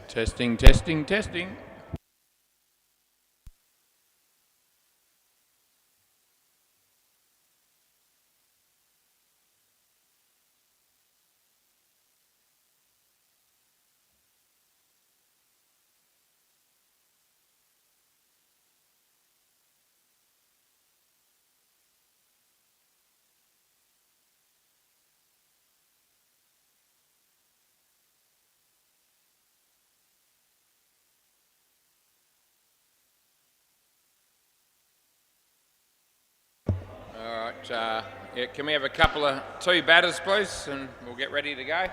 Testing, testing, testing. All right, yeah, can we have two batters, please, and we'll get ready to go.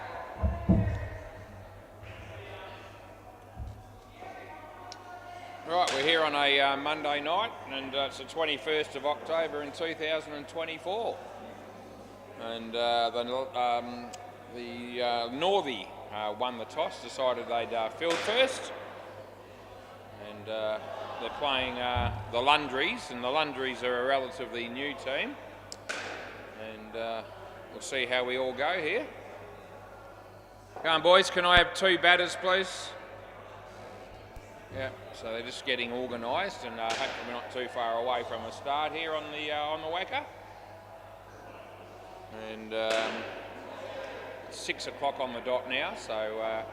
Right, we're here on a Monday night, and it's the 21st of October in 2024. And the Northie won the toss, decided they'd field first. And they're playing the Lundries, and the Lundries are a relatively new team. And we'll see how we all go here. Come on, boys, can I have two batters, please? Yeah, so they're just getting organised, and hopefully we're not too far away from a start here on the WACA. And it's 6 o'clock on the dot now, so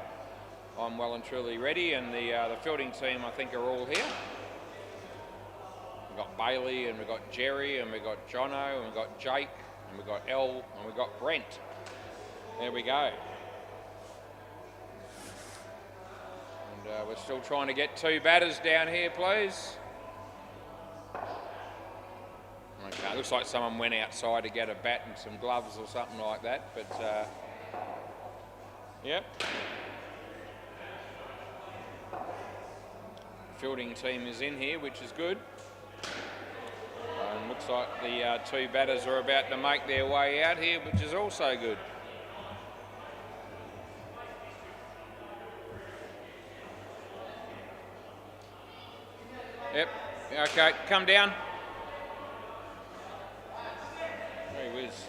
I'm well and truly ready, and the fielding team I think are all here. We've got Bailey, and we've got Jerry, and we've got Jono, and we've got Jake, and we've got El, and we've got Brent. There we go. And we're still trying to get two batters down here, please. Okay, looks like someone went outside to get a bat and some gloves or something like that, but yep. Fielding team is in here, which is good. And looks like the two batters are about to make their way out here, which is also good. Yep, okay, come down. Hey whiz.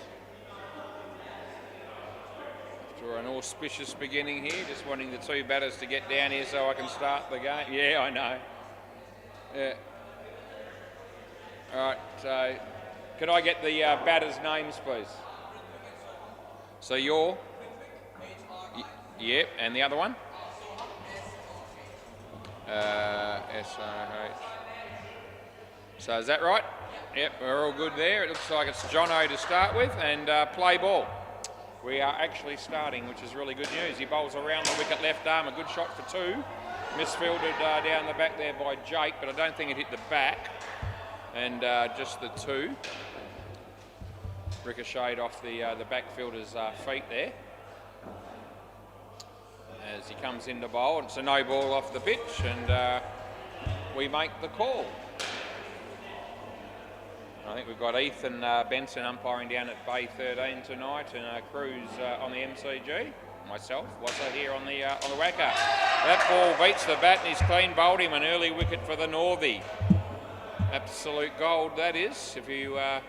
After an auspicious beginning here, just wanting the two batters to get down here so I can start the game. Yeah, I know. Yeah. All right, so could I get the batters' names, please? So you're? Yep, and the other one? S-O-H. So is that right? Yep, we're all good there. It looks like it's Jono to start with, and play ball. We are actually starting, which is really good news. He bowls around the wicket left arm, a good shot for two. Misfielded down the back there by Jake, but I don't think it hit the back. And just the two. Ricocheted off the backfielder's feet there. As he comes into bowl, it's a no ball off the pitch, and we make the call. I think we've got Ethan Benson umpiring down at Bay 13 tonight, and Cruz on the MCG. Myself, Wassa here on the WACA. That ball beats the bat, and he's clean bowled him. An early wicket for the Northie. Absolute gold, that is, if you are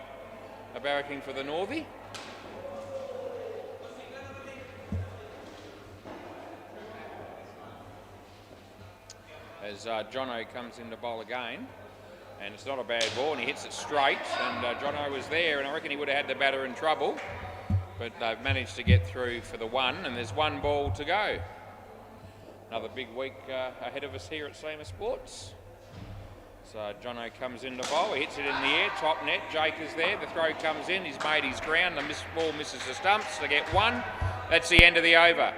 barracking for the Northie. As Jono comes into bowl again, and it's not a bad ball, and he hits it straight, and Jono was there, and I reckon he would have had the batter in trouble, but they've managed to get through for the one, and there's one ball to go. Another big week ahead of us here at Seema Sports. So Jono comes into bowl, he hits it in the air, top net, Jake is there, the throw comes in, he's made his ground, the ball misses the stumps to get one. That's the end of the over.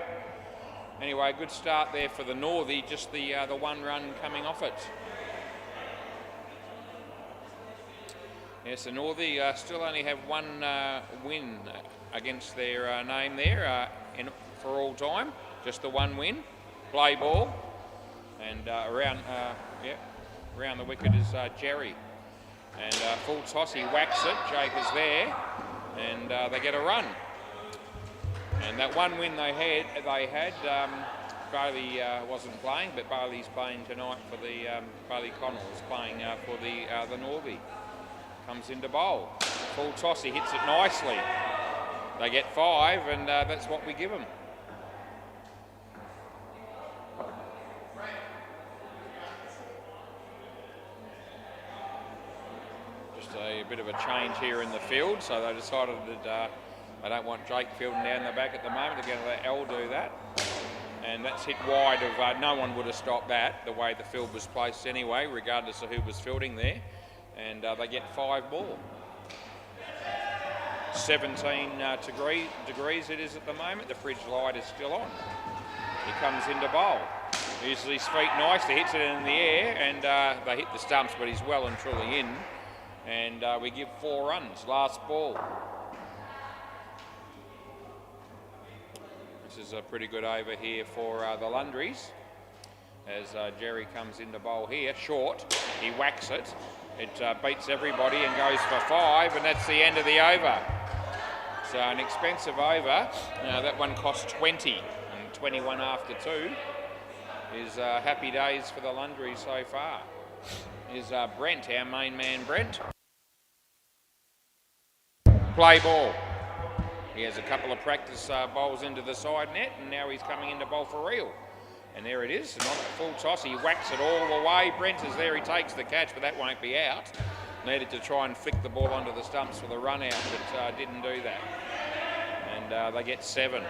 Anyway, good start there for the Northie, just the one run coming off it. Yes, the Northie still only have one win against their name there for all time. Just the one win. Play ball. And around the wicket is Jerry. And full toss, he whacks it. Jake is there. And they get a run. And that one win they had, Bailey wasn't playing, but Bailey's playing tonight for the Bailey Connell's playing for the Northie. Comes into bowl. Full toss, he hits it nicely. They get 5, and that's what we give them. a bit of a change here in the field, so they decided that they don't want Jake fielding down the back at the moment. They're going to let L do that. And that's hit wide of, no one would have stopped that, the way the field was placed anyway, regardless of who was fielding there. And they get 5 ball. 17 degrees it is at the moment. The fridge light is still on. He comes into bowl. Uses his feet nicely, hits it in the air, and they hit the stumps, but he's well and truly in. And we give 4 runs. Last ball. This is a pretty good over here for the Lundries. As Jerry comes into bowl here, short. He whacks it. It beats everybody and goes for 5, and that's the end of the over. So an expensive over. That one cost 20, and 21 after 2 is happy days for the Lundries so far. Is Brent, our main man Brent. Play ball. He has a couple of practice bowls into the side net, and now he's coming into bowl for real. And there it is, and on a full toss, he whacks it all the way. Brent is there, he takes the catch, but that won't be out. Needed to try and flick the ball onto the stumps for the run out, but didn't do that. And they get 7.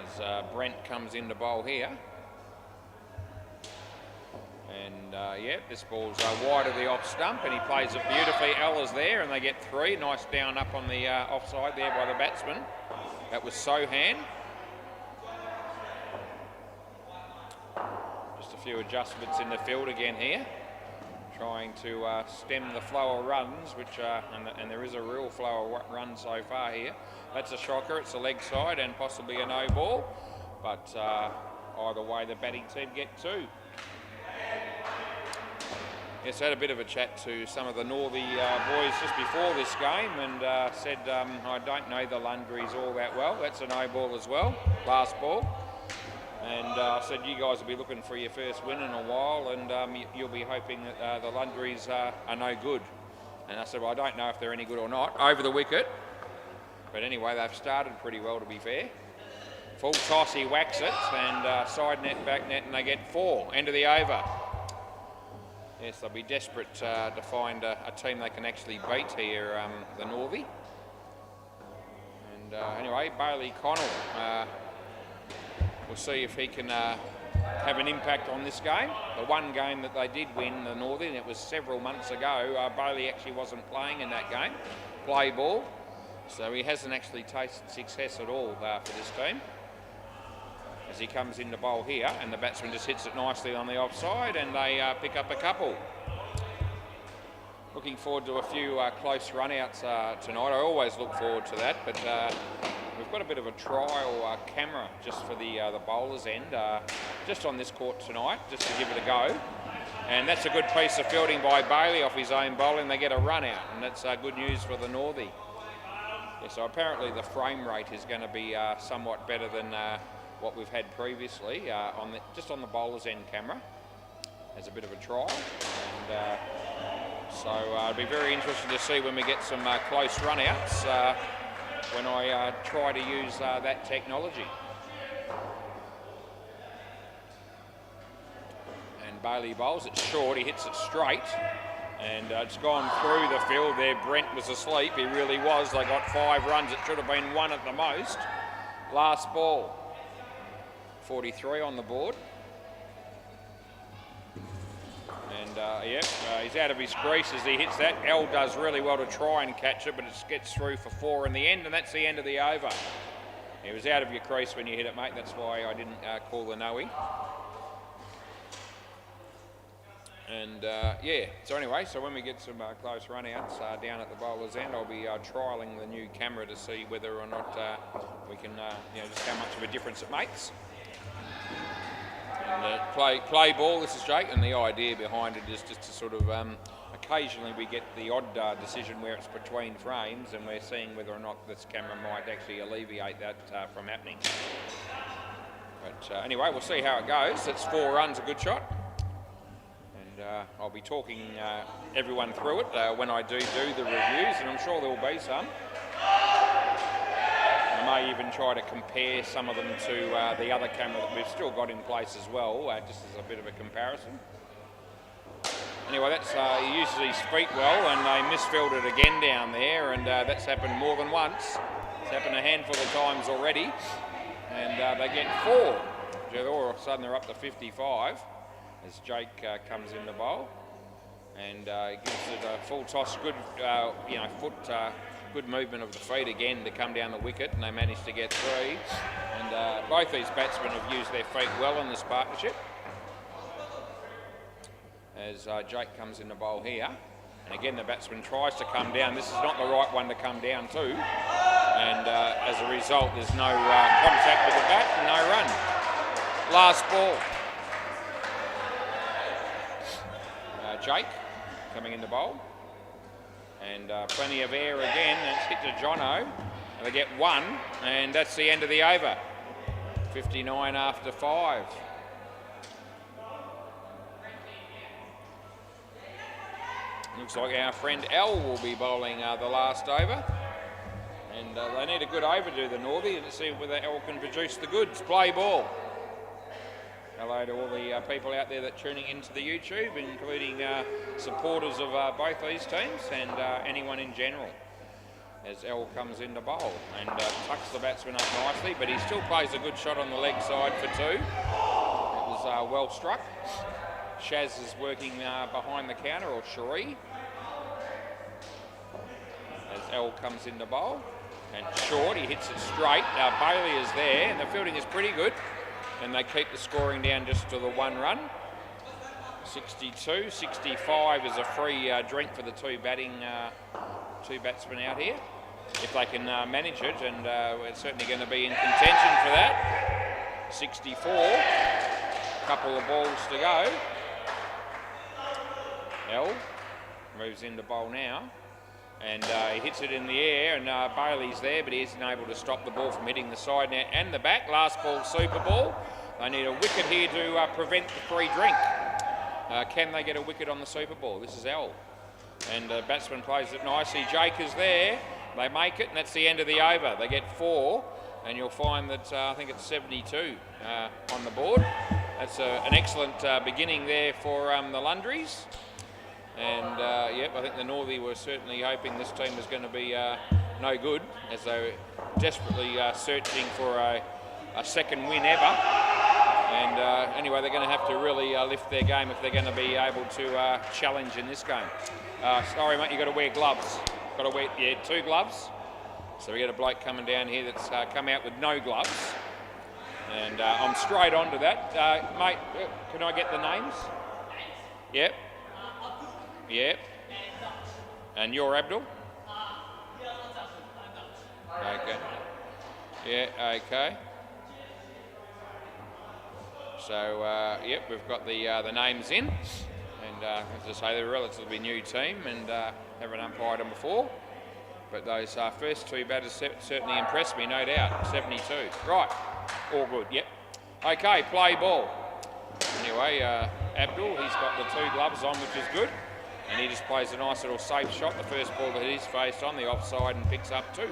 As Brent comes into bowl here. And this ball's wide of the off stump, and he plays it beautifully. Ella's there, and they get 3. Nice down up on the offside there by the batsman. That was Sohan. Just a few adjustments in the field again here, trying to stem the flow of runs, which and there is a real flow of runs so far here. That's a shocker. It's a leg side and possibly a no ball, but either way, the batting team get 2. Yes, I had a bit of a chat to some of the Northey boys just before this game, and said I don't know the Lundries all that well. That's a no ball as well, last ball. And I said you guys will be looking for your first win in a while, and you'll be hoping that the Lundries are no good. And I said, well, I don't know if they're any good or not. Over the wicket. But anyway, they've started pretty well, to be fair. Full toss, he whacks it, and side net, back net, and they get 4. End of the over. Yes, they'll be desperate to find a team they can actually beat here, the Northey. And anyway, Bailey Connell, we'll see if he can have an impact on this game. The one game that they did win, the Northey, and it was several months ago, Bailey actually wasn't playing in that game. Play ball. So he hasn't actually tasted success at all for this team. As he comes into bowl here, and the batsman just hits it nicely on the offside, and they pick up a couple. Looking forward to a few close run-outs tonight. I always look forward to that, but we've got a bit of a trial camera just for the bowlers' end, just on this court tonight, just to give it a go. And that's a good piece of fielding by Bailey off his own bowling. They get a run-out, and that's good news for the Northey. Yeah, so apparently the frame rate is going to be somewhat better than what we've had previously just on the bowler's end camera as a bit of a trial. And so it'll be very interesting to see when we get some close run-outs when I try to use that technology. And Bailey bowls it short, he hits it straight, and it's gone through the field there. Brent was asleep, he really was. They got 5 runs, it should have been 1 at the most. Last ball. 43 on the board. And he's out of his crease as he hits that. L does really well to try and catch it, but it gets through for 4 in the end, and that's the end of the over. It was out of your crease when you hit it, mate. That's why I didn't call the no-ing. And so anyway, so when we get some close run-outs down at the bowler's end, I'll be trialling the new camera to see whether or not we can, just how much of a difference it makes. And play ball, this is Jake, and the idea behind it is just to sort of, occasionally we get the odd decision where it's between frames, and we're seeing whether or not this camera might actually alleviate that from happening. But anyway, we'll see how it goes. That's 4 runs, a good shot. And I'll be talking everyone through it when I do the reviews, and I'm sure there will be some. I may even try to compare some of them to the other camera that we've still got in place as well, just as a bit of a comparison. anyway, that's he uses his feet well, and they misfielded again down there, and that's happened more than once. It's happened a handful of times already, and they get 4. All of a sudden they're up to 55 as Jake comes in the bowl, and gives it a full toss. Good, good movement of the feet again to come down the wicket, and they managed to get 3. And both these batsmen have used their feet well in this partnership. As Jake comes in the bowl here, and again the batsman tries to come down. This is not the right one to come down to, and as a result there's no contact with the bat and no run. Last ball. Jake coming in the bowl, and plenty of air again. It's hit to Jono, and they get 1, and that's the end of the over. 59 after 5. Looks like our friend L will be bowling the last over, and they need a good over to the Northie to see whether L can produce the goods. Play ball. Hello to all the people out there that are tuning into the YouTube, including supporters of both these teams and anyone in general. As L comes into bowl and tucks the batsman up nicely, but he still plays a good shot on the leg side for 2. It was well struck. Shaz is working behind the counter, or Cherie. As L comes into bowl, and short, he hits it straight. Bailey is there, and the fielding is pretty good. And they keep the scoring down just to the 1 run. 62, 65 is a free drink for the two batsmen out here, if they can manage it, and we're certainly going to be in contention for that. 64, couple of balls to go. L moves into bowl now, and he hits it in the air, and Bailey's there, but he isn't able to stop the ball from hitting the side net and the back. Last ball, super ball. They need a wicket here to prevent the free drink. Can they get a wicket on the super ball? This is L, and the batsman plays it nicely. Jake is there. They make it, and that's the end of the over. They get 4, and you'll find that I think it's 72 on the board. That's an excellent beginning there for the Lundries. And yep, I think the Northie were certainly hoping this team was going to be no good, as they were desperately searching for a second win ever. And anyway, they're going to have to really lift their game if they're going to be able to challenge in this game. Sorry, mate, you've got to wear gloves. Got to wear 2 gloves. So we got a bloke coming down here that's come out with no gloves. And I'm straight on to that. Mate, can I get the names? Yep. Yep. And you're Abdul? Okay. Yeah, okay. So, yep, we've got the names in. And as I say, they're a relatively new team and haven't umpired them before. But those first 2 batters certainly impressed me, no doubt. 72. Right. All good, yep. Okay, play ball. Anyway, Abdul, he's got the 2 gloves on, which is good. And he just plays a nice little safe shot. The first ball that he's faced on the offside and picks up 2.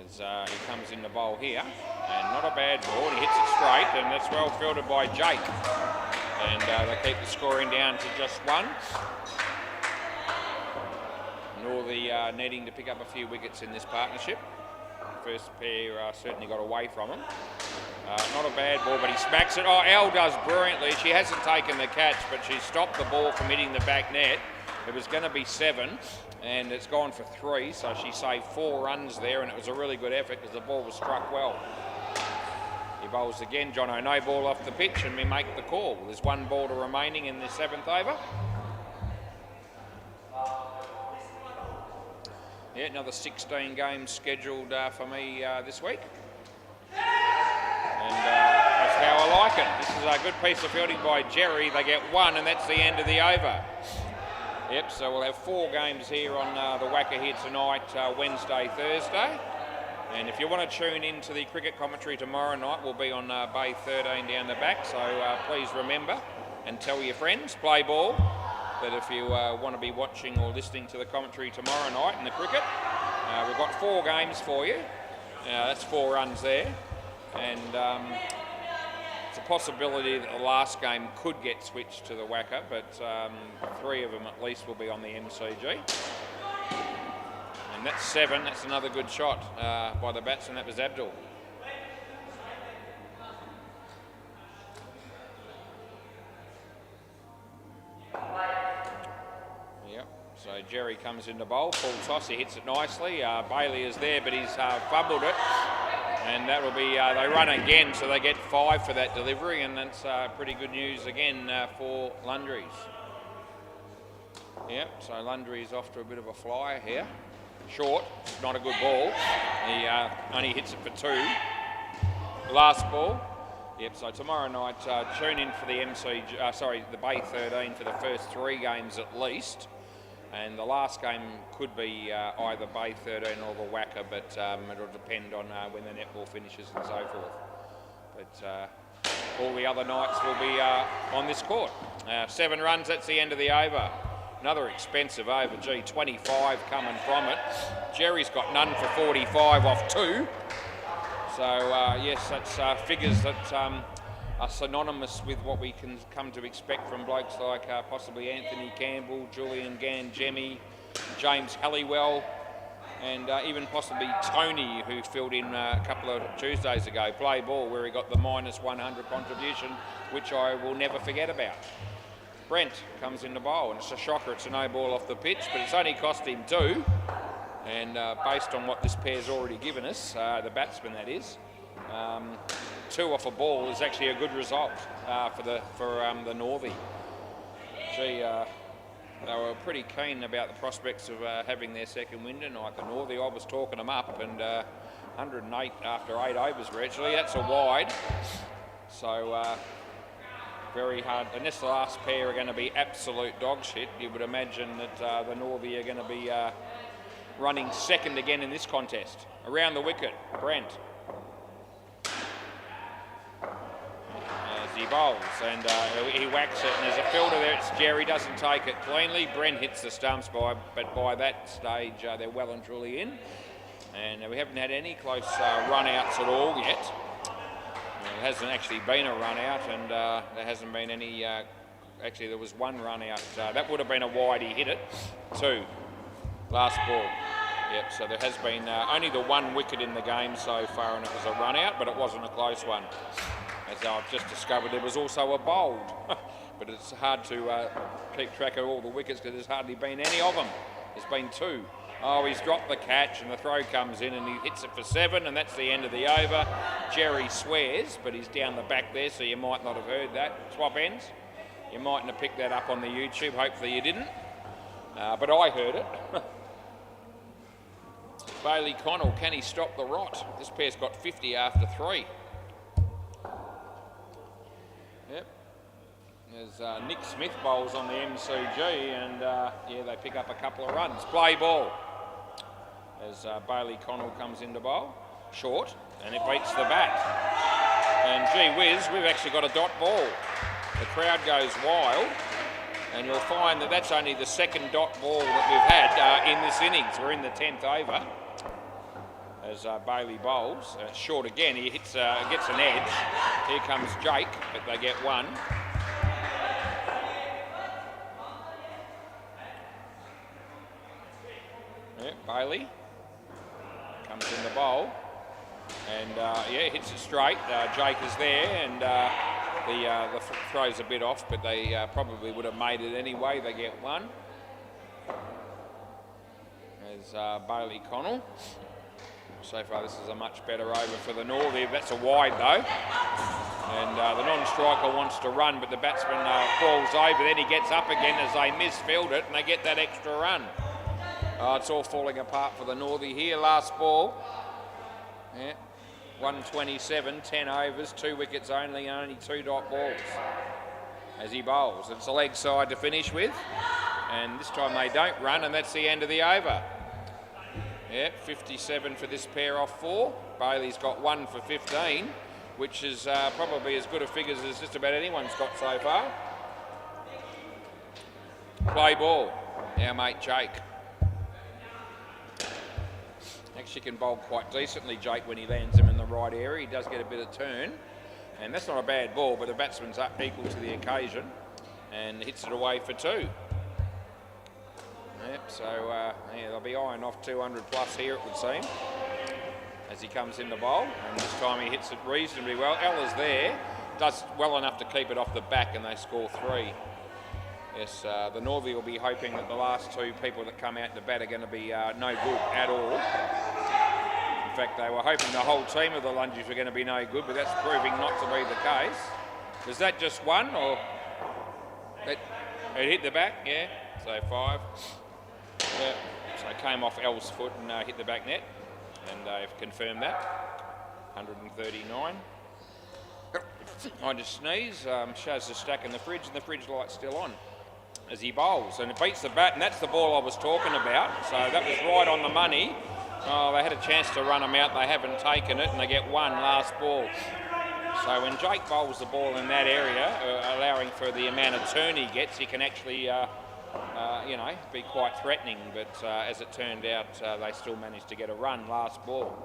As he comes in the bowl here, and not a bad ball. He hits it straight, and that's well fielded by Jake. And they keep the scoring down to just 1. Northie needing to pick up a few wickets in this partnership. First pair certainly got away from him. Not a bad ball, but he smacks it. Oh, Elle does brilliantly. She hasn't taken the catch, but she stopped the ball from hitting the back net. It was going to be 7, and it's gone for 3, so she saved 4 runs there, and it was a really good effort because the ball was struck well. He bowls again. Jono, no ball off the pitch, and we make the call. There's 1 ball remaining in the 7th over. Yeah, another 16 games scheduled for me this week. And that's how I like it. This is a good piece of fielding by Jerry. They get 1, and that's the end of the over. Yep, so we'll have 4 games here on the WACA here tonight, Wednesday, Thursday. And if you want to tune in to the cricket commentary tomorrow night, we'll be on Bay 13 down the back. So please remember and tell your friends, play ball, that if you want to be watching or listening to the commentary tomorrow night in the cricket, we've got 4 games for you. That's 4 runs there. And It's a possibility that the last game could get switched to the WACA, but 3 of them at least will be on the MCG. And that's 7. That's another good shot by the batsman. That was Abdul. So Jerry comes into bowl, full toss, he hits it nicely. Bailey is there, but he's fumbled it. And that will be, they run again, so they get 5 for that delivery, and that's pretty good news again for Lundries. Yep, so Lundries off to a bit of a flyer here. Short, not a good ball. He only hits it for 2. Last ball. Yep, so tomorrow night, tune in for the the Bay 13 for the first 3 games at least. And the last game could be either Bay 13 or the WACA, but it'll depend on when the netball finishes and so forth. But all the other nights will be on this court. 7 runs, that's the end of the over. Another expensive over, 25 coming from it. Jerry's got none for 45 off 2. So yes, that's figures that are synonymous with what we can come to expect from blokes like possibly Anthony Campbell, Julian Gangemi, James Halliwell, and even possibly Tony, who filled in a couple of Tuesdays ago, play ball, where he got the -100 contribution, which I will never forget about. Brent comes in the bowl, and it's a shocker, it's a no ball off the pitch, but it's only cost him 2. And based on what this pair's already given us, the batsman that is, 2 off a ball is actually a good result for the Northie. Gee, they were pretty keen about the prospects of having their second win tonight. The Northie, I was talking them up, and 108 after 8 overs virtually. That's a wide. So very hard. Unless the last pair are going to be absolute dog shit, you would imagine that the Northie are going to be running second again in this contest. Around the wicket, Brent. He bowls, and he whacks it, and there's a fielder there. It's Jerry, doesn't take it cleanly. Brent hits the stumps, but by that stage they're well and truly in, and we haven't had any close run-outs at all yet. It hasn't actually been a run-out, and there hasn't been any, actually there was 1 run-out. That would have been a wide, he hit it. 2, last ball. Yep, so there has been only the 1 wicket in the game so far, and it was a run-out, but it wasn't a close one. As I've just discovered, there was also a bowled, but it's hard to keep track of all the wickets because there's hardly been any of them. There's been 2. Oh, he's dropped the catch, and the throw comes in, and he hits it for 7, and that's the end of the over. Jerry swears, but he's down the back there, so you might not have heard that. Swap ends. You mightn't have picked that up on the YouTube. Hopefully you didn't, but I heard it. Bailey Connell, can he stop the rot? This pair's got 50 after 3. Yep. There's Nick Smith bowls on the MCG, and yeah, they pick up a couple of runs. Play ball. As Bailey Connell comes into bowl, short, and it beats the bat. And gee whiz, we've actually got a dot ball. The crowd goes wild, and you'll find that that's only the 2nd dot ball that we've had in this innings. We're in the 10th over. As Bailey bowls, short again, he hits, gets an edge. Here comes Jake, but they get 1. Yeah, Bailey comes in the bowl, and yeah, hits it straight. Jake is there, and the throw's a bit off, but they probably would have made it anyway. They get 1. There's Bailey Connell. So far this is a much better over for the Northie. That's a wide though. And the non-striker wants to run, but the batsman falls over. Then he gets up again as they misfield it, and they get that extra run. It's all falling apart for the Northie here. Last ball. Yeah. 127, 10 overs, 2 wickets only, and only 2 dot balls. As he bowls. It's a leg side to finish with. And this time they don't run, and that's the end of the over. Yeah, 57 for this pair off 4. Bailey's got 1 for 15, which is probably as good a figures as just about anyone's got so far. Play ball. Now mate Jake. Actually can bowl quite decently, Jake, when he lands him in the right area. He does get a bit of turn. And that's not a bad ball, but the batsman's up equal to the occasion and hits it away for 2. Yep, so yeah, they'll be eyeing off 200 plus here, it would seem, as he comes in the bowl. And this time he hits it reasonably well. Ella's there, does well enough to keep it off the back, and they score 3. Yes, the Northie will be hoping that the last 2 people that come out to bat are going to be no good at all. In fact, they were hoping the whole team of the Lungies were going to be no good, but that's proving not to be the case. Was that just one, or it hit the back? Yeah, so 5. Yeah, so it came off L's foot and hit the back net, and they've confirmed that. 139. I just sneeze. Shows the stack in the fridge, and the fridge light's still on as he bowls, and it beats the bat, and that's the ball I was talking about. So that was right on the money. Oh, they had a chance to run them out. They haven't taken it, and they get 1 last ball. So when Jake bowls the ball in that area, allowing for the amount of turn he gets, he can actually, you know, be quite threatening. But as it turned out, they still managed to get a run last ball.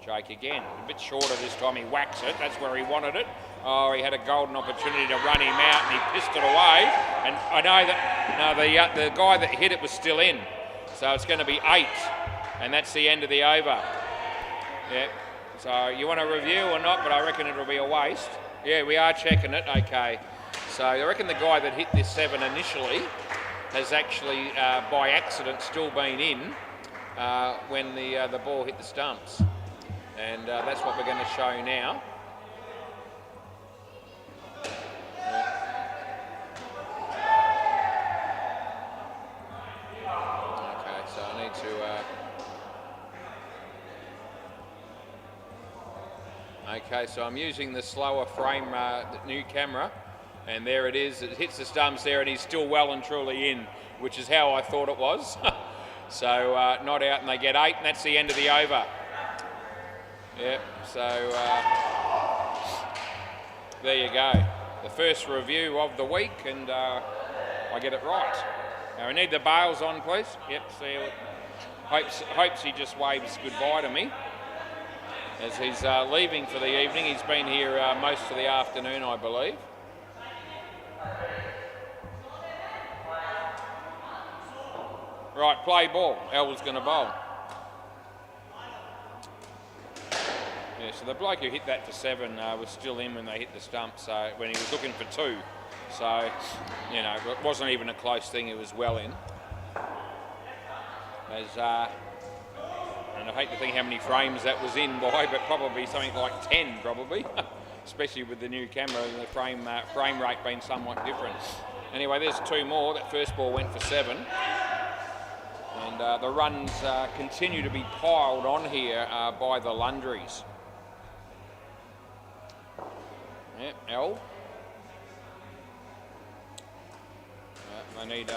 Jake again, a bit shorter this time. He whacks it. That's where he wanted it. Oh, he had a golden opportunity to run him out, and he pissed it away. And I know that the guy that hit it was still in, so it's going to be 8, and that's the end of the over. Yeah. So you want a review or not? But I reckon it'll be a waste. Yeah, we are checking it. Okay. So I reckon the guy that hit this 7 initially has actually, by accident, still been in when the ball hit the stumps. And that's what we're going to show now. Okay, so I need to... Okay, so I'm using the slower frame, the new camera, and there it is. It hits the stumps there, and he's still well and truly in, which is how I thought it was. So not out, and they get 8, and that's the end of the over. Yep, so there you go. The first review of the week, and I get it right. Now we need the bails on, please. Yep, see, hopes he just waves goodbye to me as he's leaving for the evening. He's been here most of the afternoon, I believe. Right, play ball. El's going to bowl. Yeah, so the bloke who hit that for 7 was still in when they hit the stump, so when he was looking for 2. So, you know, it wasn't even a close thing, it was well in. And I hate to think how many frames that was in by, but probably something like 10, probably. Especially with the new camera and the frame rate being somewhat different. Anyway, there's 2 more. That first ball went for 7. And the runs continue to be piled on here by the Lundries. Yep, L. They need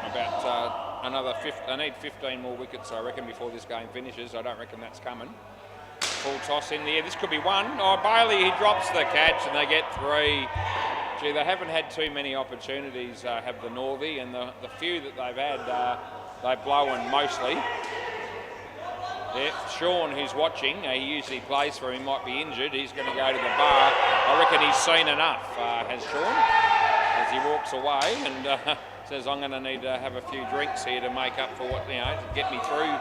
about another 15. They need 15 more wickets, I reckon, before this game finishes. I don't reckon that's coming. Full toss in the air. This could be 1. Oh, Bailey, he drops the catch, and they get 3. Gee, they haven't had too many opportunities, have the Northie, and the few that they've had, they've blown mostly. Yeah, Sean, who's watching, he usually plays for him, might be injured. He's going to go to the bar. I reckon he's seen enough, has Sean, as he walks away and says, I'm going to need to have a few drinks here to make up for what, you know, to get me through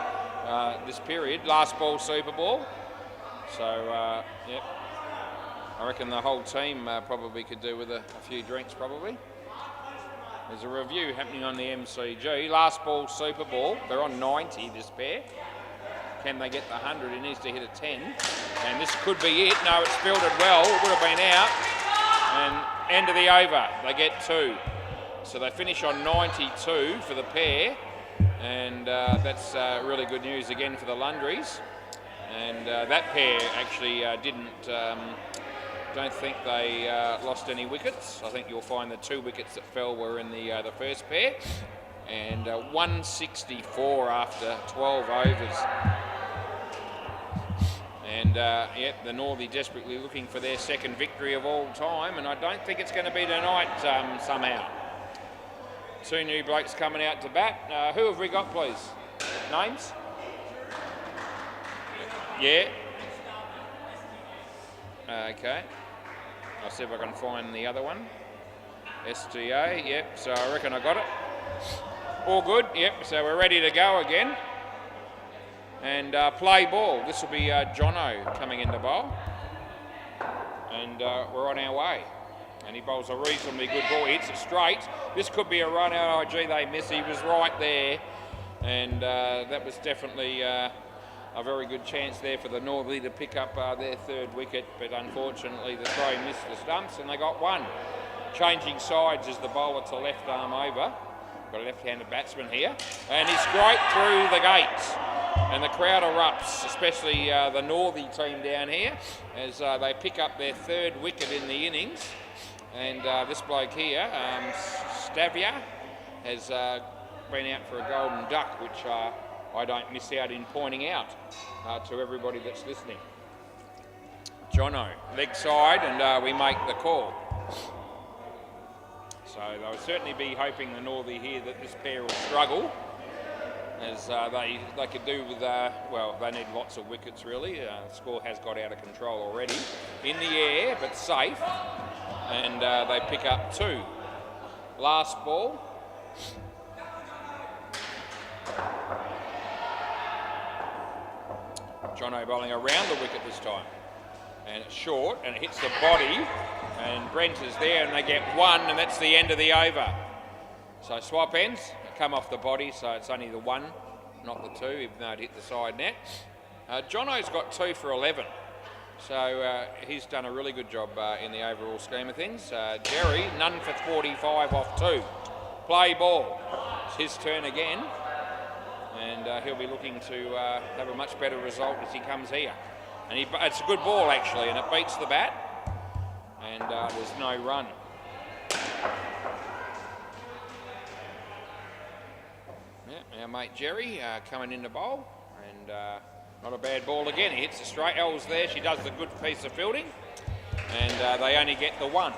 this period. Last ball, Super Ball. So, yep. I reckon the whole team probably could do with a few drinks, probably. There's a review happening on the MCG. Last ball, Super Ball. They're on 90, this pair. Can they get the 100? He needs to hit a 10. And this could be it. No, it's fielded well. It would have been out. And end of the over. They get 2. So they finish on 92 for the pair. And that's really good news again for the Lundries. And that pair actually don't think they lost any wickets. I think you'll find the 2 wickets that fell were in the first pair. And 164 after 12 overs. And, yep, the Northie desperately looking for their second victory of all time, and I don't think it's going to be tonight somehow. 2 new blokes coming out to bat. Who have we got, please? Names? Yeah. Okay. I'll see if I can find the other one. STA, yep, so I reckon I got it. All good, yep, so we're ready to go again. And play ball. This will be Jono coming into bowl. And we're on our way. And he bowls a reasonably good ball. He hits it straight. This could be a run out. Oh, gee, they miss. He was right there. And that was definitely a very good chance there for the Northie to pick up their third wicket. But unfortunately, the throw missed the stumps and they got one. Changing sides is the bowler to left arm over. Got a left-handed batsman here. And he's straight through the gates. And the crowd erupts, especially the Northie team down here, as they pick up their third wicket in the innings. And this bloke here, Stavia, has been out for a golden duck, which I don't miss out in pointing out to everybody that's listening. Jono, leg side, and we make the call. So they'll certainly be hoping the Northie here that this pair will struggle, as they could do with, well, they need lots of wickets really. The score has got out of control already. In the air, but safe. And they pick up two. Last ball. Jono bowling around the wicket this time. And it's short, and it hits the body. And Brent is there, and they get one, and that's the end of the over. So swap ends, come off the body, so it's only the one, not the two, even though it hit the side net. Jono's got 2 for 11. So he's done a really good job in the overall scheme of things. Jerry, none for 45 off 2. Play ball. It's his turn again. And he'll be looking to have a much better result as he comes here. And it's a good ball actually, and it beats the bat. And there's no run. Yeah, our mate Jerry coming in to bowl. And not a bad ball again. He hits the straight. Elle's there. She does the good piece of fielding. And they only get the one.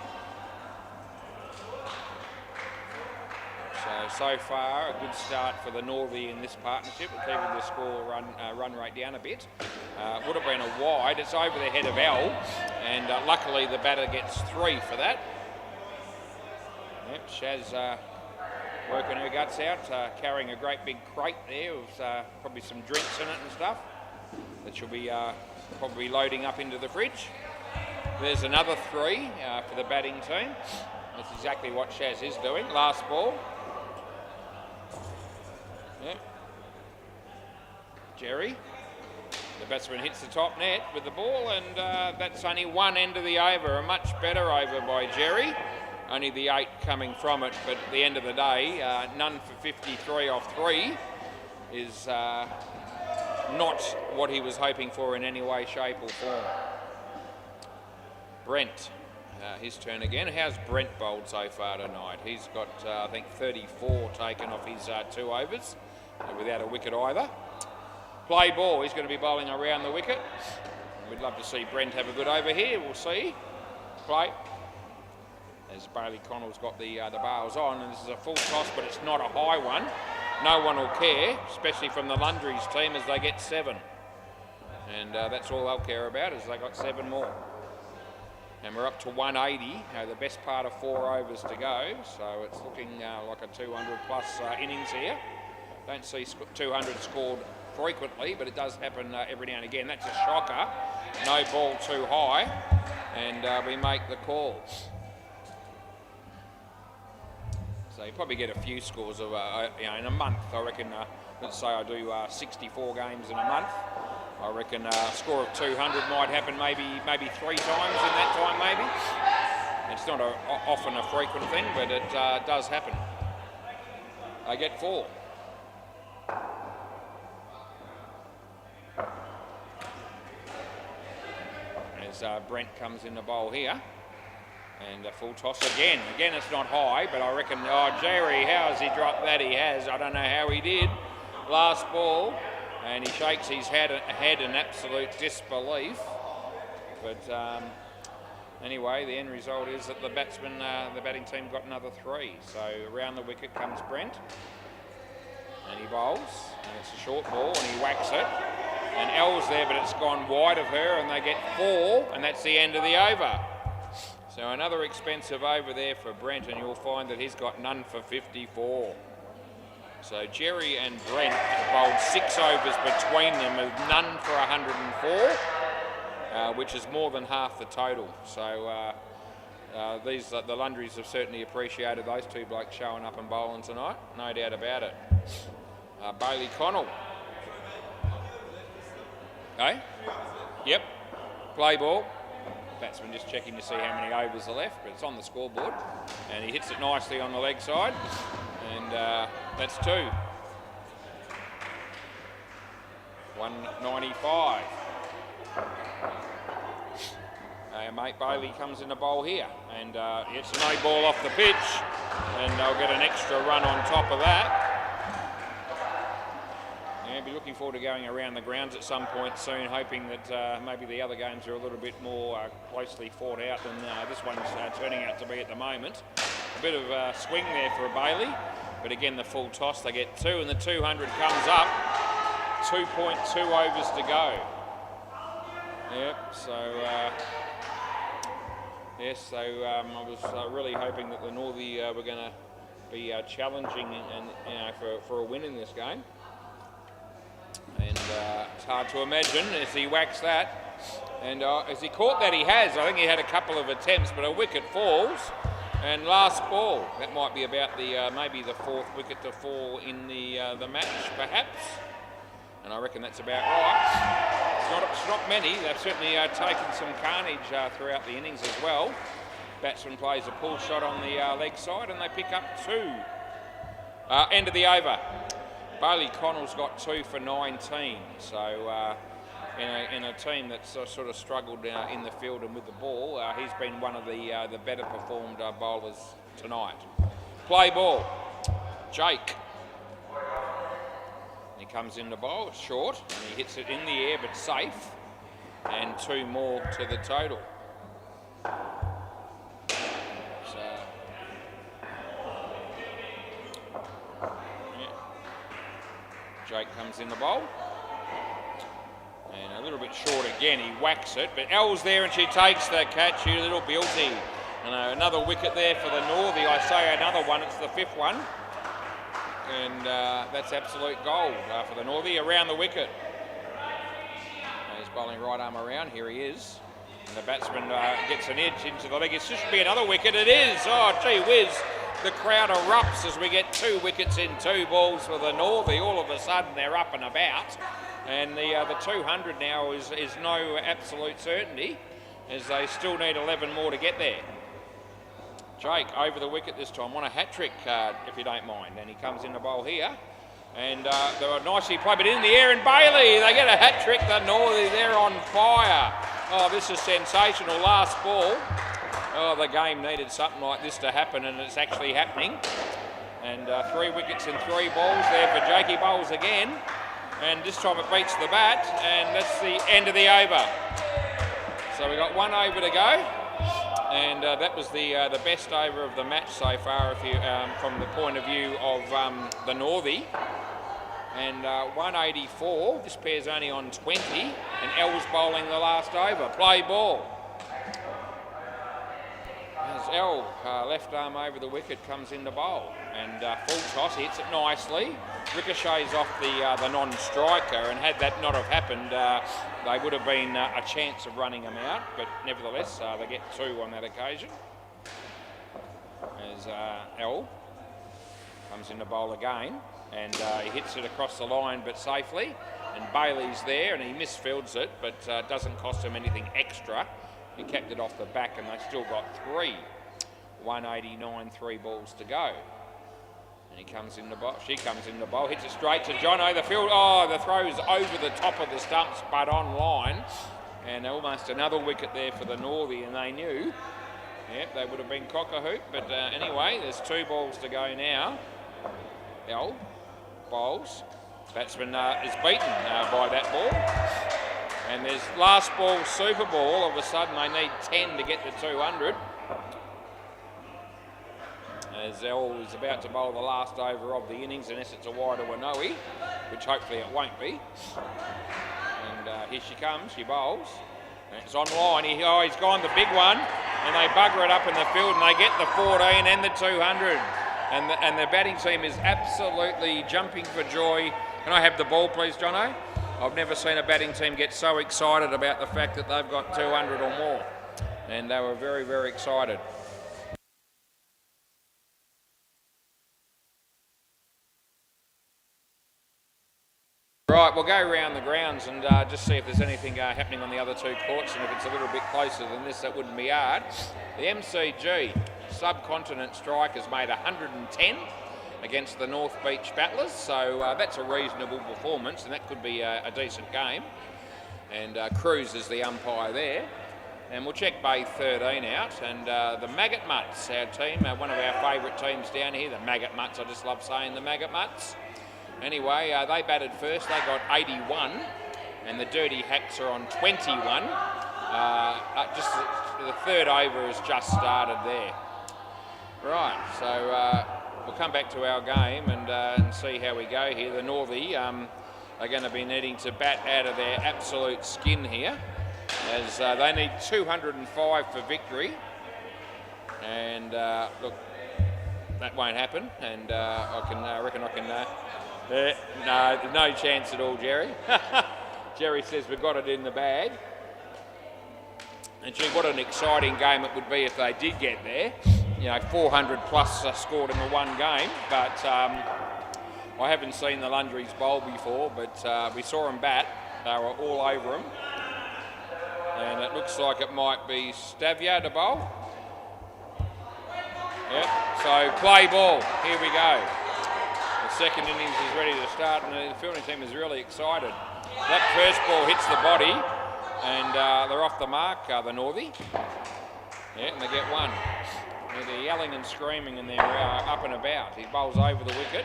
So far, a good start for the Northie in this partnership, with keeping the score run rate down a bit. Would have been a wide. It's over the head of Elle, and luckily the batter gets 3 for that. Yep, Shaz working her guts out, carrying a great big crate there with probably some drinks in it and stuff that she'll be probably loading up into the fridge. There's another 3 for the batting team. That's exactly what Shaz is doing. Last ball. Yeah. Jerry, the batsman hits the top net with the ball, and that's only one end of the over. A much better over by Jerry. Only the 8 coming from it, but at the end of the day, none for 53 off 3 is not what he was hoping for in any way, shape or form. Brent, his turn again. How's Brent bowled so far tonight? He's got, I think, 34 taken off his 2 overs without a wicket either. Play ball, he's going to be bowling around the wicket. We'd love to see Brent have a good over here. We'll see. Play. As Bailey Connell's got the bails on, and this is a full toss, but it's not a high one. No one will care, especially from the Lundries team, as they get 7. And that's all they'll care about, is they got 7 more. And we're up to 180, the best part of 4 overs to go, so it's looking like a 200 plus innings here. Don't see 200 scored frequently, but it does happen every now and again. That's a shocker. No ball too high, and we make the call. So you probably get a few scores of, in a month. I reckon, let's say I do 64 games in a month. I reckon a score of 200 might happen maybe 3 times in that time, maybe. It's not often a frequent thing, but it does happen. I get 4. As Brent comes in the bowl here. And a full toss again. Again, it's not high, but I reckon, oh, Jerry, how has he dropped that? He has. I don't know how he did. Last ball. And he shakes his head in absolute disbelief. But anyway, the end result is that the batsman, the batting team got another 3. So around the wicket comes Brent. And he bowls. And it's a short ball, and he whacks it. And L's there, but it's gone wide of her, and they get 4, and that's the end of the over. So another expensive over there for Brent, and you'll find that he's got none for 54. So Jerry and Brent have bowled 6 overs between them with none for 104, which is more than half the total. So the Lundries have certainly appreciated those two blokes showing up and bowling tonight, no doubt about it. Bailey Connell. Okay? Yep. Play ball. Batsman just checking to see how many overs are left, but it's on the scoreboard. And he hits it nicely on the leg side. And that's 2. 195. Mate Bailey comes in the bowl here, and it's no ball off the pitch, and they'll get an extra run on top of that. Yeah, be looking forward to going around the grounds at some point soon, hoping that maybe the other games are a little bit more closely fought out than this one's turning out to be at the moment. A bit of a swing there for Bailey, but again the full toss, they get 2, and the 200 comes up. 2.2 overs to go. Yep, so yes, so I was really hoping that the Northie were going to be challenging and for a win in this game. And it's hard to imagine as he whacks that. And as he caught that, he has. I think he had a couple of attempts, but a wicket falls. And last ball, that might be about the maybe the 4th wicket to fall in the match, perhaps. And I reckon that's about right. It's not many. They've certainly taken some carnage throughout the innings as well. Batsman plays a pull shot on the leg side, and they pick up 2. End of the over. Bailey Connell's got 2 for 19. So in a team that's sort of struggled in the field and with the ball, he's been one of the better performed bowlers tonight. Play ball. Jake. He comes in the bowl, it's short, and he hits it in the air but safe, and 2 more to the total. So, yeah. Jake comes in the bowl, and a little bit short again, he whacks it, but Elle's there and she takes the catch, you little beauty. And another wicket there for the Northie, I say another one, it's the 5th one. And that's absolute gold for the Northie around the wicket. He's bowling right arm around, here he is. And the batsman gets an edge into the leg. It should be another wicket, it is. Oh, gee whiz. The crowd erupts as we get 2 wickets in 2 balls for the Northie. All of a sudden they're up and about. And the 200 now is no absolute certainty, as they still need 11 more to get there. Jake over the wicket this time, want a hat-trick if you don't mind, and he comes in the bowl here, and they were nicely played, but in the air, and Bailey, they get a hat-trick, the Northie, they're on fire. Oh, this is sensational, last ball. Oh, the game needed something like this to happen, and it's actually happening. And 3 wickets in 3 balls there for Jakey Bowles again, and this time it beats the bat, and that's the end of the over. So we've got 1 over to go. And that was the best over of the match so far, if you from the point of view of the Northie. And 184. This pair's only on 20, and L's bowling the last over. Play ball. As L left arm over the wicket comes in the bowl, and full toss, he hits it nicely. Ricochets off the non-striker, and had that not have happened, they would have been a chance of running him out, but nevertheless they get 2 on that occasion. As L comes in the bowl again, and he hits it across the line but safely, and Bailey's there and he misfields it, but doesn't cost him anything extra. He kept it off the back, and they still got 3. 189, 3 balls to go. And he comes in the bowl, she comes in the bowl, hits it straight to Jono. The field, the throw's over the top of the stumps, but on line. And almost another wicket there for the Northie, and they knew. Yep, they would have been cock-a-hoop, but anyway, there's 2 balls to go now. L bowls. Batsman is beaten by that ball. And there's last ball, super ball. All of a sudden they need 10 to get the 200. As L is about to bowl the last over of the innings, unless it's a wide or a no-y, which hopefully it won't be. And here she comes, she bowls. And it's on line, he's gone the big one, and they bugger it up in the field, and they get the 14 and the 200. And the batting team is absolutely jumping for joy. Can I have the ball, please, Jono? I've never seen a batting team get so excited about the fact that they've got 200 or more. And they were very, very excited. Right, we'll go around the grounds and just see if there's anything happening on the other two courts, and if it's a little bit closer than this, that wouldn't be hard. The MCG Subcontinent Strikers made 110 against the North Beach Battlers, so that's a reasonable performance, and that could be a decent game. And Cruz is the umpire there. And we'll check Bay 13 out, and the Maggot Mutts, our team, one of our favourite teams down here, the Maggot Mutts. I just love saying the Maggot Mutts. Anyway, they batted first, they got 81, and the Dirty Hacks are on 21. Just the third over has just started there. Right, so we'll come back to our game and see how we go here. The Northie are going to be needing to bat out of their absolute skin here, as they need 205 for victory. And look, that won't happen, and I reckon I can... no, there's no chance at all, Jerry. Jerry says we've got it in the bag. And gee, what an exciting game it would be if they did get there. You know, 400 plus scored in the one game. But I haven't seen the Lundries bowl before, but we saw them bat. They were all over them. And it looks like it might be Stavia to bowl. Yep, so play ball. Here we go. The second innings is ready to start, and the fielding team is really excited. That first ball hits the body, and they're off the mark, the Northie. Yeah, and they get one. They're yelling and screaming, and they're up and about. He bowls over the wicket,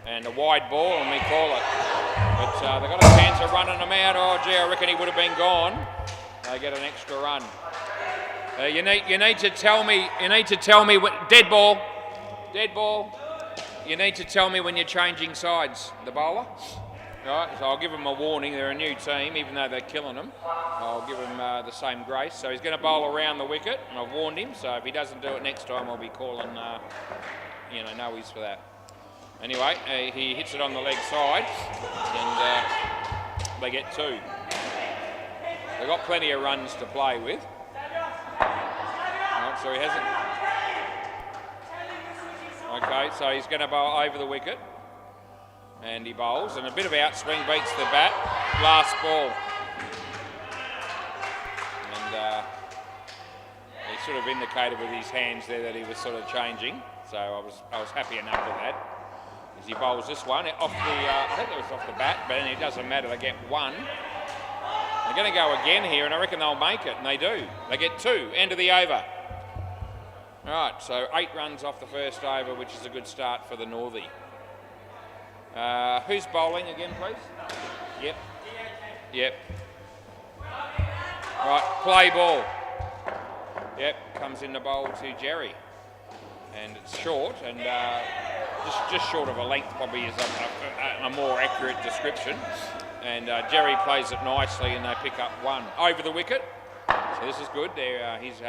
and a wide ball, and we call it. But they've got a chance of running them out. Oh, gee, I reckon he would have been gone. They get an extra run. You need to tell me. Dead ball. You need to tell me when you're changing sides, the bowler. Right, so I'll give them a warning. They're a new team, even though they're killing them. I'll give him the same grace. So he's going to bowl around the wicket, and I've warned him. So if he doesn't do it next time, I'll be calling, no-ies for that. Anyway, he hits it on the leg side, and they get two. They've got plenty of runs to play with. Right, so he hasn't. Okay, so he's going to bowl over the wicket, and he bowls, and a bit of outswing beats the bat. Last ball, and he sort of indicated with his hands there that he was sort of changing. So I was happy enough with that. As he bowls this one off the, I think it was off the bat, but it doesn't matter. They get one. They're going to go again here, and I reckon they'll make it, and they do. They get two. End of the over. Right, so 8 runs off the first over, which is a good start for the Northie. Who's bowling again, please? Yep. Right, play ball. Yep, comes in the bowl to Jerry. And it's short, and just short of a length probably is a more accurate description. And Jerry plays it nicely, and they pick up one. Over the wicket. So this is good. He's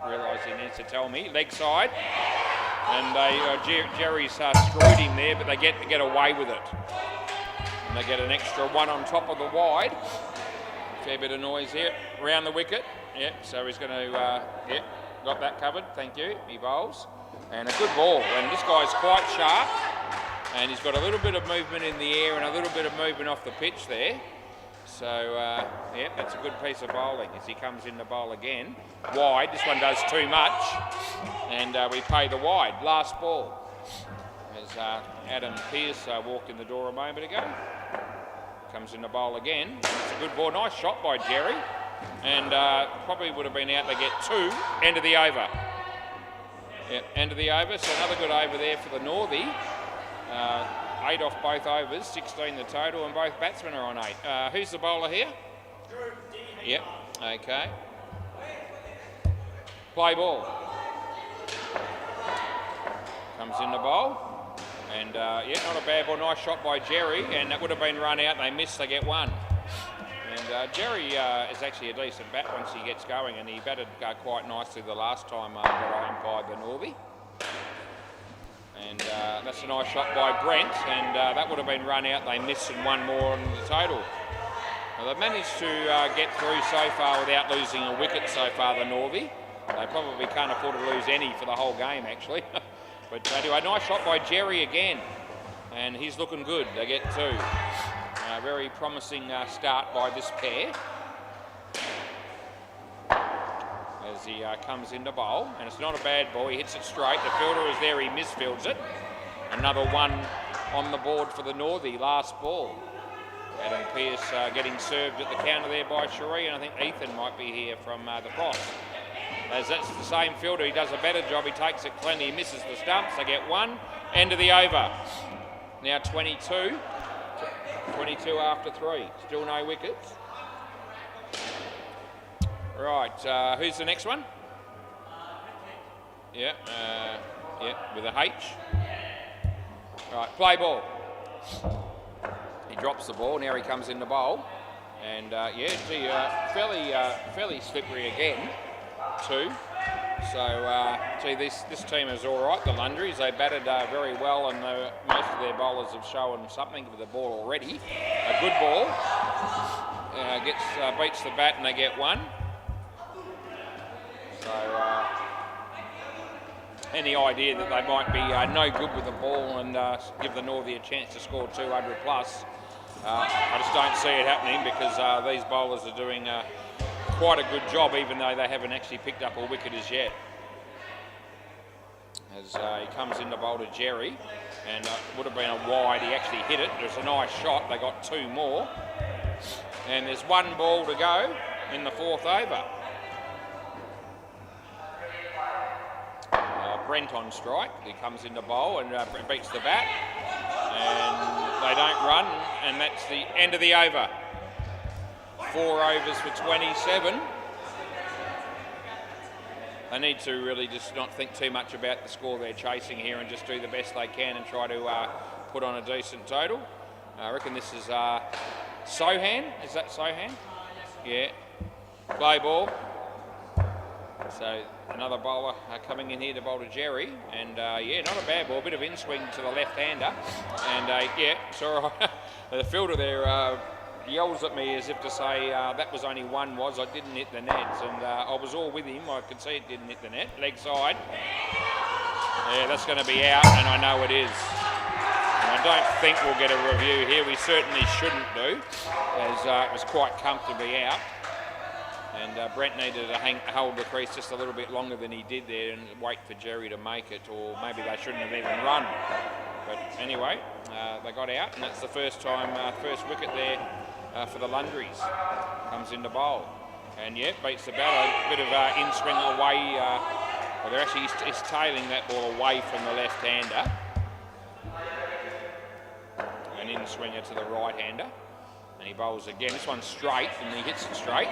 realised he needs to tell me. Leg side, and Jerry's screwed him there, but they get away with it, and they get an extra one on top of the wide. Fair bit of noise here around the wicket. Yep. So he's going to got that covered. Thank you. He bowls, and a good ball. And this guy's quite sharp, and he's got a little bit of movement in the air and a little bit of movement off the pitch there. So, that's a good piece of bowling as he comes in to bowl again. Wide, this one does too much, and we pay the wide. Last ball, as Adam Pearce walked in the door a moment ago. Comes in to bowl again. It's a good ball, nice shot by Jerry, and probably would have been out. They get two, end of the over. Yeah, end of the over, so another good over there for the Northie. 8 off both overs, 16 the total, and both batsmen are on 8. Who's the bowler here? Yep, okay. Play ball. Comes in the bowl, and not a bad ball, nice shot by Jerry, and that would have been run out, they missed, they get one. And Jerry is actually a decent bat once he gets going, and he batted quite nicely the last time that I umpired the Norby. And that's a nice shot by Brent, and that would have been run out. They missed and one more on the total. Now, they've managed to get through so far without losing a wicket so far, the Norby. They probably can't afford to lose any for the whole game, actually. But anyway, nice shot by Jerry again, and he's looking good. They get two. Very promising start by this pair. As he comes into bowl, and it's not a bad ball. He hits it straight. The fielder is there. He misfields it. Another one on the board for the Northy. Last ball. Adam Pearce getting served at the counter there by Cherie, and I think Ethan might be here from the cross. As that's the same fielder, he does a better job. He takes it cleanly. He misses the stumps. They get one. End of the over. Now 22. 22 after 3. Still no wickets. Right, who's the next one? Yeah, with a H. Right, play ball. He drops the ball. Now he comes in the bowl, and fairly slippery again. Two. So, this team is all right. The Lundries, they batted very well, and most of their bowlers have shown something with the ball already. A good ball. Beats the bat, and they get one. So, any idea that they might be no good with the ball and give the Northie a chance to score 200 plus, I just don't see it happening, because these bowlers are doing quite a good job, even though they haven't actually picked up a wicket as yet. As he comes in to bowl to Jerry, and it would have been a wide. He actually hit it. It was a nice shot. They got two more, and there's one ball to go in the fourth over. Brent on strike. He comes into bowl and beats the bat, and they don't run, and that's the end of the over. 4 overs for 27. They need to really just not think too much about the score they're chasing here, and just do the best they can and try to put on a decent total. I reckon this is Sohan. Is that Sohan? Yeah. Play ball. So another bowler coming in here to bowl to Jerry, and not a bad ball, a bit of in-swing to the left-hander, and it's all right. The fielder there yells at me as if to say that was only one I didn't hit the net, and I was all with him. I could see it didn't hit the net. Leg side. Yeah, that's going to be out, and I know it is. And I don't think we'll get a review here. We certainly shouldn't do, as it was quite comfortably out. And Brent needed to hold the crease just a little bit longer than he did there and wait for Jerry to make it, or maybe they shouldn't have even run. But anyway, they got out, and that's the first wicket there for the Lundries. Comes into bowl, and beats the bat. A bit of in-swing away. They're actually he's tailing that ball away from the left-hander. An in-swinger to the right-hander, and he bowls again. This one's straight, and he hits it straight.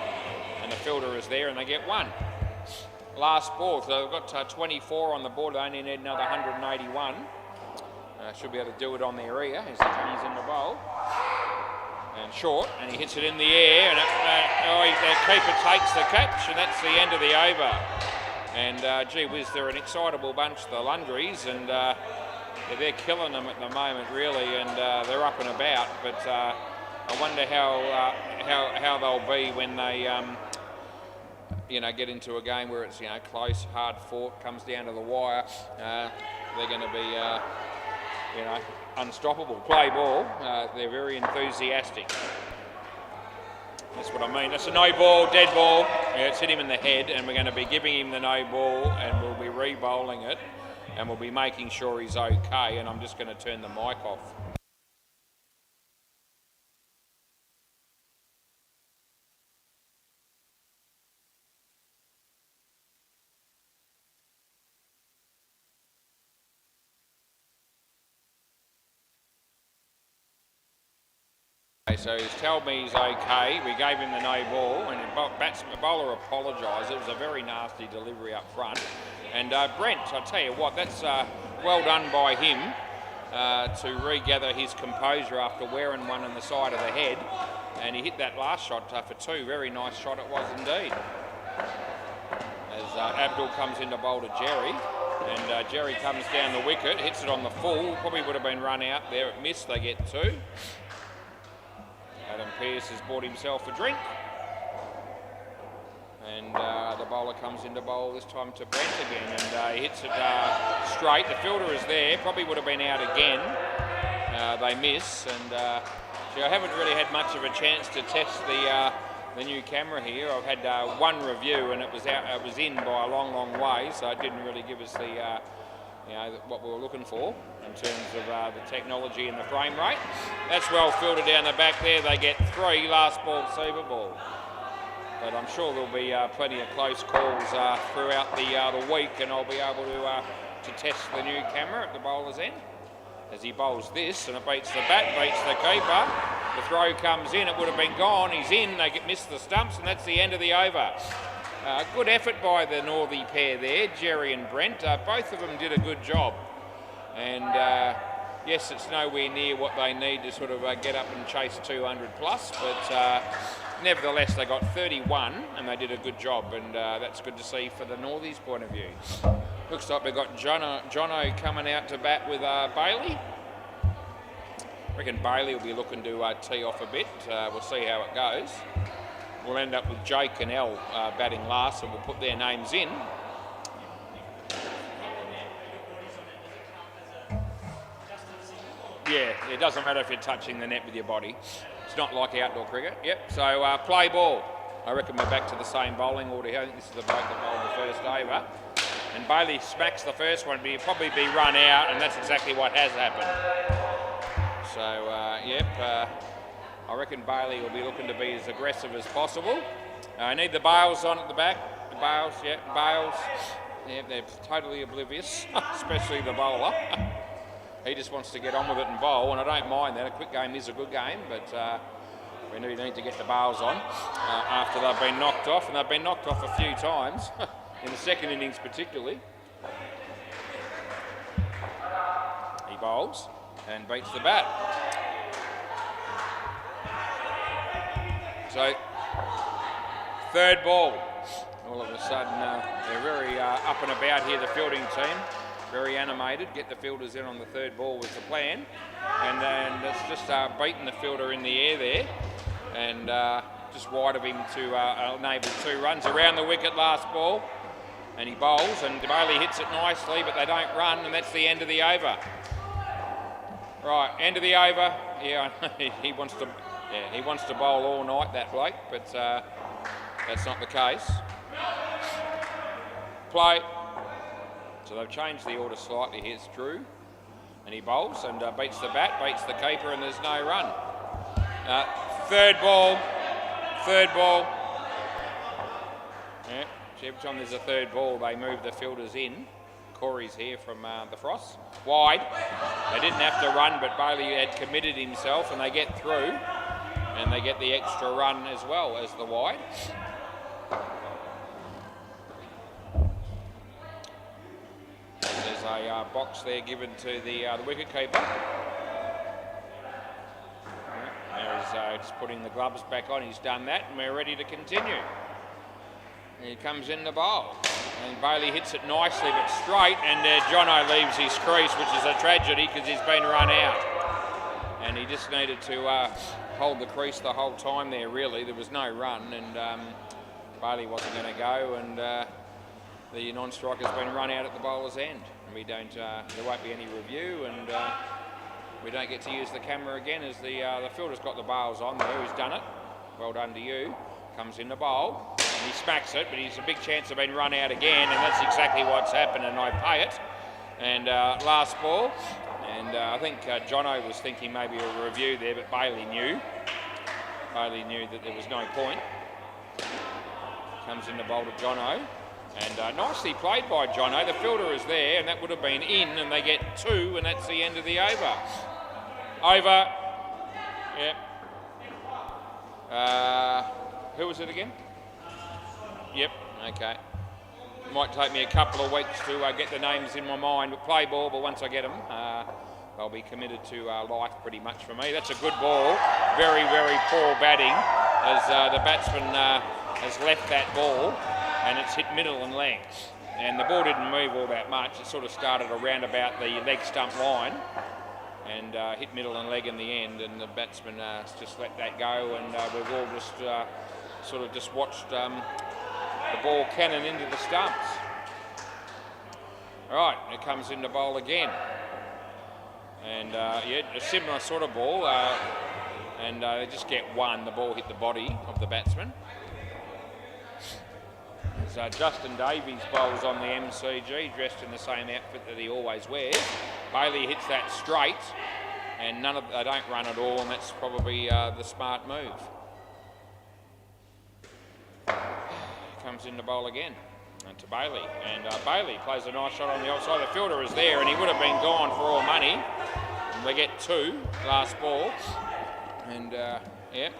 And the fielder is there, and they get one. Last ball, so they've got 24 on the board. They only need another 181. Should be able to do it on their ear as he comes in the bowl. And short, and he hits it in the air, and the keeper takes the catch, and that's the end of the over. And gee whiz, they're an excitable bunch, the Lundries, and they're killing them at the moment, really, and they're up and about. But I wonder how they'll be when they get into a game where it's close, hard fought, comes down to the wire. They're going to be unstoppable. Play ball. They're very enthusiastic. That's what I mean. That's a no ball, dead ball. Yeah, it's hit him in the head, and we're going to be giving him the no ball, and we'll be re-bowling it, and we'll be making sure he's okay. And I'm just going to turn the mic off. So he's told me he's okay. We gave him the no ball, and the bowler apologised. It was a very nasty delivery up front. And Brent, I tell you what, that's well done by him to regather his composure after wearing one on the side of the head. and he hit that last shot for 2. Very nice shot it was indeed. As Abdul comes in to bowl to Jerry, and Jerry comes down the wicket, hits it on the full, probably would have been run out there, it missed, they get 2. Adam Pearce has bought himself a drink. And the bowler comes in to bowl this time to Brent again, and he hits it straight. The fielder is there, probably would have been out again. They miss, and I haven't really had much of a chance to test the new camera here. I've had one review, and it was in by a long, long way, so it didn't really give us the what we were looking for in terms of the technology and the frame rate. That's well fielded down the back there. They get 3, last ball, super ball. But I'm sure there'll be plenty of close calls throughout the week, and I'll be able to test the new camera at the bowler's end. As he bowls this, and it beats the bat, beats the keeper. The throw comes in, it would have been gone. He's in, they missed the stumps, and that's the end of the over. Good effort by the Northie pair there, Jerry and Brent. Both of them did a good job. And yes, it's nowhere near what they need to sort of get up and chase 200 plus, but nevertheless, they got 31 and they did a good job, and that's good to see for the Northies' point of view. Looks like we've got Jono coming out to bat with Bailey. I reckon Bailey will be looking to tee off a bit. We'll see how it goes. We'll end up with Jake and El batting last, and we'll put their names in. Yeah, it doesn't matter if you're touching the net with your body. It's not like outdoor cricket. Yep, so play ball. I reckon we're back to the same bowling order here. I think this is the bloke that bowled the first over. And Bailey smacks the first one, but he'll probably be run out, and that's exactly what has happened. So, yep, I reckon Bailey will be looking to be as aggressive as possible. I need the bails on at the back. The bails, yeah, bails. Yeah, they're totally oblivious, especially the bowler. He just wants to get on with it and bowl, and I don't mind that. A quick game is a good game, but we need to get the bails on after they've been knocked off, and they've been knocked off a few times, in the second innings particularly. He bowls and beats the bat. So, third ball. All of a sudden, they're very up and about here, the fielding team. Very animated. Get the fielders in on the third ball was the plan. And then it's just beating the fielder in the air there. And just wide of him to enable 2 runs around the wicket last ball. And he bowls, and Bailey hits it nicely, but they don't run, and that's the end of the over. Right, end of the over. Yeah, he wants to bowl all night, that bloke, but that's not the case. Play. So they've changed the order slightly. Here's Drew, and he bowls and beats the bat, beats the keeper, and there's no run. Third ball. Yeah, every time there's a third ball, they move the fielders in. Corey's here from the Frost. Wide. They didn't have to run, but Bailey had committed himself, and they get through, and they get the extra run as well as the wide. There's a box there given to the wicketkeeper. There he's just putting the gloves back on. He's done that, and we're ready to continue. He comes in the bowl, and Bailey hits it nicely but straight, and Jono leaves his crease, which is a tragedy because he's been run out. And he just needed to hold the crease the whole time there, really. There was no run, and Bailey wasn't going to go, and the non-striker's been run out at the bowler's end. And we don't, there won't be any review, and we don't get to use the camera again as the fielder's got the bails on there. Who's done it? Well done to you. Comes in the bowl, and he smacks it, but he's a big chance of being run out again, and that's exactly what's happened, and I pay it. And last ball, and I think Jono was thinking maybe a review there, but Bailey knew. Bailey knew that there was no point. Comes in the bowl to Jono, and nicely played by Jono. The fielder is there, and that would have been in, and they get 2, and that's the end of the over. Over. Yep. Who was it again? Yep, okay. Might take me a couple of weeks to get the names in my mind. But play ball, but once I get them, they'll be committed to life pretty much for me. That's a good ball. Very, very poor batting as the batsman has left that ball and it's hit middle and leg. And the ball didn't move all that much. It sort of started around about the leg stump line and hit middle and leg in the end, and the batsman just let that go, and we've all just sort of just watched the ball cannon into the stumps. Right, it comes into bowl again. And yeah, a similar sort of ball, and they just get one. The ball hit the body of the batsman. So Justin Davies bowls on the MCG, dressed in the same outfit that he always wears. Bailey hits that straight, and they don't run at all, and that's probably the smart move. Comes into bowl again, and to Bailey, and Bailey plays a nice shot on the outside. The fielder is there, and he would have been gone for all money. And they get two last ball, and yeah.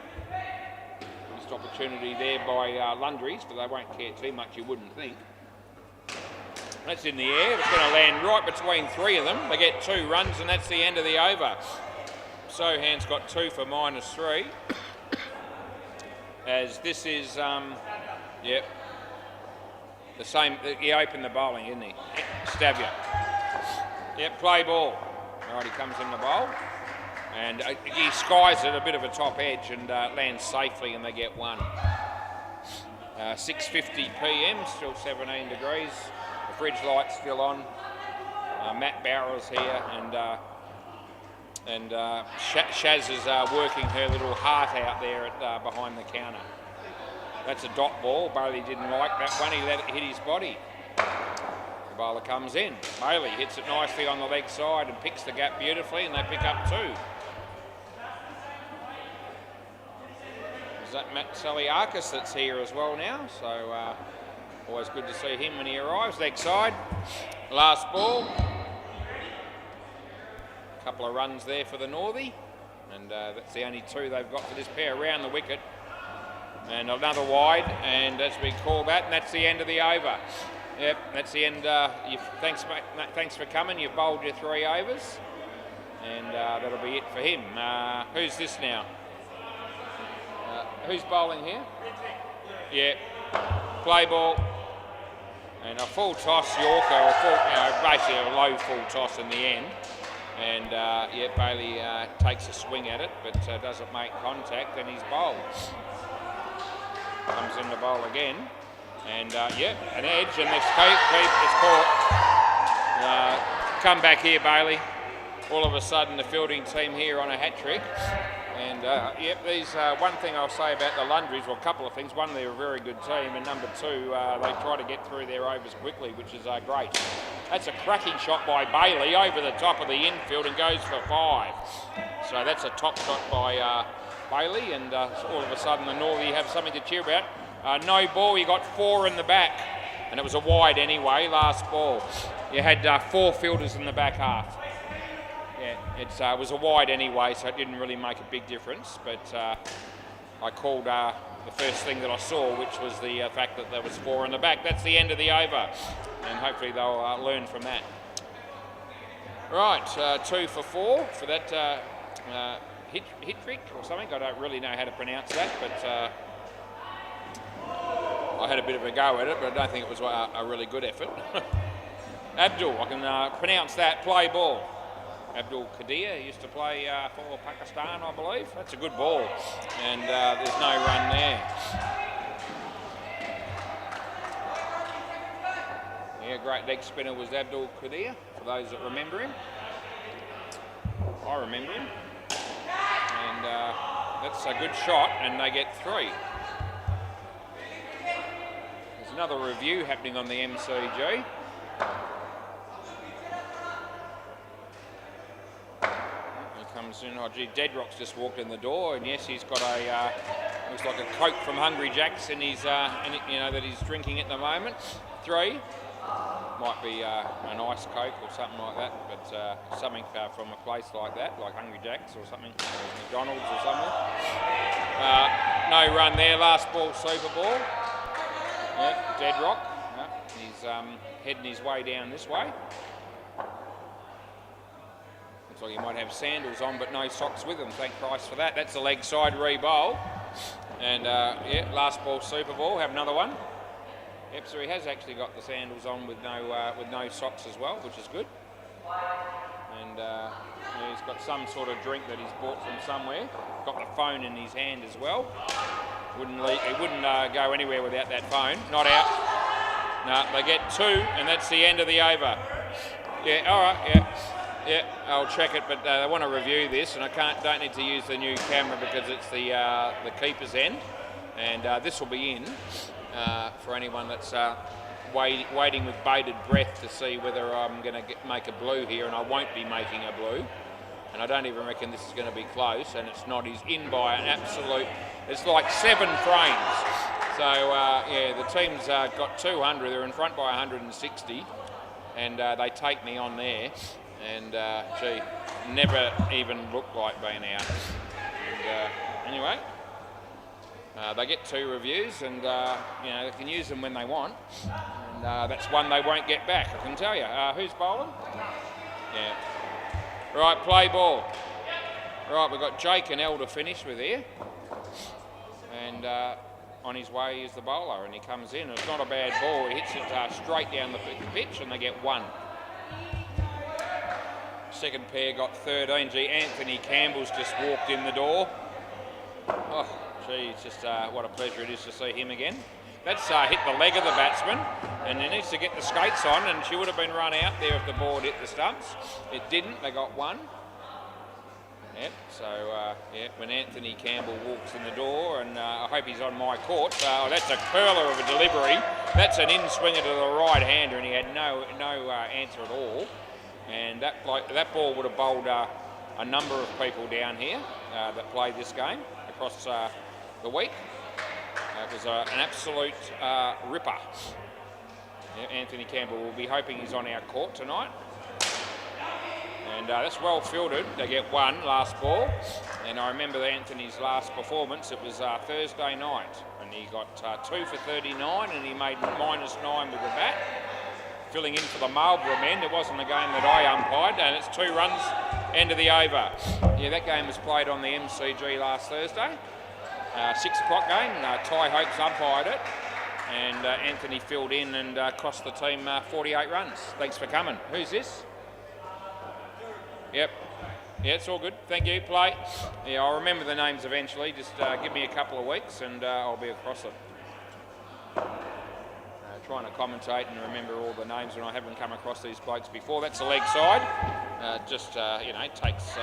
Opportunity there by Lundries, but they won't care too much, you wouldn't think. That's in the air. It's going to land right between three of them. They get 2 runs, and that's the end of the over. Sohan's got 2 for -3. As this is, yep, the same. He opened the bowling, didn't he? Stavia. Yep, play ball. All right, he comes in the bowl. And he skies it a bit of a top edge and lands safely, and they get 1. 6:50 p.m, still 17 degrees. The fridge light's still on. Matt Bauer's here, and Shaz is working her little heart out there at, behind the counter. That's a dot ball. Bailey didn't like that one. He let it hit his body. The bowler comes in. Bailey hits it nicely on the leg side and picks the gap beautifully, and they pick up 2. Is that Matt Saliakis that's here as well now? So always good to see him when he arrives. Leg side, last ball. A couple of runs there for the Northie, and that's the only 2 they've got for this pair around the wicket. And another wide, and that's been called that, and that's the end of the over. Yep, that's the end. Thanks, mate, thanks for coming. You've bowled your 3 overs, and that'll be it for him. Who's this now? Who's bowling here? Yeah, play ball. And a full toss Yorker, or full, basically a low full toss in the end. And yeah, Bailey takes a swing at it, but doesn't make contact, and he's bowled. Comes in the bowl again. And yeah, an edge, and this keep is caught. Come back here, Bailey. All of a sudden, the fielding team here on a hat trick. And yep, these one thing I'll say about the Lundries, well, a couple of things. One, they're a very good team, and number 2, they try to get through their overs quickly, which is great. That's a cracking shot by Bailey over the top of the infield and goes for 5. So that's a top shot by Bailey, and all of a sudden the Northie have something to cheer about. No ball, you got 4 in the back, and it was a wide anyway, last ball. You had 4 fielders in the back half. Yeah, it was a wide anyway, so it didn't really make a big difference, but I called the first thing that I saw, which was the fact that there was 4 in the back. That's the end of the over, and hopefully they'll learn from that. Right, 2 for 4 for that hit trick or something. I don't really know how to pronounce that, but I had a bit of a go at it, but I don't think it was a really good effort. Abdul, I can pronounce that, play ball. Abdul Qadir used to play for Pakistan, I believe. That's a good ball, and there's no run there. Yeah, great leg spinner was Abdul Qadir, for those that remember him. I remember him. And that's a good shot, and they get 3. There's another review happening on the MCG. Comes in. Oh, gee, Deadrock's just walked in the door, and yes, he's got a looks like a Coke from Hungry Jack's, and he's that he's drinking at the moment. 3 might be an ice Coke or something like that, but something from a place like that, like Hungry Jack's or something, McDonald's or something. No run there. Last ball, super ball. Yep, Deadrock. Yep, he's heading his way down this way. Looks like he might have sandals on but no socks with him. Thank Christ for that. That's the leg side re-bowl. And yeah, last ball super ball. Have another one. Yep, so he has actually got the sandals on with no socks as well, which is good. And yeah, he's got some sort of drink that he's bought from somewhere. Got the phone in his hand as well. He wouldn't go anywhere without that phone. Not out. No, they get 2, and that's the end of the over. Yeah, all right, yeah, I'll check it, but they want to review this, and don't need to use the new camera because it's the keeper's end, and this will be in for anyone that's waiting with bated breath to see whether I'm going to make a blue here, and I won't be making a blue. And I don't even reckon this is going to be close, and it's not. He's in by an absolute, it's like 7 frames. So, yeah, the team's got 200, they're in front by 160, and they take me on there, and, gee, never even looked like being out. And, anyway, they get 2 reviews, and, you know, they can use them when they want, and that's one they won't get back, I can tell you. Who's bowling? Yeah. Right, play ball. Right, we've got Jake and El to finish with here. And on his way is the bowler, and he comes in. It's not a bad ball. He hits it straight down the pitch, and they get 1. Second pair got 13. Gee, Anthony Campbell's just walked in the door. Oh, gee, it's just what a pleasure it is to see him again. That's hit the leg of the batsman, and he needs to get the skates on, and she would have been run out there if the ball hit the stumps. It didn't. They got 1. Yep, so yeah, when Anthony Campbell walks in the door, and I hope he's on my court. That's a curler of a delivery. That's an in-swinger to the right-hander, and he had no answer at all. And that ball would have bowled a number of people down here that played this game across the week. It was an absolute ripper. Yeah, Anthony Campbell will be hoping he's on our court tonight. And that's well fielded. They get 1 last ball. And I remember Anthony's last performance. It was Thursday night. And he got 2 for 39, and he made -9 with the bat. Filling in for the Marlborough men. It wasn't a game that I umpired. And it's 2 runs, end of the over. Yeah, that game was played on the MCG last Thursday. 6 o'clock game. Ty Hopes umpired it. And Anthony filled in and cost the team 48 runs. Thanks for coming. Who's this? Yep. Yeah, it's all good. Thank you. Play. Yeah, I'll remember the names eventually. Just give me a couple of weeks and I'll be across it. Trying to commentate and remember all the names when I haven't come across these blokes before. That's the leg side. You know, takes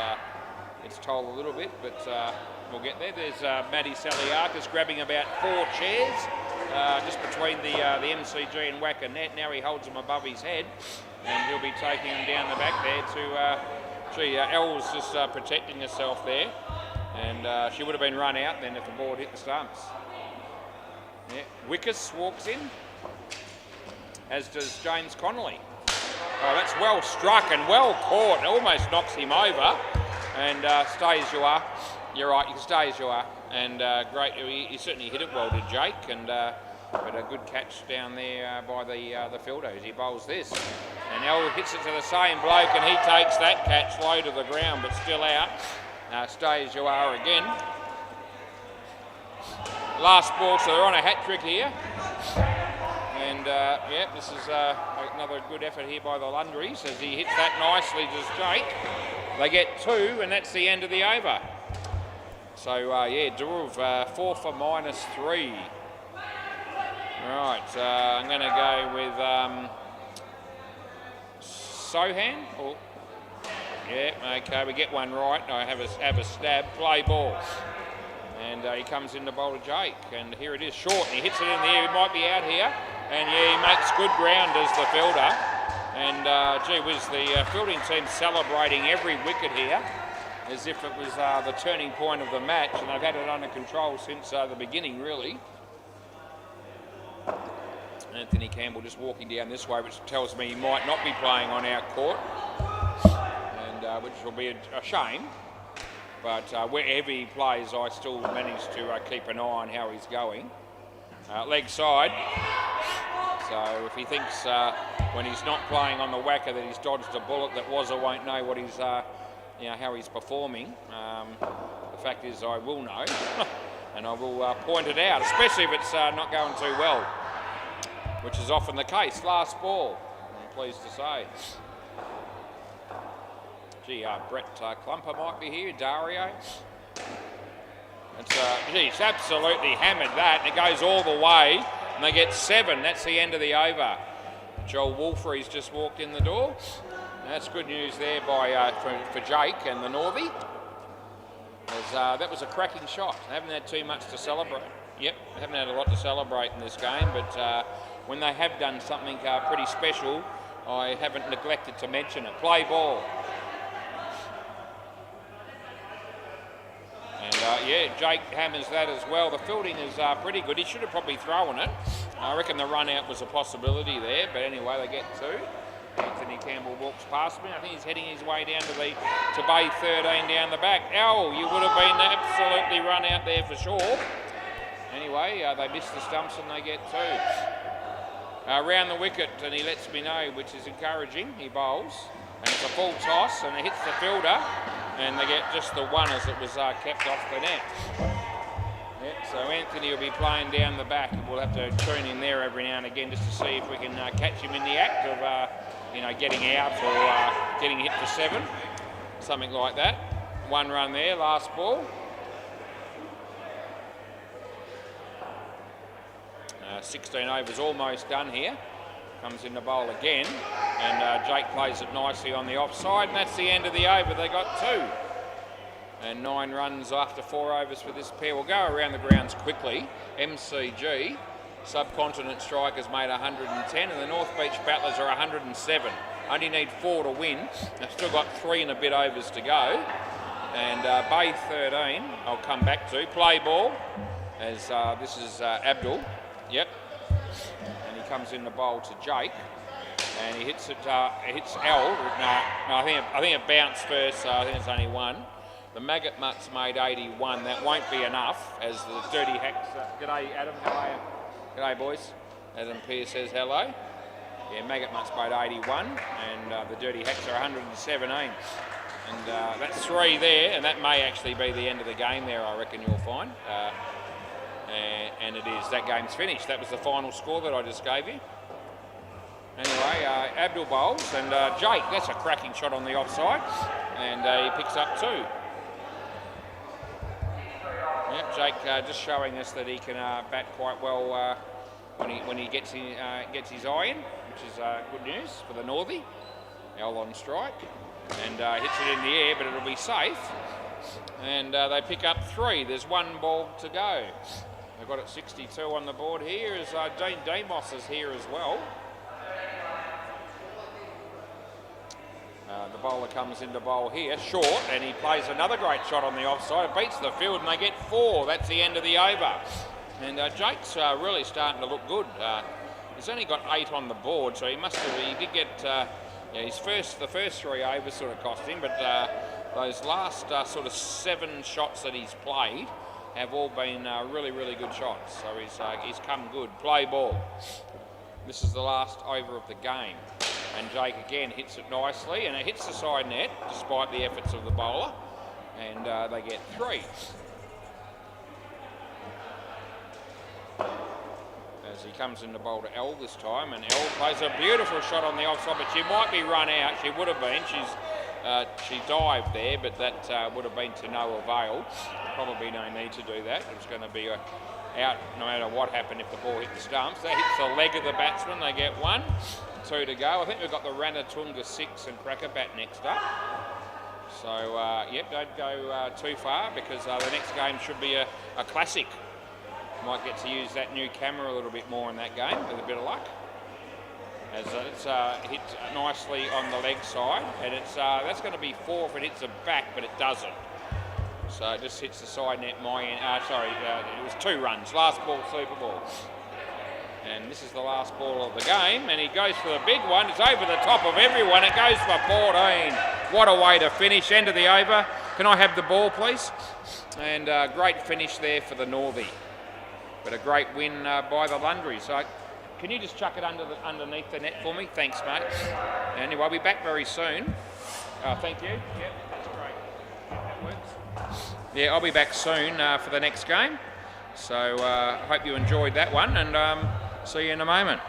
its toll a little bit, but we'll get there. There's Matty Saliakis grabbing about 4 chairs just between the MCG and WACA net. Now he holds them above his head, and he'll be taking them down the back there to... Elle's just protecting herself there, and she would have been run out then if the ball hit the stumps. Yeah. Wickus walks in, as does James Connolly. Oh, that's well struck and well caught. It almost knocks him over, and stay as you are. You're right, you can stay as you are. And great, he certainly hit it well, did Jake, and but a good catch down there by the fielder as he bowls this. And El hits it to the same bloke, and he takes that catch low to the ground, but still out. Stay as you are again. Last ball, so they're on a hat-trick here. And yeah, this is another good effort here by the Lundries as he hits that nicely to Jake. They get 2, and that's the end of the over. So yeah, Dhruv 4 for -3. Right, I'm going to go with Sohan. Oh, yeah, okay, we get one right. I have a stab. Play ball. And he comes in to bowl to Jake. And here it is, short. And he hits it in the air. He might be out here. And yeah, he makes good ground as the fielder. And gee whiz, the fielding team celebrating every wicket here as if it was the turning point of the match. And they've had it under control since the beginning, really. Anthony Campbell just walking down this way, which tells me he might not be playing on our court, and which will be a shame. But wherever he plays, I still manage to keep an eye on how he's going. Leg side. So if he thinks when he's not playing on the WACA that he's dodged a bullet, that Wazza won't know what he's how he's performing. The fact is, I will know, and I will point it out, especially if it's not going too well, which is often the case. Last ball, I'm pleased to say. Gee, Brett Clumper might be here, Dario. He's absolutely hammered that, and it goes all the way, and they get 7. That's the end of the over. Joel Wolfrey's just walked in the door. That's good news there for Jake and the Northie. That was a cracking shot. They haven't had too much to celebrate. Yep, they haven't had a lot to celebrate in this game, but when they have done something pretty special, I haven't neglected to mention it. Play ball. And Jake hammers that as well. The fielding is pretty good. He should have probably thrown it. I reckon the run out was a possibility there, but anyway, they get 2. Anthony Campbell walks past me. I think he's heading his way down to bay 13 down the back. You would have been absolutely run out there for sure. Anyway, they miss the stumps and they get 2. Round the wicket, and he lets me know, which is encouraging. He bowls, and it's a full toss, and it hits the fielder, and they get just the 1 as it was kept off the net. So Anthony will be playing down the back, and we'll have to tune in there every now and again just to see if we can catch him in the act of getting out or getting hit for 7, something like that. 1 run there, last ball. 16 overs almost done here. Comes in the bowl again, and Jake plays it nicely on the offside, and that's the end of the over. They got 2. And 9 runs after 4 overs for this pair. We'll go around the grounds quickly. MCG, Subcontinent Strikers made 110, and the North Beach Battlers are 107. Only need 4 to win. They've still got 3 and a bit overs to go. And Bay 13, I'll come back to. Play ball, as this is Abdul. Yep. And he comes in the bowl to Jake. And he hits it, hits L. No, I think it bounced first, so I think it's only 1. The Maggot Mutts made 81. That won't be enough, as the Dirty Hacks... G'day, Adam. How are you? G'day, boys. Adam Pearce says hello. Yeah, Maggot Mutts made 81, and the Dirty Hacks are 117. And that's 3 there, and that may actually be the end of the game there, I reckon you'll find. And it is. That game's finished. That was the final score that I just gave you. Anyway, Abdul bowls, and Jake, that's a cracking shot on the offside, and he picks up 2. Yep, Jake just showing us that he can bat quite well when he gets his eye in, which is good news for the Northie. L on strike, and hits it in the air, but it'll be safe. And they pick up 3. There's 1 ball to go. They've got it 62 on the board here, as Dean Demos is here as well. The bowler comes into bowl here, short, and he plays another great shot on the offside. It beats the field, and they get 4. That's the end of the over. And Jake's really starting to look good. He's only got 8 on the board, so he did get the first 3 overs sort of cost him, but those last sort of 7 shots that he's played have all been really, really good shots. So he's come good. Play ball. This is the last over of the game. And Jake again hits it nicely, and it hits the side net despite the efforts of the bowler, and they get 3. As he comes in the bowl to L this time, and L plays a beautiful shot on the offside, but she might be run out. She would have been. She dived there, but that would have been to no avail. Probably no need to do that. It was going to be out no matter what happened if the ball hit the stumps. That hits the leg of the batsman. They get 1. 2 to go. I think we've got the Ranatunga 6 and Crackerbat next up. So, yep, don't go too far, because the next game should be a classic. Might get to use that new camera a little bit more in that game with a bit of luck. As it's hit nicely on the leg side, and that's going to be 4 if it hits the back, but it doesn't. So it just hits the side net. It was 2 runs. Last ball, super ball. And this is the last ball of the game, and he goes for the big one. It's over the top of everyone. It goes for 14. What a way to finish. End of the over. Can I have the ball, please? And great finish there for the Northie. But a great win by the Lundries. So can you just chuck it underneath the net for me? Thanks, mate. Anyway, I'll be back very soon. Thank you. Yep, that's great. yeah, I'll be back soon for the next game. So hope you enjoyed that one, and see you in a moment.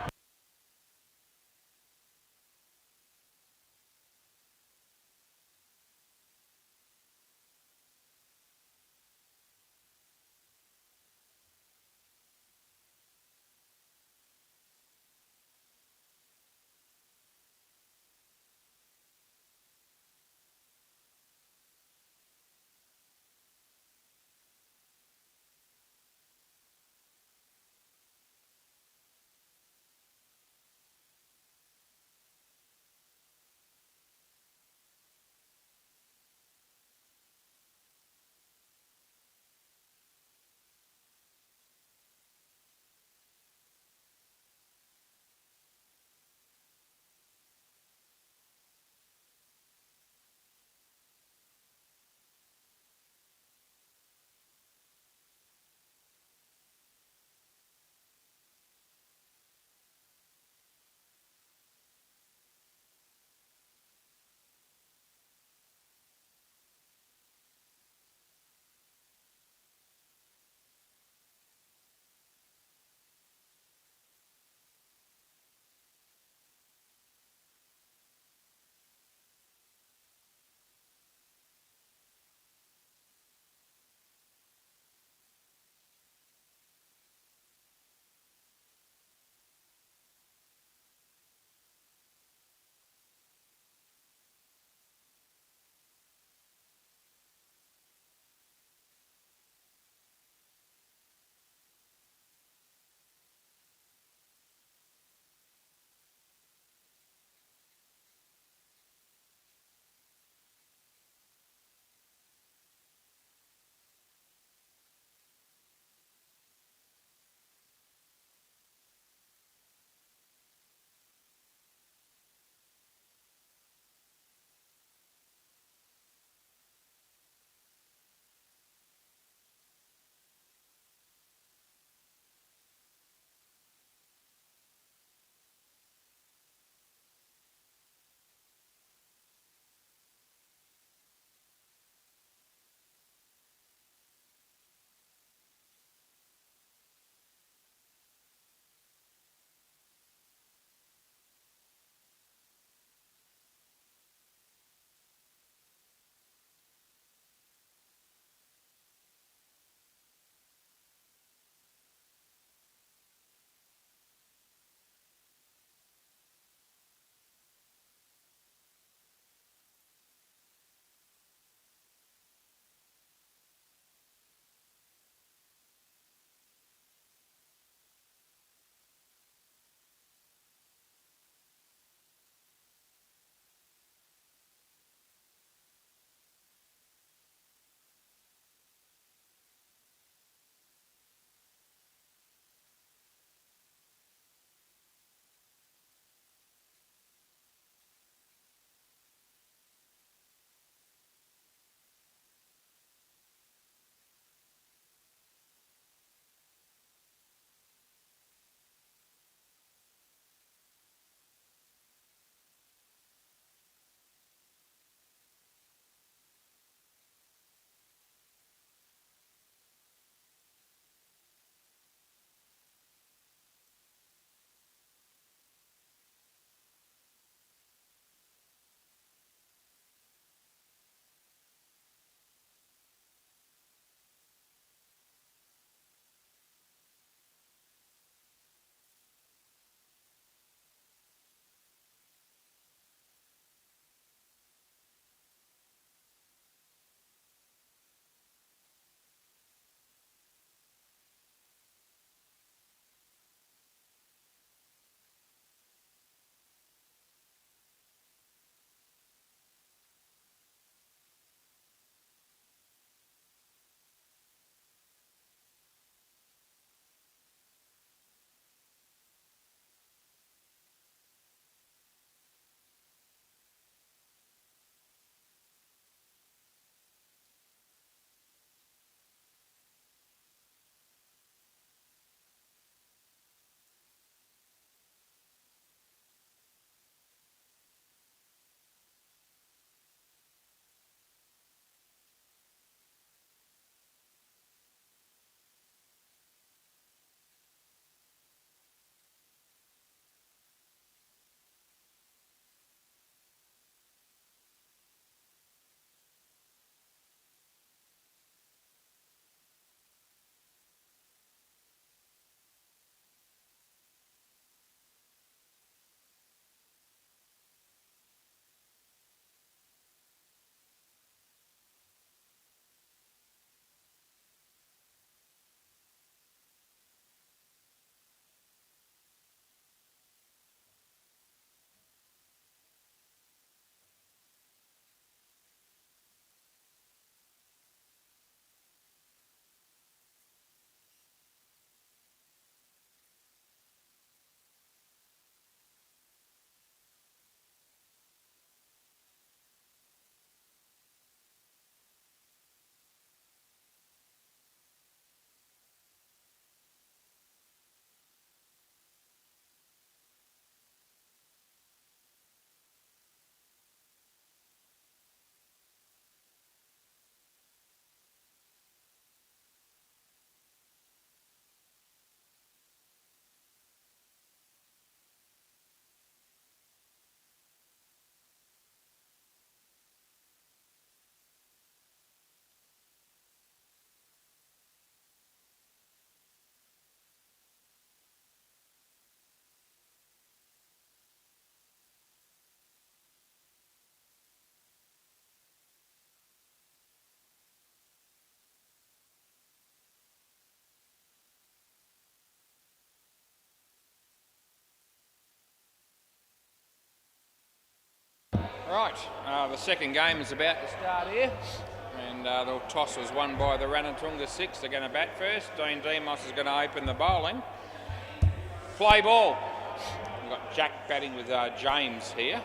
Right, the second game is about to start here, and the toss was won by the Ranatunga 6. They're going to bat first. Dean Demos is going to open the bowling. Play ball. We've got Jack batting with James here,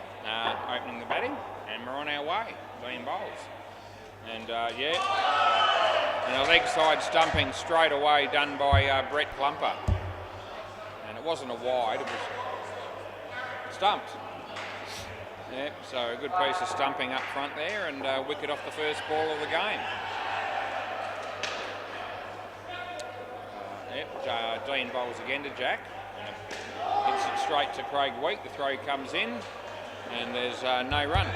opening the batting, and we're on our way. Dean bowls. And yeah, and a leg side stumping straight away done by Brett Plumper. And it wasn't a wide, it was stumped. Yep, so a good piece of stumping up front there, and wicket off the first ball of the game. Yep, Dean bowls again to Jack. Hits it straight to Craig Wheat. The throw comes in, and there's no run.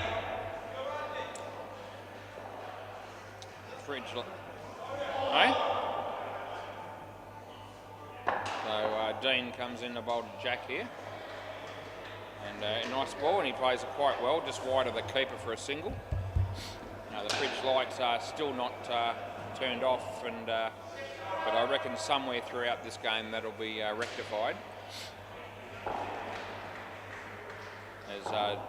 Fridge. Hey? So Dean comes in to bowl to Jack here. And a nice ball, and he plays it quite well, just wide of the keeper for a single. The fridge lights are still not turned off, and but I reckon somewhere throughout this game that'll be rectified. As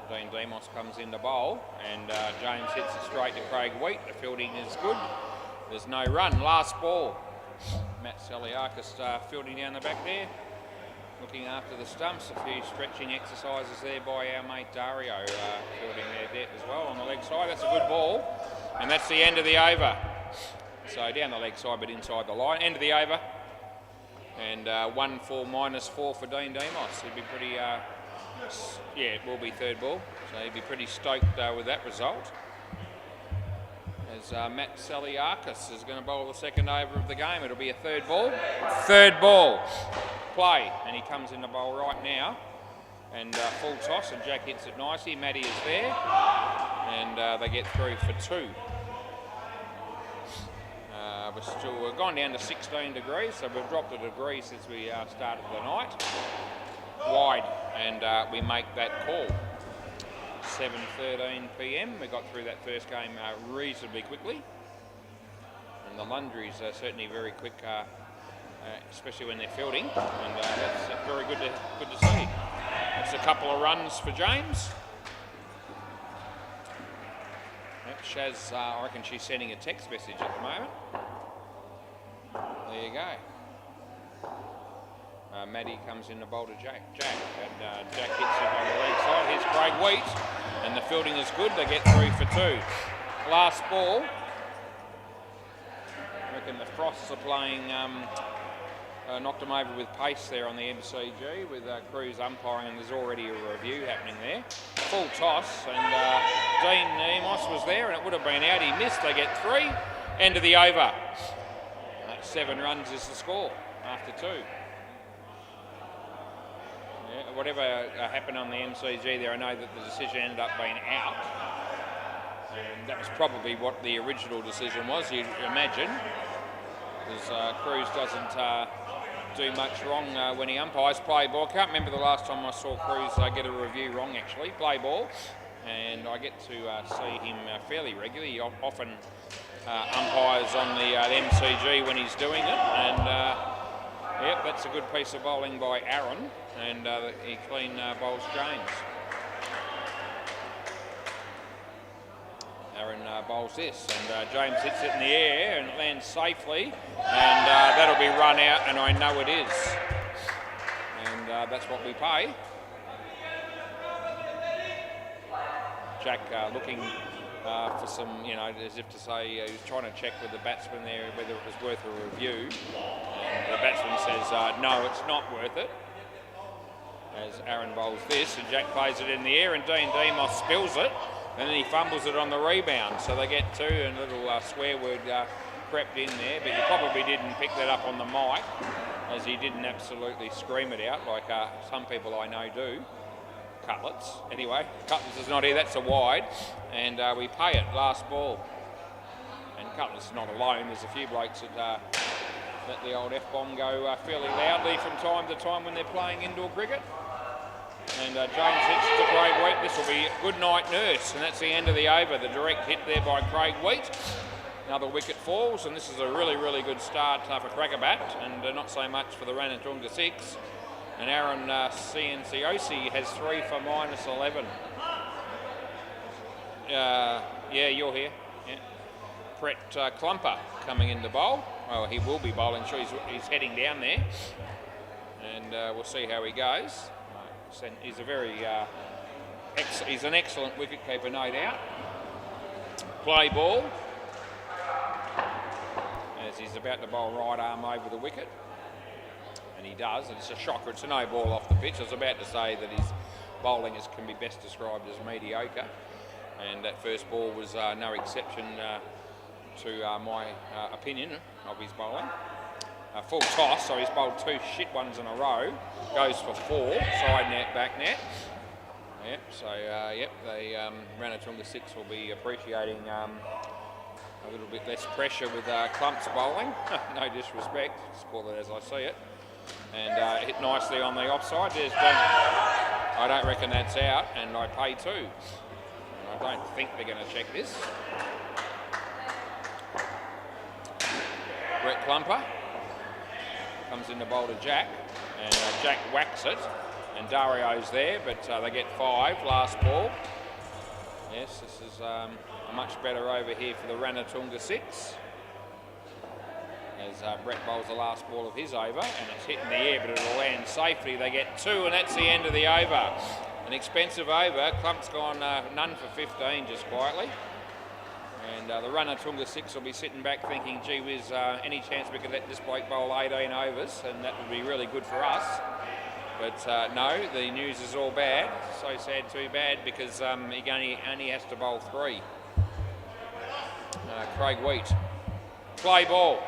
Dean Demos comes in to bowl, and James hits it straight to Craig Wheat. The fielding is good. There's no run. Last ball. Matt Saliakis fielding down the back there. Looking after the stumps, a few stretching exercises there by our mate Dario, fielding their debt as well on the leg side. That's a good ball, and that's the end of the over. So down the leg side, but inside the line. End of the over, and 1 for -4 for Dean Demos. He'd be pretty, yeah, it will be third ball, so he'd be pretty stoked with that result. As Matt Saliakis is going to bowl the second over of the game. It'll be a third ball. Third ball. Play, and he comes in the bowl right now, and full toss, and Jack hits it nicely. Matty is there, and they get through for 2. We've gone down to 16 degrees, so we've dropped a degree since we started the night. Wide, and we make that call. 7:13 p.m. We got through that first game reasonably quickly, and the Lundries are certainly very quick. Especially when they're fielding, and that's very good to see. That's a couple of runs for James. Yep, Shaz, I reckon she's sending a text message at the moment. There you go. Maddie comes in the bowl to Jack, and Jack hits it on the leg side. Here's Craig Wheat, and the fielding is good. They get through for 2. Last ball. I reckon the Frosts are playing. Knocked them over with pace there on the MCG with Cruz umpiring, and there's already a review happening there. Full toss, and Dean Demos was there, and it would have been out. He missed. They get 3. End of the over. 7 runs is the score after 2. Yeah, whatever happened on the MCG there, I know that the decision ended up being out, and that was probably what the original decision was, you'd imagine, because Cruz doesn't do much wrong when he umpires. Play ball. Can't remember the last time I saw Cruz get a review wrong, actually. Play ball, and I get to see him fairly regularly. He often umpires on the MCG when he's doing it, and yep, that's a good piece of bowling by Aaron, and he clean bowls James. Aaron bowls this, and James hits it in the air and it lands safely, and that'll be run out, and I know it is, and that's what we pay. Jack looking for some, as if to say he was trying to check with the batsman there whether it was worth a review, and the batsman says no, it's not worth it, as Aaron bowls this, and Jack plays it in the air, and Dean Demos spills it. And then he fumbles it on the rebound, so they get 2, and a little swear word crept in there, but you probably didn't pick that up on the mic, as he didn't absolutely scream it out like some people I know do. Cutlets. Anyway, Cutlets is not here, that's a wide, and we pay it, last ball. And Cutlets is not alone, there's a few blokes that let the old F-bomb go fairly loudly from time to time when they're playing indoor cricket. And James hits to Craig Wheat. This will be good night nurse, and that's the end of the over. The direct hit there by Craig Wheat. Another wicket falls, and this is a really, really good start for Crackerbat, and not so much for the Ranatunga 6. And Aaron Cianciosi has 3 for -11. Yeah, you're here. Yeah. Brett Klumper coming in to bowl. Well, he will be bowling. Sure, he's heading down there, and we'll see how he goes. He's a very he's an excellent wicketkeeper, no doubt. Play ball as he's about to bowl right arm over the wicket, and he does. And it's a shocker. It's a no ball off the pitch. I was about to say that his bowling can be best described as mediocre, and that first ball was no exception to my opinion of his bowling. Full toss, so he's bowled 2 shit ones in a row. Goes for 4, side net, back net. Yep, so the Ranatunga 6 will be appreciating a little bit less pressure with Klump's bowling. No disrespect, just call it as I see it. And hit nicely on the offside. I don't reckon that's out, and I pay 2. And I don't think they're going to check this. Brett Klumper comes in to bowl to Jack, and Jack whacks it, and Dario's there, but they get 5, last ball. Yes, this is much better over here for the Ranatunga 6. As Brett bowls the last ball of his over, and it's hit in the air, but it'll land safely. They get 2, and that's the end of the over. An expensive over. Klump's gone none for 15 just quietly. And the Ranatunga 6 will be sitting back thinking, gee whiz, any chance we could let this bloke bowl 18 overs, and that would be really good for us. But no, the news is all bad. So sad, too bad, because he only has to bowl 3. Craig Wheat. Play ball.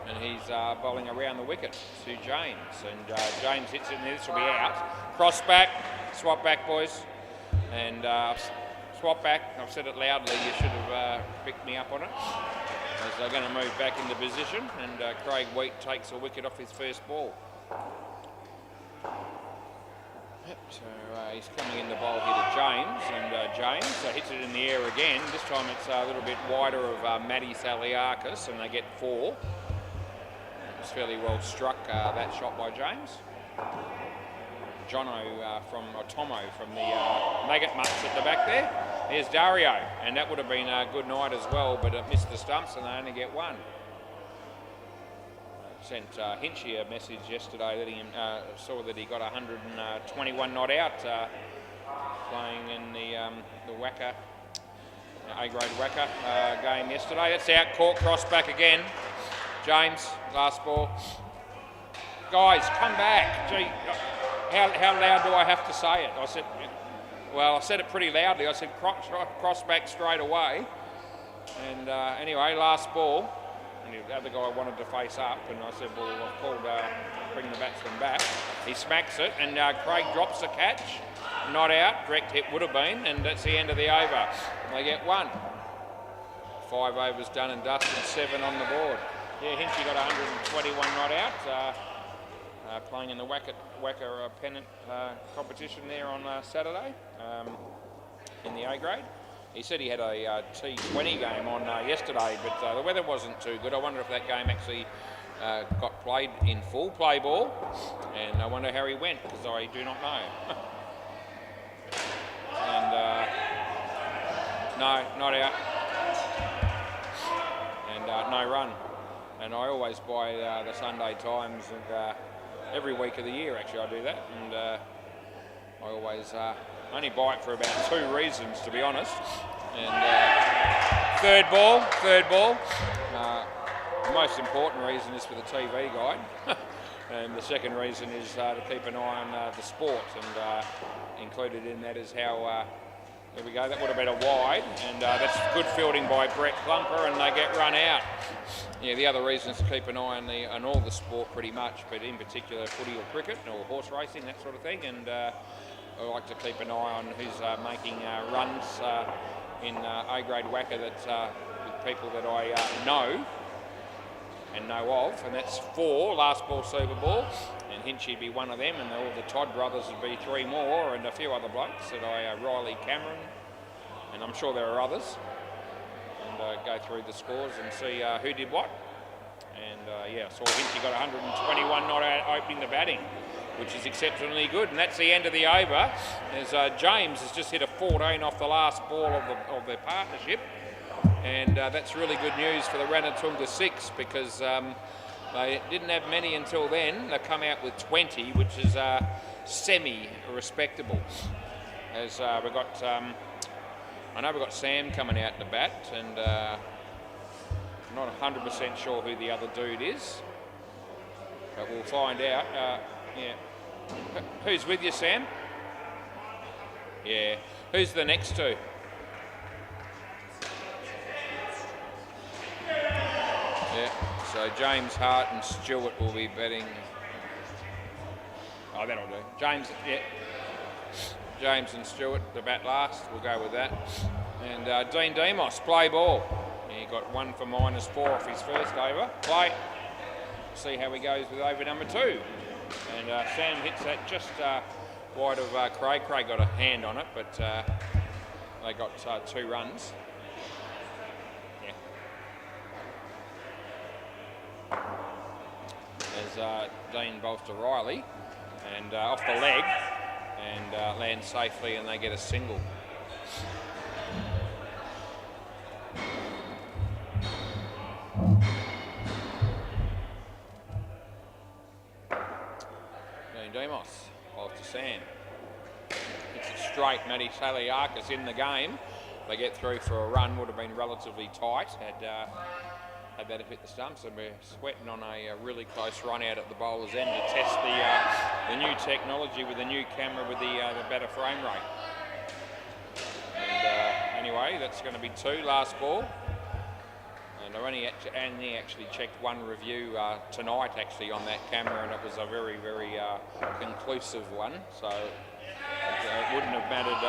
And he's bowling around the wicket to James. And James hits it, and this will be out. Cross back, swap back, boys. And swap back. I've said it loudly, you should have picked me up on it. As they're going to move back into position, and Craig Wheat takes a wicket off his first ball. Yep, so he's coming in the bowl here to James, and James hits it in the air again. This time it's a little bit wider of Matty Saliakis, and they get 4. It's fairly well struck, that shot by James. Tomo from the Nugget Mutts at the back there. There's Dario, and that would have been a good night as well, but it missed the stumps and they only get 1. Sent Hinchy a message yesterday that he saw that he got 121 not out playing in the WACA, A-grade WACA game yesterday. That's out, Court cross back again. James, last ball. Guys, come back. Gee, how loud do I have to say it? I said it pretty loudly. I said cross back straight away. And anyway, last ball. And the other guy wanted to face up, and I said, well, I've called bring the batsman back. He smacks it, and Craig drops the catch. Not out, direct hit would have been, and that's the end of the over. They get 1. 5 overs done and dusted, 7 on the board. Yeah, Hinchy got 121 not out, playing in the WACA pennant competition there on Saturday in the A-grade. He said he had a T20 game on yesterday, but the weather wasn't too good. I wonder if that game actually got played in full play ball, and I wonder how he went, because I do not know. And no, not out, and no run. And I always buy the Sunday Times, and every week of the year actually I do that, and I always only buy it for about 2 reasons, to be honest. And third ball. The most important reason is for the TV guide, and the second reason is to keep an eye on the sport, and included in that is how. There we go, that would have been a wide, and that's good fielding by Brett Klumper, and they get run out. Yeah, the other reason is to keep an eye on all the sport pretty much, but in particular footy or cricket or horse racing, that sort of thing, and I like to keep an eye on who's making runs in A-grade WACA that with people that I know of, and that's 4, last ball Super Ball, and Hinchy would be one of them, and all the Todd brothers would be 3 more, and a few other blokes that Riley Cameron, and I'm sure there are others, and go through the scores and see who did what. And yeah, I saw Hinchy got 121 not out opening the batting. which is exceptionally good. And that's the end of the over, as James has just hit a 14 off the last ball of their partnership. And that's really good news for the Ranatunga 6, because they didn't have many until then. They've come out with 20, which is semi-respectable. As we've got, I know we've got Sam coming out to bat, and I'm not 100% sure who the other dude is, but we'll find out. Yeah. Who's with you, Sam? Yeah. Who's the next two? Yeah. So James Hart and Stewart will be betting. Oh, that'll do. James, yeah. James and Stewart, the bat last. We'll go with that. And Dean Demos, play ball. He got 1 for -4 off his first over. Play. See how he goes with over number 2. And Sam hits that just wide of Craig. Craig got a hand on it, but they got 2 runs. As Dean bowls to Riley, and off the leg, and lands safely, and they get a single. Dean Demos bowls to Sam. It's a straight. Matty Saliakis in the game. They get through for a run. Would have been relatively tight had that hit the stumps, and we're sweating on a really close run out at the bowler's end to test the new technology with the new camera with the better frame rate. And anyway, that's going to be 2, last ball. And I only actually checked one review tonight actually on that camera, and it was a very, very conclusive one. So it wouldn't have mattered.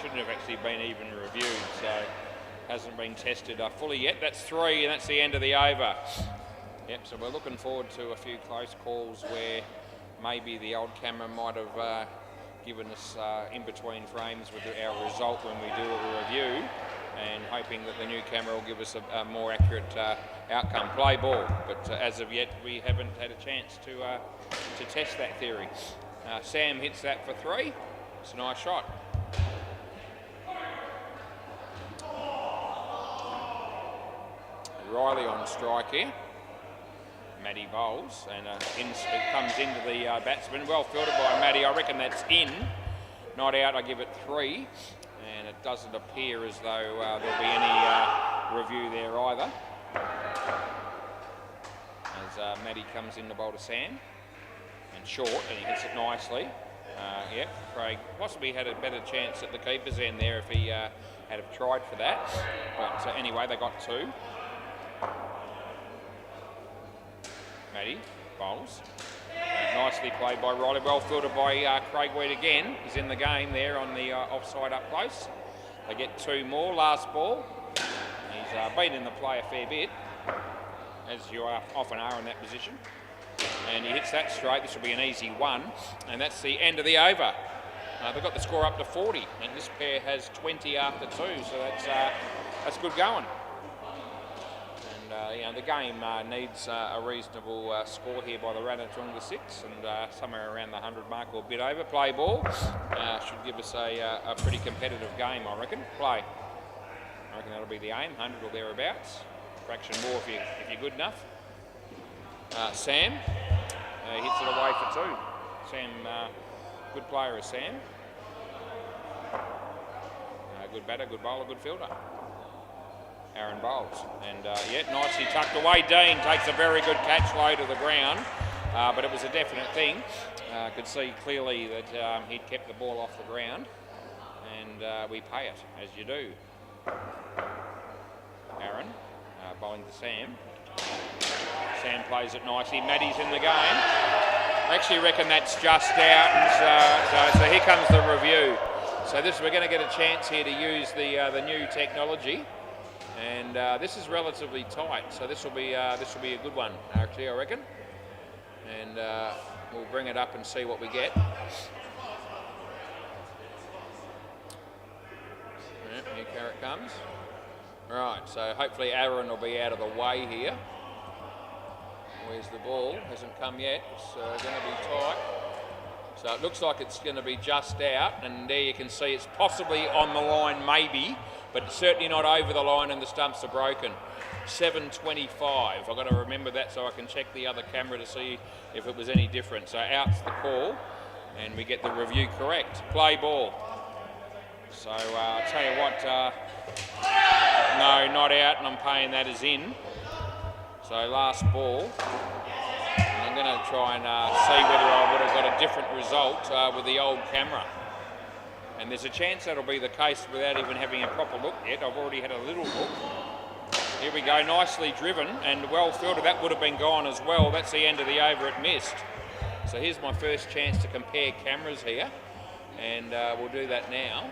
Shouldn't have actually been even reviewed. So. Hasn't been tested fully yet. That's 3, and that's the end of the over. Yep, so we're looking forward to a few close calls where maybe the old camera might have given us in between frames with our result when we do a review, and hoping that the new camera will give us a more accurate outcome. Play ball, but as of yet we haven't had a chance to test that theory. Sam hits that for 3. It's a nice shot. Riley on strike here. Matty bowls, and it comes into the batsman. Well fielded by Matty. I reckon that's in, not out. I give it 3, and it doesn't appear as though there'll be any review there either. As Matty comes in to bowl to Sam, and short, and he hits it nicely. Yep, Craig possibly had a better chance at the keeper's end there if he had have tried for that. But anyway, they got 2. Matty bowls. Nicely played by Riley. Well fielded by Craig Weed again. He's in the game there on the offside up close. They get 2 more. Last ball. He's been in the play a fair bit, as you often are in that position. And he hits that straight. This will be an easy 1. And that's the end of the over. They've got the score up to 40. And this pair has 20 after 2. So that's good going. The game needs a reasonable score here by the Ranatunga 6, and somewhere around the 100 mark or a bit over. Play ball should give us a pretty competitive game, I reckon. Play. I reckon that'll be the aim, 100 or thereabouts. Fraction more if you're good enough. Sam hits it away for 2. Sam, good player is Sam. Good batter, good bowler, good fielder. Aaron bowls, and nicely tucked away. Dean takes a very good catch low to the ground, but it was a definite thing. Could see clearly that he'd kept the ball off the ground, and we pay it, as you do. Aaron bowling to Sam. Sam plays it nicely. Matty's in the game. I actually reckon that's just out, and so here comes the review. So we're going to get a chance here to use the new technology. And this is relatively tight, so this will be a good one, actually, I reckon. And we'll bring it up and see what we get. Here it comes. Right, so hopefully Aaron will be out of the way here. Where's the ball? Hasn't come yet. It's going to be tight. So it looks like it's going to be just out, and there you can see it's possibly on the line maybe, but certainly not over the line, and the stumps are broken. 7.25. I've got to remember that so I can check the other camera to see if it was any different. So out's the call, and we get the review correct. Play ball. So I'll tell you what, no, not out, and I'm paying that as in. So last ball. I'm going to try and see whether I would have got a different result with the old camera. And there's a chance that'll be the case without even having a proper look yet. I've already had a little look. Here we go, nicely driven and well fielded. That would have been gone as well. That's the end of the over, it missed. So here's my first chance to compare cameras here. And we'll do that now.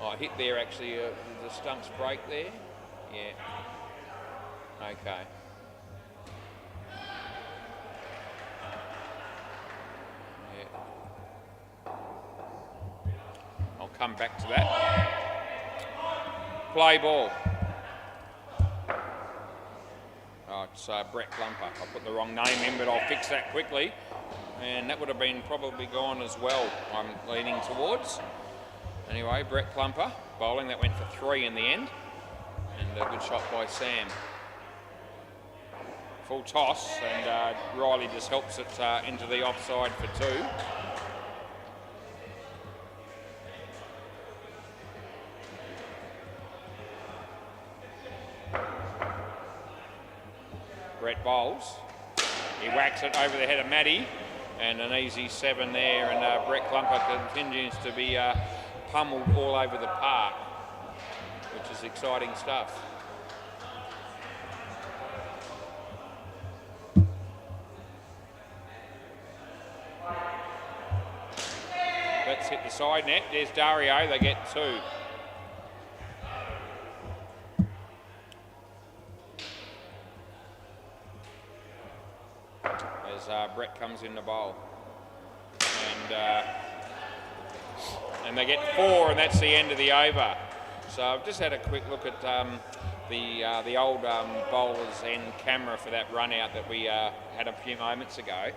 Oh, I hit there actually, the stumps break there. Yeah. Okay. Come back to that. Play ball. Oh, it's Brett Klumper. I put the wrong name in, but I'll fix that quickly. And that would have been probably gone as well, I'm leaning towards. Anyway, Brett Klumper bowling. That went for 3 in the end. And a good shot by Sam. Full toss, and Riley just helps it into the offside for 2. Brett bowls. He whacks it over the head of Matty, and an easy 7 there, and Brett Klumper continues to be pummeled all over the park, which is exciting stuff. Let's hit the side net. There's Dario, they get 2. Brett comes in the bowl, and they get 4, and that's the end of the over. So I've just had a quick look at the old bowler's end camera for that run out that we had a few moments ago,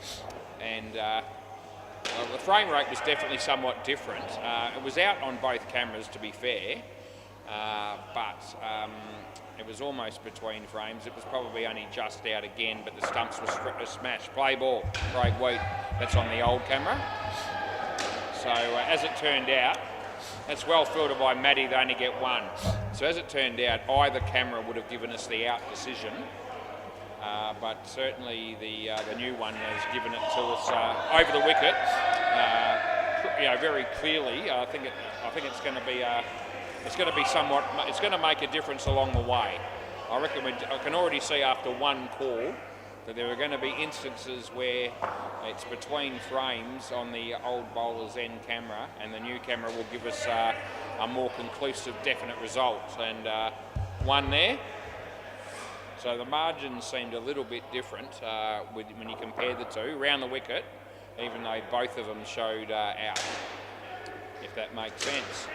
and the frame rate was definitely somewhat different. It was out on both cameras, to be fair, but it was almost between frames. It was probably only just out again, but the stumps were smashed. Play ball, Craig Wheat. That's on the old camera. So as it turned out, that's well filtered by Matty. They only get 1. So as it turned out, either camera would have given us the out decision, but certainly the new one has given it to us over the wicket. Very clearly. I think it's going to be. It's going to be somewhat. It's going to make a difference along the way. I reckon I can already see after 1 call that there are going to be instances where it's between frames on the old bowler's end camera, and the new camera will give us a more conclusive, definite result. And 1 there. So the margins seemed a little bit different when you compare the two round the wicket, even though both of them showed out. If that makes sense.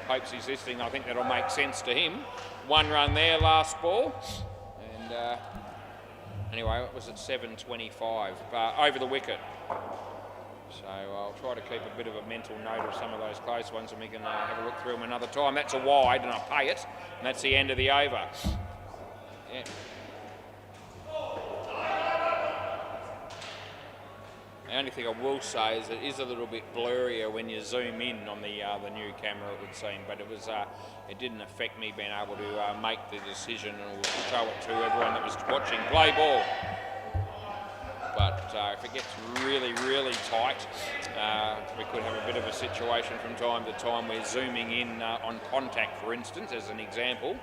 Hope's he's listening. I think that'll make sense to him. 1 run there, last ball, and anyway, it was at 7.25 over the wicket. So I'll try to keep a bit of a mental note of some of those close ones, and we can have a look through them another time. That's a wide, and I pay it, and that's the end of the over. Yeah. The only thing I will say is it is a little bit blurrier when you zoom in on the new camera, it would seem, but it didn't affect me being able to make the decision and show it to everyone that was watching. Play ball. But if it gets really, really tight, we could have a bit of a situation from time to time where zooming in on contact, for instance, as an example,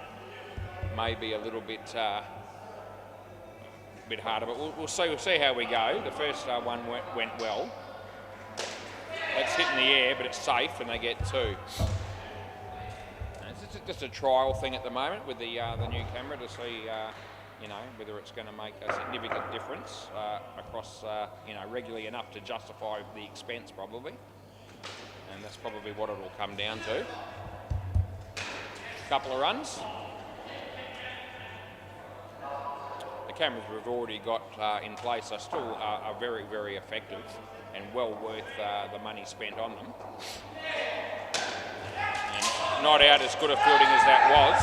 may be a little bit harder, but we'll see how we go. The first one went well. It's hit in the air, but it's safe, and they get 2. It's just a trial thing at the moment with the new camera to see, whether it's going to make a significant difference across, regularly enough to justify the expense, probably. And that's probably what it'll come down to. A couple of runs. The cameras we've already got in place are still are very, very effective and well worth the money spent on them. And not out as good a fielding as that was.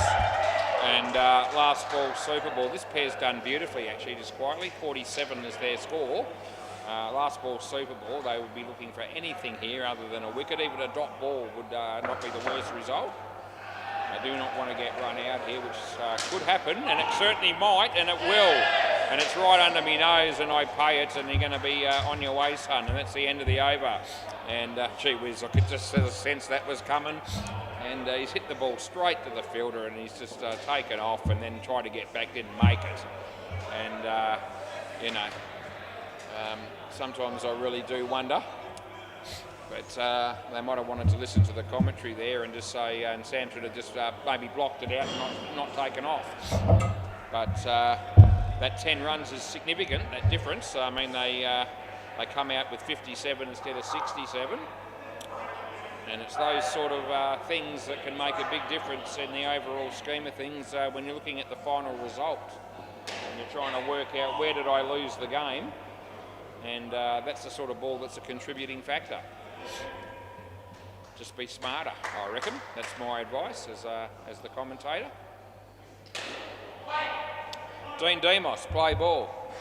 And last ball Super Ball, this pair's done beautifully actually, just quietly. 47 is their score. Last ball Super Ball, they would be looking for anything here other than a wicket. Even a dot ball would not be the worst result. I do not want to get run out here, which could happen, and it certainly might, and it will. And it's right under my nose, and I pay it, and you're going to be on your way, son. And that's the end of the over. And gee whiz, I could just sense that was coming. And he's hit the ball straight to the fielder, and he's just taken off, and then tried to get back, didn't make it. And you know, sometimes I really do wonder. But they might have wanted to listen to the commentary there and just say, and Sam should have just maybe blocked it out and not taken off. But that 10 runs is significant, that difference. I mean, they come out with 57 instead of 67. And it's those sort of things that can make a big difference in the overall scheme of things when you're looking at the final result. And you're trying to work out, where did I lose the game? And that's the sort of ball that's a contributing factor. Just be smarter, I reckon. That's my advice as the commentator. Dean Demos, play ball.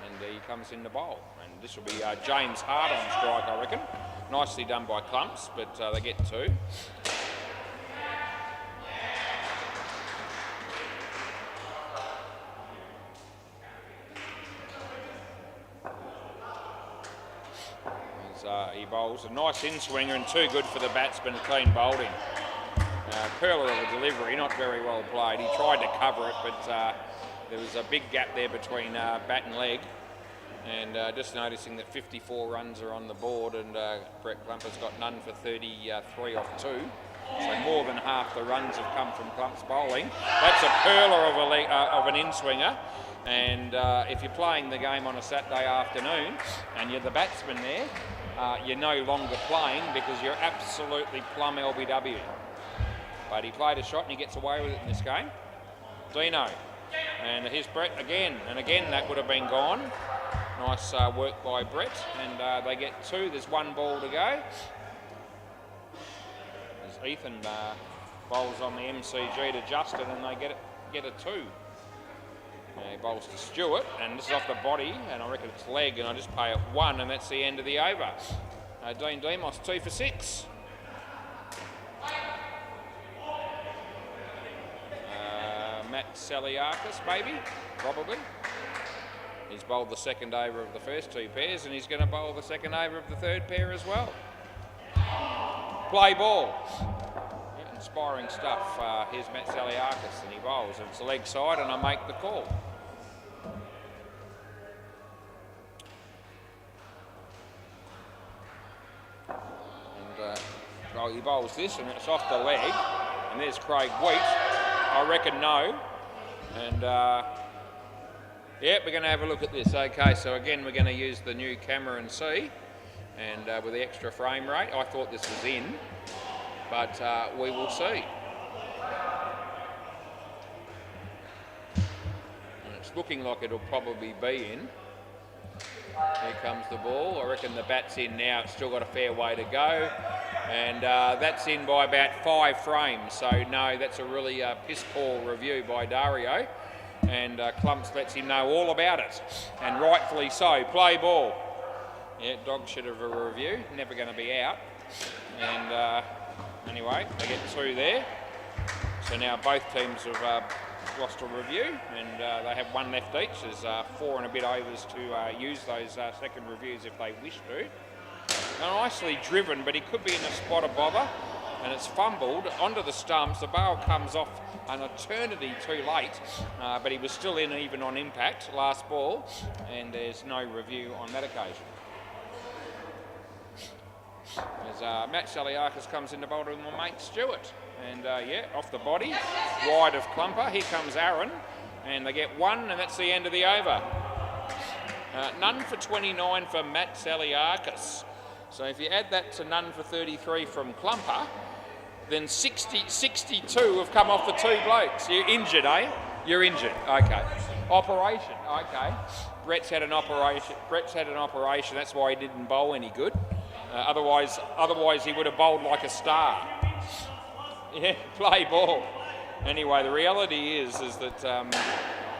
And he comes in the bowl. And this will be James Hart on strike, I reckon. Nicely done by Clumps, but they get 2. He bowls a nice in-swinger and too good for the batsman, clean bowling. Curler of the delivery, not very well played. He tried to cover it, but there was a big gap there between bat and leg. And just noticing that 54 runs are on the board, and Brett Clumper's got none for 33 off 2. So more than half the runs have come from Clump's bowling. That's a curler of an in-swinger. And if you're playing the game on a Saturday afternoon and you're the batsman there, you're no longer playing because you're absolutely plumb LBW. But he played a shot and he gets away with it in this game. Dino. And here's Brett again. And again, that would have been gone. Nice work by Brett. And they get 2. There's 1 ball to go. As Ethan bowls on the MCG to Justin, and they get a 2. He bowls to Stewart, and this is off the body, and I reckon it's leg, and I just pay it 1, and that's the end of the over. Dean Demos, 2 for 6. Matt Saliakis, maybe, probably. He's bowled the second over of the first 2 pairs, and he's going to bowl the second over of the third pair as well. Play ball. Yeah, inspiring stuff. Here's Matt Saliakis, and he bowls, and it's a leg side, and I make the call. And he bowls this, and it's off the leg, and there's Craig Wheat. I reckon no. And yeah, we're going to have a look at this. Okay, so again, we're going to use the new camera and see. And with the extra frame rate, I thought this was in, but we will see. And it's looking like it'll probably be in. Here comes the ball. I reckon the bat's in now. It's still got a fair way to go. And that's in by about 5 frames. So no, that's a really piss poor review by Dario. And Clumps lets him know all about it. And rightfully so. Play ball. Yeah, dog shit of a review. Never going to be out. And anyway, they get 2 there. So now both teams have lost a review, and they have 1 left each. There's 4 and a bit overs to use those second reviews if they wish to. Nicely driven, but he could be in a spot of bother, and it's fumbled onto the stumps. The bail comes off an eternity too late, but he was still in even on impact, last ball, and there's no review on that occasion. As Matt Saliakis comes in to bowl to my mate Stewart. And yeah, off the body, wide of Clumper. Here comes Aaron, and they get 1, and that's the end of the over. None for 29 for Matt Saliakis. So if you add that to none for 33 from Clumper, then 62 have come off the two blokes. You're injured, eh? You're injured. Okay. Operation. Okay. Brett's had an operation. That's why he didn't bowl any good. Otherwise he would have bowled like a star. Yeah, play ball. Anyway, the reality is that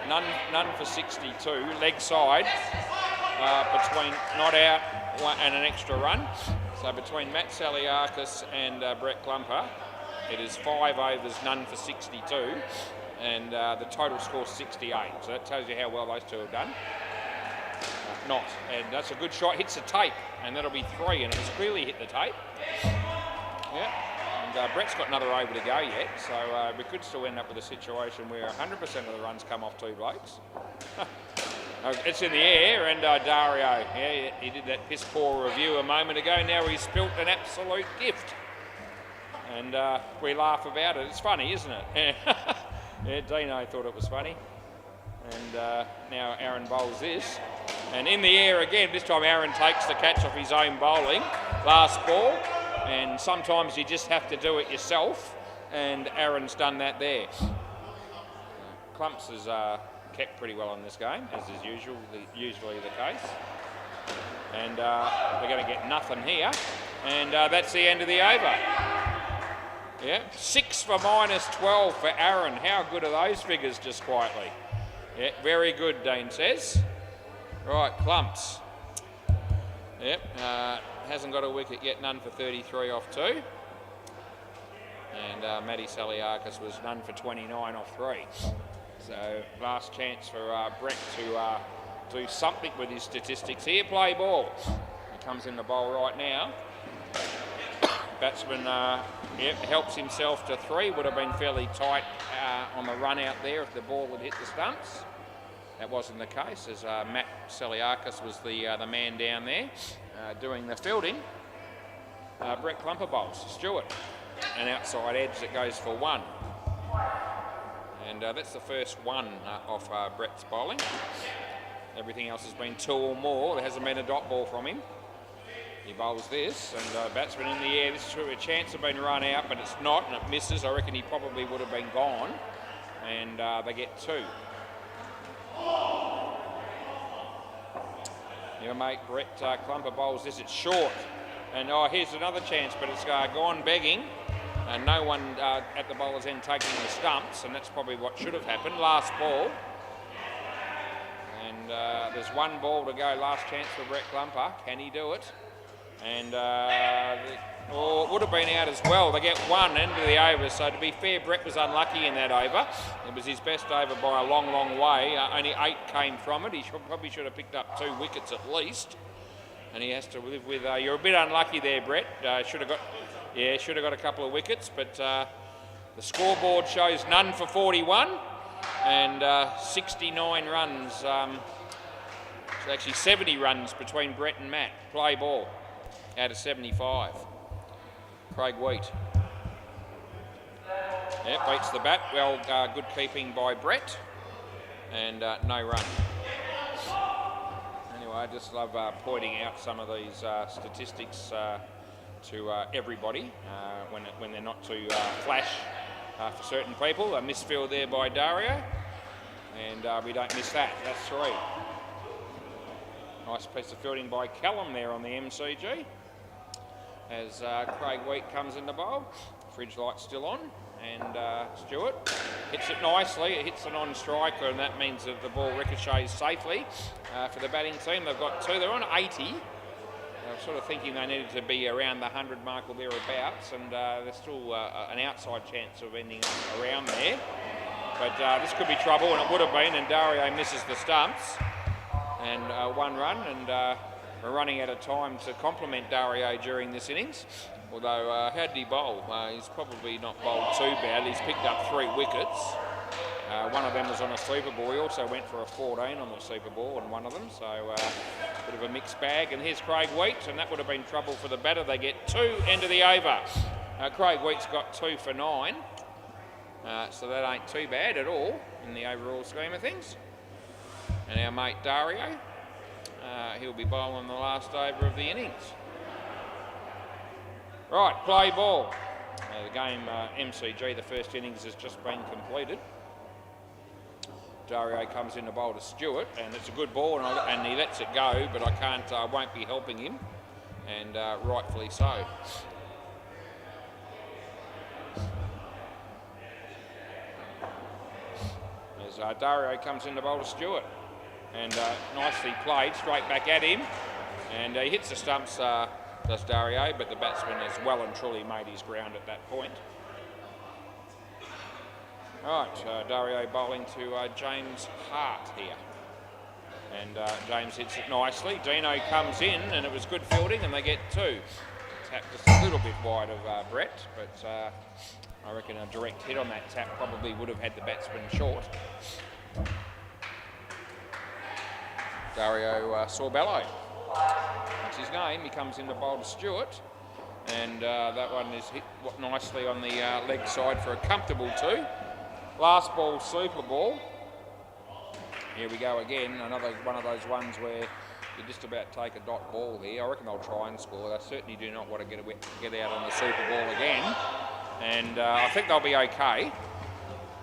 none for 62, leg side, between not out and an extra run. So between Matt Saliakis and Brett Klumper, it is 5 overs, none for 62, and the total score 68. So that tells you how well those two have done. And that's a good shot, hits the tape, and that'll be 3, and it's clearly hit the tape. Yeah. Brett's got another over to go yet, so we could still end up with a situation where 100% of the runs come off two blokes. It's in the air, and Dario, yeah, he did that piss poor review a moment ago. Now he's spilt an absolute gift, and we laugh about it. It's funny, isn't it? Yeah, Dino thought it was funny, and now Aaron bowls this, and in the air again. This time Aaron takes the catch off his own bowling. Last ball. And sometimes you just have to do it yourself, and Aaron's done that there. Clumps has kept pretty well on this game, as is usually the case. And we're going to get nothing here, and that's the end of the over. Yeah, 6 for -12 for Aaron. How good are those figures, just quietly? Yeah, very good, Dean says. Right, Clumps. Yep, hasn't got a wicket yet, none for 33 off 2. And Matty Saliakis was none for 29 off 3. So last chance for Brett to do something with his statistics here. Play ball. He comes in the bowl right now. Batsman helps himself to 3. Would have been fairly tight on the run out there if the ball had hit the stumps. That wasn't the case, as Matt Saliakis was the man down there doing the fielding. Brett Klumper bowls, Stewart, an outside edge that goes for 1. And that's the first 1 off Brett's bowling. Everything else has been 2 or more. There hasn't been a dot ball from him. He bowls this, and batsman in the air. This is a chance of being run out, but it's not, and it misses. I reckon he probably would have been gone, and they get 2. Your mate Brett Klumper bowls this, it's short, and here's another chance, but it's gone begging, and no one at the bowler's end taking the stumps, and that's probably what should have happened. Last ball, and there's 1 ball to go. Last chance for Brett Klumper. Can he do it? And it would have been out as well. They get 1 into the over, so to be fair, Brett was unlucky in that over. It was his best over by a long, long way. Only 8 came from it. He probably should have picked up 2 wickets at least. And he has to live with, you're a bit unlucky there, Brett. Should have got a couple of wickets, but the scoreboard shows none for 41 and 69 runs. It's actually 70 runs between Brett and Matt. Play ball out of 75. Craig Wheat. Yep, beats the bat. Well, good keeping by Brett. And no run. Anyway, I just love pointing out some of these statistics to everybody when they're not too flash for certain people. A misfield there by Dario. And we don't miss that. That's 3. Nice piece of fielding by Callum there on the MCG. As Craig Wheat comes in the bowl. Fridge light's still on, and Stewart hits it nicely. It hits the non-striker, and that means that the ball ricochets safely for the batting team. They've got 2. They're on 80. I was sort of thinking they needed to be around the 100 mark or thereabouts, and there's still an outside chance of ending around there. But this could be trouble, and it would have been, and Dario misses the stumps. And 1 run, and we're running out of time to compliment Dario during this innings. Although, how did he bowl? He's probably not bowled too bad. He's picked up 3 wickets. One of them was on a super ball. He also went for a 14 on the super ball on one of them. So, bit of a mixed bag. And here's Craig Wheat, and that would have been trouble for the batter. They get 2 into the over. Craig Wheat's got 2 for 9. So that ain't too bad at all in the overall scheme of things. And our mate Dario, he'll be bowling the last over of the innings. Right, play ball. The game, MCG, the first innings has just been completed. Dario comes in to bowl to Stewart, and it's a good ball, and he lets it go, but I won't be helping him, and rightfully so. As Dario comes in to bowl to Stewart, and nicely played, straight back at him, and he hits the stumps, does Dario, but the batsman has well and truly made his ground at that point. Right, Dario bowling to James Hart here. And James hits it nicely. Dino comes in, and it was good fielding, and they get 2. Tap just a little bit wide of Brett, but I reckon a direct hit on that tap probably would have had the batsman short. Dario Sorbello, that's his name. He comes in to bowl to Stewart, and that one is hit nicely on the leg side for a comfortable 2. Last ball, super ball. Here we go again, another one of those ones where you just about take a dot ball here. I reckon they'll try and score. They certainly do not want to get out on the super ball again. And I think they'll be okay.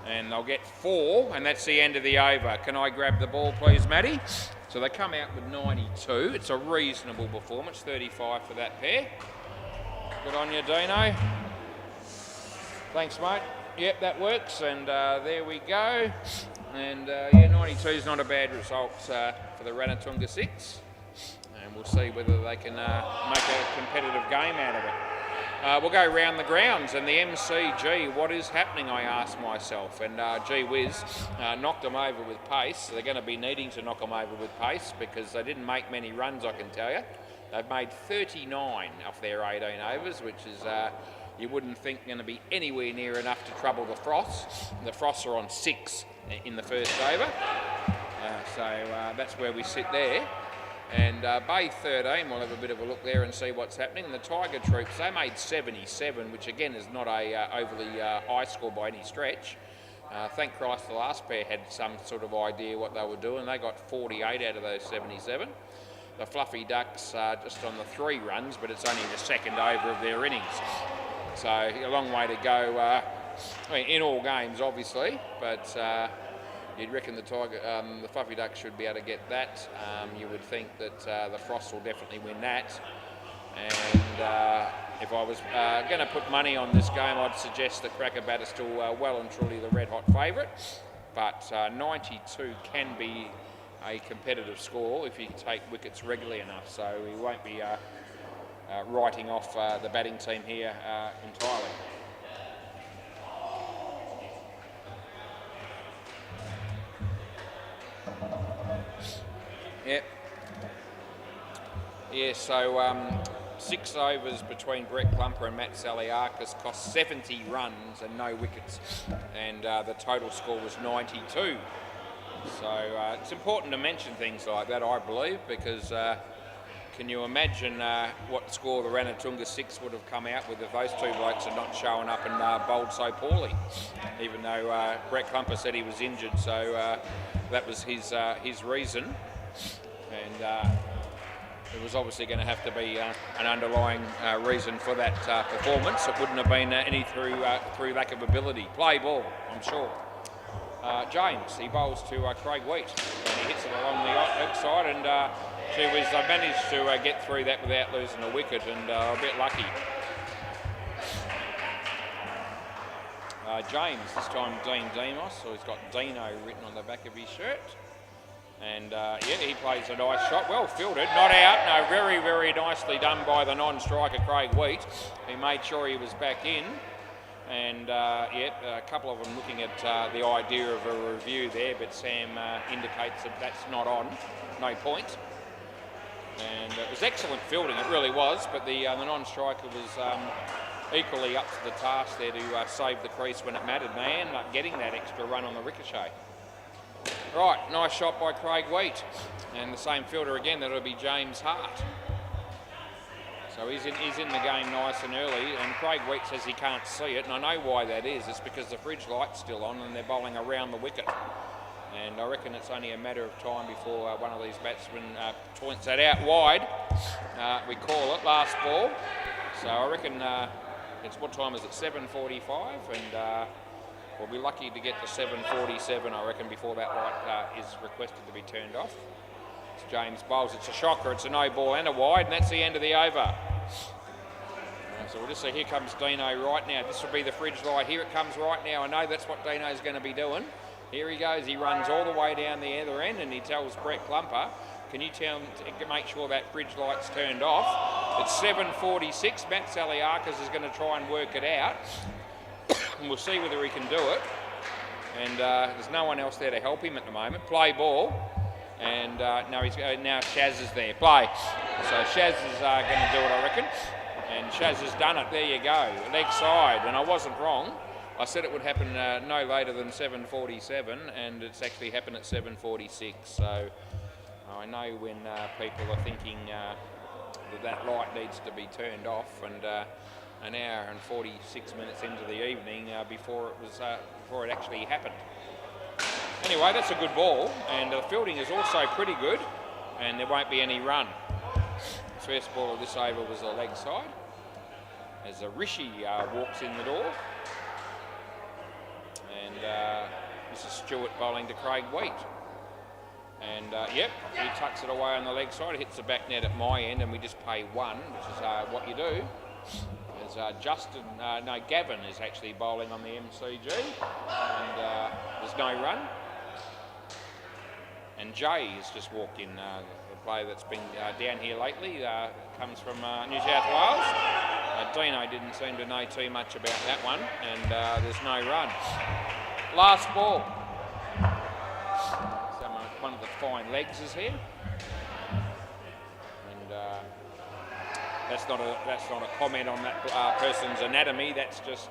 And they'll get 4, and that's the end of the over. Can I grab the ball, please, Matty? So they come out with 92. It's a reasonable performance, 35 for that pair. Good on you, Dino. Thanks, mate. Yep, that works, and there we go. And yeah, 92 is not a bad result for the Ranatunga 6. And we'll see whether they can make a competitive game out of it. We'll go round the grounds, and the MCG, what is happening, I ask myself. And gee whiz, knocked them over with pace. They're going to be needing to knock them over with pace because they didn't make many runs, I can tell you. They've made 39 off their 18 overs, which is... you wouldn't think going to be anywhere near enough to trouble the Frosts. The Frosts are on 6 in the first over. So that's where we sit there. And Bay 13, we'll have a bit of a look there and see what's happening. And the Tiger Troops, they made 77, which again is not a overly high score by any stretch. Thank Christ the last pair had some sort of idea what they were doing. They got 48 out of those 77. The Fluffy Ducks just on the 3 runs, but it's only the second over of their innings. So a long way to go, I mean, in all games, obviously, but you'd reckon the Fluffy Ducks should be able to get that. You would think that the Frost will definitely win that. And if I was going to put money on this game, I'd suggest that Crackerbat is still well and truly the red-hot favourite. But 92 can be a competitive score if you take wickets regularly enough. So we won't be... writing off the batting team here entirely. Yep. Yeah, so 6 overs between Brett Klumper and Matt Saliakis cost 70 runs and no wickets, and the total score was 92. So it's important to mention things like that, I believe, because can you imagine what score the Ranatunga 6 would have come out with if those 2 blokes had not shown up and bowled so poorly? Even though Brett Klumper said he was injured, so that was his reason. And it was obviously going to have to be an underlying reason for that performance. It wouldn't have been any through lack of ability. Play ball, I'm sure. James, he bowls to Craig Wheat, and he hits it along the outside, and gee whiz, they managed to get through that without losing a wicket, and a bit lucky. James, this time Dean Demos, so he's got Dino written on the back of his shirt. And yeah, he plays a nice shot, well fielded, not out, no, very, very nicely done by the non-striker Craig Wheat. He made sure he was back in. And yeah, a couple of them looking at the idea of a review there, but Sam indicates that that's not on, no point. And it was excellent fielding, it really was, but the non-striker was equally up to the task there to save the crease when it mattered. They ended up getting that extra run on the ricochet. Right, nice shot by Craig Wheat. And the same fielder again, that'll be James Hart. So he's in the game nice and early, and Craig Wheat says he can't see it, and I know why that is. It's because the fridge light's still on and they're bowling around the wicket. And I reckon it's only a matter of time before one of these batsmen points that out wide. We call it last ball. So I reckon It's what time is it? 7:45, and we'll be lucky to get to 7:47, I reckon, before that light is requested to be turned off. It's James bowls. It's a shocker. It's a no ball and a wide, and that's the end of the over. So we'll just see. Here comes Dino right now. This will be the fridge light. Here it comes right now. I know that's what Dino's going to be doing. Here he goes. He runs all the way down the other end, and he tells Brett Clumper, can you tell him to make sure that fridge light's turned off? It's 7:46. Matt Saliakis is going to try and work it out. And we'll see whether he can do it. And there's no one else there to help him at the moment. Play ball. And now Shaz is there. Play. So Shaz is going to do it, I reckon. And Shaz has done it. There you go. Leg side. And I wasn't wrong. I said it would happen no later than 7:47, and it's actually happened at 7:46. So I know when people are thinking that light needs to be turned off, and an hour and 46 minutes into the evening before it actually happened. Anyway, that's a good ball, and the fielding is also pretty good, and there won't be any run. First ball of this over was a leg side, as Rishi walks in the door, and this is Stewart bowling to Craig Wheat. And yep, he tucks it away on the leg side, hits the back net at my end, and we just pay one, which is what you do. As Gavin is actually bowling on the MCG, and there's no run. And Jay has just walked in, the player that's been down here lately, comes from New South Wales. Dino didn't seem to know too much about that one, and there's no run. Last ball. One of the fine legs is here, and that's not a comment on that person's anatomy. That's just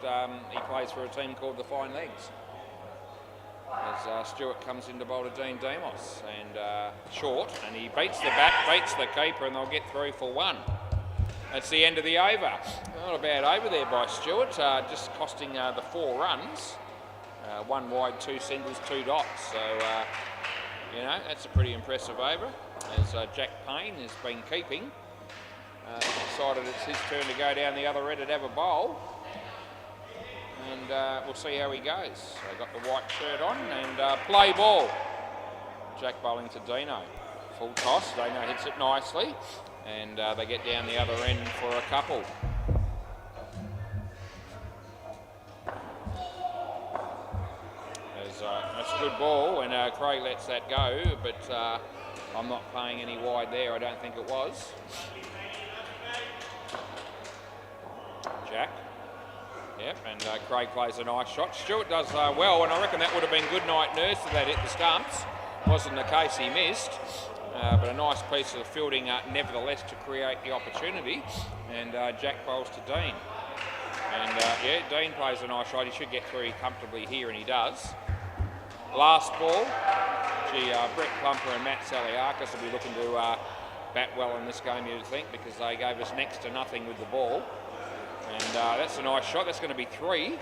he plays for a team called the Fine Legs. As Stewart comes in to bowl to Dean Demos, and short, and he beats the bat, beats the keeper, and they'll get through for one. That's the end of the over. Not a bad over there by Stewart, just costing the 4 runs. 1 wide, 2 singles, 2 dots. So. You know, that's a pretty impressive over, as Jack Payne has been keeping. Decided it's his turn to go down the other end and have a bowl. And we'll see how he goes. So got the white shirt on, and play ball. Jack bowling to Dino. Full toss, Dino hits it nicely, and they get down the other end for a couple. That's a good ball, and Craig lets that go, but I'm not playing any wide there. I don't think it was. Jack. Yep, and Craig plays a nice shot. Stewart does well, and I reckon that would have been good night nurse if that hit the stumps. Wasn't the case, he missed. But a nice piece of fielding nevertheless to create the opportunity. And Jack bowls to Dean. And yeah, Dean plays a nice shot. He should get through comfortably here, and he does. Last ball. Brett Clumper and Matt Saliakis will be looking to bat well in this game, you'd think, because they gave us next to nothing with the ball. And that's a nice shot. That's going to be 3.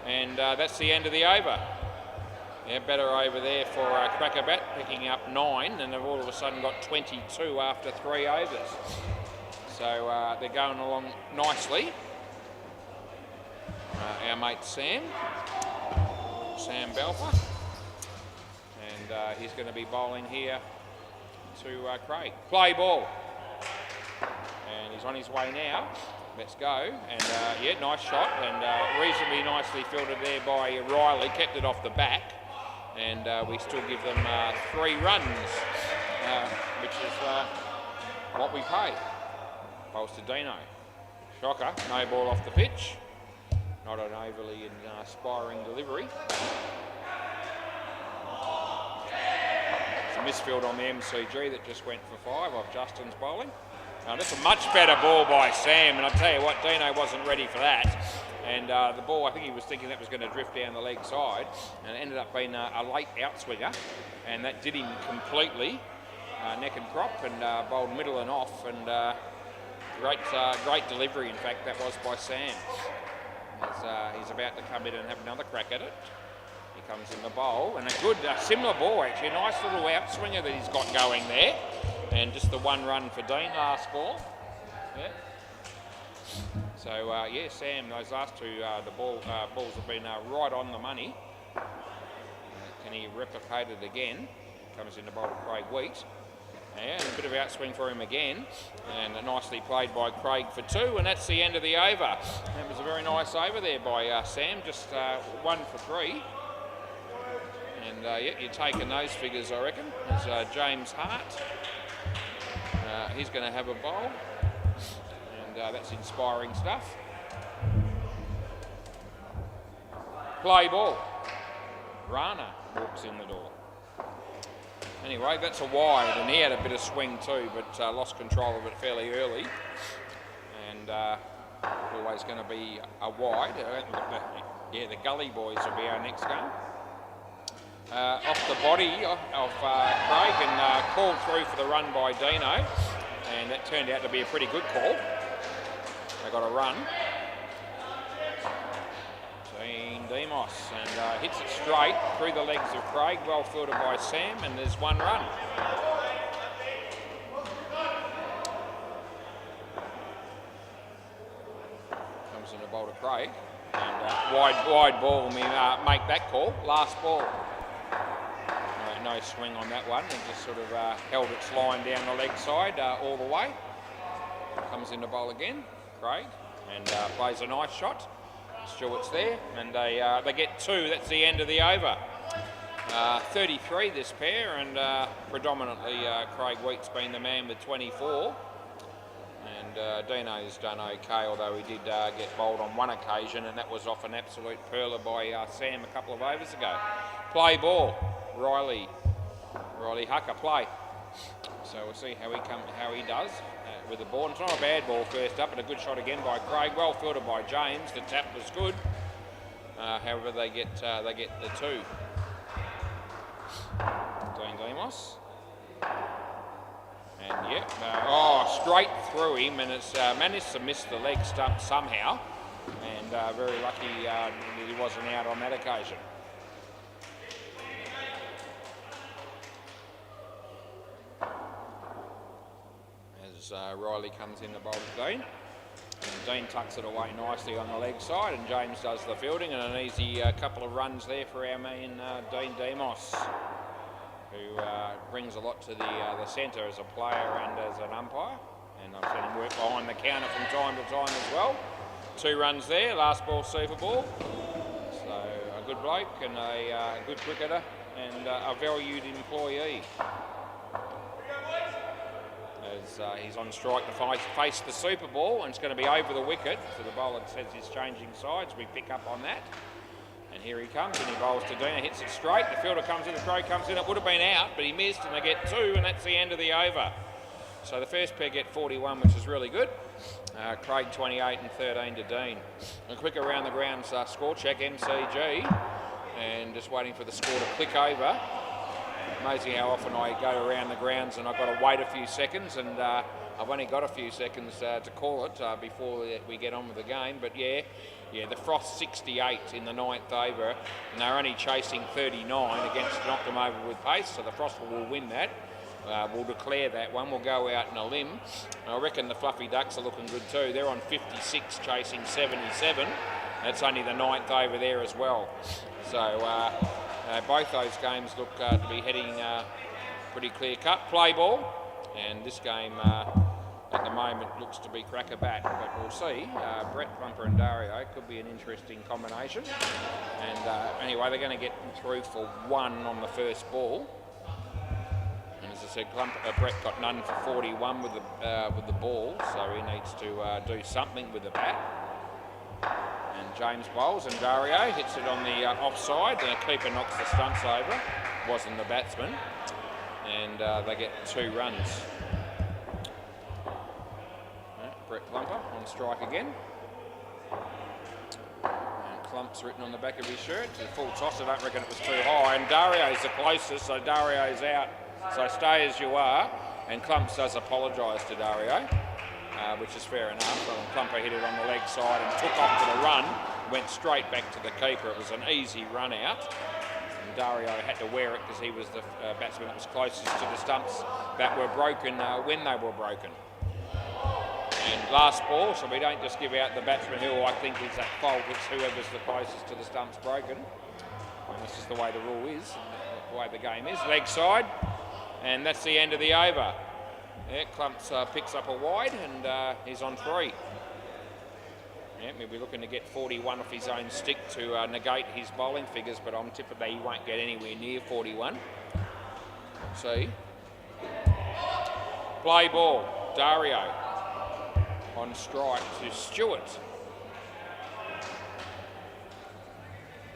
And that's the end of the over. Yeah, better over there for Crackerbat, picking up 9, and they've all of a sudden got 22 after 3 overs. So they're going along nicely. Our mate Sam Belfer. And he's going to be bowling here to Craig. Play ball. And he's on his way now. Let's go. And yeah, nice shot. And reasonably nicely fielded there by Riley. Kept it off the back. And we still give them 3 runs, which is what we pay. Bowls to Dino. Shocker. No ball off the pitch. Not an overly inspiring delivery. It's a misfield on the MCG that just went for 5 off Justin's bowling. That's a much better ball by Sam, and I tell you what, Dino wasn't ready for that. And the ball, I think he was thinking that was going to drift down the leg side, and it ended up being a late outswinger, and that did him completely, neck and crop, and bowled middle and off, and great delivery, in fact, that was by Sam. He's about to come in and have another crack at it. He comes in the bowl, and a good, similar ball actually, a nice little outswinger that he's got going there, and just the 1 run for Dean last ball. Yeah. So yeah, Sam, those last two the balls have been right on the money. Can he replicate it again? Comes in the bowl of Craig Wheat. And a bit of outswing for him again. And nicely played by Craig for 2, and that's the end of the over. That was a very nice over there by Sam, just 1 for 3. And yeah, you're taking those figures, I reckon. There's James Hart. He's going to have a bowl. And that's inspiring stuff. Play ball. Rana walks in the door. Anyway, that's a wide, and he had a bit of swing too, but lost control of it fairly early. And always going to be a wide. Yeah, the Gully Boys will be our next game. Off the body of Craig, and called through for the run by Dino, and that turned out to be a pretty good call. They got a run. Demos, and hits it straight through the legs of Craig, well fielded by Sam, and there's 1 run. Comes in the bowl to Craig, and wide ball, we make that call. Last ball. No swing on that one, and just sort of held its line down the leg side all the way. Comes in the bowl again, Craig, and plays a nice shot. Stewart's there, and they get 2. That's the end of the over. 33 this pair, and predominantly Craig Wheat's been the man with 24. And Dino's done okay, although he did get bowled on one occasion, and that was off an absolute perler by Sam a couple of overs ago. Play ball. Riley Hucker play. So we'll see how he does with the ball. And it's not a bad ball first up, but a good shot again by Craig. Well fielded by James. The tap was good. However, they get the 2. Dean Demos. And yeah, straight through him, and it's managed to miss the leg stump somehow. And very lucky that he wasn't out on that occasion. Riley comes in the bowl to Dean, and Dean tucks it away nicely on the leg side, and James does the fielding, and an easy couple of runs there for our man Dean Demos, who brings a lot to the centre as a player and as an umpire, and I've seen him work behind the counter from time to time as well. 2 runs there, last ball Super Ball, so a good bloke and a good cricketer and a valued employee. He's on strike to face the Super Ball, and it's going to be over the wicket. So the bowler says he's changing sides. We pick up on that. And here he comes, and he bowls to Dina, hits it straight. The fielder comes in, the throw comes in. It would have been out, but he missed, and they get 2, and that's the end of the over. So the first pair get 41, which is really good. Craig 28 and 13 to Dean. A quick around the grounds score check, MCG, and just waiting for the score to click over. Amazing how often I go around the grounds and I've got to wait a few seconds, and I've only got a few seconds to call it before we get on with the game. But yeah, the Frost 68 in the 9th over, and they're only chasing 39 against to knock them over with pace, so the Frost will win that. We'll declare that one. We'll go out on a limb. I reckon the Fluffy Ducks are looking good too. They're on 56 chasing 77. That's only the 9th over there as well. So both those games look to be heading pretty clear cut. Play ball, and this game at the moment looks to be crack a bat, but we'll see. Brett Plumper and Dario could be an interesting combination. And anyway, they're going to get through for 1 on the first ball. And as I said, Brett got none for 41 with the ball, so he needs to do something with the bat. And James bowls, and Dario hits it on the offside, and the keeper knocks the stumps over. Wasn't the batsman, and they get 2 runs. Brett Plumper on strike again. And Clump's written on the back of his shirt. It's a full toss. I don't reckon it was too high. And Dario's the closest, so Dario's out. So stay as you are. And Clumps does apologise to Dario, which is fair enough. And Plumper hit it on the leg side and took off to the run. Went straight back to the keeper. It was an easy run out. And Dario had to wear it because he was the batsman that was closest to the stumps that were broken when they were broken. And last ball, so we don't just give out the batsman who I think is at fault, it's whoever's the closest to the stumps broken. And that's just the way the rule is, the way the game is. Leg side, and that's the end of the over. Yeah, Clumps picks up a wide, and he's on 3. Yeah, we'll be looking to get 41 off his own stick to negate his bowling figures, but I'm tipping that he won't get anywhere near 41. See. Play ball, Dario on strike to Stewart.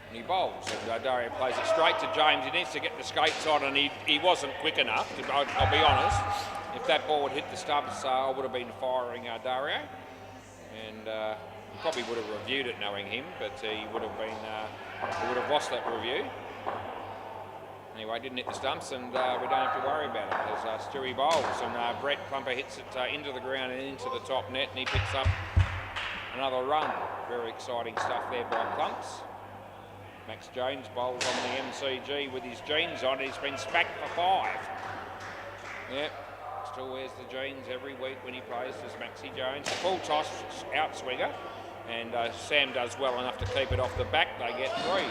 And he bowls, and Dario plays it straight to James. He needs to get the skates on, and he wasn't quick enough, I'll be honest. If that ball had hit the stumps, I would have been firing Dario. And probably would have reviewed it knowing him, but he would have lost that review. Anyway, didn't hit the stumps, and we don't have to worry about it because Stewie bowls, and Brett Clumper hits it into the ground and into the top net, and he picks up another run. Very exciting stuff there by Clumps. Max Jones bowls on the MCG with his jeans on. He's been smacked for 5. Yep, still wears the jeans every week when he plays as Maxie Jones. Full toss outswinger, and Sam does well enough to keep it off the back. They get 3.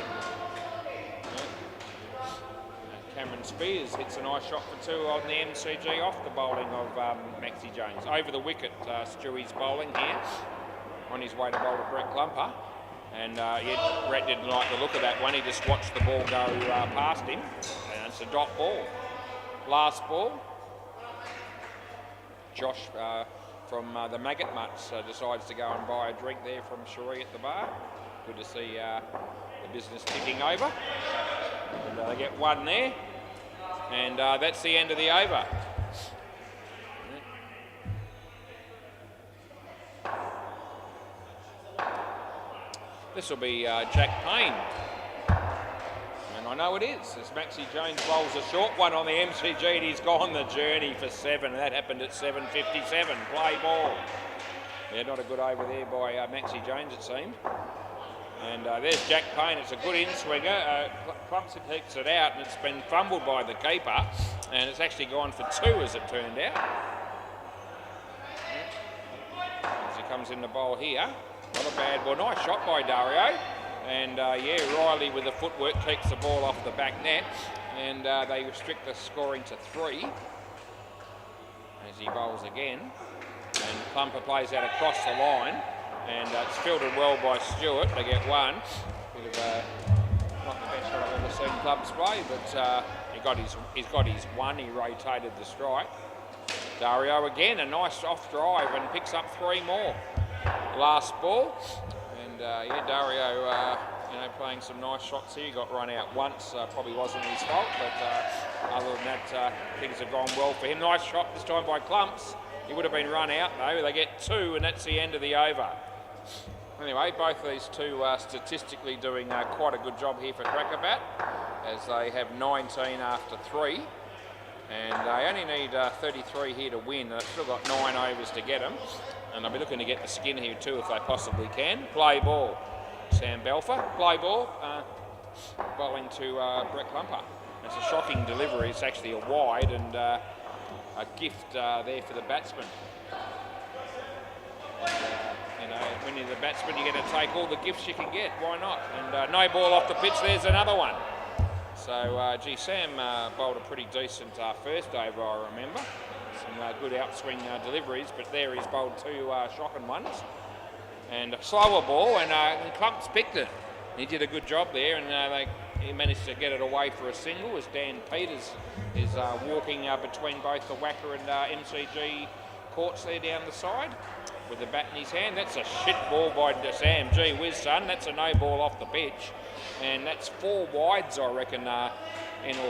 Cameron Spears hits a nice shot for 2 on the MCG off the bowling of Maxie Jones. Over the wicket, Stewie's bowling here on his way to bowl to Brett Clumper. And Brett didn't like the look of that one. He just watched the ball go past him. And it's a dot ball. Last ball. Josh from the Maggot Mutts decides to go and buy a drink there from Cherie at the bar. Good to see the business ticking over. And they get 1 there. And that's the end of the over. This will be Jack Payne. And I know it is, as Maxie Jones bowls a short one on the MCG, and he's gone the journey for 7, and that happened at 7:57. Play ball. Yeah, not a good over there by Maxie Jones, it seemed. And there's Jack Payne. It's a good in-swinger. Clumps takes it out, and it's been fumbled by the keeper, and it's actually gone for 2 as it turned out. As he comes in the bowl here. Not a bad ball. Nice shot by Dario. And yeah, Riley with the footwork keeps the ball off the back net. And they restrict the scoring to 3. As he bowls again. And Clumper plays out across the line. And it's fielded well by Stewart. They get 1. Bit of not the best shot I've ever seen Clubs play, but he's got his 1. He rotated the strike. Dario again, a nice off drive, and picks up 3 more. Last ball, and yeah, Dario, playing some nice shots here. He got run out once, probably wasn't his fault, but other than that, things have gone well for him. Nice shot this time by Clumps. He would have been run out though. They get 2, and that's the end of the over. Anyway, both of these 2 are statistically doing quite a good job here for Crackerbat, as they have 19 after 3. And they only need 33 here to win. They've still got 9 overs to get them. And they'll be looking to get the skin here too if they possibly can. Play ball, Sam Belfer. Play ball, bowling to Brett Clumper. It's a shocking delivery. It's actually a wide and a gift there for the batsman. And, when you're the batsman, you're going to take all the gifts you can get. Why not? And no ball off the pitch. There's another one. So, Sam bowled a pretty decent first over, I remember. Some good outswing deliveries, but there he's bowled 2 shocking ones. And a slower ball, and Clumps picked it. He did a good job there, and he managed to get it away for a single, as Dan Peters is walking between both the WACA and MCG courts there down the side with the bat in his hand. That's a shit ball by Sam. Gee whiz, son. That's a no ball off the pitch. And that's 4 wides, I reckon, or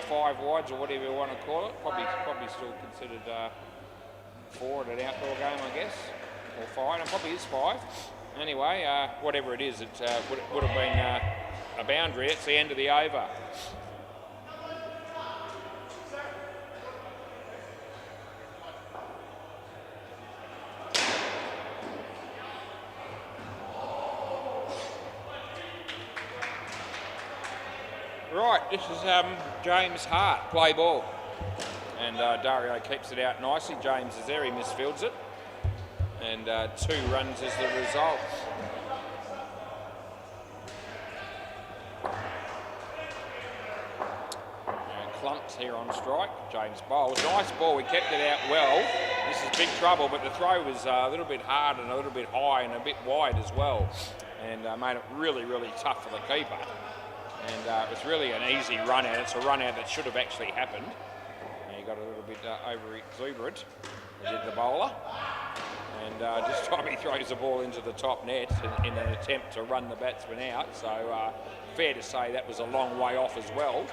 5 wides, or whatever you want to call it. Probably still considered 4 at an outdoor game, I guess, or 5. And probably is 5. Anyway, whatever it is, it would have been a boundary. It's the end of the over. Right, this is James Hart, play ball. And Dario keeps it out nicely. James is there, he misfields it. and 2 runs is the result. Clumps here on strike. James bowls. Nice ball. We kept it out well. This is big trouble, but the throw was a little bit hard and a little bit high and a bit wide as well, and made it really, really tough for the keeper. And it was really an easy run out. It's a run out that should have actually happened. And he got a little bit over exuberant, did the bowler. And just time he throws the ball into the top net in an attempt to run the batsman out. So fair to say that was a long way off as well.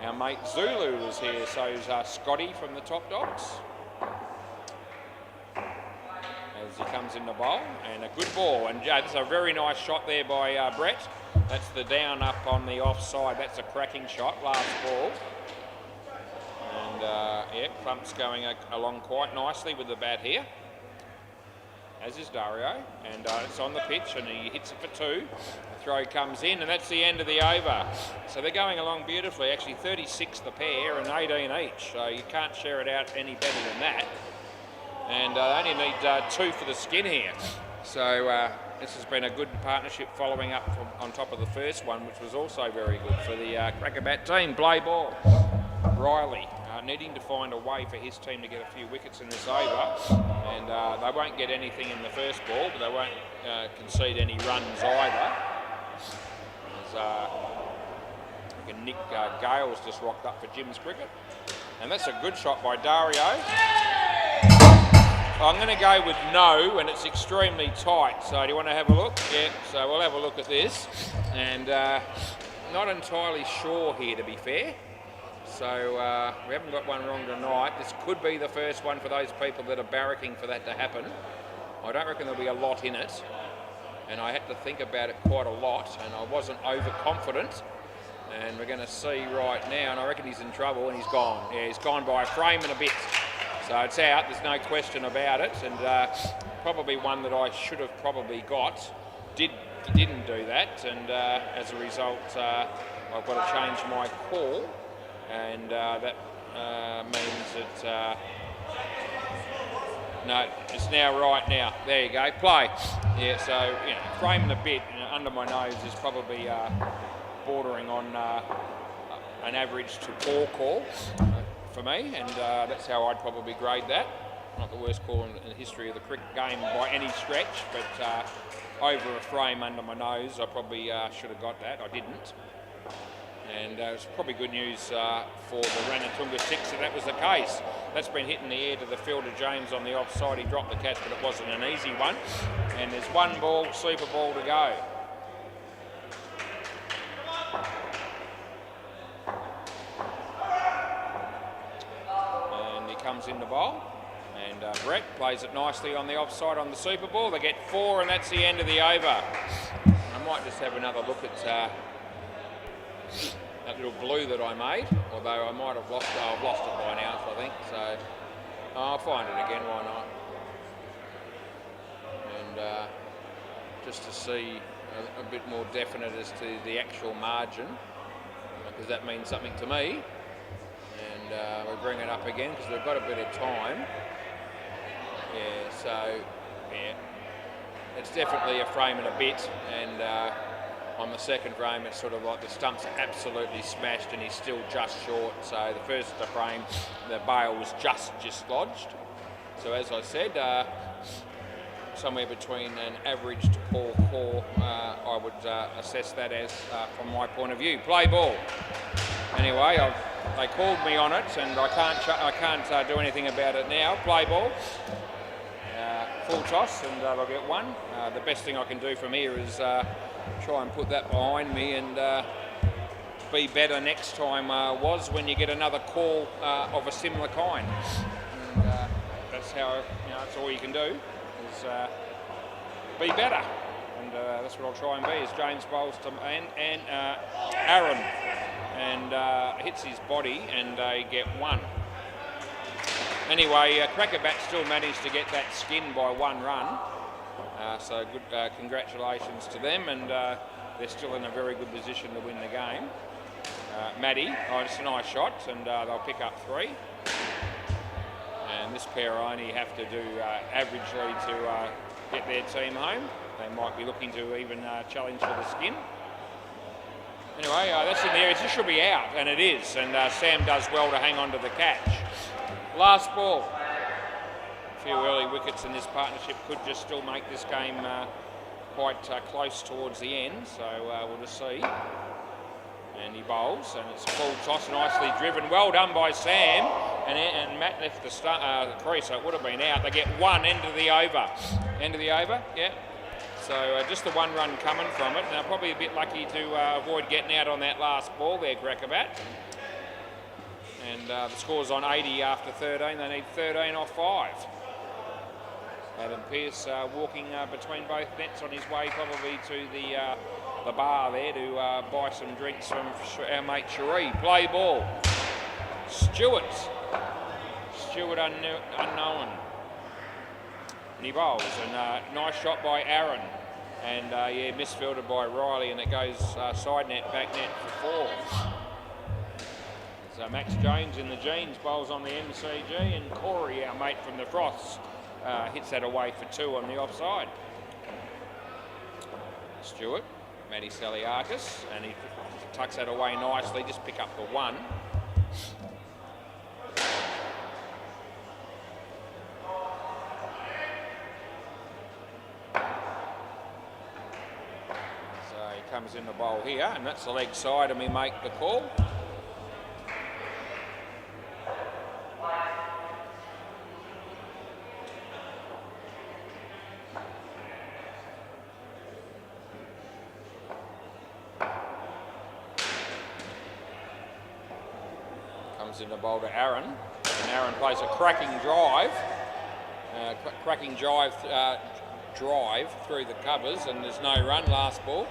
Our mate Zulu was here, so is Scotty from the Top Dogs. As he comes in the bowl, and a good ball. And it's a very nice shot there by Brett. That's the down up on the offside. That's a cracking shot, last ball. And yeah, Clump's going along quite nicely with the bat here, as is Dario. And it's on the pitch, and he hits it for 2. Throw comes in, and that's the end of the over. So they're going along beautifully. Actually 36 the pair and 18 each, so you can't share it out any better than that. And they only need 2 for the skin here. So this has been a good partnership following up on top of the first one, which was also very good for the Crackerbat team. Play ball. Riley needing to find a way for his team to get a few wickets in this over, and they won't get anything in the first ball, but they won't concede any runs either. Nick Gale's just rocked up for Jim's cricket, and that's a good shot by Dario. I'm going to go with no, and it's extremely tight. So do you want to have a look? Yeah, so we'll have a look at this, and not entirely sure here, to be fair. So we haven't got one wrong tonight. This could be the first one for those people that are barracking for that to happen. I don't reckon there'll be a lot in it, and I had to think about it quite a lot, and I wasn't overconfident. And we're going to see right now, and I reckon he's in trouble, and he's gone. Yeah, he's gone by a frame and a bit. So it's out, there's no question about it, and probably one that I should have probably got. Didn't do that, and as a result, I've got to change my call, and that means that no, it's now right now. There you go, play. Yeah, so you know, frame and a bit under my nose is probably bordering on an average to poor call for me, and that's how I'd probably grade that. Not the worst call in the history of the cricket game by any stretch, but over a frame under my nose, I probably should have got that. I didn't. And it's probably good news for the Ranatunga Six that was the case. That's been hit in the air to the fielder James on the offside. He dropped the catch, but it wasn't an easy one. And there's one ball, super ball to go. And he comes in the bowl. And Brett plays it nicely on the offside on the super ball. They get 4, and that's the end of the over. I might just have another look at that little blue that I made, although I might have lost it. I've lost it by now, I think. So I'll find it again, why not? And just to see a bit more definite as to the actual margin, because that means something to me. And we'll bring it up again because we've got a bit of time. Yeah, so yeah, it's definitely a frame and a bit, and on the second frame it's sort of like the stumps are absolutely smashed and he's still just short. So the first frame, the bail was just dislodged. So as I said, somewhere between an average to poor call, I would assess that as from my point of view. Play ball. Anyway, they called me on it, and I can't do anything about it now. Play ball. Full toss, and they'll get 1. The best thing I can do from here is try and put that behind me and be better next time was when you get another call of a similar kind. And that's how, that's all you can do is be better. And that's what I'll try and be, is James bowls to and Aaron, and hits his body, and they get 1. Anyway, Crackerbat still managed to get that skin by 1 run. So good, congratulations to them, and they're still in a very good position to win the game. Maddie, it's a nice shot, and they'll pick up 3. And this pair only have to do averagely to get their team home. They might be looking to even challenge for the skin. Anyway, that's in the area. This should be out, and it is. And Sam does well to hang on to the catch. Last ball. A few early wickets in this partnership could just still make this game quite close towards the end. So we'll just see. And he bowls, and it's a full toss, nicely driven. Well done by Sam. And Matt left the crease, so it would have been out. They get one end of the over. End of the over, yeah. So just the one run coming from it. Now probably a bit lucky to avoid getting out on that last ball there, Grackerbat. And the score's on 80 after 13. They need 13 off 5. Adam Pearce walking between both nets on his way probably to the bar there to buy some drinks from our mate Cherie. Play ball. Stewart unknown. And he bowls, and nice shot by Aaron. And yeah, misfielded by Riley, and it goes side net, back net for 4. So Max Jones in the jeans bowls on the MCG, and Corey, our mate from the Froths, hits that away for 2 on the offside. Stewart, Matty Saliakis, and he tucks that away nicely, just pick up the 1. Comes in the bowl here, and that's the leg side, and we make the call. Comes in the bowl to Aaron, and Aaron plays a cracking drive. Drive through the covers, and there's no run. Last ball.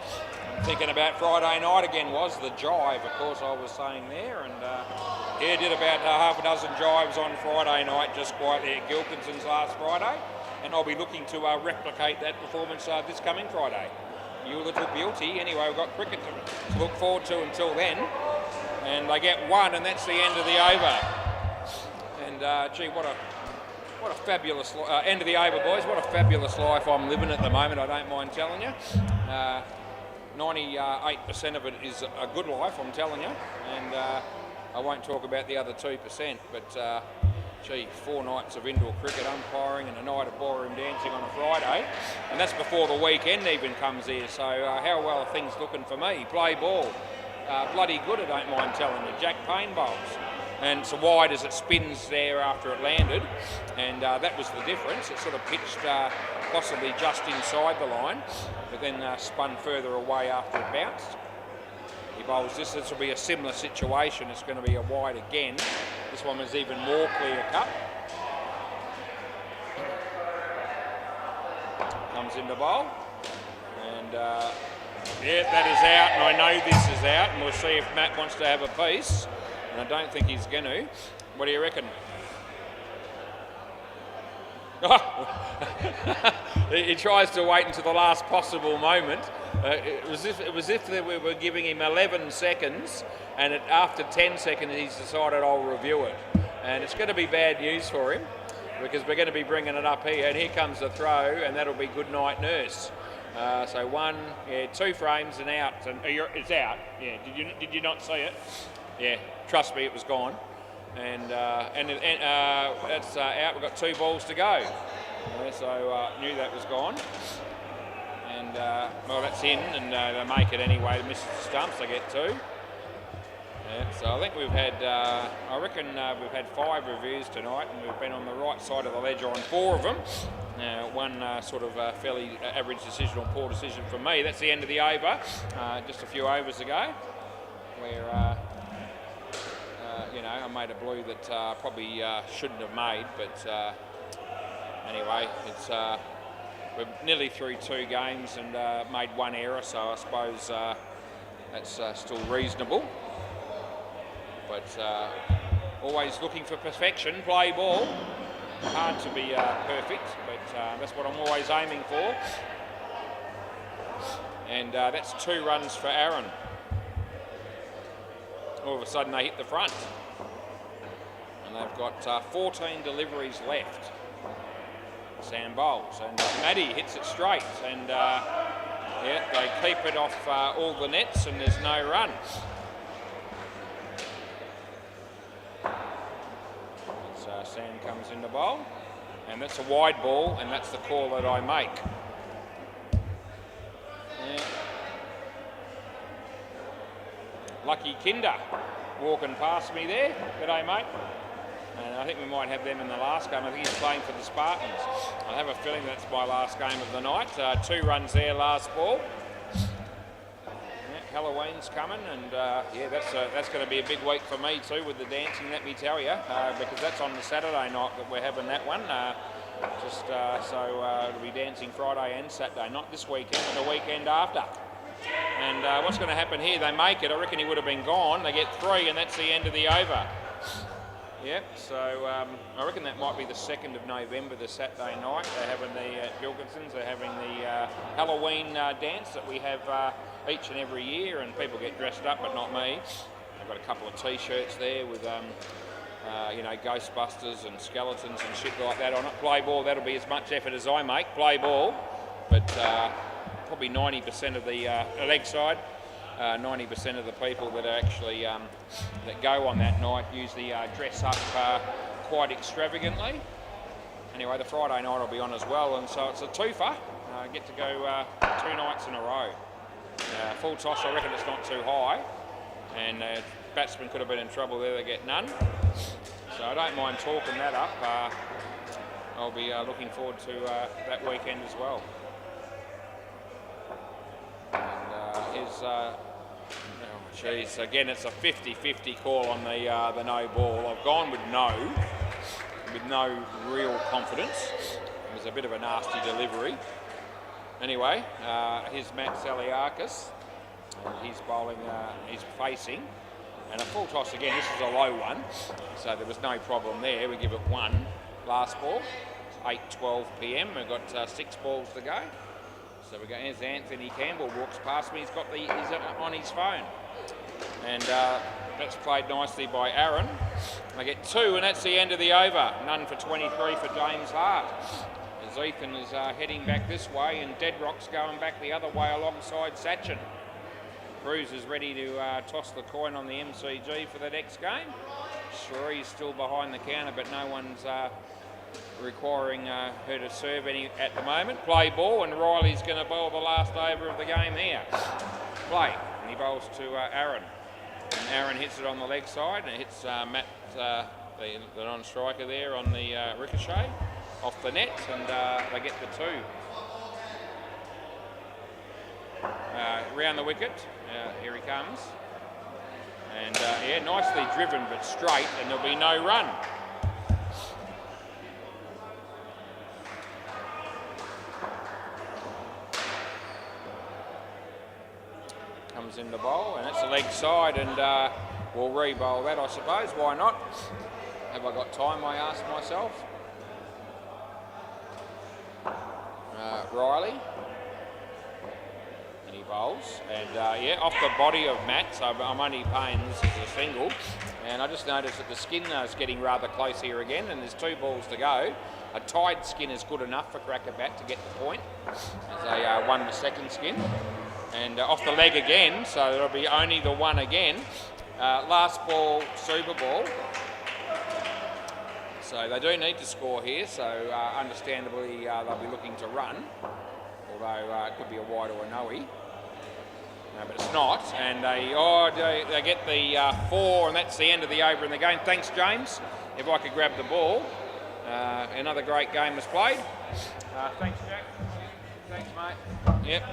I'm thinking about Friday night again, was the jive, of course, I was saying there, and yeah, did about half a dozen jives on Friday night just quietly at Gilkinson's last Friday, and I'll be looking to replicate that performance this coming Friday. You little beauty. Anyway, we've got cricket to look forward to until then, and they get 1, and that's the end of the over. And gee, what a fabulous end of the over, boys. What a fabulous life I'm living at the moment, I don't mind telling you. 98% of it is a good life, I'm telling you. And I won't talk about the other 2%, but gee, 4 nights of indoor cricket umpiring and a night of ballroom dancing on a Friday. And that's before the weekend even comes here. So how well are things looking for me? Play ball. Bloody good, I don't mind telling you. Jack Payne bowls. And it's wide as it spins there after it landed, and that was the difference. It sort of pitched possibly just inside the line, but then spun further away after it bounced. He bowls this. This will be a similar situation. It's going to be a wide again. This one was even more clear cut. Comes into bowl, and yeah, that is out, and I know this is out, and we'll see if Matt wants to have a piece. I don't think he's going to. What do you reckon? He tries to wait until the last possible moment. It was as if we were giving him 11 seconds, and after 10 seconds he's decided I'll review it. And it's going to be bad news for him, because we're going to be bringing it up here, and here comes the throw, and that'll be good night nurse. So 2 frames and out, and it's out. Yeah, did you not see it? Yeah, trust me, it was gone, and that's out. We've got 2 balls to go, so knew that was gone, and well, that's in, and they make it anyway. They miss the stumps, they get 2. Yeah, so I think we've had, I reckon we've had 5 reviews tonight, and we've been on the right side of the ledger on 4 of them. One sort of fairly average decision or poor decision from me. That's the end of the over, just a few overs ago, where. You know, I made a blue that probably shouldn't have made, but anyway, it's we're nearly through 2 games and made 1 error, so I suppose that's still reasonable. But always looking for perfection, play ball. Hard to be perfect, but that's what I'm always aiming for. And that's 2 runs for Aaron. All of a sudden they hit the front. And they've got 14 deliveries left. Sam bowls, and Maddie hits it straight, and yeah, they keep it off all the nets, and there's no runs. As Sam comes in the bowl, and that's a wide ball, and that's the call that I make. Yeah. Lucky Kinder walking past me there. G'day, mate. And I think we might have them in the last game. I think he's playing for the Spartans. I have a feeling that's my last game of the night. 2 runs there last ball. Yeah, Halloween's coming, and yeah, that's going to be a big week for me too with the dancing, let me tell you, because that's on the Saturday night that we're having that one. So it'll be dancing Friday and Saturday, not this weekend, but the weekend after. And what's going to happen here? They make it. I reckon he would have been gone. They get 3, and that's the end of the over. Yep, so I reckon that might be the 2nd of November, the Saturday night. They're having the Wilkinsons, they're having the Halloween dance that we have each and every year, and people get dressed up, but not me. I've got a couple of T-shirts there with, you know, Ghostbusters and skeletons and shit like that on it. Play ball, that'll be as much effort as I make, play ball, but probably 90% of the leg side. 90% of the people that actually that go on that night usually dress up quite extravagantly. Anyway, the Friday night will be on as well, and so it's a twofer. I get to go 2 nights in a row. Full toss, I reckon it's not too high, and batsmen could have been in trouble there, they get none. So I don't mind talking that up. I'll be looking forward to that weekend as well. And here's oh geez, again it's a 50-50 call on the no ball. I've gone with no real confidence. It was a bit of a nasty delivery. Anyway, here's Matt Saliakis, and he's bowling, he's facing, and a full toss again. This is a low one, so there was no problem there. We give it 1 last ball. It's 8:12 p.m. We've got 6 balls to go. So we go, here's Anthony Campbell, walks past me, he's on his phone. And that's played nicely by Aaron. I get 2, and that's the end of the over. None for 23 for James Hart. As Ethan is heading back this way, and Deadrock's going back the other way alongside Sachin. Cruz is ready to toss the coin on the MCG for the next game. Sherie's still behind the counter, but no one's requiring her to serve any at the moment. Play ball, and Riley's going to bowl the last over of the game here. Play, and he bowls to Aaron. And Aaron hits it on the leg side, and it hits Matt, the non-striker there, on the ricochet off the net, and they get the 2. Round the wicket, here he comes. And yeah, nicely driven but straight, and there'll be no run. Comes in the bowl, and it's a leg side, and we'll re-bowl that, I suppose. Why not? Have I got time, I ask myself. Riley, and he bowls, and yeah, off the body of Matt, so I'm only paying this as a single, and I just noticed that the skin is getting rather close here again, and there's 2 balls to go. A tied skin is good enough for Cracker Bat to get the point, as they won the 2nd skin. And off the leg again, so it'll be only the 1 again. Last ball, Super Ball. So they do need to score here, so understandably they'll be looking to run, although it could be a wide or a no-y. But it's not, and they get the 4, and that's the end of the over in the game. Thanks, James. If I could grab the ball. Another great game was played. Thanks, Jack. Thanks, mate. Yep.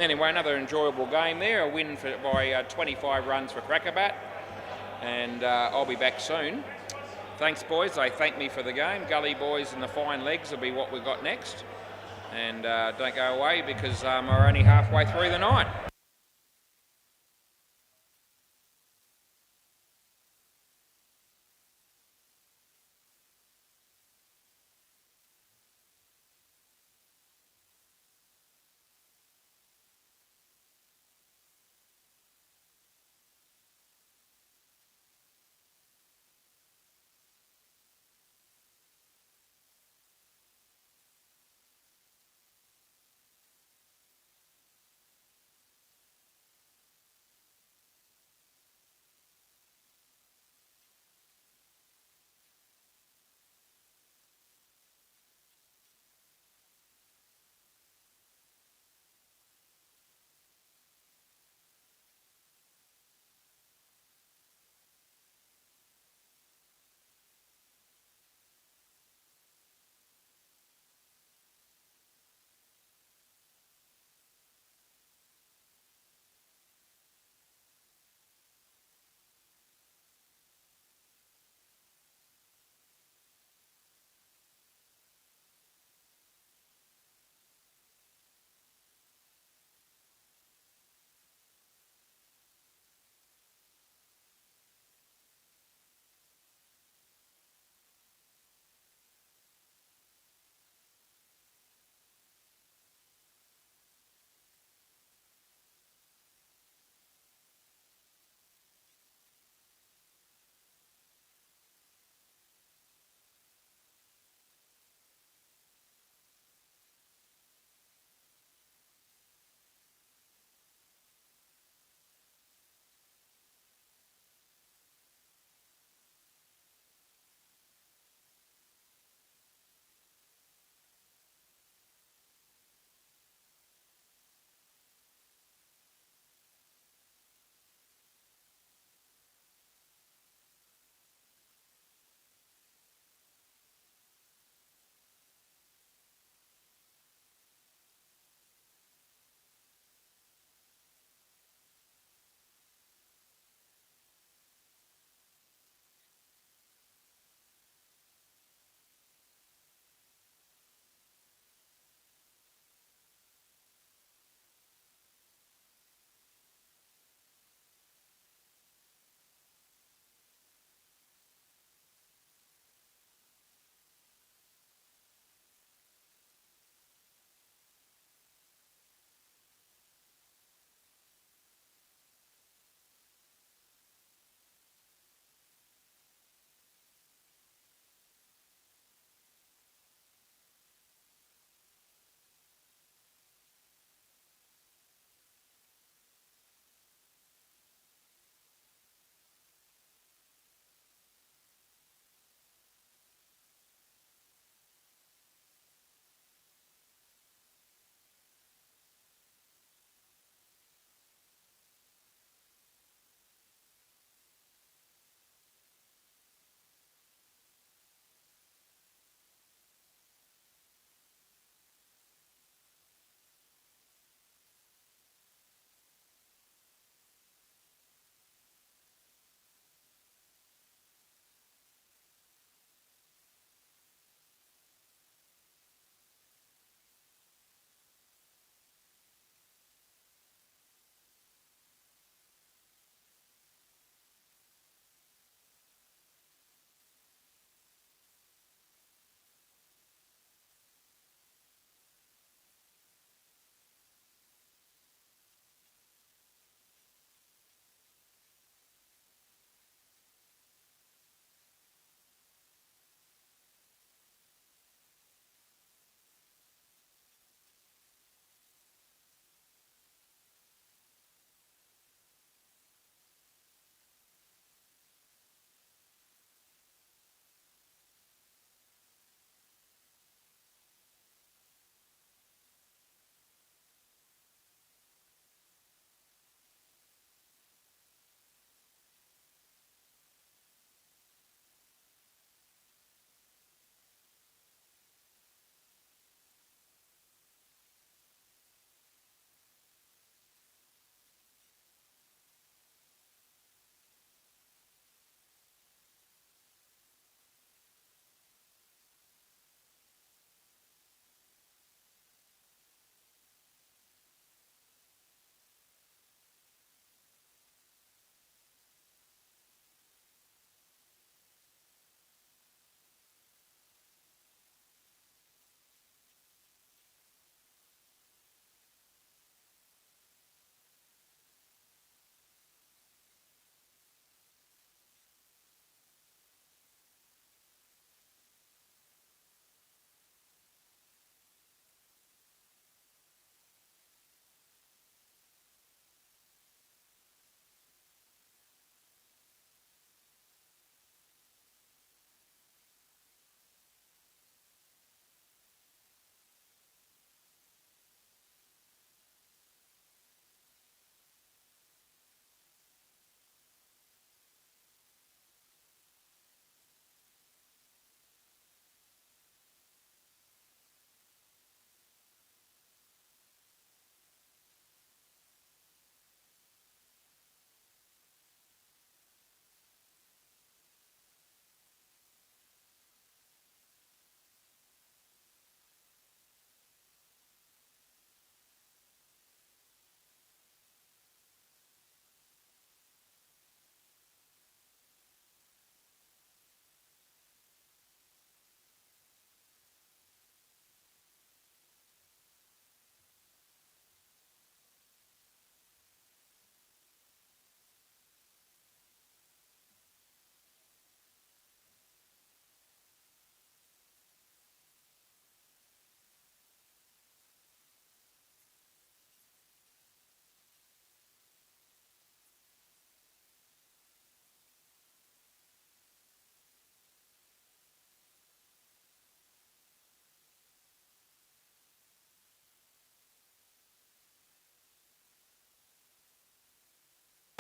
Anyway, another enjoyable game there. A win by 25 runs for Crackerbat, and I'll be back soon. Thanks, boys. They thank me for the game. Gully Boys and the Fine Legs will be what we've got next. And don't go away, because we're only halfway through the night.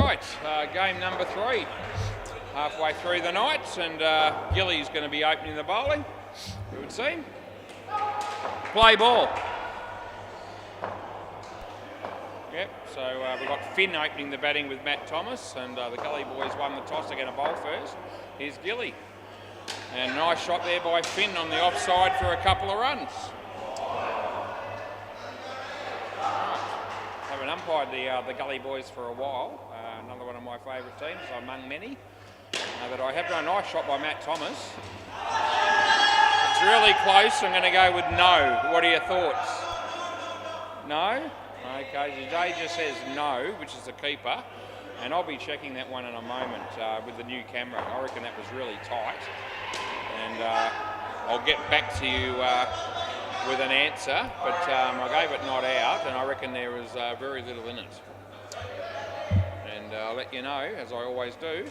Right, game number 3. Halfway through the night, and Gilly's going to be opening the bowling, it would seem. Play ball. Yep, so we've got Finn opening the batting with Matt Thomas, and the Gully boys won the toss. They're going to bowl first. Here's Gilly. And nice shot there by Finn on the offside for a couple of runs. Right. Haven't umpired the Gully boys for a while. Another one of my favourite teams, among many. That I have done. A nice shot by Matt Thomas. It's really close. I'm going to go with no. What are your thoughts? No? Okay, Jay says no, which is the keeper. And I'll be checking that one in a moment with the new camera. I reckon that was really tight. And I'll get back to you with an answer. But I gave it not out, and I reckon there was very little in it. And I'll let you know, as I always do.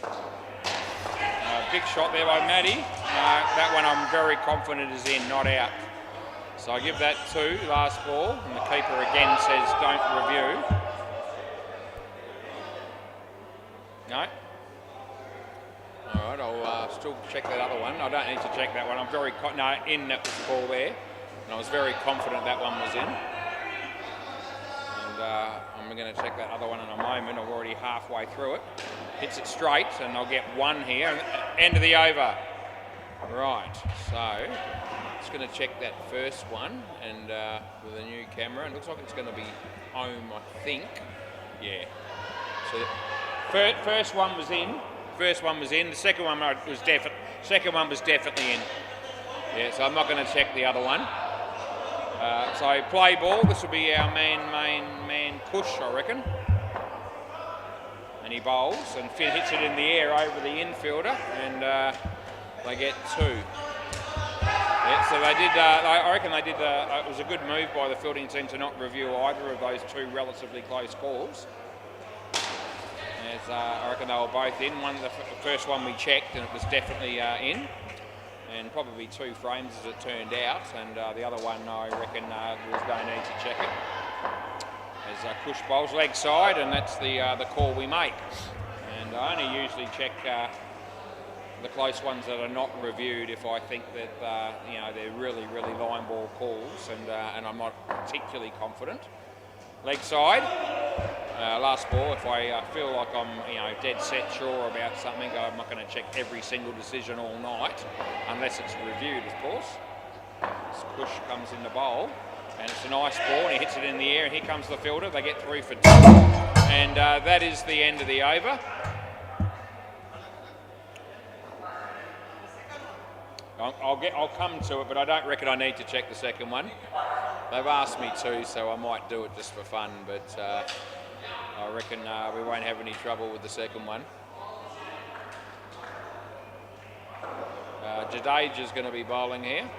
Big shot there by Matty. That one I'm very confident is in, not out. So I give that 2, last ball, and the keeper again says don't review. No. All right, I'll still check that other one. I don't need to check that one. I'm very in that was the ball there, and I was very confident that one was in. And I'm going to check that other one in a moment. I'm already halfway through it. Hits it straight, and I'll get 1 here. End of the over. Right, so just going to check that first one, and with a new camera. It looks like it's going to be home, I think. Yeah. So the first one was in. First one was in. The second one was definitely in. Yeah. So I'm not going to check the other one. So play ball. This will be our man push, I reckon. And he bowls, and Finn hits it in the air over the infielder, and they get 2. Yeah, so they did. I reckon they did. It was a good move by the fielding team to not review either of those 2 relatively close calls. As I reckon they were both in. The first one we checked, and it was definitely in, and probably 2 frames as it turned out. And the other one, I reckon there was no need to check it. As Kush bowls leg side, and that's the call we make. And I only usually check the close ones that are not reviewed if I think that they're really line ball calls, and I'm not particularly confident. Leg side, last ball. If I feel like I'm dead set sure about something, I'm not going to check every single decision all night, unless it's reviewed, of course. This Kush comes in the bowl. And it's a nice ball, and he hits it in the air, and here comes the fielder. They get 3 for 2. And that is the end of the over. I'll come to it, but I don't reckon I need to check the second one. They've asked me to, so I might do it just for fun, but I reckon we won't have any trouble with the second one. Jadeja's going to be bowling here.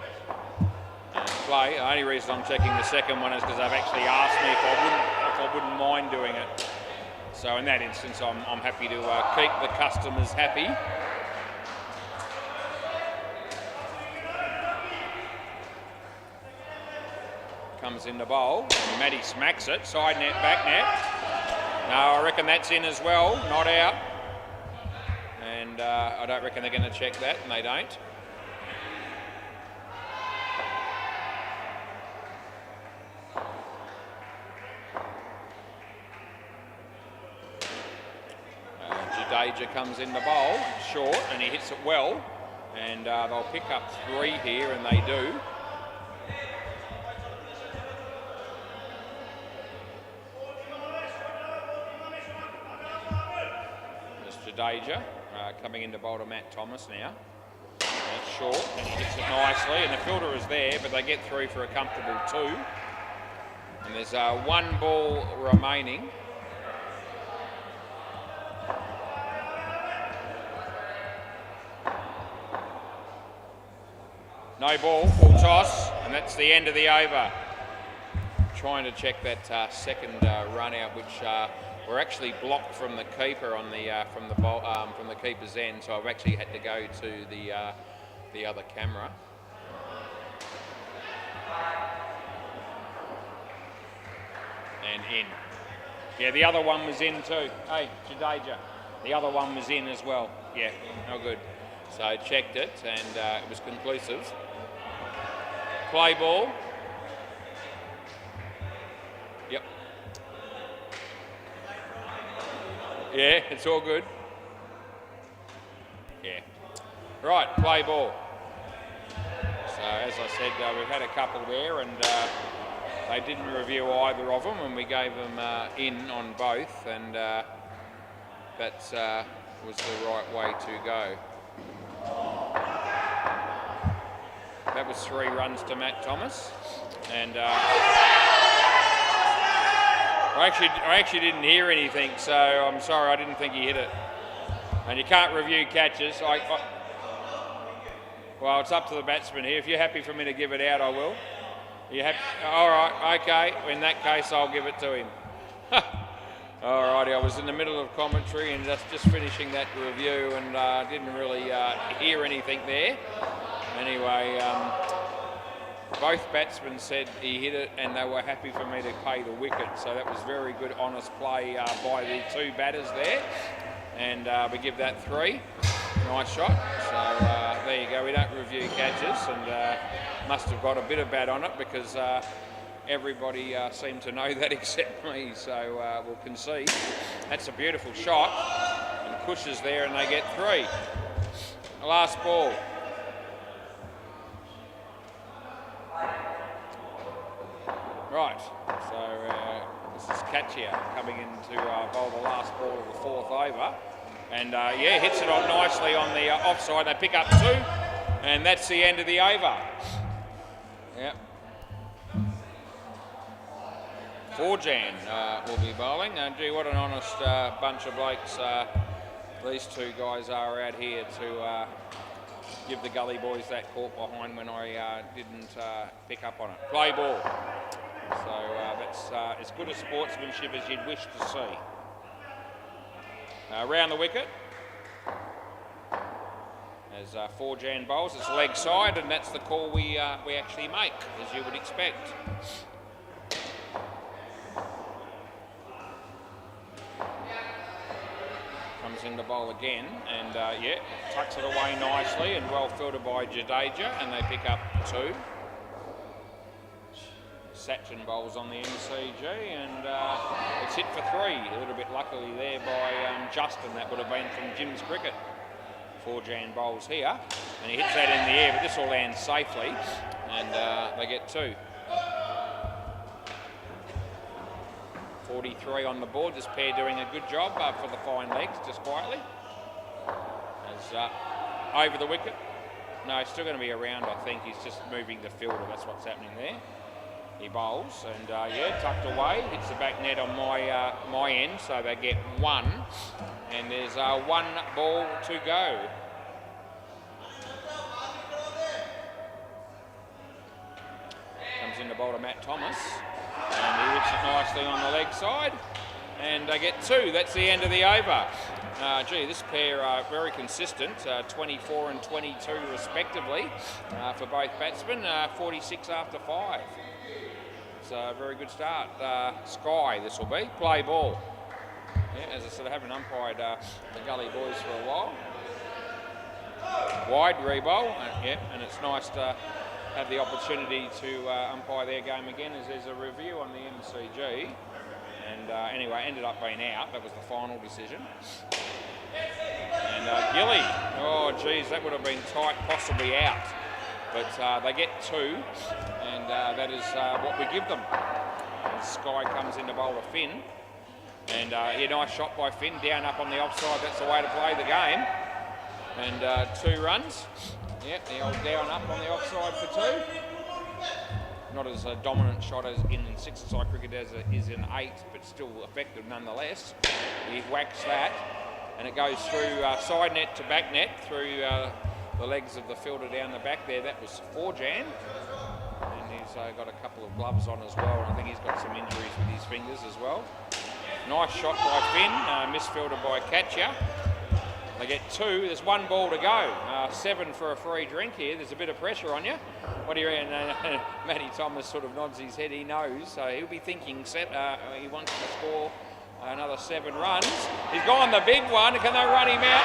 Play. The only reason I'm checking the second one is because they've actually asked me if I wouldn't mind doing it. So in that instance, I'm happy to keep the customers happy. Comes in the bowl, and Matty smacks it. Side net, back net. No, I reckon that's in as well, not out. And I don't reckon they're going to check that, and they don't. Jadeja comes in the bowl, short, and he hits it well, and they'll pick up 3 here, and they do. There's Jadeja coming in to bowl to Matt Thomas now. And it's short, and he hits it nicely, and the fielder is there, but they get 3 for a comfortable 2. And there's 1 ball remaining. No ball, full toss, and that's the end of the over. Trying to check that second run out, which were actually blocked from the keeper on the from the keeper's end, so I've actually had to go to the other camera. And in. Yeah, the other one was in too. Hey, Jadeja. The other one was in as well. Yeah, no good. So checked it and it was conclusive. Play ball. Yep. Yeah, it's all good. Yeah. Right, play ball. So as I said, we've had a couple there and they didn't review either of them and we gave them in on both and that was the right way to go. That was 3 runs to Matt Thomas and I actually didn't hear anything, so I'm sorry, I didn't think he hit it. And you can't review catches. Well, it's up to the batsman here. If you're happy for me to give it out, I will. You happy? All right, okay. In that case, I'll give it to him. All righty, I was in the middle of commentary and just finishing that review and didn't really hear anything there. Anyway, both batsmen said he hit it and they were happy for me to pay the wicket. So that was very good, honest play by the 2 batters there. And we give that 3. Nice shot. So there you go. We don't review catches and must have got a bit of bat on it because everybody seemed to know that except me. So we'll concede. That's a beautiful shot. And Cush is there and they get 3. Last ball. Right, so this is Katchia coming in to bowl the last ball of the 4th over. And yeah, hits it on nicely on the offside. They pick up 2, and that's the end of the over. Yep. Forjan will be bowling. Gee, what an honest bunch of blokes these 2 guys are out here to give the gully boys that caught behind when I didn't pick up on it. Play ball. So that's as good a sportsmanship as you'd wish to see. Round the wicket. As Forjan bowls, it's leg side, and that's the call we actually make, as you would expect. Comes in the bowl again, and yeah, tucks it away nicely and well filtered by Jadeja, and they pick up 2. Sachin bowls on the MCG and it's hit for 3. A little bit luckily there by Justin. That would have been from Jim's cricket. Forjan bowls here and he hits that in the air, but this will land safely and they get 2. 43 on the board. This pair doing a good job for the fine legs, just quietly. As over the wicket. No, he's still going to be around, I think. He's just moving the fielder. That's what's happening there. He bowls and yeah, tucked away, hits the back net on my end, so they get 1 and there's 1 ball to go. Comes in the bowl to Matt Thomas and he hits it nicely on the leg side and they get 2. That's the end of the over. Gee, this pair are very consistent, 24 and 22 respectively for both batsmen, 46 after 5. A very good start. Sky, this will be. Play ball. Yeah, as I said, I haven't umpired the gully boys for a while. Wide rebowl. Yeah, and it's nice to have the opportunity to umpire their game again as there's a review on the MCG. And anyway, ended up being out. That was the final decision. And Gilly. Oh, geez, that would have been tight, possibly out. But they get 2, and that is what we give them. And Sky comes in to bowl to Finn. And yeah, nice shot by Finn, down up on the offside. That's the way to play the game. And 2 runs. Yep, the old down up on the offside for 2. Not as a dominant shot as in 6-a-side cricket as it is in 8, but still effective nonetheless. He whacks that, and it goes through side net to back net, through the legs of the fielder down the back there. That was Forjan, and he's got a couple of gloves on as well, and I think he's got some injuries with his fingers as well. Nice shot by Finn, misfielded by Katchia. They get 2, there's 1 ball to go. 7 for a free drink here, there's a bit of pressure on you. What do you reckon? Matty Thomas sort of nods his head, he knows, so he'll be thinking he wants to score another 7 runs. He's gone the big one. Can they run him out?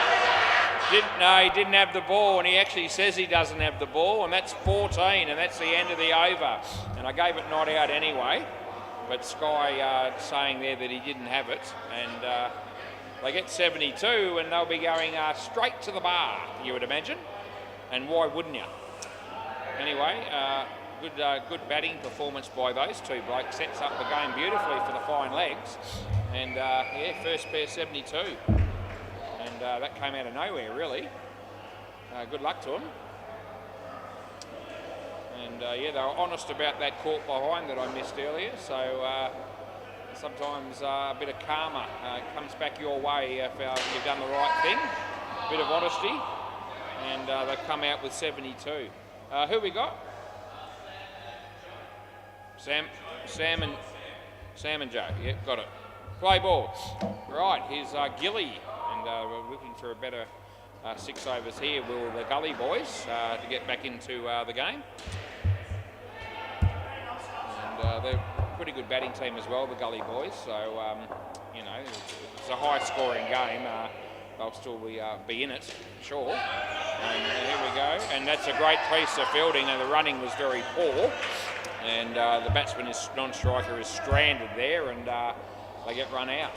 No, he didn't have the ball, and he actually says he doesn't have the ball, and that's 14, and that's the end of the over. And I gave it not out anyway, but Sky saying there that he didn't have it, and they get 72, and they'll be going straight to the bar, you would imagine, and why wouldn't you? Anyway, good batting performance by those two blokes. Sets up the game beautifully for the fine legs, and yeah, first pair 72. And that came out of nowhere, really. Good luck to them. And yeah, they were honest about that caught behind that I missed earlier. So sometimes a bit of karma comes back your way if you've done the right thing. A bit of honesty. And they've come out with 72. Who we got? Sam and Joe. Yeah, got it. Play ball. Right, here's Gilly. And we're looking for a better 6 overs here. Will the Gully boys to get back into the game. And they're a pretty good batting team as well, the Gully boys. So, you know, it's a high-scoring game. They'll still be in it, sure. And here we go. And that's a great piece of fielding. And the running was very poor. And the batsman, non-striker, is stranded there, and they get run out.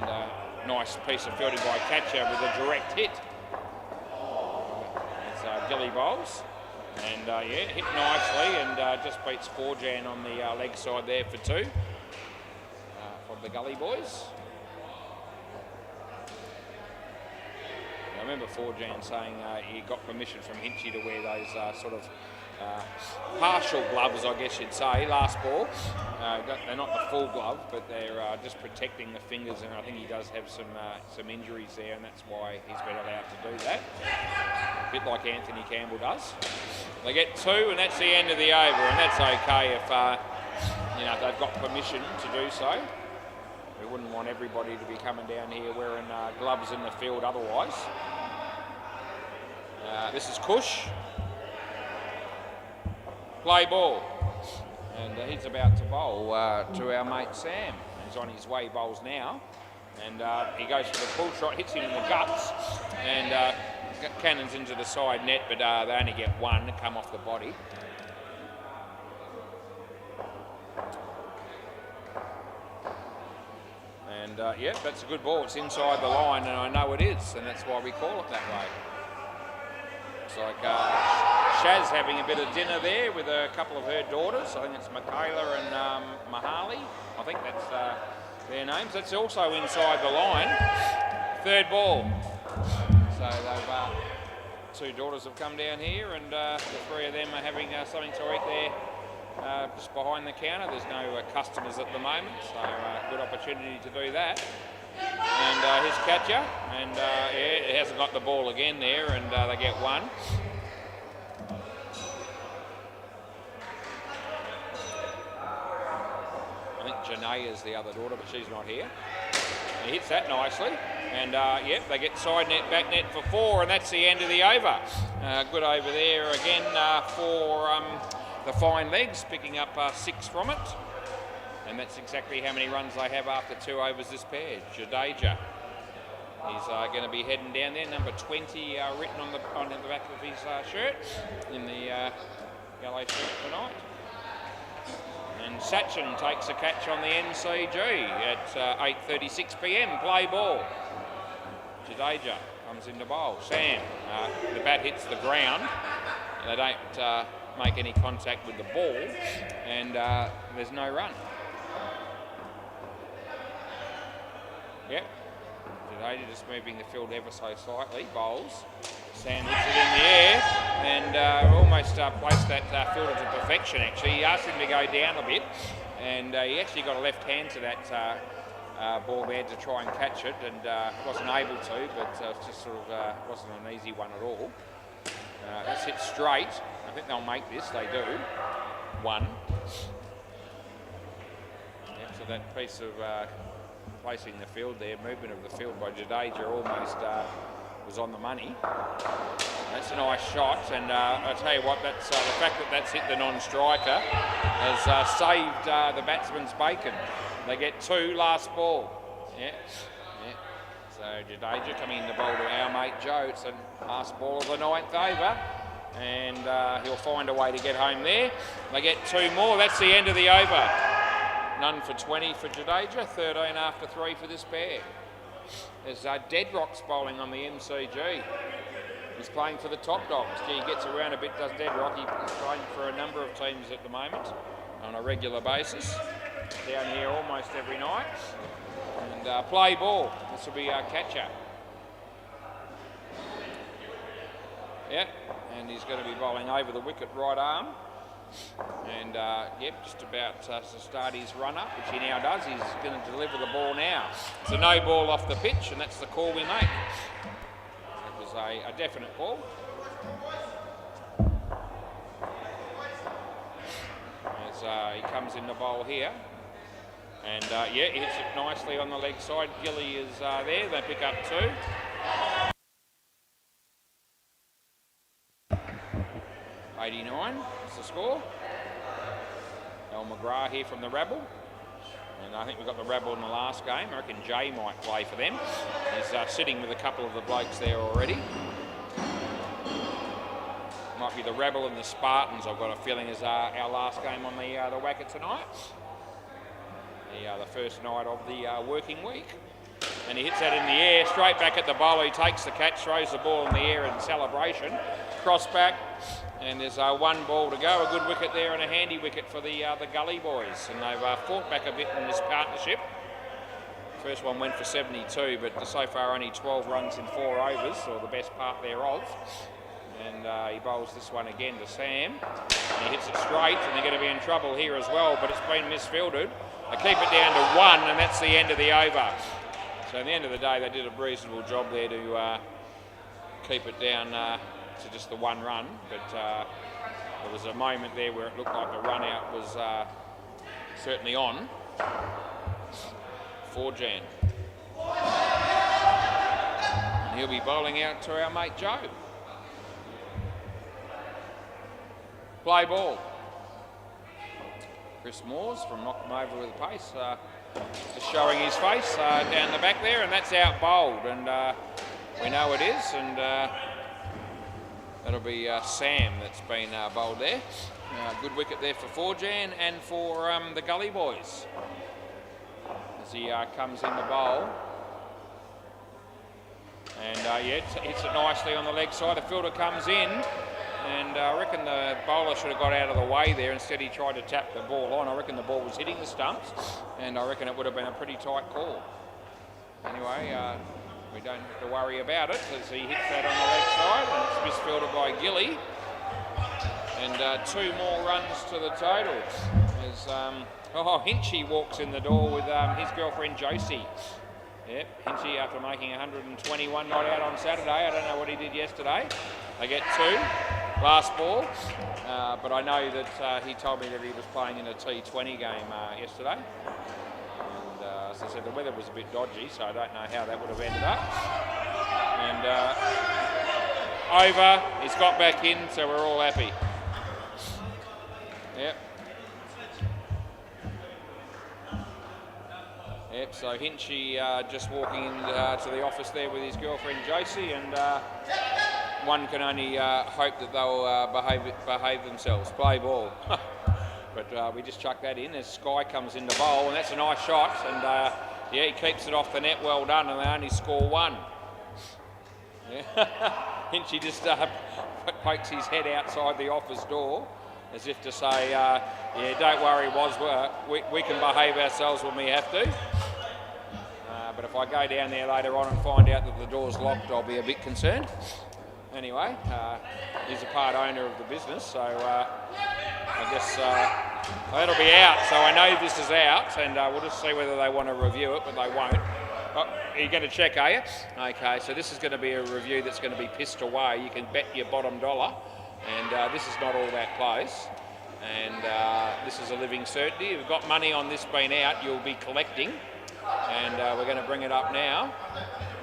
And nice piece of fielding by catcher with a direct hit. It's Gilly bowls, and yeah, hit nicely, and just beats Forjan on the leg side there for 2 from the Gully boys. I remember Forjan saying he got permission from Hinchy to wear those sort of partial gloves, I guess you'd say, last ball. They're not the full glove, but they're just protecting the fingers, and I think he does have some injuries there, and that's why he's been allowed to do that. A bit like Anthony Campbell does. They get 2, and that's the end of the over, and that's okay if you know, they've got permission to do so. We wouldn't want everybody to be coming down here wearing gloves in the field otherwise. This is Cush. Play ball, and he's about to bowl to our mate Sam. He's on his way, bowls now, and he goes for the pull shot, hits him in the guts, and cannons into the side net, but they only get 1 to come off the body. And yeah, that's a good ball. It's inside the line, and I know it is, and that's why we call it that way. Looks like Shaz having a bit of dinner there with a couple of her daughters. I think it's Michaela and Mahali. I think that's their names. That's also inside the line. 3rd ball. So they've 2 daughters have come down here, and the 3 of them are having something to eat there just behind the counter. There's no customers at the moment, so good opportunity to do that. And his catcher, and yeah, he hasn't got the ball again there, and they get 1. I think Janae is the other daughter, but she's not here. He hits that nicely, and yep, they get side net, back net for 4, and that's the end of the over. Good over there again for the fine legs, picking up 6 from it. And that's exactly how many runs they have after 2 overs this pair. Jadeja. He's going to be heading down there. Number 20 written on the back of his shirt in the yellow shirt tonight. And Sachin takes a catch on the NCG at 8:36 p.m. Play ball. Jadeja comes into bowl. Sam, the bat hits the ground. They don't make any contact with the ball, and there's no run. Yep, Jadeja just moving the field ever so slightly, bowls. Sam hits it in the air, and almost placed that fielder to perfection actually. He asked him to go down a bit, and he actually got a left hand to that ball there to try and catch it, and wasn't able to, but it just sort of wasn't an easy one at all. That's hit straight. I think they'll make this, they do. 1. Yep, so that piece of placing the field there, movement of the field by Jadeja almost was on the money. That's a nice shot, and I tell you what, that's the fact that that's hit the non-striker has saved the batsman's bacon. They get 2, last ball. Yeah, yeah. So Jadeja coming in the ball to our mate Joe. It's the last ball of the 9th over. And he'll find a way to get home there. They get 2 more. That's the end of the over. None for 20 for Jadeja, 13 after 3 for this pair. There's Dead Rocks bowling on the MCG. He's playing for the Top Dogs. He gets around a bit, does Dead Rock. He's playing for a number of teams at the moment on a regular basis. Down here almost every night. And play ball. This will be our catcher. Yep, and he's going to be bowling over the wicket right arm. And yep, just about to start his run up, which he now does. He's going to deliver the ball now. It's a no ball off the pitch, and that's the call we make. It was a definite call. As he comes in the bowl here. And yeah, he hits it nicely on the leg side. Gilly is there. They pick up 2. 89 is the score. El McGrath here from the Rabble. And I think we got the Rabble in the last game. I reckon Jay might play for them. He's sitting with a couple of the blokes there already. Might be the Rebel and the Spartans, I've got a feeling, is our last game on the WACA tonight. The first night of the working week. And he hits that in the air, straight back at the bowler. He takes the catch, throws the ball in the air in celebration. Cross back, and there's 1 ball to go. A good wicket there and a handy wicket for the Gully boys. And they've fought back a bit in this partnership. First one went for 72, but so far only 12 runs in 4 overs, or the best part thereof. And he bowls this one again to Sam. And he hits it straight, and they're going to be in trouble here as well, but it's been misfielded. They keep it down to 1, and that's the end of the over. So at the end of the day, they did a reasonable job there to keep it down to just the 1 run. But there was a moment there where it looked like the run out was certainly on for Jan. And he'll be bowling out to our mate Joe. Play ball. Chris Moores from Knock 'em Over with pace, just showing his face down the back there, and that's out bowled, and we know it is, and that'll be Sam that's been bowled there. Good wicket there for Forjan and for the Gully boys as he comes in the bowl. And yeah, hits it nicely on the leg side. The fielder comes in. And I reckon the bowler should have got out of the way there. Instead, he tried to tap the ball on. I reckon the ball was hitting the stumps, and I reckon it would have been a pretty tight call. Anyway, we don't have to worry about it as he hits that on the leg side, and it's misfielded by Gilly. And 2 more runs to the total. As Hinchy walks in the door with his girlfriend Josie. Yep, Hinchy after making 121 not out on Saturday. I don't know what he did yesterday. They get 2. Last ball, but I know that he told me that he was playing in a T20 game yesterday. And as I said, the weather was a bit dodgy, so I don't know how that would have ended up. And over, he's got back in, so we're all happy. Yep. Yep, so Hinchy just walking into the office there with his girlfriend Josie, and one can only hope that they'll behave themselves. Play ball. But we just chuck that in as Sky comes in the bowl, and that's a nice shot. And yeah, he keeps it off the net. Well done, and they only score 1. Yeah. Hinchy just pokes his head outside the office door as if to say, yeah, don't worry, we can behave ourselves when we have to. But if I go down there later on and find out that the door's locked, I'll be a bit concerned. Anyway, he's a part owner of the business, so I guess that'll be out. So I know this is out, and we'll just see whether they want to review it, but they won't. Oh, are you going to check, are you? Okay, so this is going to be a review that's going to be pissed away. You can bet your bottom dollar, and this is not all that close. And this is a living certainty. If you've got money on this being out, you'll be collecting. And we're going to bring it up now,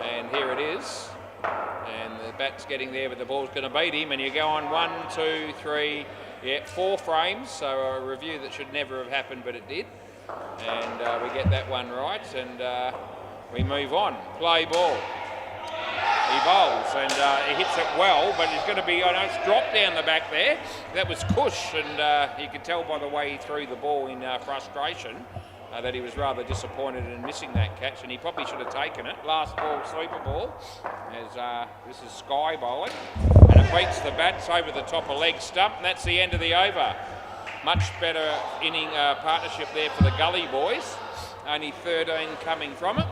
and here it is. And the bat's getting there, but the ball's going to beat him. And you go on 1, 2, 3, 4 frames. So a review that should never have happened, but it did. And we get that one right. And we move on. Play ball. He bowls and he hits it well, but he's going to be, I know it's dropped down the back there. That was Cush, and you could tell by the way he threw the ball in frustration that he was rather disappointed in missing that catch, and he probably should have taken it. Last ball, sweeper ball, as this is Sky bowling, and it beats the bats over the top of leg stump, and that's the end of the over. Much better inning partnership there for the Gully boys. Only 13 coming from it.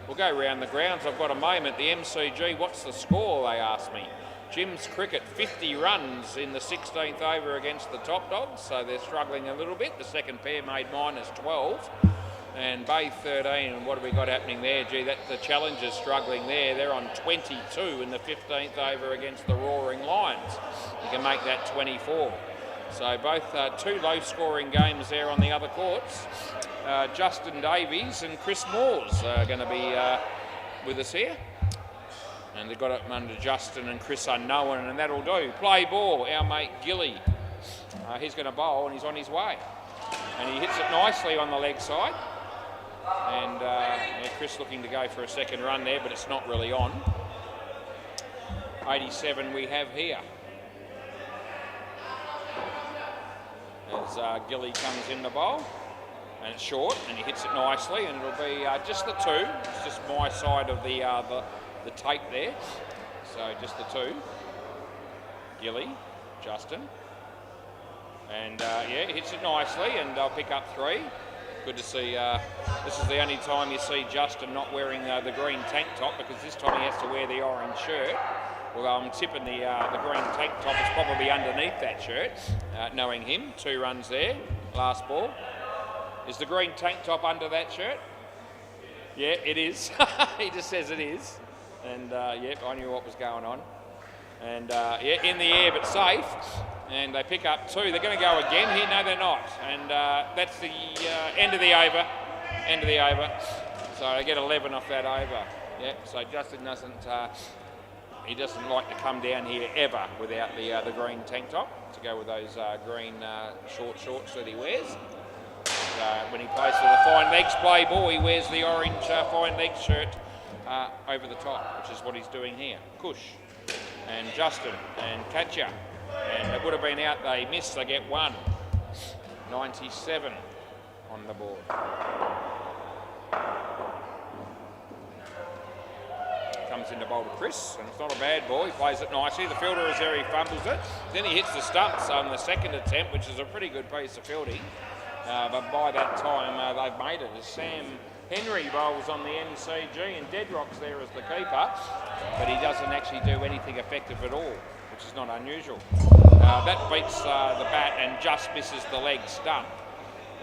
We'll go round the grounds. I've got a moment. The MCG, what's the score, they asked me. Jim's Cricket, 50 runs in the 16th over against the Top Dogs, so they're struggling a little bit. The second pair made minus 12. And Bay 13, and what have we got happening there? Gee, the Challengers struggling there. They're on 22 in the 15th over against the Roaring Lions. You can make that 24. So both two low-scoring games there on the other courts. Justin Davies and Chris Moores are going to be with us here. And they've got it under Justin and Chris Unknown, and that'll do. Play ball, our mate Gilly. He's going to bowl, and he's on his way. And he hits it nicely on the leg side. And Chris looking to go for a second run there, but it's not really on. 87 we have here. As Gilly comes in the bowl, and it's short, and he hits it nicely, and it'll be just the two. It's just my side of the tape there. So just the two. Gilly, Justin, and yeah, hits it nicely, and I'll pick up three. Good to see. This is the only time you see Justin not wearing the green tank top, because this time he has to wear the orange shirt. Although I'm tipping the green tank top is probably underneath that shirt, knowing him. 2 runs there, last ball. Is the green tank top under that shirt? Yeah, it is. He just says it is. And yep, I knew what was going on. And yeah, in the air but safe. And they pick up 2. They're going to go again here. No, they're not. And that's the end of the over. End of the over. So they get 11 off that over. Yep, so Justin doesn't... he doesn't like to come down here ever without the green tank top to go with those green short shorts that he wears. And, when he plays for the Fine Legs play ball, he wears the orange Fine Legs shirt over the top, which is what he's doing here. Cush and Justin and Katja. And it would have been out, they missed, they get 1. 97 on the board. Comes into bowl to Chris, and it's not a bad ball. He plays it nicely. The fielder is there, he fumbles it. Then he hits the stumps on the second attempt, which is a pretty good piece of fielding. But by that time, they've made it. As Sam Henry bowls on the MCG, and Deadrock's there as the keeper, but he doesn't actually do anything effective at all, which is not unusual. That beats the bat and just misses the leg stump.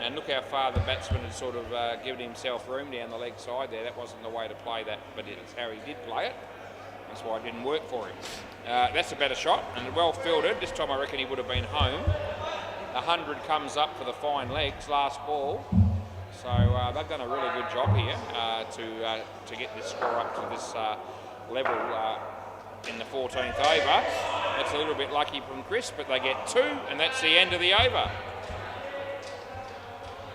And look how far the batsman had sort of given himself room down the leg side there. That wasn't the way to play that, but it's how he did play it. That's why it didn't work for him. That's a better shot, and well fielded. This time I reckon he would have been home. 100 comes up for the Fine Legs, last ball. So they've done a really good job here to get this score up to this level in the 14th over. That's a little bit lucky from Chris, but they get 2, and that's the end of the over.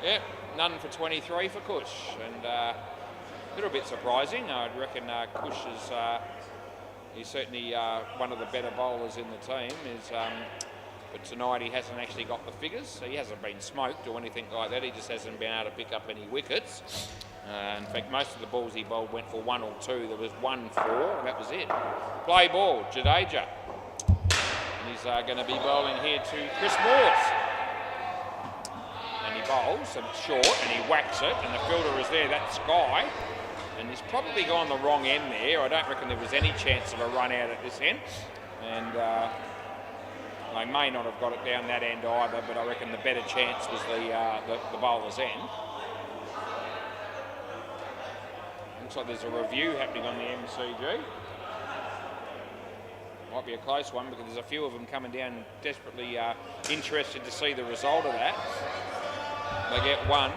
Yep, none for 23 for Cush, and a little bit surprising. I reckon Cush is he's certainly one of the better bowlers in the team. But tonight he hasn't actually got the figures. He hasn't been smoked or anything like that. He just hasn't been able to pick up any wickets. In fact, most of the balls he bowled went for 1 or 2. There was 1 4, and that was it. Play ball, Jadeja. And he's going to be bowling here to Chris Moores. And he bowls, and it's short, and he whacks it, and the fielder is there, that's Sky. And he's probably gone the wrong end there. I don't reckon there was any chance of a run out at this end. And they may not have got it down that end either, but I reckon the better chance was the bowler's end. Looks like there's a review happening on the MCG. Might be a close one because there's a few of them coming down desperately interested to see the result of that. They get 1.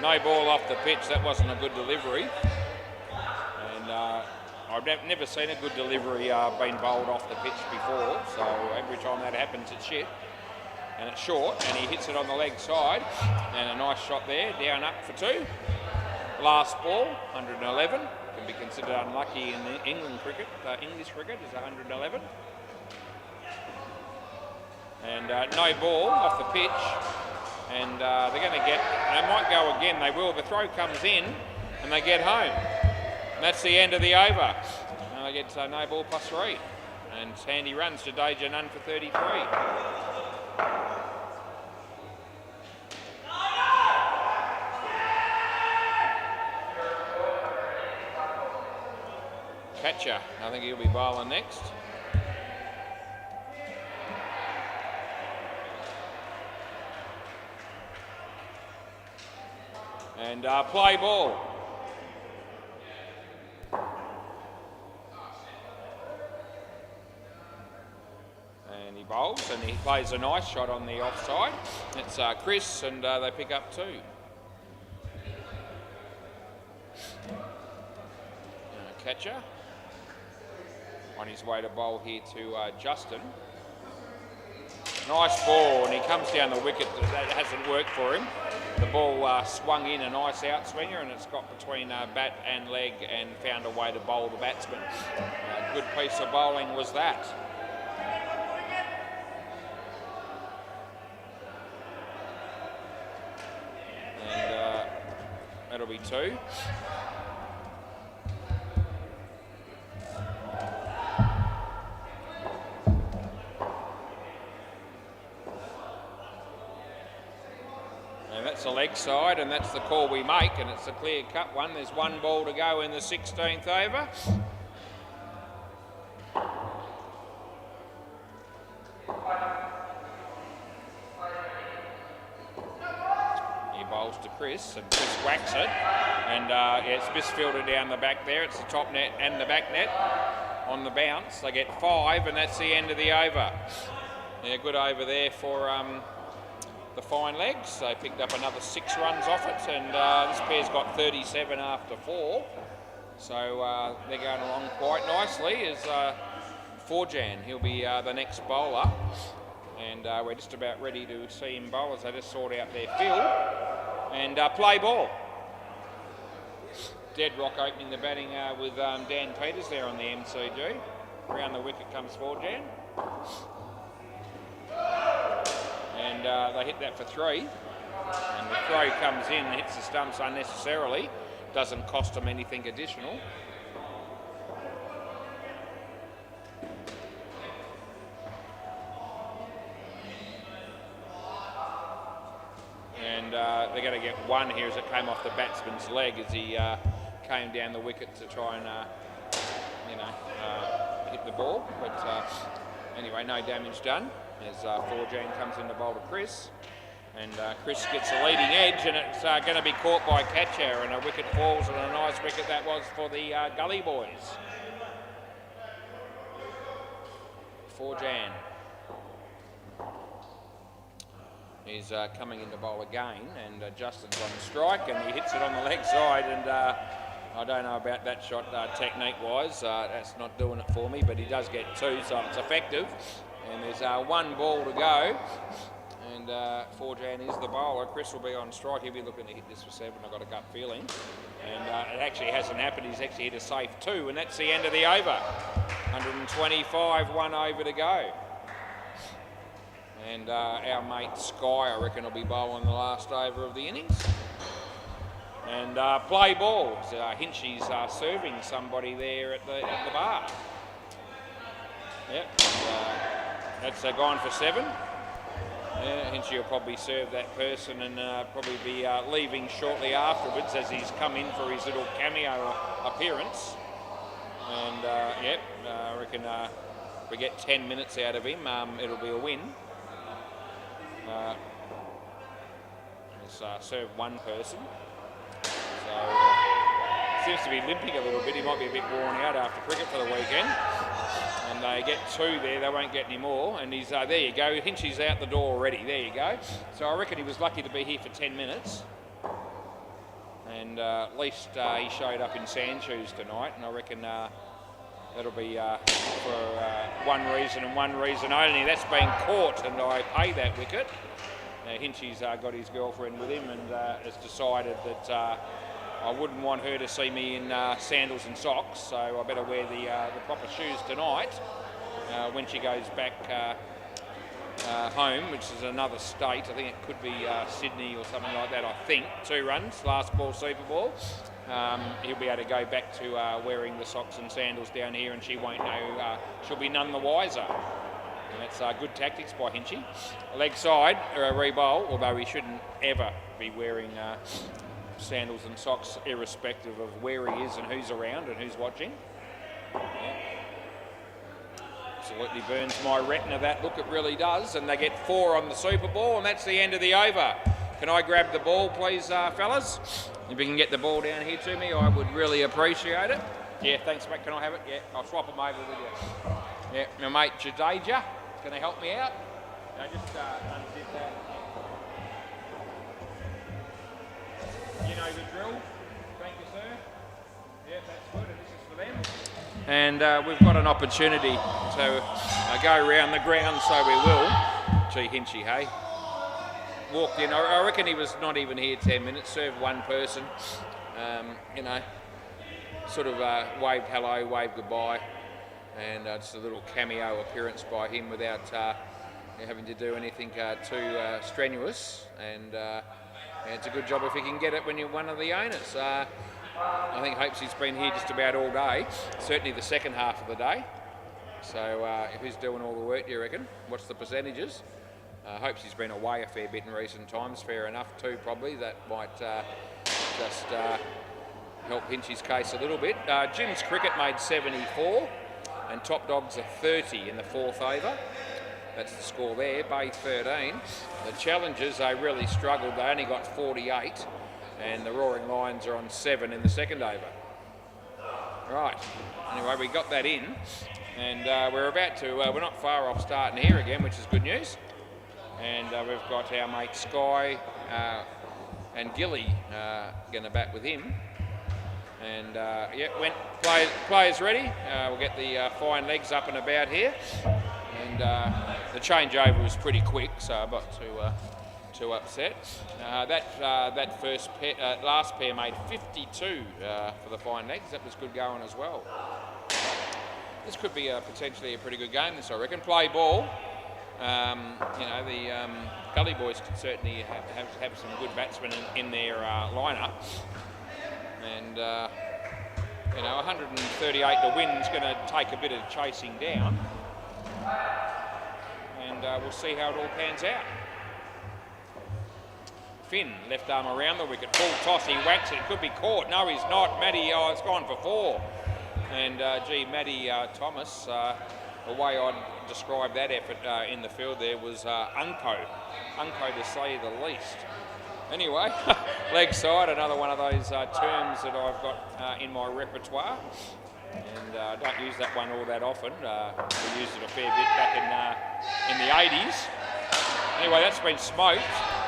No ball off the pitch, that wasn't a good delivery. And I've never seen a good delivery being bowled off the pitch before, so every time that happens it's shit. And it's short, and he hits it on the leg side, and a nice shot there, down up for 2. Last ball, 111, can be considered unlucky in the English cricket is 111. And no ball off the pitch, and they're going to get, they might go again, they will, the throw comes in, and they get home. And that's the end of the over. And they get no ball plus 3. And Sandy runs to Deja Nunn for 33. Catcher, I think he'll be bowling next. And play ball. And he bowls and he plays a nice shot on the offside. It's Chris, and they pick up 2. Catcher on his way to bowl here to Justin. Nice ball, and he comes down the wicket. That hasn't worked for him. The ball swung in a nice outswinger, and it's got between bat and leg and found a way to bowl the batsman. A good piece of bowling was that. And that'll be 2. That's the leg side, and that's the call we make, and it's a clear-cut one. There's 1 ball to go in the 16th over. He bowls to Chris, and Chris whacks it, and it's misfielded down the back there. It's the top net and the back net on the bounce. They get 5, and that's the end of the over. Yeah, good over there for the fine legs. They picked up another 6 runs off it, and this pair's got 37 after 4. So they're going along quite nicely. Is Forjan, he'll be the next bowler, and we're just about ready to see him bowl as they just sort out their field. And play ball. Dead Rock opening the batting with Dan Peters there on the MCG. Around the wicket comes Forjan. And they hit that for 3, and the throw comes in and hits the stumps unnecessarily. Doesn't cost them anything additional. And they're going to get 1 here as it came off the batsman's leg as he came down the wicket to try and hit the ball. But anyway, no damage done. As Forjan comes in to bowl to Chris, and Chris gets a leading edge, and it's going to be caught by Catcher, and a wicket falls, and a nice wicket that was for the Gully boys. Forjan is coming in to bowl again, and Justin's on the strike, and he hits it on the leg side, and I don't know about that shot technique-wise. That's not doing it for me, but he does get 2, so it's effective. And there's 1 ball to go, and Forjan is the bowler. Chris will be on strike. He'll be looking to hit this for 7. I've got a gut feeling. And it actually hasn't happened. He's actually hit a safe 2, and that's the end of the over. 125, 1 over to go. And our mate Sky, I reckon, will be bowling the last over of the innings. And play ball. Hinchy's serving somebody there at the bar. Yep. That's gone for 7. Hinchy will probably serve that person and probably be leaving shortly afterwards as he's come in for his little cameo appearance. And I reckon if we get 10 minutes out of him, it'll be a win. He's served 1 person. So seems to be limping a little bit. He might be a bit worn out after cricket for the weekend. And they get 2 there, they won't get any more. And he's, there you go, Hinchy's out the door already, there you go. So I reckon he was lucky to be here for 10 minutes. And at least he showed up in sand shoes tonight, and I reckon that'll be for one reason and one reason only. That's been caught, and I pay that wicket. Hinchy's got his girlfriend with him and has decided that I wouldn't want her to see me in sandals and socks, so I better wear the proper shoes tonight when she goes back home, which is another state. I think it could be Sydney or something like that, I think. 2 runs, last ball Super Ball. He'll be able to go back to wearing the socks and sandals down here, and she won't know, she'll be none the wiser. And that's good tactics by Hinchy. Leg side, re-bowl, although he shouldn't ever be wearing sandals and socks, irrespective of where he is and who's around and who's watching. Yeah. Absolutely burns my retina, that look, it really does. And they get 4 on the Super Ball, and that's the end of the over. Can I grab the ball, please, fellas? If you can get the ball down here to me, I would really appreciate it. Yeah, thanks, mate. Can I have it? Yeah, I'll swap them over with you. Yeah, my mate Jadeja, can they help me out? No, just unzip that. You know the drill. Thank you, sir. Yeah, that's good, and this is for them. And we've got an opportunity to go around the ground, so we will. Gee, Hinchy, hey? Walked in, I reckon he was not even here 10 minutes, served one person, you know, sort of waved hello, waved goodbye, and just a little cameo appearance by him without having to do anything too strenuous, and it's a good job if you can get it when you're one of the owners. I think Hopesy's been here just about all day, certainly the second half of the day, so if he's doing all the work, do you reckon? What's the percentages? Hopesy's been away a fair bit in recent times, fair enough too probably. That might just help Hinchy's case a little bit. Jim's Cricket made 74 and Top Dogs are 30 in the 4th over. That's the score there, Bay 13. The Challengers, they really struggled. They only got 48 and the Roaring Lions are on 7 in the 2nd over. Right, anyway, we got that in and we're about to, we're not far off starting here again, which is good news. And we've got our mate Sky and Gilly going to bat with him. And yeah, players ready. We'll get the fine legs up and about here. And the changeover was pretty quick, so I'm not too upset. That first pair, last pair made 52 for the fine legs. That was good going as well. This could be potentially a pretty good game, this I reckon. Play ball. You know, the Gully boys could certainly have some good batsmen in their lineup, and you know, 138 to win is going to take a bit of chasing down, and we'll see how it all pans out. Finn, left arm around the wicket, full toss, he whacks it, could be caught. No, he's not. Matty, it's gone for 4, and gee, Matty Thomas. The way I'd describe that effort in the field there was unco to say the least. Anyway, leg side, another one of those terms that I've got in my repertoire, and don't use that one all that often. We used it a fair bit back in the 80s. Anyway, that's been smoked,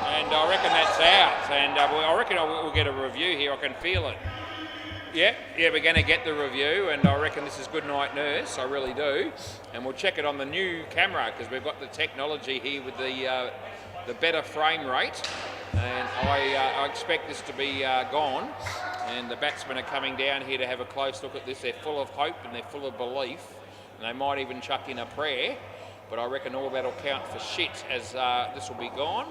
and I reckon that's out, and I reckon we'll get a review here. I can feel it. Yeah, we're going to get the review, and I reckon this is good night nurse, I really do. And we'll check it on the new camera, because we've got the technology here with the better frame rate. And I expect this to be gone, and the batsmen are coming down here to have a close look at this. They're full of hope and they're full of belief, and they might even chuck in a prayer, but I reckon all that'll count for shit as this will be gone.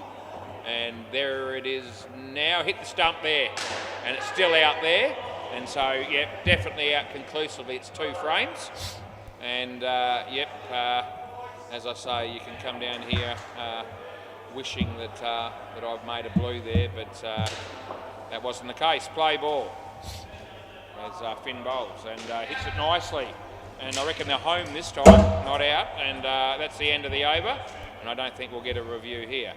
And there it is now, hit the stump there, and it's still out there. And so, yep, definitely out conclusively. It's 2 frames. And, yep, as I say, you can come down here wishing that I've made a blue there, but that wasn't the case. Play ball as Finn bowls and hits it nicely. And I reckon they're home this time, not out. And that's the end of the over. And I don't think we'll get a review here.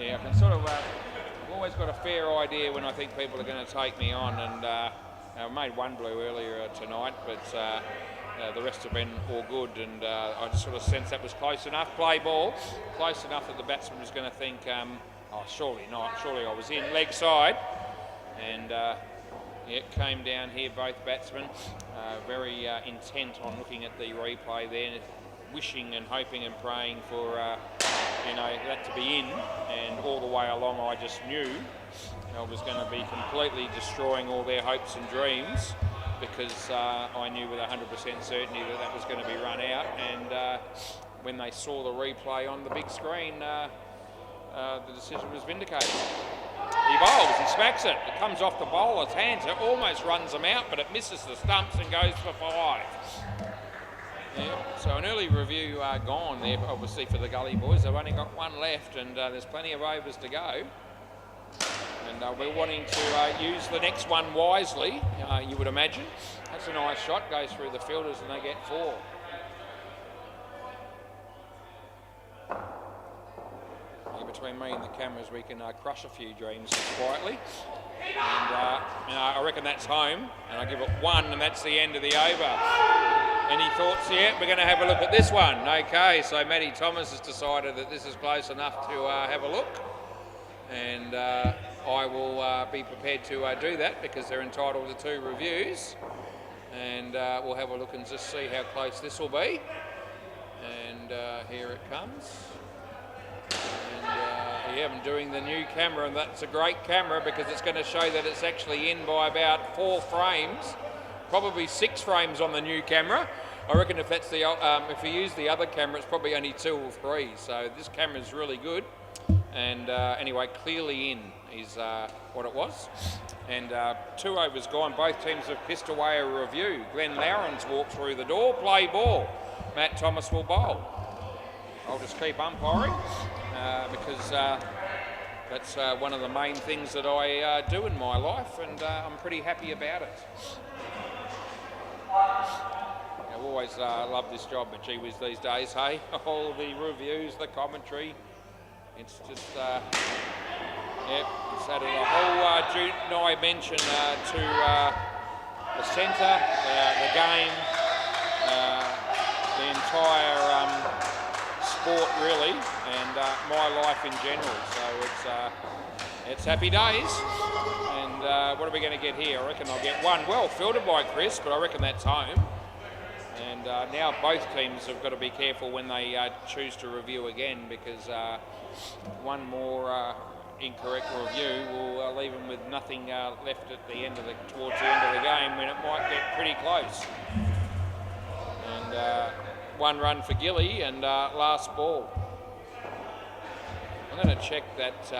Yeah, I can sort of... I've always got a fair idea when I think people are going to take me on, and I made 1 blue earlier tonight, but the rest have been all good, and I just sort of sensed that was close enough. Play ball, close enough that the batsman was going to think, oh, surely not, surely I was in. Leg side, and Yeah, came down here, both batsmen, very intent on looking at the replay there, wishing and hoping and praying for that to be in, and all the way along I just knew I was going to be completely destroying all their hopes and dreams, because I knew with 100% certainty that was going to be run out, and when they saw the replay on the big screen, the decision was vindicated. He bowls, he smacks it, it comes off the bowler's hands, it almost runs them out, but it misses the stumps and goes for 5. Yeah, so an early review gone there, obviously, for the Gully boys. They've only got one left, and there's plenty of overs to go. And we're wanting to use the next one wisely, you would imagine. That's a nice shot, goes through the fielders and they get 4. Between me and the cameras, we can crush a few dreams quietly. And I reckon that's home, and I give it 1, and that's the end of the over. Any thoughts yet? We're going to have a look at this one. Okay, so Matty Thomas has decided that this is close enough to have a look, and I will be prepared to do that, because they're entitled to 2 reviews, and we'll have a look and just see how close this will be. And here it comes. And I'm doing the new camera, and that's a great camera, because it's going to show that it's actually in by about 4 frames, probably 6 frames on the new camera. I reckon if that's the if you use the other camera, it's probably only 2 or 3. So this camera is really good. And anyway, clearly in is what it was. And 2 overs gone. Both teams have pissed away a review. Glenn Lowndes walked through the door. Play ball. Matt Thomas will bowl. I'll just keep umpiring, because that's one of the main things that I do in my life, and I'm pretty happy about it. I've always loved this job, but gee whiz these days, hey? All the reviews, the commentary, it's just, it's added a whole dimension to the centre, the game, the entire sport really, and my life in general. So it's happy days. And what are we going to get here? I reckon I'll get 1. Well fielded by Chris, but I reckon that's home. And now both teams have got to be careful when they choose to review again, because one more incorrect review will leave them with nothing left at the end of towards the end of the game, when it might get pretty close. And 1 run for Gilly, and last ball. I'm going to check that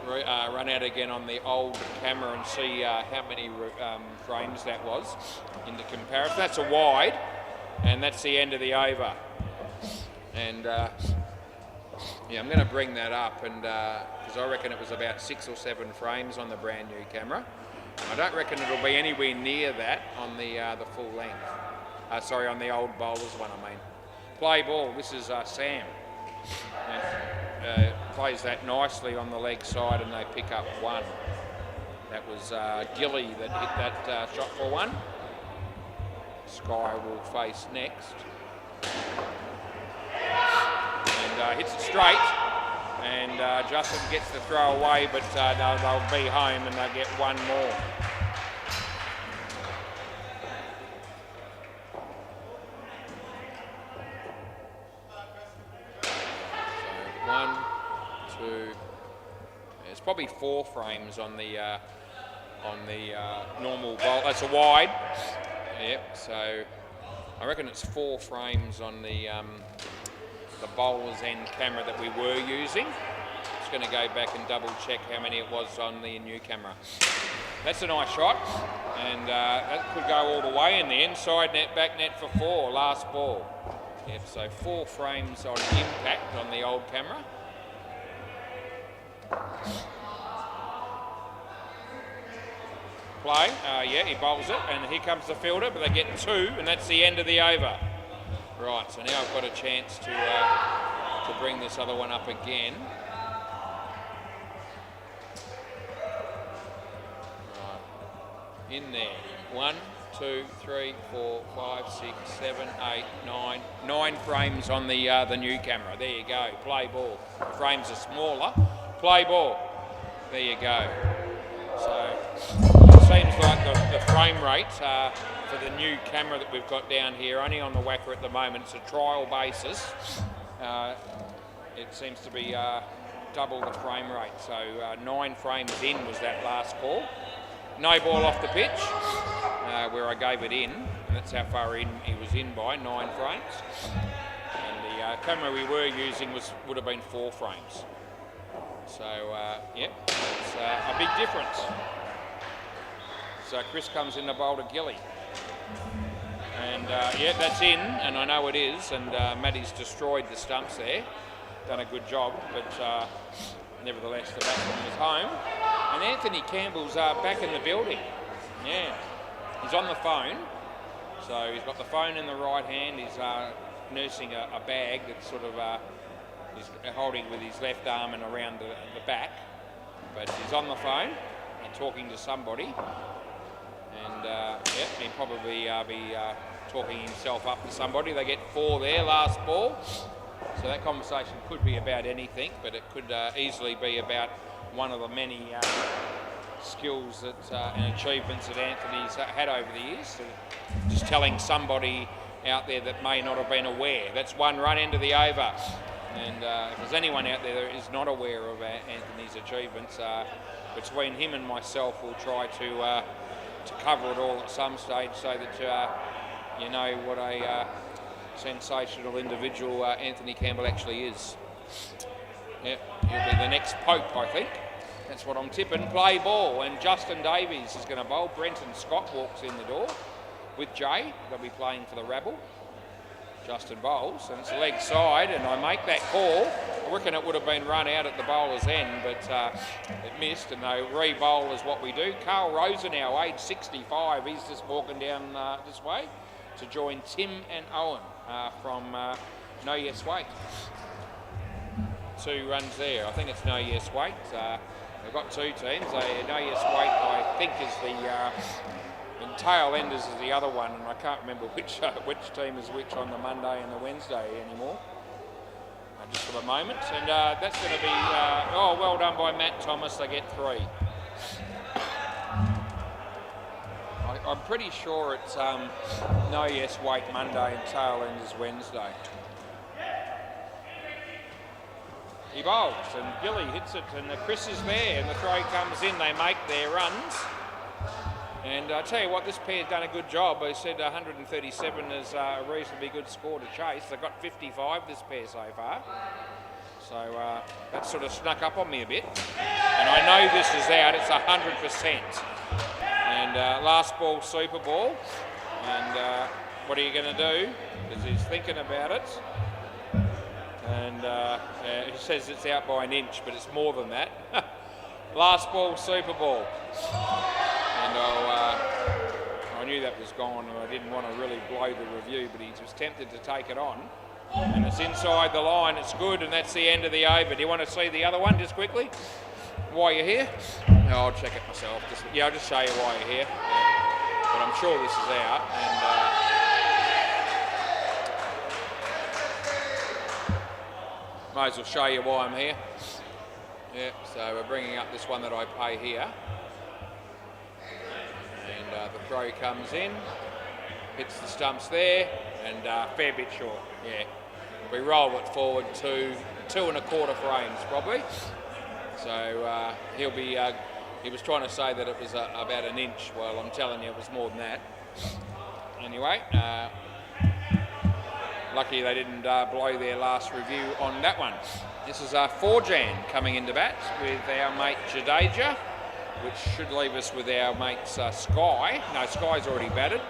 run out again on the old camera and see how many frames that was into comparison. That's a wide, and that's the end of the over. And yeah, I'm going to bring that up, and because I reckon it was about 6 or 7 frames on the brand new camera. I don't reckon it'll be anywhere near that on the full length. Sorry, on the old bowlers one, I mean. Play ball. This is Sam. And, plays that nicely on the leg side, and they pick up 1. That was Gilly that hit that shot for 1. Sky will face next. And hits it straight. And Justin gets the throw away, but no, they'll be home, and they'll get 1 more. It's probably 4 frames on the normal bowl. That's a wide. Yep. So I reckon it's 4 frames on the bowler's end camera that we were using. Just going to go back and double check how many it was on the new camera. That's a nice shot, and that could go all the way in the inside net, back net for 4. Last ball. Yep. So 4 frames on impact on the old camera. Play, yeah, he bowls it, and here comes the fielder, but they get 2, and that's the end of the over. Right, so now I've got a chance to bring this other one up again. Right, in there. 1, 2, 3, 4, 5, 6, 7, 8, 9. 9 frames on the new camera. There you go. Play ball. The frames are smaller. Play ball. There you go. So things like the frame rate for the new camera that we've got down here, only on the WACA at the moment. It's a trial basis. It seems to be double the frame rate. So 9 frames in was that last call. No ball off the pitch, where I gave it in, and that's how far in he was in by, 9 frames. And the camera we were using would have been 4 frames. So, yep, it's a big difference. So Chris comes in to bowl to Gilly. And, yeah, that's in, and I know it is, and Matty's destroyed the stumps there. Done a good job, but nevertheless, the batsman is home. And Anthony Campbell's back in the building. Yeah, he's on the phone. So he's got the phone in the right hand. He's nursing a bag that's sort of he's holding with his left arm and around the back. But he's on the phone and talking to somebody. And yeah, he'll probably be talking himself up to somebody. They get 4 there, last ball. So that conversation could be about anything, but it could easily be about one of the many skills that, and achievements that Anthony's had over the years. So just telling somebody out there that may not have been aware. That's 1 run into the over. And if there's anyone out there that is not aware of Anthony's achievements, between him and myself, we'll try to cover it all at some stage so that you know what a sensational individual Anthony Campbell actually is. Yeah, he'll be the next Pope, I think. That's what I'm tipping. Play ball, and Justin Davies is going to bowl. Brenton Scott walks in the door with Jay. They'll be playing for the Rabble. Justin bowls, and it's a leg side, and I make that call. I reckon it would have been run out at the bowler's end, but it missed, and they re-bowl is what we do. Carl Rosenau, age 65, he's just walking down this way to join Tim and Owen from No Yes Wait. 2 runs there. I think it's No Yes Wait. We've got 2 teams. No Yes Wait, I think, is the tail enders is the other one, and I can't remember which team is which on the Monday and the Wednesday anymore. Just for the moment, and that's going to be oh, well done by Matt Thomas. They get 3. I'm pretty sure it's No Yes Wait Monday and tail enders Wednesday. He bowls, and Gilly hits it, and Chris is there, and the throw comes in. They make their runs. And I tell you what, this pair's done a good job. I said 137 is a reasonably good score to chase. They've got 55, this pair so far. So that sort of snuck up on me a bit. And I know this is out, it's 100%. And last ball, super ball. And what are you going to do? Because he's thinking about it. And he says it's out by an inch, but it's more than that. Last ball, super ball. And I knew that was gone, and I didn't want to really blow the review, but he was tempted to take it on. And it's inside the line, it's good, and that's the end of the over. Do you want to see the other one just quickly? Why you're here? No, I'll check it myself. I'll just show you why you're here. Yeah. But I'm sure this is out. And might as well show you why I'm here. Yeah, so we're bringing up this one that I pay here. And the throw comes in, hits the stumps there, and fair bit short. Yeah, we roll it forward to 2 1/4 frames probably. So he'll be. He was trying to say that it was about an inch. Well, I'm telling you, it was more than that. Anyway, lucky they didn't blow their last review on that one. This is Forjan coming into bat with our mate Jadeja, which should leave us with our mate Sky. No, Sky's already batted.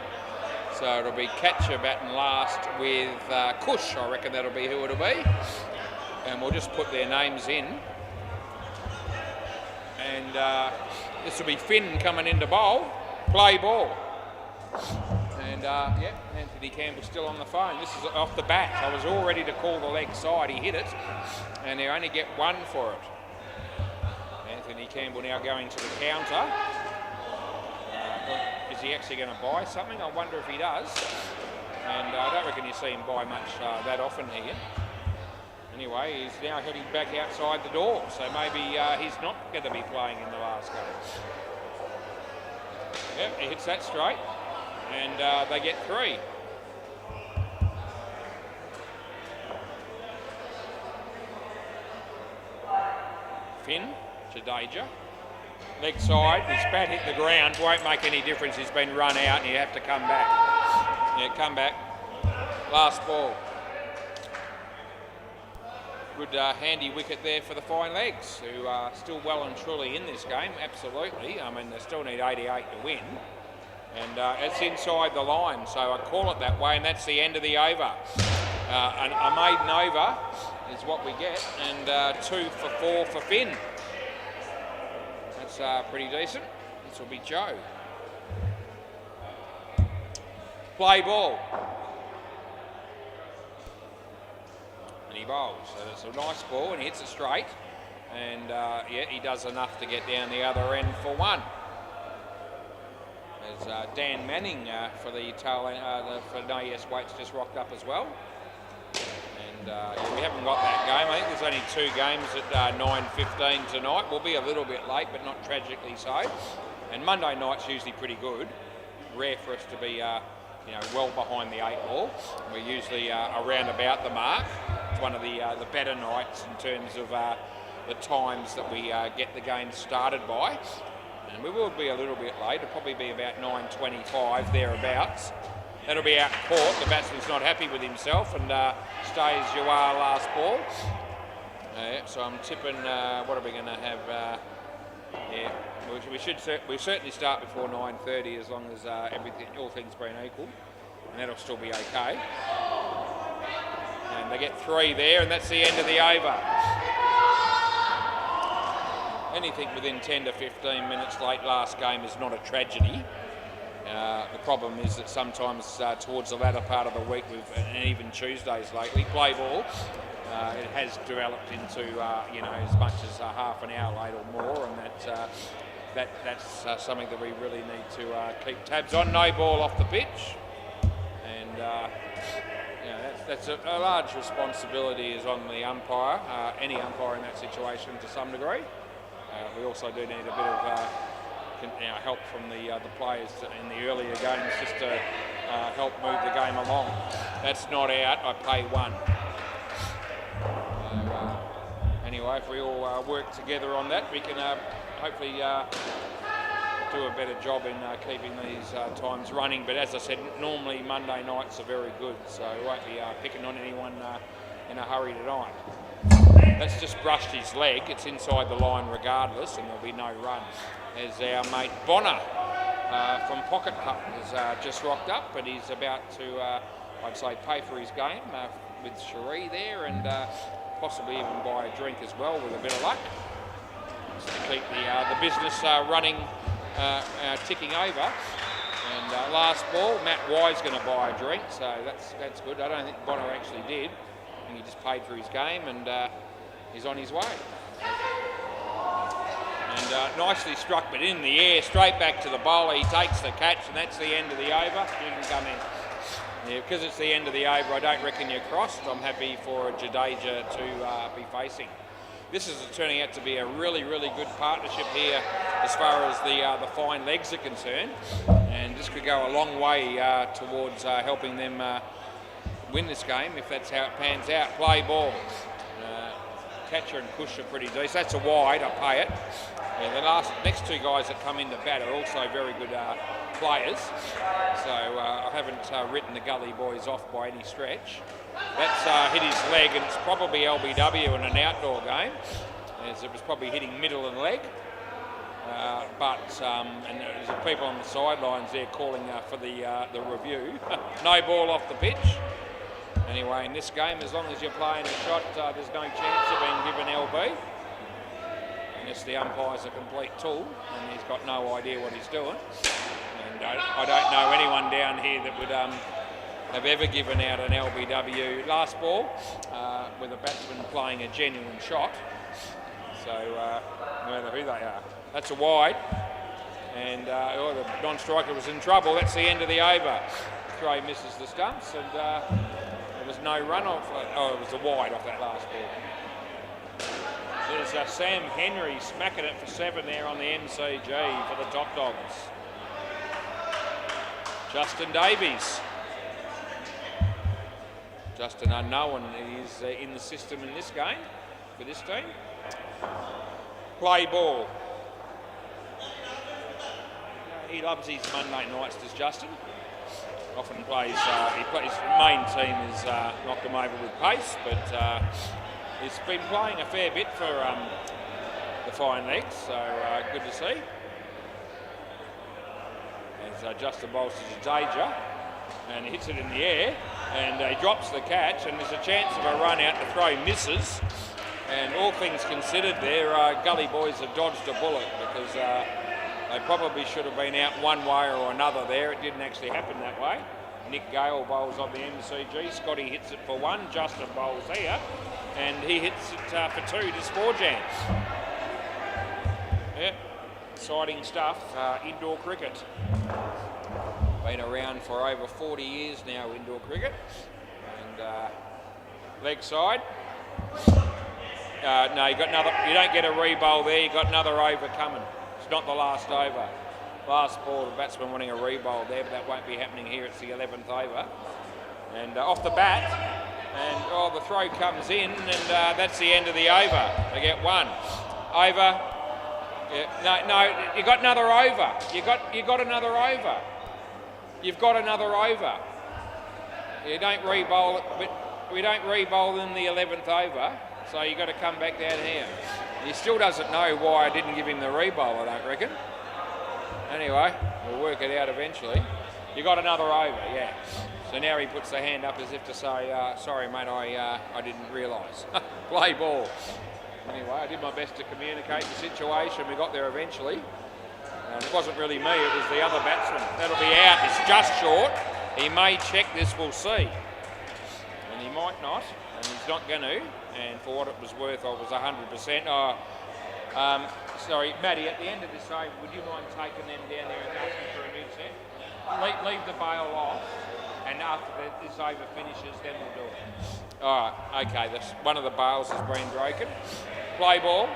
So it'll be catcher batting last with Kush. I reckon that'll be who it'll be. And we'll just put their names in. And this will be Finn coming into bowl. Play ball. And yeah, Anthony Campbell's still on the phone. This is off the bat. I was all ready to call the leg side. He hit it. And they only get 1 for it. Anthony Campbell now going to the counter. Is he actually going to buy something? I wonder if he does. And I don't reckon you see him buy much that often here. Anyway, he's now heading back outside the door. So maybe he's not going to be playing in the last game. Yep, he hits that straight, and they get 3. Finn, Jadeja. Leg side, his bat hit the ground, won't make any difference. He's been run out and you have to come back. Yeah, come back. Last ball. Good handy wicket there for the Fine Legs, who are still well and truly in this game, absolutely. I mean, they still need 88 to win. And it's inside the line, so I call it that way, and that's the end of the over. A maiden over is what we get, and 2 for 4 for Finn. That's pretty decent. This will be Joe. Play ball. And he bowls. So it's a nice ball, and he hits it straight. And yeah, he does enough to get down the other end for 1. There's Dan Manning for the tail for No Yes Waits just rocked up as well. And yeah, we haven't got that game. I think there's only 2 games at 9:15 tonight. We'll be a little bit late, but not tragically so. And Monday night's usually pretty good. Rare for us to be, well behind the 8 ball. We're usually around about the mark. It's one of the better nights in terms of the times that we get the game started by. And we will be a little bit late. It'll probably be about 9:25 thereabouts. That'll be out court. The batsman's not happy with himself and stay as you are last ball. So I'm tipping, what are we going to have? Yeah, we certainly start before 9:30 as long as all things being equal. And that'll still be okay. And they get 3 there, and that's the end of the over. Anything within 10 to 15 minutes late last game is not a tragedy. The problem is that sometimes towards the latter part of the week, and even Tuesdays lately, play ball, it has developed into as much as half an hour late or more, and that's something that we really need to keep tabs on. No ball off the pitch, and that's a large responsibility is on the umpire, any umpire in that situation to some degree. We also do need a bit of help from the players in the earlier games just to help move the game along. That's not out, I pay 1. Anyway, if we all work together on that, we can hopefully do a better job in keeping these times running. But as I said, normally Monday nights are very good, so we won't be picking on anyone in a hurry tonight. That's just brushed his leg. It's inside the line regardless, and there'll be no run. As our mate Bonner from Pocket Cup has just rocked up, but he's about to, I'd say, pay for his game with Cherie there, and possibly even buy a drink as well with a bit of luck, just to keep the business running, ticking over. And last ball, Matt Y's going to buy a drink, so that's good. I don't think Bonner actually did. I think he just paid for his game, and he's on his way. And nicely struck, but in the air, straight back to the bowler. He takes the catch, and that's the end of the over. You can come in. Yeah, because it's the end of the over, I don't reckon you're crossed. I'm happy for Jadeja to be facing. This is turning out to be a really, really good partnership here as far as the Fine Legs are concerned. And this could go a long way towards helping them win this game if that's how it pans out. Play ball. Catcher and Cush are pretty decent. That's a wide, I pay it. And the next 2 guys that come in to bat are also very good players. So I haven't written the Gully boys off by any stretch. That's hit his leg, and it's probably LBW in an outdoor game, as it was probably hitting middle and leg. And there's people on the sidelines there calling for the review. No ball off the pitch. Anyway, in this game, as long as you're playing a shot, there's no chance of being given LB. Unless the umpire's a complete tool and he's got no idea what he's doing. And I don't know anyone down here that would have ever given out an LBW last ball with a batsman playing a genuine shot. So no matter who they are. That's a wide. And the non-striker was in trouble. That's the end of the over. Trey misses the stumps, and there was no run off. Oh, it was a wide off that last ball. There's Sam Henry smacking it for 7 there on the MCG for the Top Dogs. Justin Davies. Justin unknown is in the system in this game for this team. Play ball. He loves his Monday nights, does Justin. Often plays, his main team is knock him over with pace, but he's been playing a fair bit for the Fine Legs, so good to see. As Justin bowls to Jadeja and hits it in the air, and he drops the catch, and there's a chance of a run out to throw, misses. And all things considered there, Gully boys have dodged a bullet because they probably should have been out one way or another there. It didn't actually happen that way. Nick Gale bowls on the MCG, Scotty hits it for one, Justin bowls here, and he hits it for two to Sporjan. Yeah, exciting stuff, indoor cricket. Been around for over 40 years now, indoor cricket. And leg side. No, you got another. You don't get a re-bowl there. You got another over coming. It's not the last over. Last ball, the batsman wanting a re-bowl there, but that won't be happening here. It's the 11th over. And off the bat, and the throw comes in, and that's the end of the over. They get one over. Yeah, no, you got another over. You got another over. You've got another over. You don't re-bowl it, but we don't re-bowl in the 11th over, so you've got to come back down here. He still doesn't know why I didn't give him the re-bowl, I don't reckon. Anyway, we'll work it out eventually. You got another over, yeah. So now he puts the hand up as if to say, sorry mate, I didn't realise. Play ball. Anyway, I did my best to communicate the situation. We got there eventually. And it wasn't really me, it was the other batsman. That'll be out, it's just short. He may check this, we'll see. And he might not, and he's not going to. And for what it was worth, I was 100%. Sorry, Matty, at the end of this over, would you mind taking them down there and asking for a new set? Leave the bail off, and after this over finishes, then we'll do it. All right, okay, one of the bails has been broken. Play ball.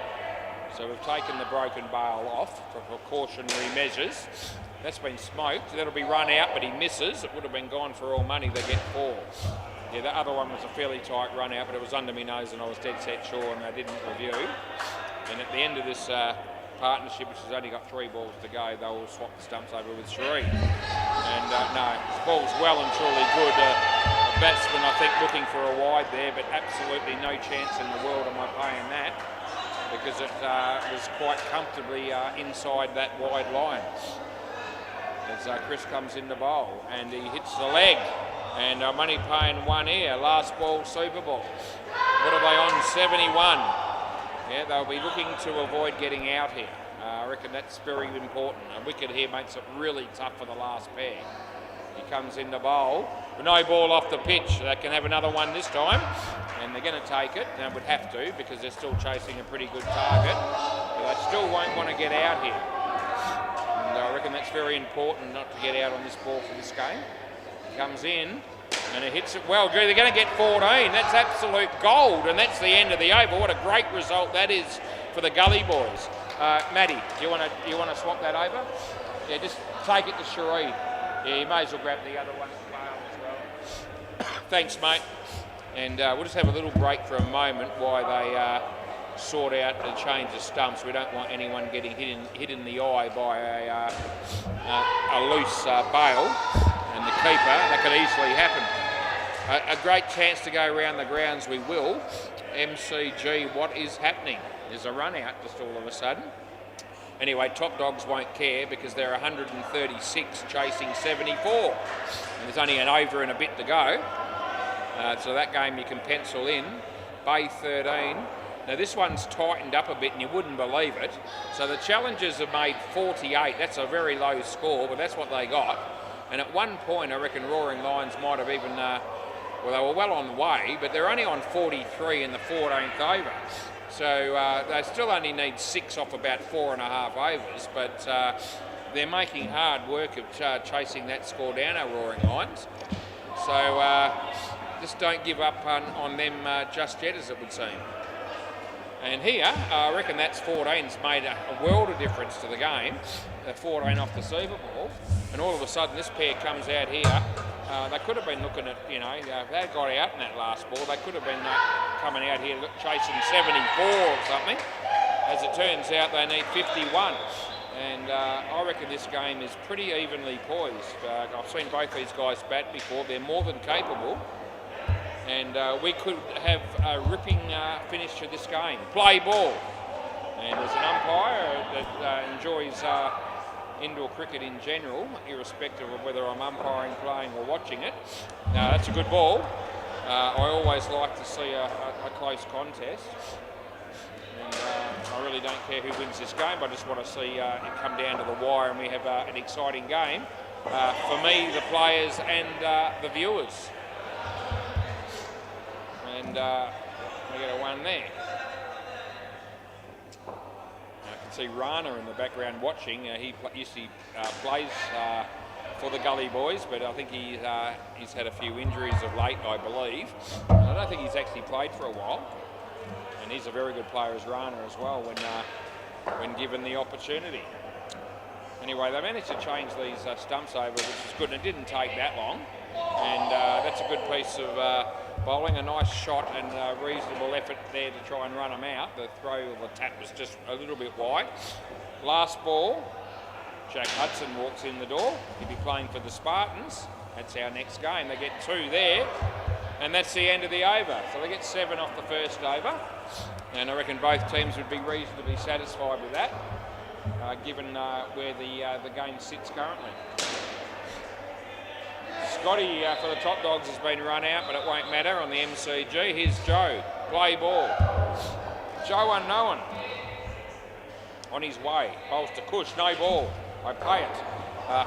So we've taken the broken bail off for precautionary measures. That's been smoked. That'll be run out, but he misses. It would have been gone for all money. They get four. Yeah, the other one was a fairly tight run out, but it was under my nose and I was dead set sure and they didn't review. And at the end of this partnership, which has only got 3 balls to go, they will swap the stumps over with 3. And no, this ball's well and truly good. A batsman, I think, looking for a wide there, but absolutely no chance in the world am I paying that, because it was quite comfortably inside that wide line. As Chris comes in the bowl and he hits the leg, and I'm only paying 1 here. Last ball, Super Bowl. What are they on? 71. Yeah, they'll be looking to avoid getting out here. I reckon that's very important. A wicket here makes it really tough for the last pair. He comes in the bowl. No ball off the pitch. They can have another one this time. And they're going to take it. They would have to because they're still chasing a pretty good target. But they still won't want to get out here. And I reckon that's very important not to get out on this ball for this game. He comes in and he hits it well. They're going to get 14. That's absolute gold. And that's the end of the over. What a great result that is for the Gully boys. Matty, do you want to swap that over? Yeah, just take it to Sharee. Yeah, you may as well grab the other one as well. Thanks, mate. And we'll just have a little break for a moment while they sort out the change of stumps. We don't want anyone getting hit in the eye by a loose bail. And the keeper, that could easily happen. A great chance to go around the grounds, we will. MCG, what is happening? There's a run out just all of a sudden. Anyway, top dogs won't care because they're 136 chasing 74. And there's only an over and a bit to go. So that game you can pencil in. Bay 13. Now this one's tightened up a bit and you wouldn't believe it. So the challengers have made 48. That's a very low score, but that's what they got. And at one point, I reckon Roaring Lions might have even, well, they were well on the way, but they're only on 43 in the 14th over. So they still only need 6 off about 4.5 overs, but they're making hard work of chasing that score down, our Roaring Lions. So just don't give up on them just yet, as it would seem. And here, I reckon that's 14's made a world of difference to the game. 14 off the Super Bowl. and all of a sudden this pair comes out here. They could have been looking at, you know, if they got out in that last ball, they could have been coming out here chasing 74 or something. As it turns out, they need 51. And I reckon this game is pretty evenly poised. I've seen both these guys bat before. They're more than capable. And we could have a ripping finish to this game. Play ball. And there's an umpire that enjoys indoor cricket in general, irrespective of whether I'm umpiring, playing or watching it. That's a good ball. I always like to see a close contest. And I really don't care who wins this game. I just want to see it come down to the wire and we have an exciting game. For me, the players and the viewers. And we get a one there. I can see Rana in the background watching. He usually plays for the Gully Boys, but I think he's had a few injuries of late, I believe. I don't think he's actually played for a while. And he's a very good player as Rana as well when given the opportunity. Anyway, they managed to change these stumps over, which is good, and it didn't take that long. And that's a good piece of bowling, a nice shot and a reasonable effort there to try and run them out. The throw of the tap was just a little bit wide. Last ball, Jack Hudson walks in the door. He'll be playing for the Spartans. That's our next game. They get 2 there. And that's the end of the over. So they get 7 off the first over. And I reckon both teams would be reasonably satisfied with that, given where the game sits currently. Scotty for the Top Dogs has been run out, but it won't matter on the MCG. Here's Joe. Play ball. Joe unknown. On his way. Bowls to Cush. No ball. I pay it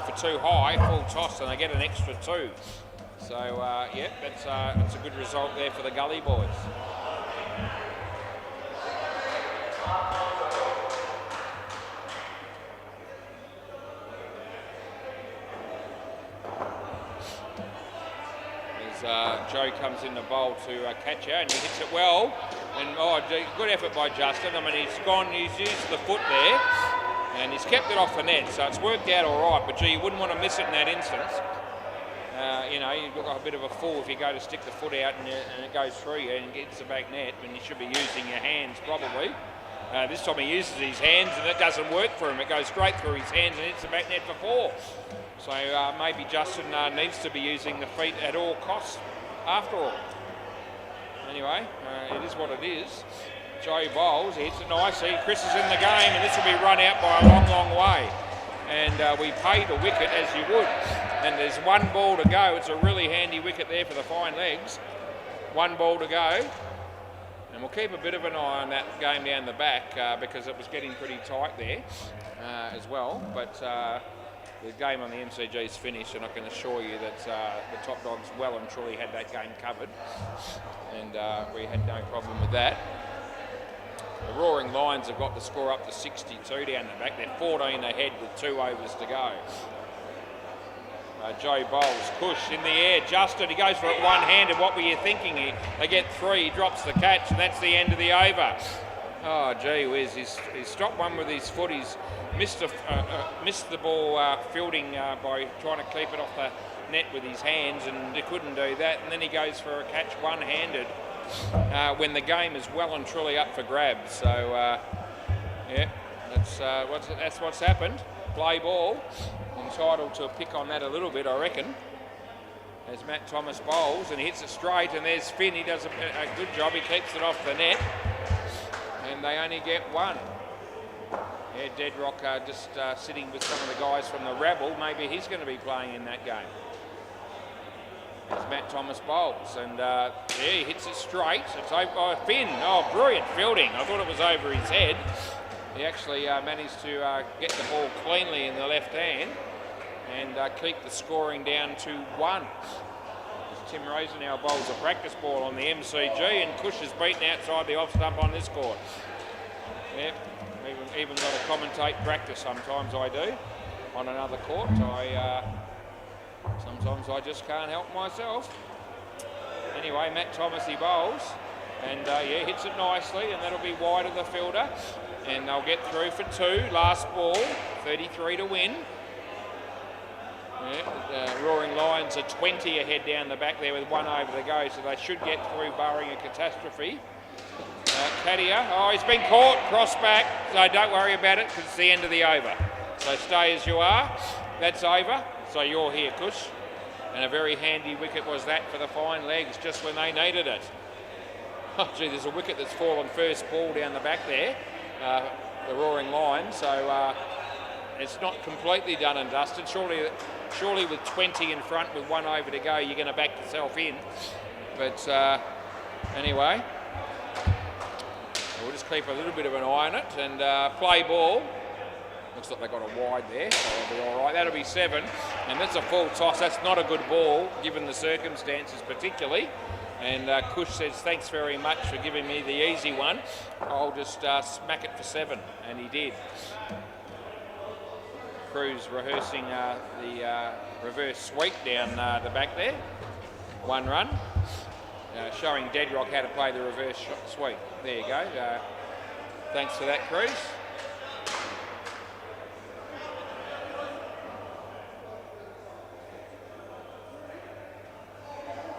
for too high. Full toss, and they get an extra 2. So, yeah, that's a good result there for the Gully Boys. As Joe comes in the bowl to catch her, and he hits it well. And, good effort by Justin. I mean, he's used the foot there, and he's kept it off the net, so it's worked out all right. But, gee, you wouldn't want to miss it in that instance. You know, you look like a bit of a fool if you go to stick the foot out and it goes through you and gets the back net, when you should be using your hands probably. This time he uses his hands and it doesn't work for him. It goes straight through his hands and hits the back net for 4. So maybe Justin needs to be using the feet at all costs after all. Anyway, it is what it is. Joe bowls, he hits it nicely. Chris is in the game and this will be run out by a long, long way. And we paid a wicket as you would. And there's 1 ball to go. It's a really handy wicket there for the fine legs. 1 ball to go. And we'll keep a bit of an eye on that game down the back because it was getting pretty tight there as well. But the game on the MCG is finished, and I can assure you that the Top Dogs well and truly had that game covered. And we had no problem with that. The Roaring Lions have got the score up to 62 down the back. They're 14 ahead with 2 overs to go. Joe bowls, Cush in the air, Justin, he goes for it one-handed. What were you thinking here? They get 3, he drops the catch, and that's the end of the over. Oh, gee whiz, he's stopped one with his foot. He's missed the ball fielding by trying to keep it off the net with his hands, and he couldn't do that. And then he goes for a catch one-handed when the game is well and truly up for grabs. So, yeah, that's what's happened. Play ball. Entitled to pick on that a little bit, I reckon. As Matt Thomas bowls and he hits it straight, and there's Finn. He does a good job. He keeps it off the net, and they only get 1. Yeah, Deadrock just sitting with some of the guys from the rabble. Maybe he's going to be playing in that game. As Matt Thomas bowls, and yeah, he hits it straight. It's over by Finn. Oh, brilliant fielding. I thought it was over his head. He actually managed to get the ball cleanly in the left hand and keep the scoring down to 1. As Tim Rosenau bowls a practice ball on the MCG, and Cush is beaten outside the off stump on this court. Yep, even got to commentate practice sometimes I do on another court. Sometimes I just can't help myself. Anyway, Matt Thomas, he bowls, and yeah, hits it nicely, and that'll be wide of the fielder. And they'll get through for 2. Last ball, 33 to win. Roaring Lions are 20 ahead down the back there with 1 over to go, so they should get through barring a catastrophe. Kadia, he's been caught, cross back, so don't worry about it because it's the end of the over. So stay as you are. That's over, so you're here, Kush. And a very handy wicket was that for the fine legs, just when they needed it. Oh, gee, there's a wicket that's fallen first ball down the back there, the Roaring Lions, so it's not completely done and dusted. Surely with 20 in front with 1 over to go, you're going to back yourself in. But anyway, we'll just keep a little bit of an eye on it and play ball. Looks like they got a wide there, so they'll be all right. That'll be 7, and that's a full toss. That's not a good ball, given the circumstances particularly. And Kush says, thanks very much for giving me the easy one. I'll just smack it for 7, and he did. Cruz rehearsing the reverse sweep down the back there. 1 run. Showing Deadrock how to play the reverse sweep. There you go. Thanks for that, Cruz.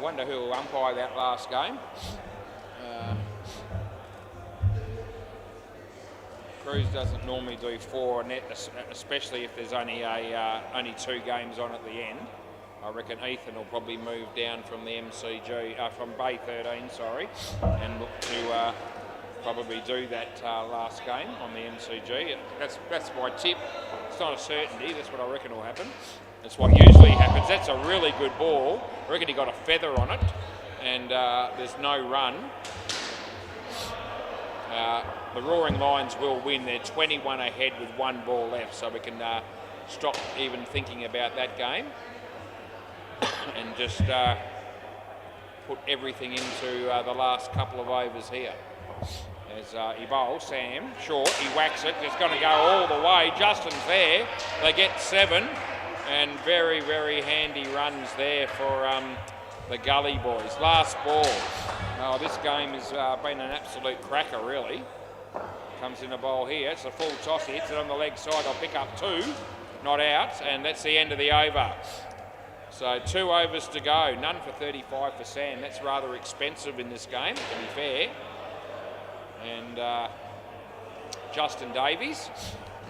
Wonder who will umpire that last game. Cruz doesn't normally do 4 a net, especially if there's only 2 games on at the end. I reckon Ethan will probably move down from the MCG, from Bay 13, sorry, and look to probably do that last game on the MCG. That's my tip. It's not a certainty. That's what I reckon will happen. That's what usually happens. That's a really good ball. I reckon he got a feather on it, and there's no run. The Roaring Lions will win. They're 21 ahead with 1 ball left, so we can stop even thinking about that game and just put everything into the last couple of overs here. As he bowls, Sam, short, he whacks it. It's going to go all the way. Justin's there. They get 7. And very, very handy runs there for the Gully boys. Last ball. Oh, this game has been an absolute cracker, really. Comes in a bowl here. It's a full toss. He hits it on the leg side. I'll pick up 2. Not out. And that's the end of the over. So 2 overs to go. None for 35 for Sam. That's rather expensive in this game, to be fair. And Justin Davies.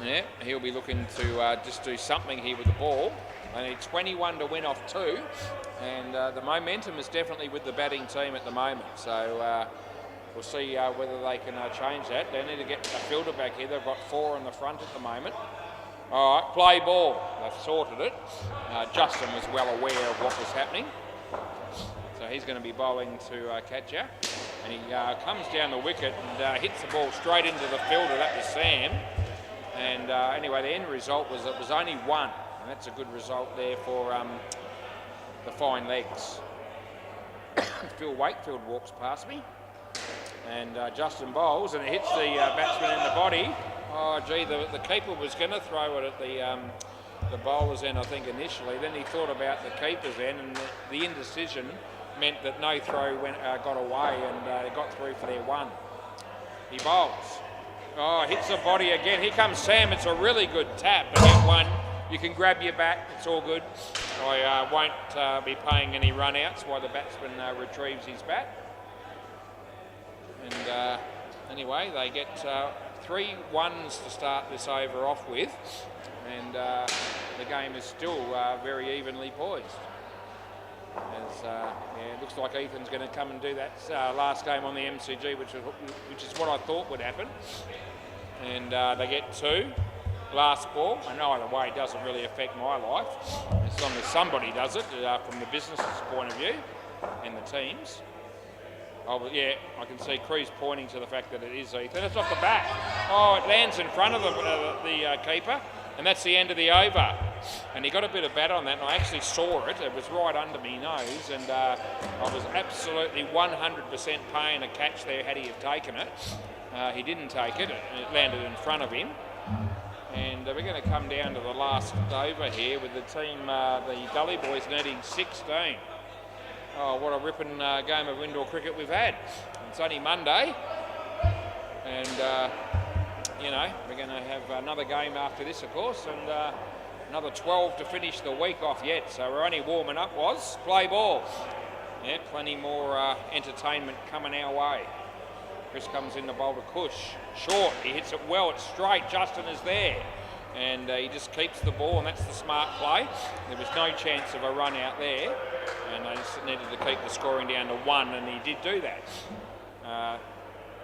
Yeah, he'll be looking to just do something here with the ball. They need 21 to win off 2, and the momentum is definitely with the batting team at the moment. So we'll see whether they can change that. They need to get a fielder back here. They've got 4 on the front at the moment. All right, play ball. They've sorted it. Justin was well aware of what was happening. So he's going to be bowling to Katja. And he comes down the wicket and hits the ball straight into the fielder. That was Sam. And anyway, the end result was it was only 1, and that's a good result there for the fine legs. Phil Wakefield walks past me, and Justin bowls, and it hits the batsman in the body. Oh, gee, the keeper was going to throw it at the bowler's end, I think, initially. Then he thought about the keeper's end, and the indecision meant that no throw got away, and it got through for their 1. He bowls. Oh, hits the body again. Here comes Sam. It's a really good tap. They get 1. You can grab your bat. It's all good. I won't be paying any run-outs while the batsman retrieves his bat. And anyway, they get 3 1s to start this over off with. And the game is still very evenly poised. As it looks like Ethan's going to come and do that last game on the MCG, which is what I thought would happen. And they get 2. Last ball, and either way, it doesn't really affect my life, as long as somebody does it from the business's point of view and the teams. Oh, yeah, I can see Cruz pointing to the fact that it is Ethan. It's off the back. Oh, it lands in front of the keeper, and that's the end of the over. And he got a bit of bat on that, and I actually saw it. It was right under my nose, and I was absolutely 100% paying a catch there had he have taken it. He didn't take it. It landed in front of him. And we're going to come down to the last over here with the team, the Gully boys, needing 16. Oh, what a ripping game of indoor cricket we've had. It's only Monday. And, you know, we're going to have another game after this, of course. And Another 12 to finish the week off yet, so we're only warming up. Play ball. Yeah, plenty more entertainment coming our way. Chris comes in to bowl to Cush. Short, he hits it well, it's straight, Justin is there. And he just keeps the ball, and that's the smart play. There was no chance of a run out there, and they just needed to keep the scoring down to 1, and he did do that.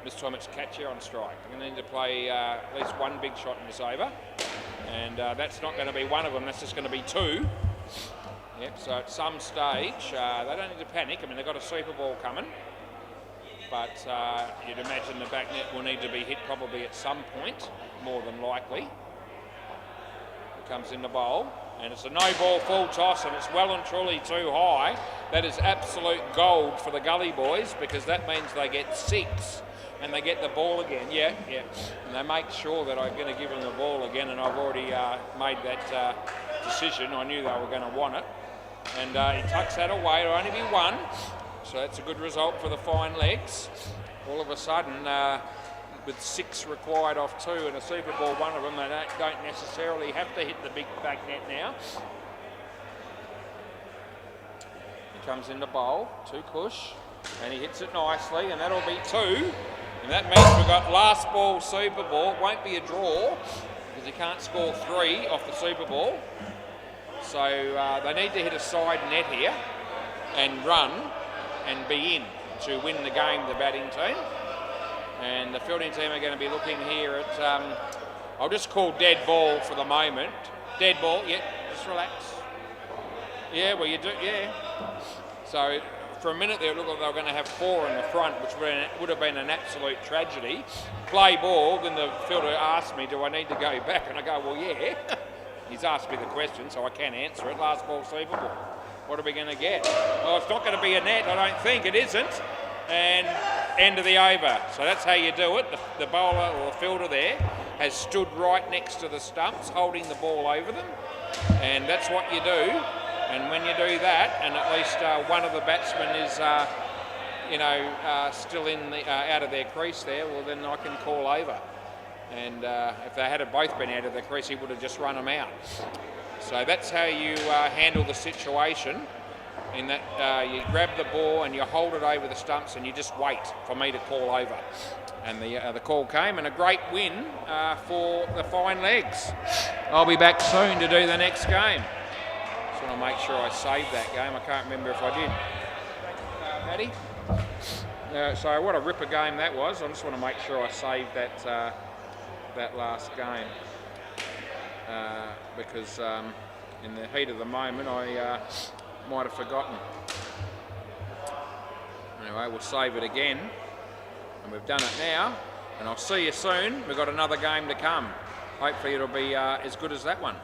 This time it's Catcher on strike. We're going to need to play at least one big shot in this over, and that's not going to be one of them, that's just going to be 2. Yep, so at some stage, they don't need to panic. I mean, they've got a Super Ball coming, but you'd imagine the back net will need to be hit probably at some point, more than likely. Comes in the bowl, and it's a no ball full toss, and it's well and truly too high. That is absolute gold for the Gully boys, because that means they get 6 and they get the ball again. Yeah, and they make sure that I'm going to give them the ball again, and I've already made that decision. I knew they were going to want it, and he tucks that away. It'll only be 1, so that's a good result for the fine legs. All of a sudden, with 6 required off 2 and a Super Ball, one of them, they don't necessarily have to hit the big back net now. He comes in the bowl, to Cush, and he hits it nicely, and that'll be 2. And that means we've got last ball Super Ball. It won't be a draw, because he can't score 3 off the Super Ball. So they need to hit a side net here and run and be in to win the game, the batting team. And the fielding team are going to be looking here at, I'll just call dead ball for the moment. Dead ball, yeah, just relax. Yeah, well you do, yeah. So for a minute there it looked like they were going to have 4 in the front, which would have been an absolute tragedy. Play ball, then the fielder asked me, do I need to go back? And I go, well yeah. He's asked me the question, so I can answer it. Last ball Super Ball. What are we going to get? Well, it's not going to be a net, I don't think. It isn't. And end of the over. So that's how you do it. The bowler or the fielder there has stood right next to the stumps, holding the ball over them, and that's what you do. And when you do that, and at least one of the batsmen is, still in the out of their crease there, well then I can call over. And if they had both been out of the crease, he would have just run them out. So that's how you handle the situation. In that you grab the ball and you hold it over the stumps and you just wait for me to call over. And the call came, and a great win for the fine legs. I'll be back soon to do the next game. Just want to make sure I saved that game. I can't remember if I did. Matty? So what a ripper game that was. I just want to make sure I saved that last game. Because in the heat of the moment I might have forgotten. Anyway, we'll save it again, and we've done it now, and I'll see you soon. We've got another game to come. Hopefully it'll be as good as that one.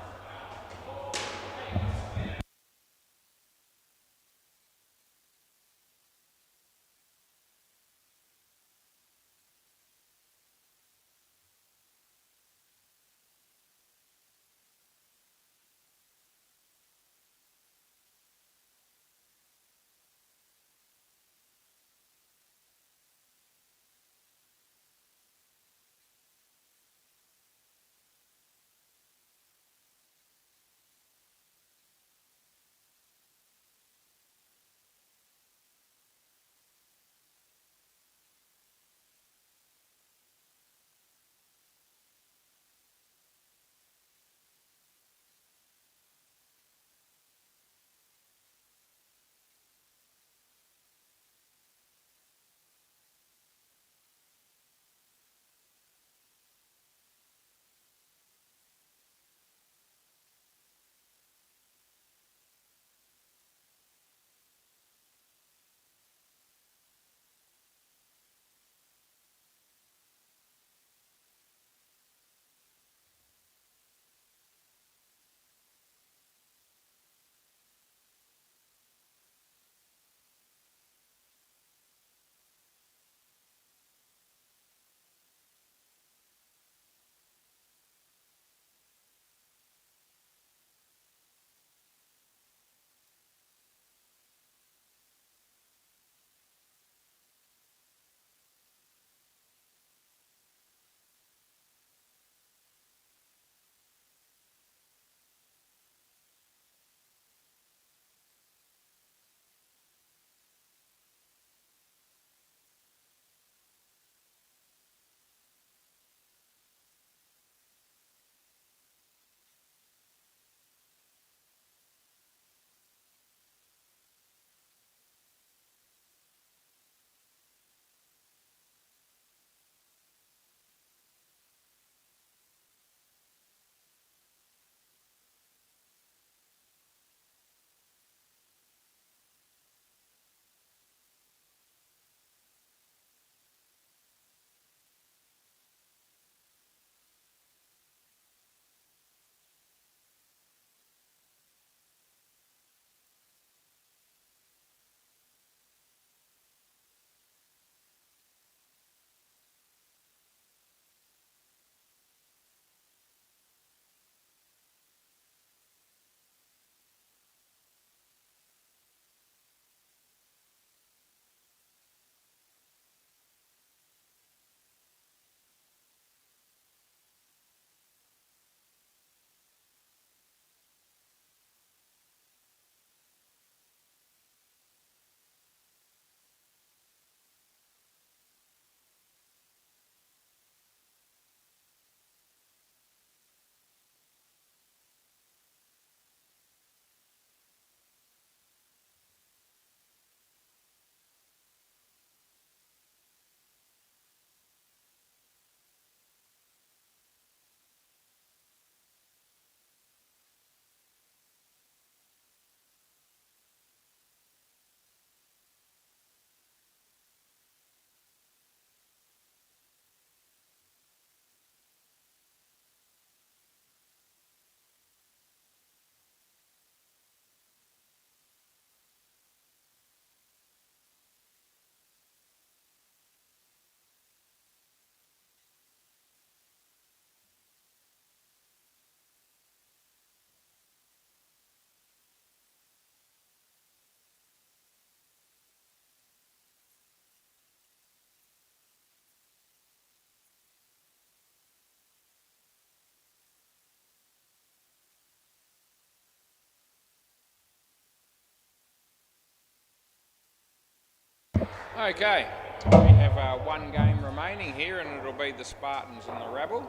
Okay, we have one game remaining here, and it'll be the Spartans and the Rabble.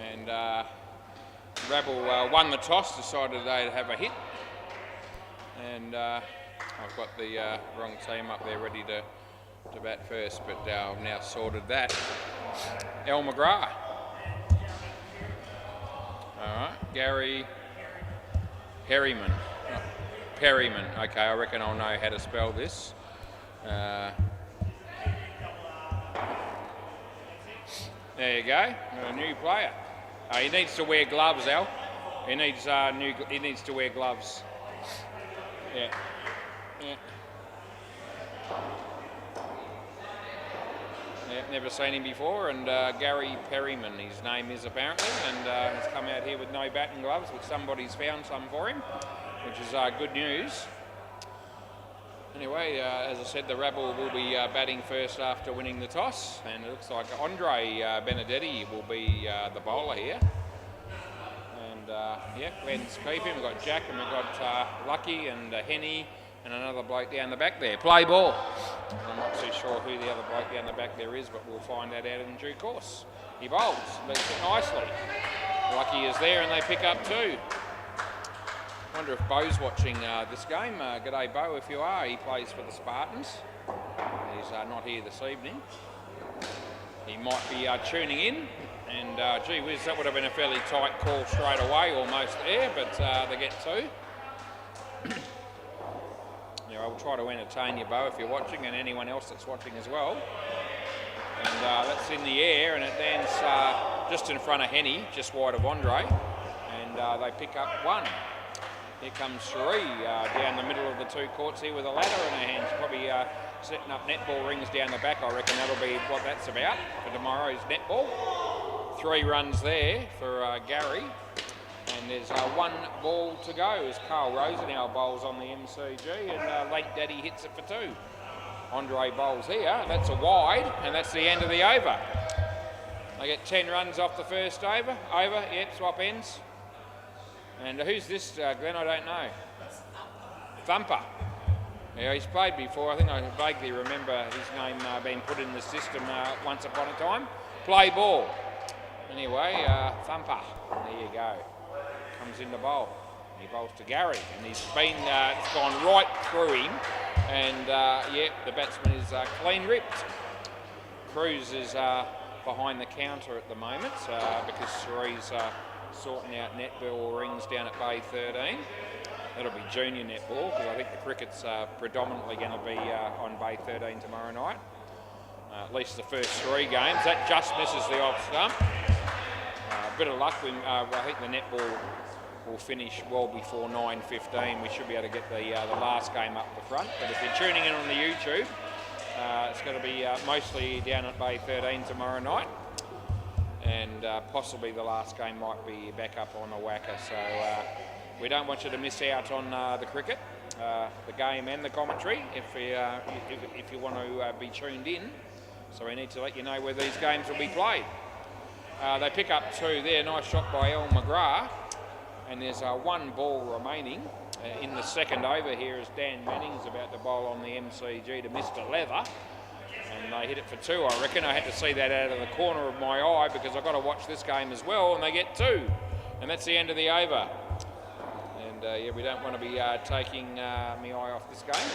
And Rabble won the toss, decided they'd have a hit. And I've got the wrong team up there ready to bat first, but I've now sorted that. El McGrath. All right, Gary Perryman. Perryman. Okay, I reckon I'll know how to spell this. There you go, a new player. He needs to wear gloves, Al. He needs to wear gloves. Yeah. Yeah, never seen him before, and Gary Perryman, his name is apparently, and he's come out here with no bat and gloves, which somebody's found some for him, which is good news. Anyway, as I said, the Rabble will be batting first after winning the toss, and it looks like Andre Benedetti will be the bowler here. And yeah, Glenn's keeping. We've got Jack and we've got Lucky and Henny and another bloke down the back there. Play ball. I'm not too sure who the other bloke down the back there is, but we'll find that out in due course. He bowls, beats it nicely. Lucky is there and they pick up two. Wonder if Bo's watching this game. G'day Bo, if you are. He plays for the Spartans. He's not here this evening. He might be tuning in, and gee whiz, that would have been a fairly tight call straight away, almost there, but they get two. Yeah, I'll try to entertain you, Bo, if you're watching, and anyone else that's watching as well. And that's in the air, and it lands just in front of Henny, just wide of Andre, and they pick up one. Here comes Cherie down the middle of the two courts here with a ladder in her hands, probably setting up netball rings down the back. I reckon that'll be what that's about for tomorrow's netball. 3 runs there for Gary, and there's one ball to go as Carl Rosenau bowls on the MCG, and Late Daddy hits it for 2. Andre bowls here, that's a wide, and that's the end of the over. They get 10 runs off the first over, yep, swap ends. And who's this, Glenn? I don't know. Thumper. Yeah, he's played before. I think I vaguely remember his name being put in the system once upon a time. Play ball. Anyway, Thumper. There you go. Comes in the bowl. He bowls to Gary, and he's been, it's gone right through him. And yeah, the batsman is clean ripped. Cruz is behind the counter at the moment because Cherie's sorting out netball rings down at Bay 13. That'll be junior netball because I think the cricket's predominantly going to be on Bay 13 tomorrow night. At least the first 3 games. That just misses the off stump. A bit of luck. I think the netball will finish well before 9:15. We should be able to get the last game up the front. But if you're tuning in on the YouTube, it's going to be mostly down at Bay 13 tomorrow night. And possibly the last game might be back up on the WACA, so we don't want you to miss out on the cricket, the game and the commentary if you want to be tuned in. So we need to let you know where these games will be played. They pick up 2 there, nice shot by El McGrath, and there's 1 ball remaining. In the second over here is Dan Manning's about to bowl on the MCG to Mr. Leather. And they hit it for 2, I reckon. I had to see that out of the corner of my eye because I've got to watch this game as well, and they get 2. And that's the end of the over. And yeah, we don't want to be taking my eye off this game.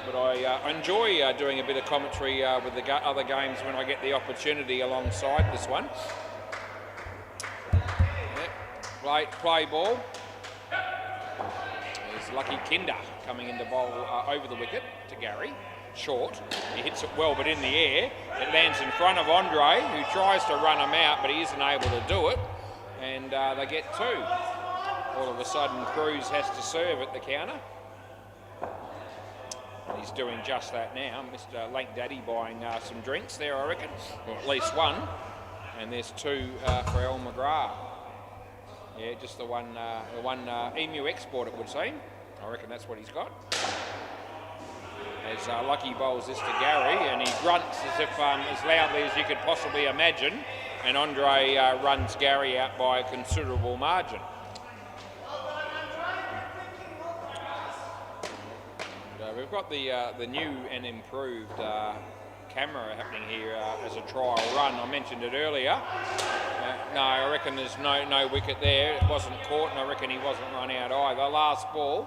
But I enjoy doing a bit of commentary with the other games when I get the opportunity alongside this one. Yep. Play ball. There's Lucky Kinder coming in to bowl over the wicket to Gary. Short. He hits it well, but in the air. It lands in front of Andre, who tries to run him out, but he isn't able to do it. And they get 2. All of a sudden, Cruz has to serve at the counter. And he's doing just that now. Mr. Lake Daddy buying some drinks there, I reckon. Or at least 1. And there's 2 for El McGrath. Yeah, just the one Emu export, it would seem. I reckon that's what he's got. As Lucky bowls this to Gary, and he grunts as if as loudly as you could possibly imagine, and Andre runs Gary out by a considerable margin. So we've got the new and improved camera happening here as a trial run. I mentioned it earlier. No, I reckon there's no wicket there. It wasn't caught, and I reckon he wasn't run out either. Last ball.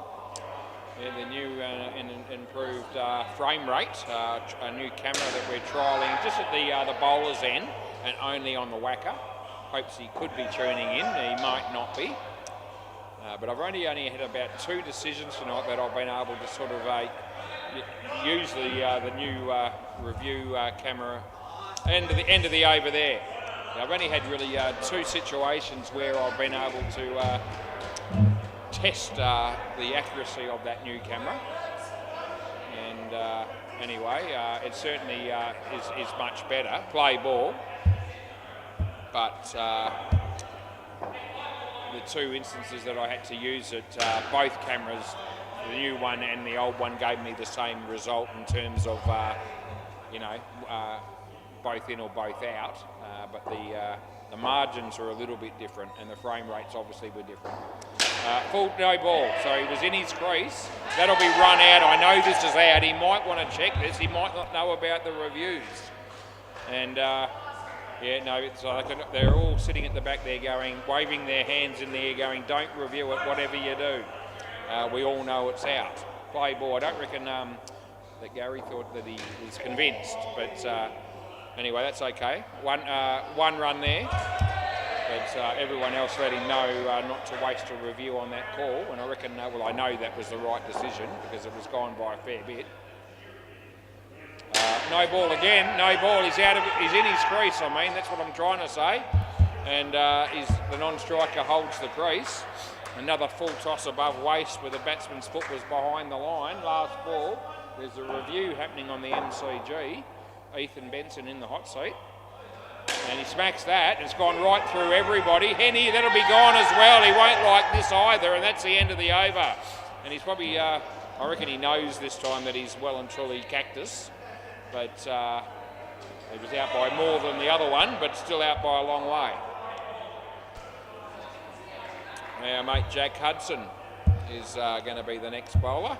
Yeah, the new and improved frame rate, a new camera that we're trialling just at the bowler's end and only on the WACA. Hopes he could be tuning in. He might not be. But I've only had about 2 decisions tonight that I've been able to sort of use the new review camera end of the over there. I've only had really 2 situations where I've been able to test the accuracy of that new camera. And anyway, it certainly is much better. Play ball. But the 2 instances that I had to use it, both cameras, the new one and the old one, gave me the same result in terms of, both in or both out. But the margins are a little bit different, and the frame rates obviously were different. Full no ball, so he was in his crease. That'll be run out. I know this is out. He might want to check this. He might not know about the reviews. And yeah, no, it's like they're all sitting at the back there going, waving their hands in the air going, don't review it, whatever you do. We all know it's out. Play ball. I don't reckon that Gary thought that he was convinced, but anyway, that's okay. One run there, but everyone else let him know not to waste a review on that call, and I reckon, well, I know that was the right decision because it was gone by a fair bit. No ball again, no ball, he's in his crease, I mean, that's what I'm trying to say. And the non-striker holds the crease. Another full toss above waist where the batsman's foot was behind the line. Last ball, there's a review happening on the MCG. Ethan Benson in the hot seat. And he smacks that, and it's gone right through everybody. Henny, that'll be gone as well. He won't like this either, and that's the end of the over. And he's probably, I reckon he knows this time that he's well and truly cactus. But he was out by more than the other one, but still out by a long way. Our mate Jack Hudson is going to be the next bowler.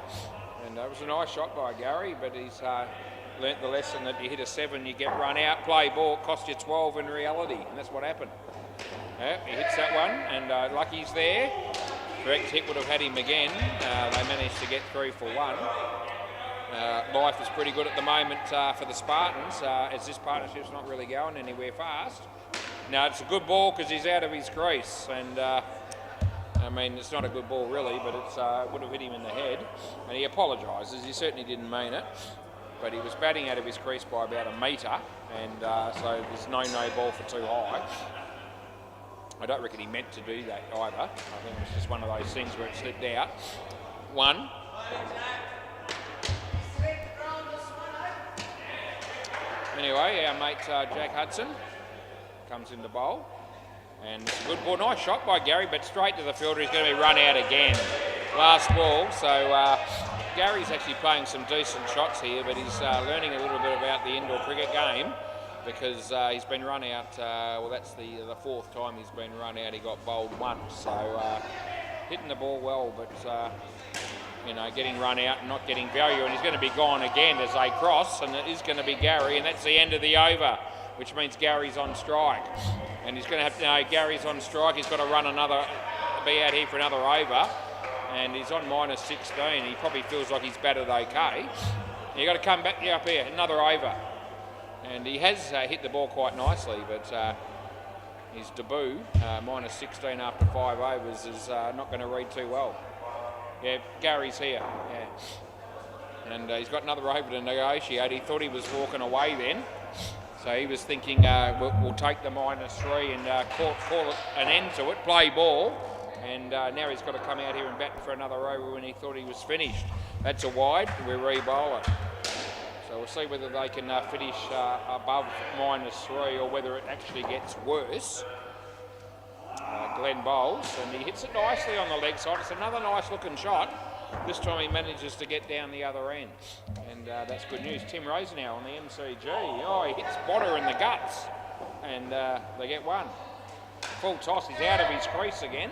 And it was a nice shot by Gary, but he's learnt the lesson that you hit a 7, you get run out. Play ball, cost you 12 in reality, and that's what happened. Yeah, he hits that one, and Lucky's there. Correct hit would have had him again. They managed to get through for 1. Life is pretty good at the moment for the Spartans, as this partnership's not really going anywhere fast. No, it's a good ball because he's out of his crease, and I mean, it's not a good ball really, but it would have hit him in the head. And he apologises, he certainly didn't mean it, but he was batting out of his crease by about a metre, and so there's no ball for too high. I don't reckon he meant to do that either. I think it was just one of those things where it slipped out. 1. Anyway, our mate Jack Hudson comes in the bowl. And it's a good ball, nice shot by Gary, but straight to the fielder. He's going to be run out again. Last ball, so Gary's actually playing some decent shots here, but he's learning a little bit about the indoor cricket game because he's been run out, well that's the 4th time he's been run out. He got bowled once, so hitting the ball well, but getting run out and not getting value, and he's going to be gone again as they cross, and it is going to be Gary, and that's the end of the over, which means Gary's on strike. And he's going to have to know Gary's on strike. He's got to run be out here for another over. And he's on -16. He probably feels like he's batted okay. You've got to come back up here, another over. And he has hit the ball quite nicely, but his debut, -16 after 5 overs, is not going to read too well. Yeah, Gary's here. Yeah. And he's got another over to negotiate. He thought he was walking away then. So he was thinking we'll take the -3 and call it an end to it, play ball. And now he's got to come out here and bat for another over when he thought he was finished. That's a wide, we re-bowl it. So we'll see whether they can finish above -3 or whether it actually gets worse. Glenn bowls, and he hits it nicely on the leg side. It's another nice looking shot. This time he manages to get down the other end, and that's good news. Tim Rosenau on the MCG. Oh, he hits Botter in the guts, and they get 1. Full toss, he's out of his crease again,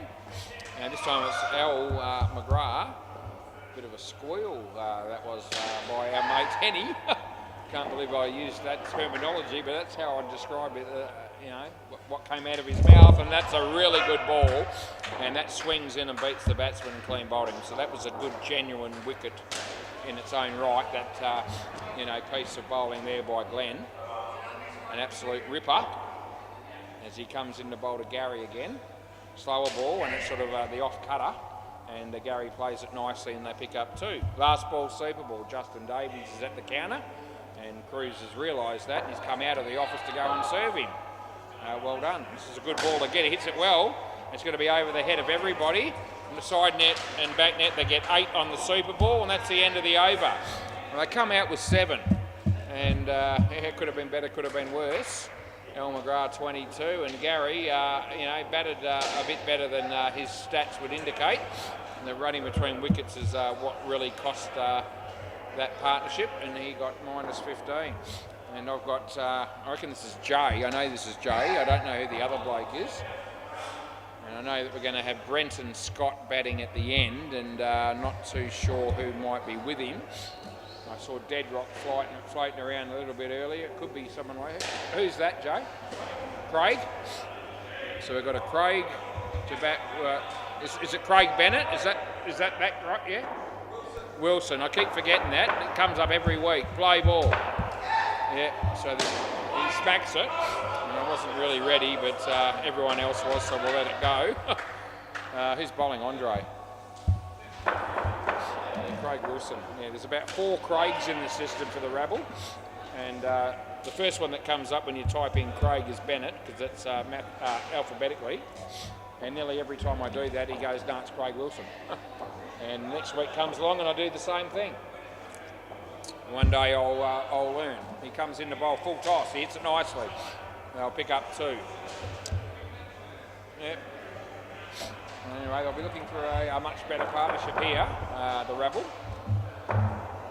and this time it's Al McGrath bit of a squeal. That was by our mate Henny. Can't believe I used that terminology, but that's how I describe it. You know, what came out of his mouth, and that's a really good ball, and that swings in and beats the batsman and clean bowled him. So that was a good, genuine wicket in its own right. That you know, piece of bowling there by Glenn, an absolute ripper. As he comes in to bowl to Gary again, slower ball, and it's sort of the off cutter, and Gary plays it nicely, and they pick up 2. Last ball, super ball. Justin Davies is at the counter, and Cruz has realised that, and he's come out of the office to go and serve him. Well done. This is a good ball again. He hits it well. It's going to be over the head of everybody. On the side net and back net, they get 8 on the super ball, and that's the end of the over. And they come out with 7, and it could have been better, could have been worse. El McGrath 22, and Gary, you know, batted a bit better than his stats would indicate. And the running between wickets is what really cost that partnership, and he got -15. And I've got, I reckon this is Jay. I know this is Jay. I don't know who the other bloke is. And I know that we're going to have Brent and Scott batting at the end, and not too sure who might be with him. I saw Dead Rock floating around a little bit earlier. It could be someone like that. Who's that, Jay? Craig? So we've got a Craig to bat. Is it Craig Bennett? Is that right? Yeah? Wilson. I keep forgetting that. It comes up every week. Play ball. Yeah, so he smacks it. And I wasn't really ready, but everyone else was, so we'll let it go. Who's bowling? Andre. Craig Wilson. Yeah, there's about 4 Craigs in the system for the rabble, and the first one that comes up when you type in Craig is Bennett, because that's alphabetically, and nearly every time I do that he goes, no, it's Craig Wilson. And next week comes along and I do the same thing. One day I'll learn. He comes in to bowl full toss, he hits it nicely, and I'll pick up 2. Yep. Anyway, I'll be looking for a much better partnership here, the Rebel.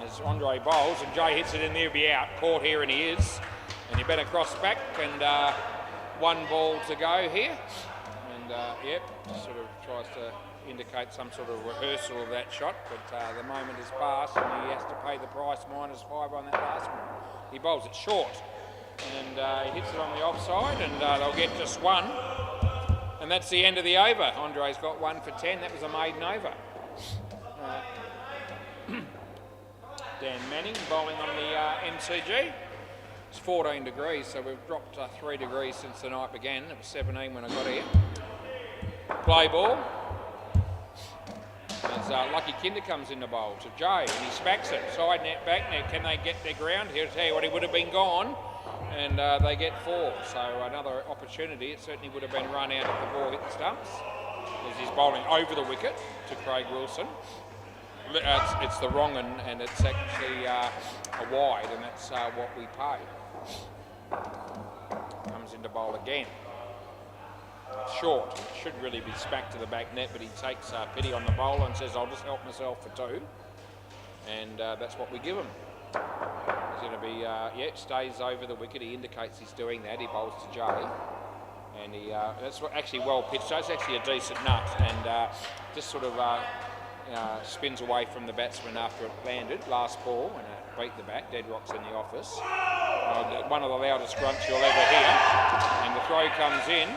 As Andre bowls, and Jay hits it in there, he'll be out. Caught here, and he is. And you better cross back, and 1 ball to go here. And yep, sort of tries to indicate some sort of rehearsal of that shot, but the moment has passed, and he has to pay the price, -5 on that last one. He bowls it short, and he hits it on the offside, and they'll get just 1. And that's the end of the over. Andre's got 1 for 10. That was a maiden over. Dan Manning bowling on the MCG. It's 14 degrees, so we've dropped 3 degrees since the night began. It was 17 when I got here. Play ball. As Lucky Kinder comes in the bowl to Jay, and he smacks it. Side net, back net. Can they get their ground? He'll tell you what, he would have been gone. And they get 4, so another opportunity. It certainly would have been run out if the ball hit the stumps, as he's bowling over the wicket to Craig Wilson. It's the wrong and it's actually a wide, and that's what we pay. Comes into bowl again. Short. It should really be smacked to the back net, but he takes pity on the bowler and says, I'll just help myself for 2. And that's what we give him. He's going to be, stays over the wicket. He indicates he's doing that. He bowls to Jay. And he that's actually well pitched. So it's actually a decent nut. And just sort of spins away from the batsman after it landed. Last ball, and it beat the bat. Dead Rock's in the office. One of the loudest grunts you'll ever hear. And the throw comes in.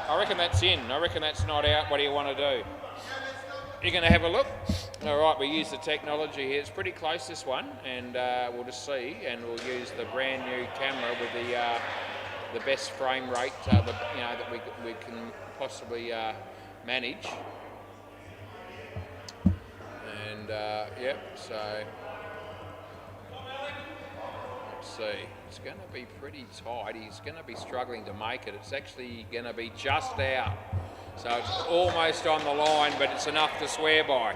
I reckon that's in. I reckon that's not out. What do you want to do? You're going to have a look? All right, we use the technology here. It's pretty close, this one, and we'll just see, and we'll use the brand new camera with the best frame rate that we can possibly manage. And yep, so let's see. It's going to be pretty tight. He's going to be struggling to make it. It's actually going to be just out. So it's almost on the line, but it's enough to swear by.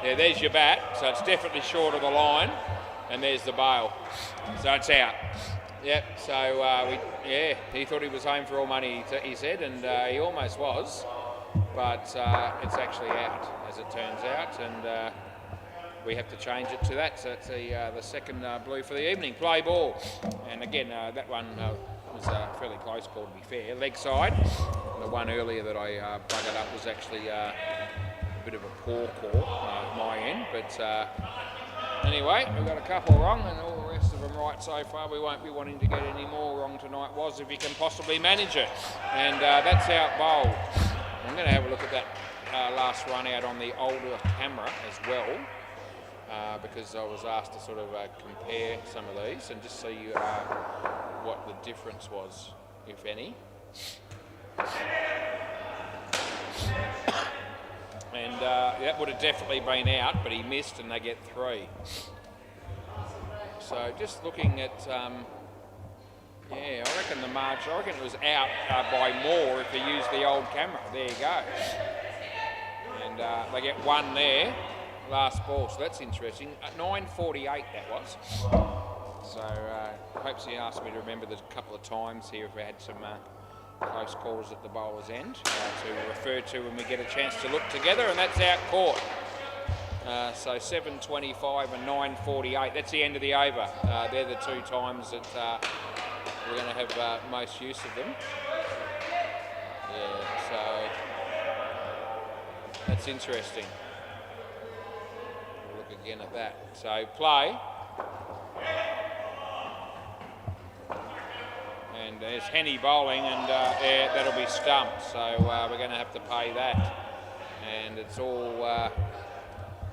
Yeah, there's your bat, so it's definitely short of the line, and there's the bail. So it's out. Yep, so he thought he was home for all money, he said, and he almost was, but it's actually out, as it turns out, and we have to change it to that. So it's the second blue for the evening. Play ball, and again, that one was a fairly close call, to be fair. Leg side. The one earlier that I buggered up was actually bit of a poor call at my end, but anyway, we've got a couple wrong and all the rest of them right so far. We won't be wanting to get any more wrong tonight, was if you can possibly manage it. And that's out bowled. I'm going to have a look at that last run out on the older camera as well, because I was asked to sort of compare some of these and just see what the difference was, if any. And that would have definitely been out, but he missed and they get 3. So just looking at, yeah, I reckon the margin, I reckon it was out by more if you use the old camera. There you go. And they get 1 there, last ball, so that's interesting. At 9:48 that was. So hopes he asked me to remember the couple of times here if we had some close calls at the bowler's end to refer to when we get a chance to look together, and that's out court. So 7:25 and 9:48, that's the end of the over. They're the 2 times that we're going to have most use of them. Yeah, so that's interesting. We'll look again at that. So play. And there's Henny bowling, and yeah, that'll be stumped. So we're going to have to pay that. And it's all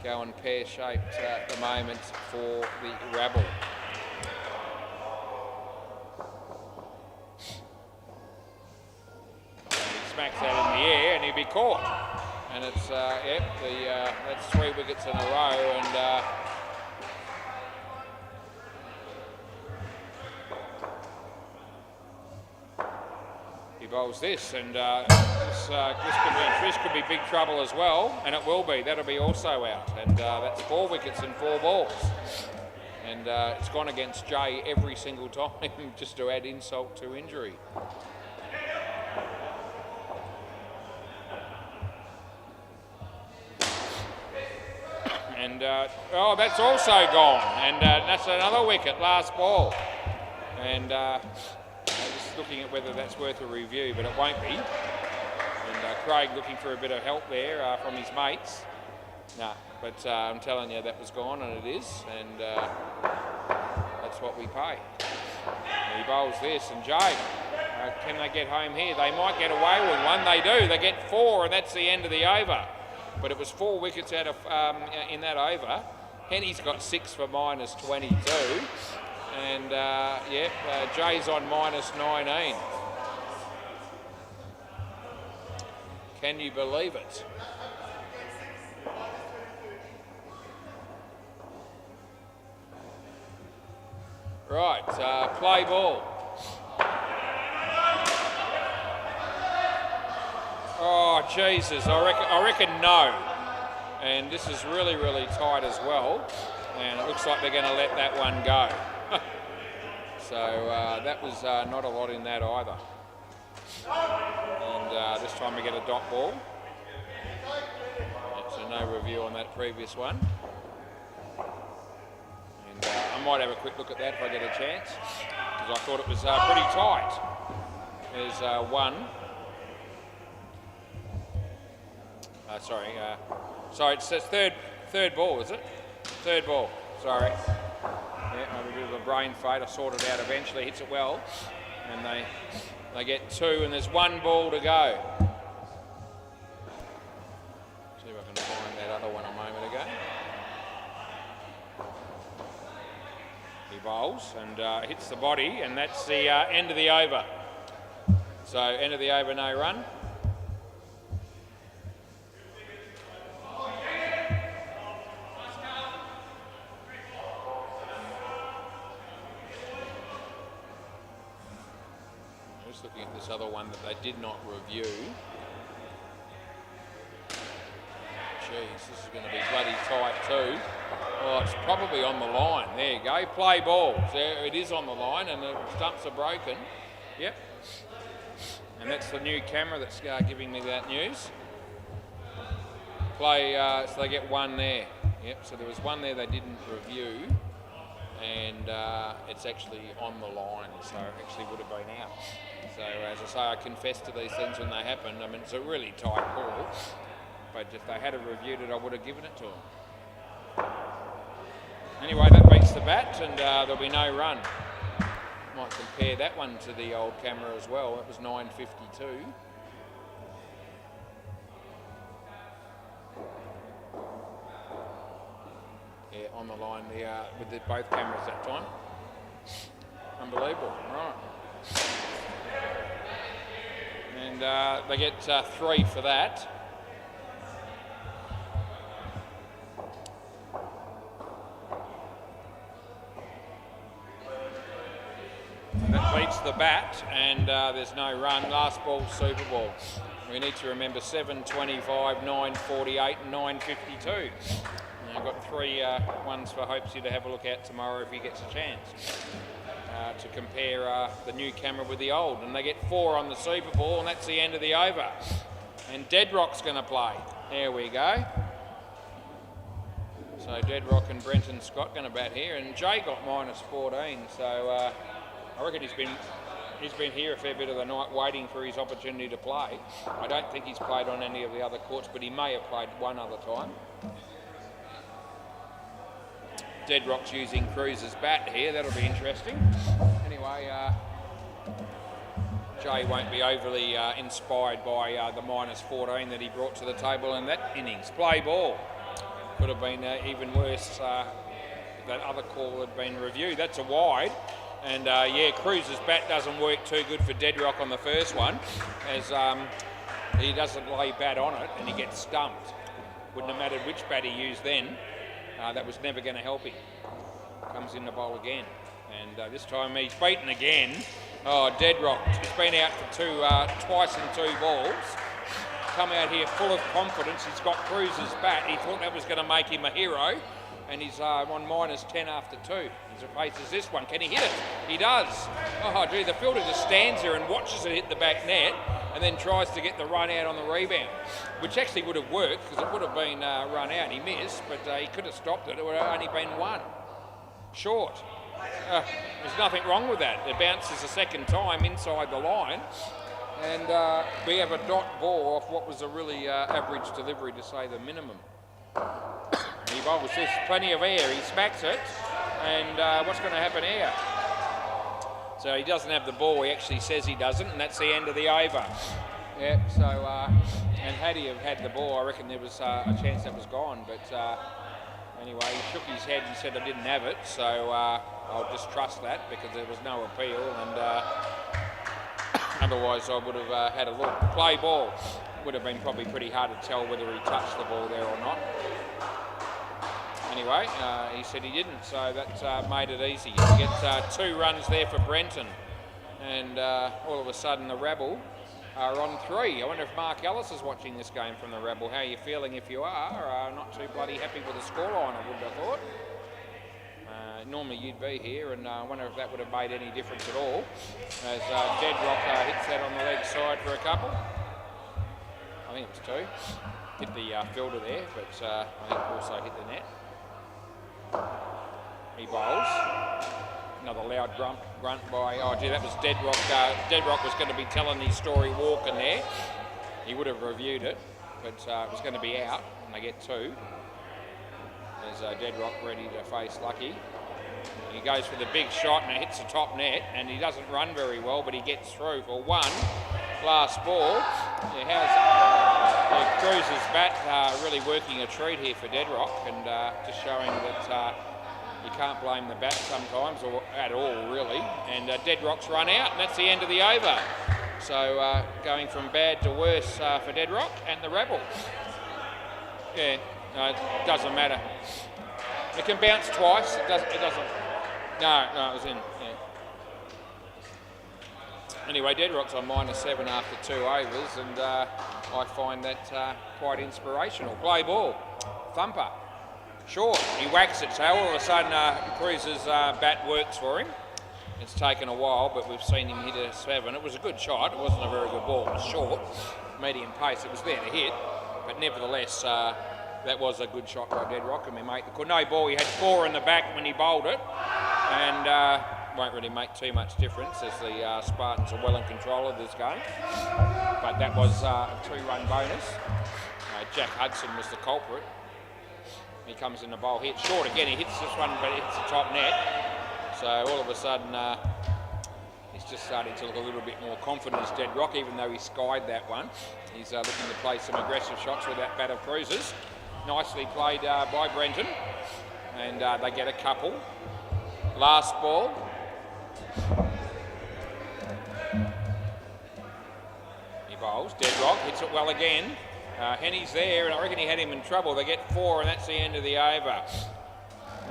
going pear-shaped at the moment for the rabble. He smacks that in the air, and he'll be caught. And it's yep, that's 3 wickets in a row, and. Bowls this, and this could be big trouble as well, and it will be. That'll be also out, and that's 4 wickets and 4 balls, and it's gone against Jay every single time just to add insult to injury. And oh, that's also gone, and that's another wicket, last ball, and. Just looking at whether that's worth a review, but it won't be. And Craig looking for a bit of help there from his mates. No, but I'm telling you that was gone, and it is, and that's what we pay. And he bowls this, and Jay, can they get home here? They might get away with one. They do. They get 4, and that's the end of the over. But it was 4 wickets out of in that over. Henny's got 6 for -22. And yep, Jay's on -19. Can you believe it? Right, play ball. Oh Jesus, I reckon no. And this is really, really tight as well. And it looks like they're going to let that one go. So that was not a lot in that either. And this time we get a dot ball. So no review on that previous one. And I might have a quick look at that if I get a chance, because I thought it was pretty tight. There's 1. Sorry, it's third ball, is it? Third ball, sorry. Yeah, maybe a bit of a brain fade. I sorted it out eventually, hits it well. And they get 2, and there's 1 ball to go. See if I can find that other one a moment ago. He bowls and hits the body, and that's the end of the over. So end of the over, no run. Looking at this other one that they did not review. Jeez, this is going to be bloody tight too. Oh, it's probably on the line. There you go. Play ball. There it is on the line, and the stumps are broken. Yep. And that's the new camera that's giving me that news. Play. So they get 1 there. Yep. So there was 1 there they didn't review, and it's actually on the line. So it actually would have been out. So as I say, I confess to these things when they happen. I mean, it's a really tight ball. but if they had reviewed it, I would have given it to them. Anyway, that beats the bat, and there'll be no run. Might compare that one to the old camera as well. It was 9.52. Yeah, on the line with both cameras that time. Unbelievable, right. And they get 3 for that. That beats the bat, and there's no run. Last ball, Super Ball. We need to remember 7.25, 9.48 and 9.52. I've got 3 ones for Hopesy to have a look at tomorrow if he gets a chance to compare the new camera with the old. And they get 4 on the Super Ball, and that's the end of the over. And Deadrock's going to play. There we go. So Deadrock and Brenton Scott going to bat here, and Jay got -14. So I reckon he's been here a fair bit of the night waiting for his opportunity to play. I don't think he's played on any of the other courts, but he may have played one other time. Deadrock's using Cruz's bat here. That'll be interesting. Anyway, Jay won't be overly inspired by the -14 that he brought to the table in that innings. Play ball. Could have been even worse if that other call had been reviewed. That's a wide. And yeah, Cruz's bat doesn't work too good for Deadrock on the first one, as he doesn't lay bat on it and he gets stumped. Wouldn't have mattered which bat he used then. That was never going to help him. Comes in the bowl again. And this time he's beaten again. Oh, Deadrock. He's been out for twice in 2 balls. Come out here full of confidence. He's got Cruz's bat. He thought that was going to make him a hero. And he's on -10 after 2. He faces this one. Can he hit it? He does. Oh, gee, the fielder just stands there and watches it hit the back net and then tries to get the run out on the rebound, which actually would have worked because it would have been run out. He missed, but he could have stopped it. It would have only been 1. Short. There's nothing wrong with that. It bounces a second time inside the line, and we have a dot ball off what was a really average delivery, to say the minimum. He bowls this, plenty of air, he smacks it, and what's going to happen here? So he doesn't have the ball, he actually says he doesn't, and that's the end of the over. Yeah, so, and had he have had the ball, I reckon there was a chance that was gone, but anyway, he shook his head and said I didn't have it, so I'll just trust that because there was no appeal, and otherwise I would have had a look. Play ball. Would have been probably pretty hard to tell whether he touched the ball there or not. Anyway, he said he didn't, so that made it easy. You get 2 runs there for Brenton, and all of a sudden the Rebel are on 3. I wonder if Mark Ellis is watching this game from the Rebel. How are you feeling if you are? Not too bloody happy with the scoreline, I would have thought. Normally you'd be here, and I wonder if that would have made any difference at all, as Deadrock hits that on the leg side for a couple. I think it was 2. Hit the fielder there, but I think also hit the net. He bowls. Another loud grunt by, oh gee, that was Deadrock. Deadrock was going to be telling his story walking there. He would have reviewed it, but it was going to be out, and they get 2. There's Deadrock ready to face Lucky. He goes for the big shot and it hits the top net, and he doesn't run very well, but he gets through for 1. Last ball. Yeah, Cruz's bat really working a treat here for Deadrock, and just showing that you can't blame the bat sometimes, or at all really. And Deadrock's run out, and that's the end of the over. So going from bad to worse for Deadrock and the Rebel. Yeah, no, it doesn't matter. It can bounce twice. It doesn't. No, it was in. Yeah. Anyway, Deadrock's on -7 after 2 overs, and I find that quite inspirational. Play ball. Thumper. Short. He whacks it, so all of a sudden Cruz's bat works for him. It's taken a while, but we've seen him hit a 7. It was a good shot. It wasn't a very good ball. It was short. Medium pace. It was there to hit, but nevertheless, that was a good shot by Deadrock, and we make the no ball. He had 4 in the back when he bowled it, and won't really make too much difference as the Spartans are well in control of this game. But that was a 2-run bonus. Jack Hudson was the culprit. He comes in the bowl, hits short again, he hits this one but it hits the top net. So all of a sudden he's just starting to look a little bit more confident as Dead Rock, even though he skied that one. He's looking to play some aggressive shots with that bat of cruisers. Nicely played by Brenton, and they get a couple. Last ball. He bowls, Dead Rock, hits it well again. Henny's there, and I reckon he had him in trouble. They get 4, and that's the end of the over.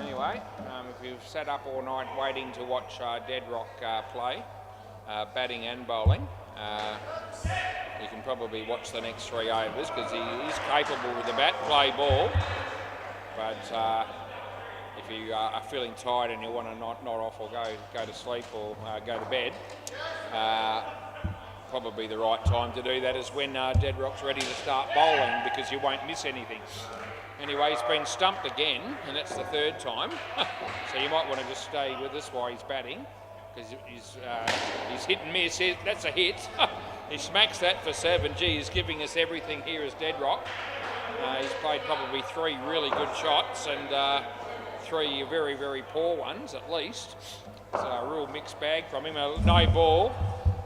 Anyway, if you've sat up all night waiting to watch Dead Rock play, batting and bowling, you can probably watch the next 3 overs because he is capable with the bat, play ball. But if you are feeling tired and you want to not off or go to sleep or go to bed, probably the right time to do that is when Dead Rock's ready to start bowling, because you won't miss anything. Anyway, he's been stumped again, and that's the 3rd time. So you might want to just stay with us while he's batting, because he's hit and miss. That's a hit. He smacks that for 7. Gee, he's giving us everything here as Dead Rock. He's played probably 3 really good shots and 3 very, very poor ones at least. So a real mixed bag from him. No ball,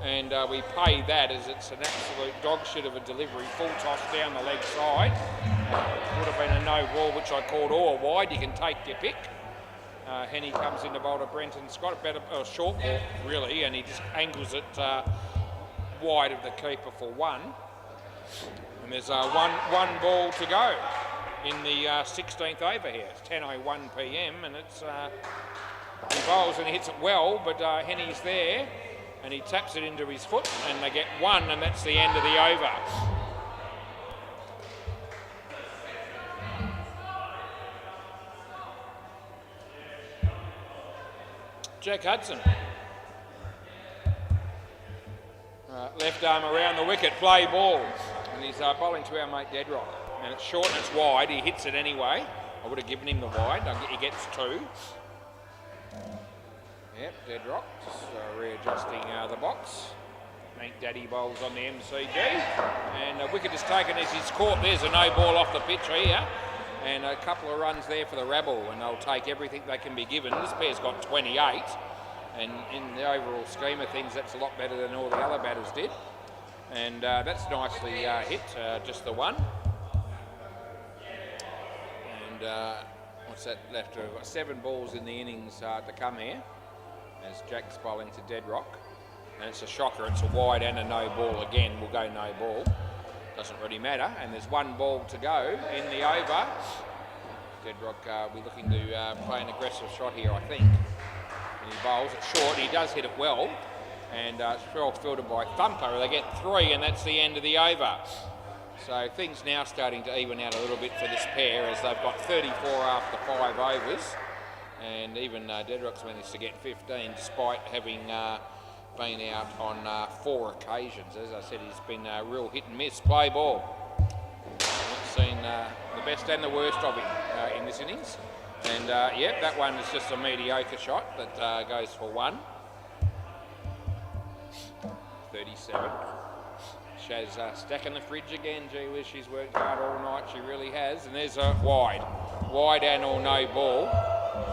and we pay that as it's an absolute dog shit of a delivery. Full toss down the leg side. Would have been a no ball, which I called or wide. You can take your pick. Henny comes in to bowl to Brenton. Scott a better short ball really, and he just angles it wide of the keeper for 1. And there's one ball to go in the 16th over here. It's 10:01 p.m. and it's he bowls and he hits it well, but Henny's there and he taps it into his foot and they get 1, and that's the end of the over. Jack Hudson. Left arm around the wicket, play ball. And he's bowling to our mate Dead Rock. And it's short and it's wide, he hits it anyway. I would have given him the wide, he gets 2. Yep, Dead Rock, just readjusting the box. Hank Daddy bowls on the MCG. And a wicket is taken as he's caught. There's a no ball off the pitch here. And a couple of runs there for the Rabble, and they'll take everything they can be given. This pair's got 28, and in the overall scheme of things, that's a lot better than all the other batters did. And that's nicely hit, just the 1. And what's that left? We've got 7 balls in the innings to come here, as Jack's bowling to Dead Rock. And it's a shocker, it's a wide and a no ball again. We'll go no ball. Doesn't really matter, and there's 1 ball to go in the over. Dead Rock we're looking to play an aggressive shot here, I think. And he bowls it short, he does hit it well, and it's well fielded by Thumper. They get 3, and that's the end of the over. So things now starting to even out a little bit for this pair, as they've got 34 after 5 overs, and even Dead Rock's managed to get 15 despite having been out on 4 occasions. As I said, he's been a real hit and miss. Play ball. I've seen the best and the worst of him in this innings. And yep, that one is just a mediocre shot that goes for 1. 37. Shaz stacking the fridge again. Gee whiz, she's worked hard all night. She really has. And there's a wide. Wide and or no ball.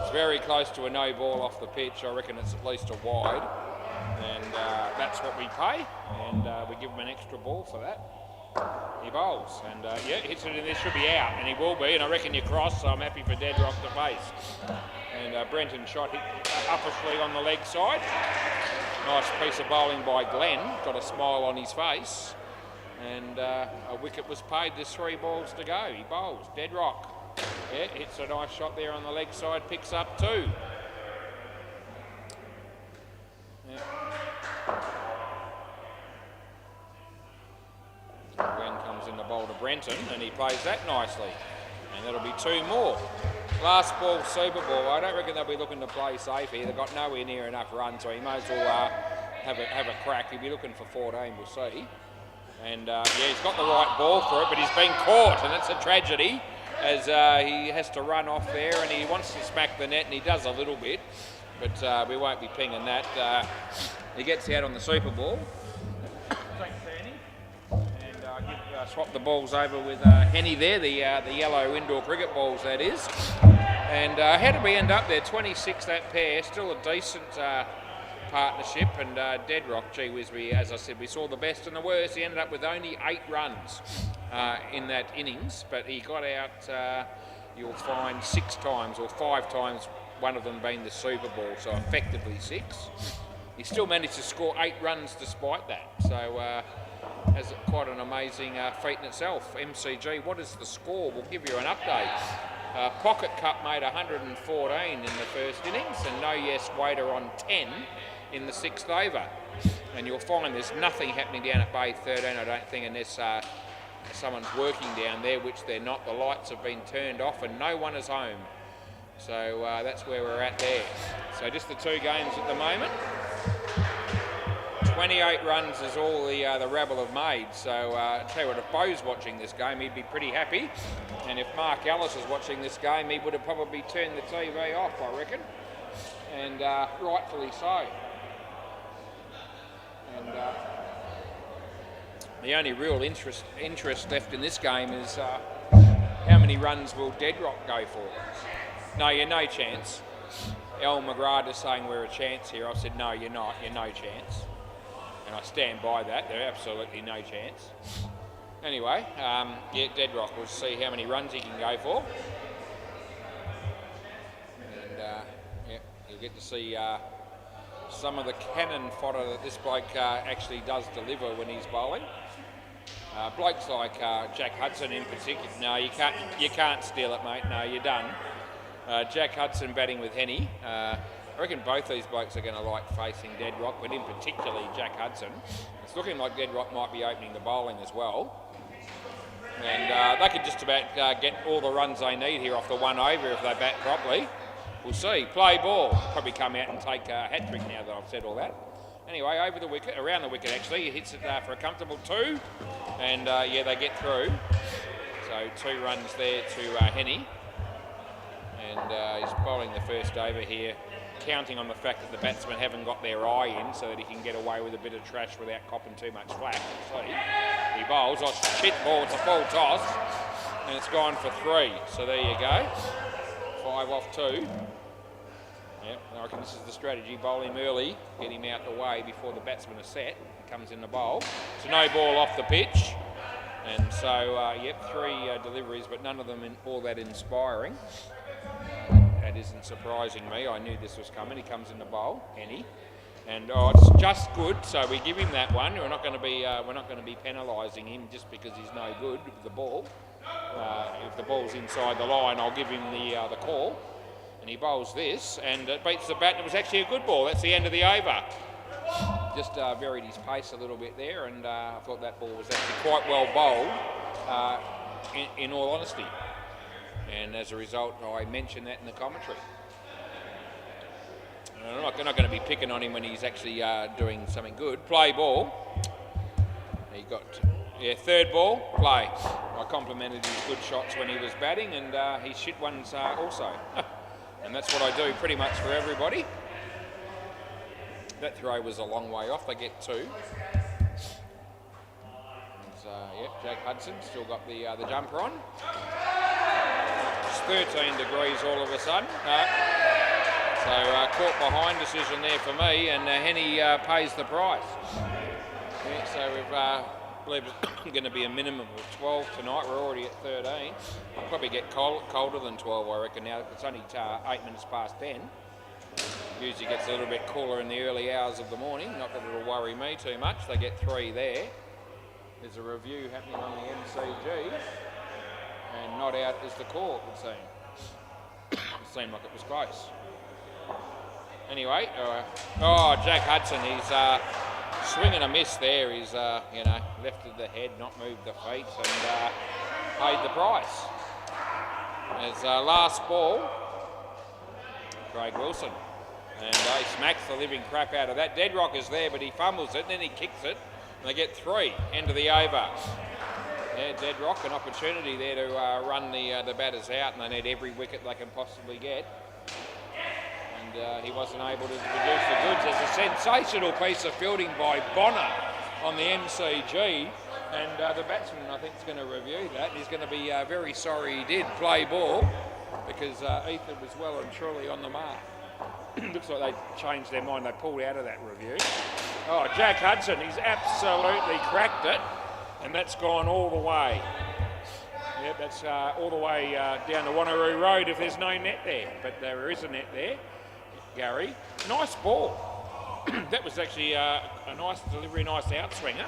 It's very close to a no ball off the pitch. I reckon it's at least a wide. And that's what we pay, and we give him an extra ball for that. He bowls, and yeah, hits it, and this should be out, and he will be, and I reckon you cross, so I'm happy for Dead Rock to face. And Brenton shot hit uppishly on the leg side. Nice piece of bowling by Glenn, got a smile on his face, and a wicket was paid. There's 3 balls to go. He bowls, Dead Rock. Yeah, hits a nice shot there on the leg side, picks up 2. Yeah. Glenn comes in the bowl to Brenton and he plays that nicely, and that'll be 2 more. Last ball, Super Ball. I don't reckon they'll be looking to play safe here. They've got nowhere near enough runs, so he may as well have a crack. He'll be looking for 14, we'll see. And yeah, he's got the right ball for it, but he's been caught, and it's a tragedy, as he has to run off there, and he wants to smack the net, and he does a little bit. But we won't be pinging that. He gets out on the Super Ball. Thanks, Danny. And give swapped the balls over with Henny there, the yellow indoor cricket balls that is. And how did we end up there? 26 that pair, still a decent partnership. And Deadrock, gee whiz, as I said, we saw the best and the worst. He ended up with only 8 runs in that innings, but he got out, you'll find 6 times or 5 times, one of them being the Super Ball, so effectively 6. He still managed to score 8 runs despite that, so has quite an amazing feat in itself. MCG, what is the score? We'll give you an update. Pocket Cup made 114 in the first innings, and No Yes Waiter on 10 in the 6th over. And you'll find there's nothing happening down at Bay 13, I don't think, unless someone's working down there, which they're not. The lights have been turned off and no one is home. So that's where we're at there. So just the 2 games at the moment. 28 runs is all the Rabble have made. So I'll tell you what, if Bo's watching this game, he'd be pretty happy. And if Mark Ellis is watching this game, he would have probably turned the TV off, I reckon. And rightfully so. And the only real interest left in this game is how many runs will Deadrock go for? No, you're no chance. Al McGrath is saying we're a chance here. I've said, no, you're not. You're no chance. And I stand by that. They're absolutely no chance. Anyway, yeah, Deadrock, we'll see how many runs he can go for. And, yeah, you'll get to see some of the cannon fodder that this bloke actually does deliver when he's bowling. Blokes like Jack Hudson in particular, no, you can't steal it, mate. No, you're done. Jack Hudson batting with Henny. I reckon both these blokes are going to like facing Deadrock, but in particularly Jack Hudson. It's looking like Deadrock might be opening the bowling as well. And they could just about get all the runs they need here off the 1 over if they bat properly. We'll see. Play ball. Probably come out and take a hat-trick now that I've said all that. Anyway, over the wicket, around the wicket actually, he hits it for a comfortable 2. And yeah, they get through. So 2 runs there to Henny. And he's bowling the first over here, counting on the fact that the batsmen haven't got their eye in so that he can get away with a bit of trash without copping too much flack. So he bowls, oh shit ball, it's a full toss, and it's gone for 3. So there you go, 5 off 2. Yep, I reckon this is the strategy, bowl him early, get him out the way before the batsman is set, comes in the bowl. So no ball off the pitch. And so, yep, 3 deliveries, but none of them all that inspiring. That isn't surprising me. I knew this was coming. He comes in the bowl, Henny, and it's just good. So we give him that one. We're not going to be penalising him just because he's no good with the ball. If the ball's inside the line, I'll give him the call. And he bowls this, and it beats the bat. It was actually a good ball. That's the end of the over. Just varied his pace a little bit there, and I thought that ball was actually quite well bowled, in all honesty. And as a result, I mentioned that in the commentary. I'm not going to be picking on him when he's actually doing something good. Play ball. He got, yeah, 3rd ball, play. I complimented his good shots when he was batting, and his shit ones also. And that's what I do pretty much for everybody. That throw was a long way off. They get 2. And, yeah, Jack Hudson still got the jumper on. It's 13 degrees all of a sudden. So caught behind decision there for me, and Henny pays the price. Yeah, so we've believe it's going to be a minimum of 12 tonight. We're already at 13. I'll probably get colder than 12, I reckon, now. It's only 8 minutes past 10. Usually gets a little bit cooler in the early hours of the morning. Not that it'll worry me too much. They get 3 there. There's a review happening on the MCG. And not out is the call, it would seem. It seemed like it was close. Anyway, Jack Hudson, he's swing and a miss there. He's, lifted the head, not moved the feet, and paid the price. As last ball, Craig Wilson. And he smacks the living crap out of that. Deadrock is there, but he fumbles it, and then he kicks it, and they get 3. End of the over. Yeah, Deadrock, an opportunity there to run the batters out, and they need every wicket they can possibly get. And he wasn't able to produce the goods. There's a sensational piece of fielding by Bonner on the MCG. And the batsman, I think, is going to review that. He's going to be very sorry he did play ball because Ethan was well and truly on the mark. Looks like they changed their mind. They pulled out of that review. Oh, Jack Hudson, he's absolutely cracked it. And that's gone all the way. Yep, that's all the way down the Wanneroo Road if there's no net there. But there is a net there. Gary, nice ball. That was actually a nice delivery, nice outswinger.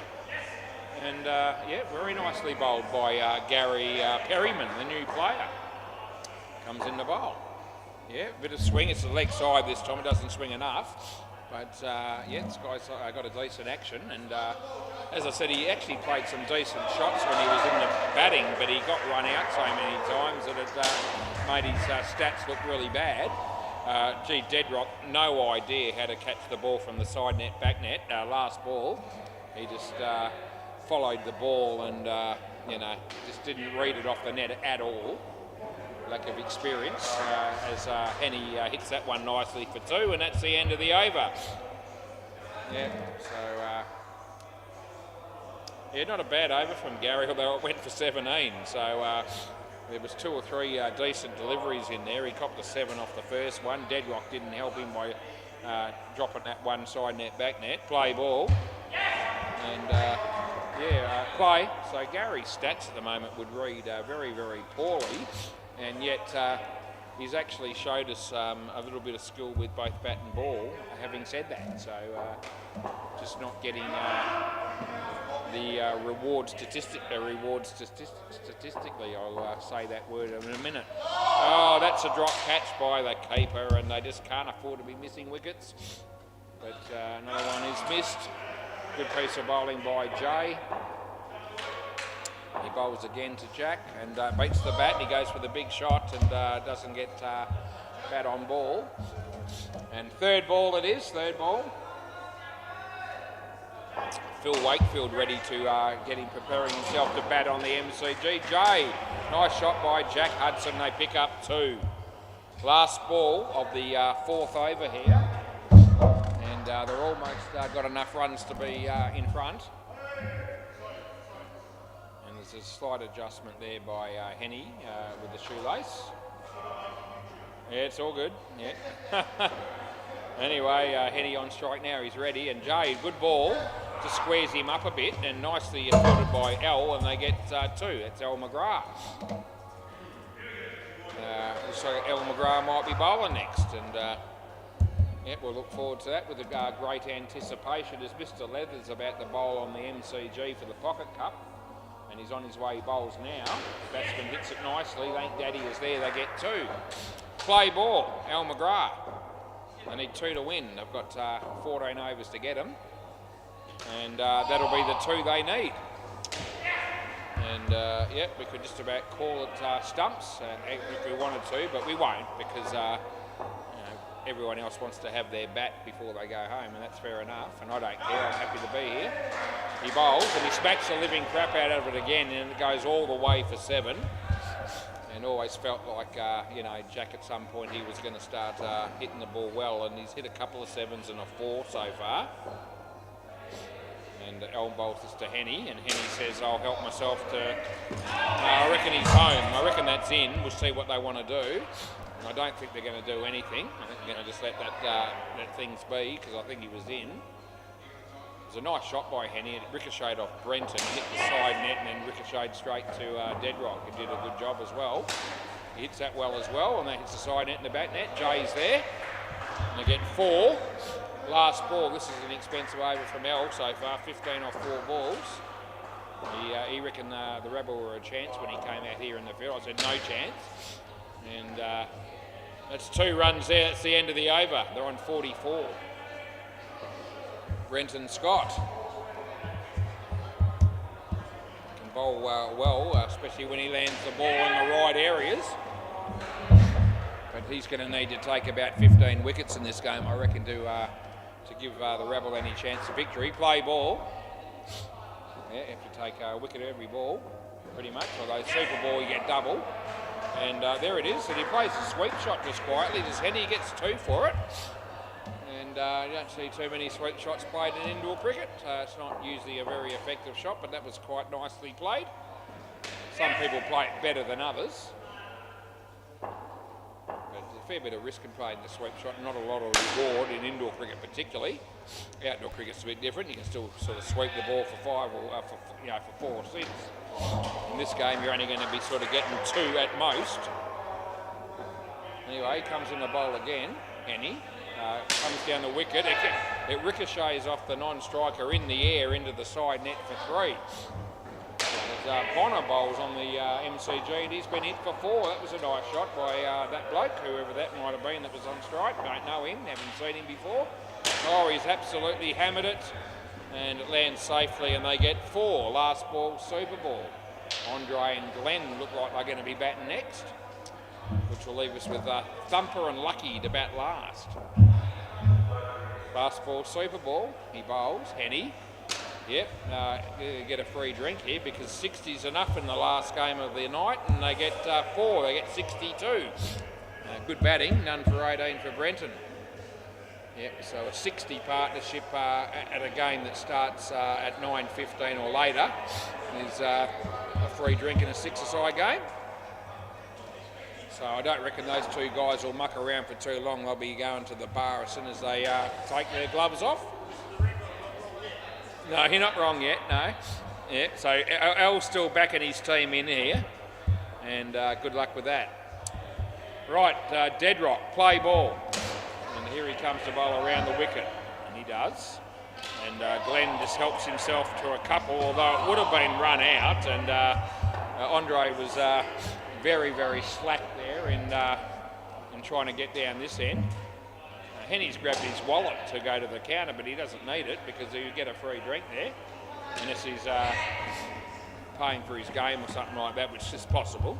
And yeah, very nicely bowled by Gary Perryman, the new player. Comes in the bowl. Yeah, bit of swing. It's the leg side this time. It doesn't swing enough. But yeah, this guy's got a decent action. And as I said, he actually played some decent shots when he was in the batting, but he got run out so many times that it made his stats look really bad. Gee, Dedrock, no idea how to catch the ball from the side net, back net, last ball. He just followed the ball and, you know, just didn't read it off the net at all. Lack of experience as Henny hits that one nicely for 2, and that's the end of the over. Yeah, so, yeah, not a bad over from Gary, although it went for 17. So there was 2 or 3 decent deliveries in there. He copped a 7 off the first one. Dedrock didn't help him by dropping that one side net, back net. Play ball. And yeah, play. So Gary's stats at the moment would read very, very poorly. And yet he's actually showed us a little bit of skill with both bat and ball, having said that. So just not getting the reward statistically. I'll say that word in a minute. Oh, that's a drop catch by the keeper, and they just can't afford to be missing wickets. But another one is missed. Good piece of bowling by Jay. He bowls again to Jack and beats the bat. He goes for the big shot and doesn't get bat on ball. And third ball it is, third ball. Phil Wakefield ready to get him preparing himself to bat on the MCG. Jay, nice shot by Jack Hudson. They pick up 2. Last ball of the 4th over here. And they're almost got enough runs to be in front. There's a slight adjustment there by Henny with the shoelace. Yeah, it's all good. Yeah. Anyway, Henny on strike now. He's ready. And Jay, good ball. Just squares him up a bit and nicely fielded by Al, and they get 2. That's Al McGrath. So Al McGrath might be bowling next. And yeah, we'll look forward to that with a great anticipation as Mr. Leathers about to bowl on the MCG for the Pocket Cup. And he's on his way, bowls now. The batsman hits it nicely. Thank Daddy is there. They get 2. Play ball, Al McGrath. They need 2 to win. They've got 14 overs to get them. And that'll be the 2 they need. And yeah, we could just about call it stumps if we wanted to, but we won't because you know, everyone else wants to have their bat before they go home, and that's fair enough. And I don't care. I'm happy to be here. He bowls and he smacks the living crap out of it again, and it goes all the way for 7. And always felt like, you know, Jack at some point he was going to start hitting the ball well, and he's hit a couple of 7s and a 4 so far. And Al bowls this to Henny, and Henny says, I'll help myself to... I reckon he's home. I reckon that's in. We'll see what they want to do. I don't think they're going to do anything. I think they're going to just let that things be, because I think he was in. It was a nice shot by Henny. It ricocheted off Brenton, hit the side net, and then ricocheted straight to Dedrock, who did a good job as well. He hits that well as well, and that hits the side net and the back net. Jay's there. And they get 4. Last ball. This is an expensive over from L so far. 15 off 4 balls. He reckoned the Rebel were a chance when he came out here in the field. I said no chance. And that's 2 runs there. That's the end of the over. They're on 44. Brenton Scott can bowl well, especially when he lands the ball in the right areas. But he's going to need to take about 15 wickets in this game, I reckon, to give the Rebel any chance of victory. Play ball. Yeah, you have to take a wicket every ball, pretty much. Although Super Ball, you get double. And there it is. And he plays a sweep shot just quietly. Just Henny gets 2 for it. And you don't see too many sweep shots played in indoor cricket. It's not usually a very effective shot, but that was quite nicely played. Some people play it better than others. But there's a fair bit of risk in playing the sweep shot, not a lot of reward in indoor cricket particularly. Outdoor cricket's a bit different. You can still sort of sweep the ball for 5 or for 4 or 6. In this game, you're only going to be sort of getting 2 at most. Anyway, comes in the bowl again, Henny. Comes down the wicket. It ricochets off the non-striker in the air into the side net for 3. Bonner bowls on the MCG and he's been hit for 4. That was a nice shot by that bloke, whoever that might have been that was on strike. Don't know him, haven't seen him before. Oh, he's absolutely hammered it and it lands safely and they get 4. Last ball, super ball. Andre and Glenn look like they're going to be batting next, which will leave us with Thumper and Lucky to bat last. Last ball, super ball. He bowls. Henny. Yep, get a free drink here because 60's enough in the last game of the night and they get 4, they get 62. Good batting, none for 18 for Brenton. Yep, so a 60 partnership at a game that starts at 9:15 or later is a free drink in a 6-a-side game. So I don't reckon those 2 guys will muck around for too long. They'll be going to the bar as soon as they take their gloves off. No, you're not wrong yet, no. Yeah, so Al's still backing his team in here, and good luck with that. Right, Deadrock, play ball. And here he comes to bowl around the wicket, and he does. And Glenn just helps himself to a couple, although it would have been run out, and Andre was very, very slack there in trying to get down this end. Henny's grabbed his wallet to go to the counter, but he doesn't need it because he'll get a free drink there, unless he's paying for his game or something like that, which is possible.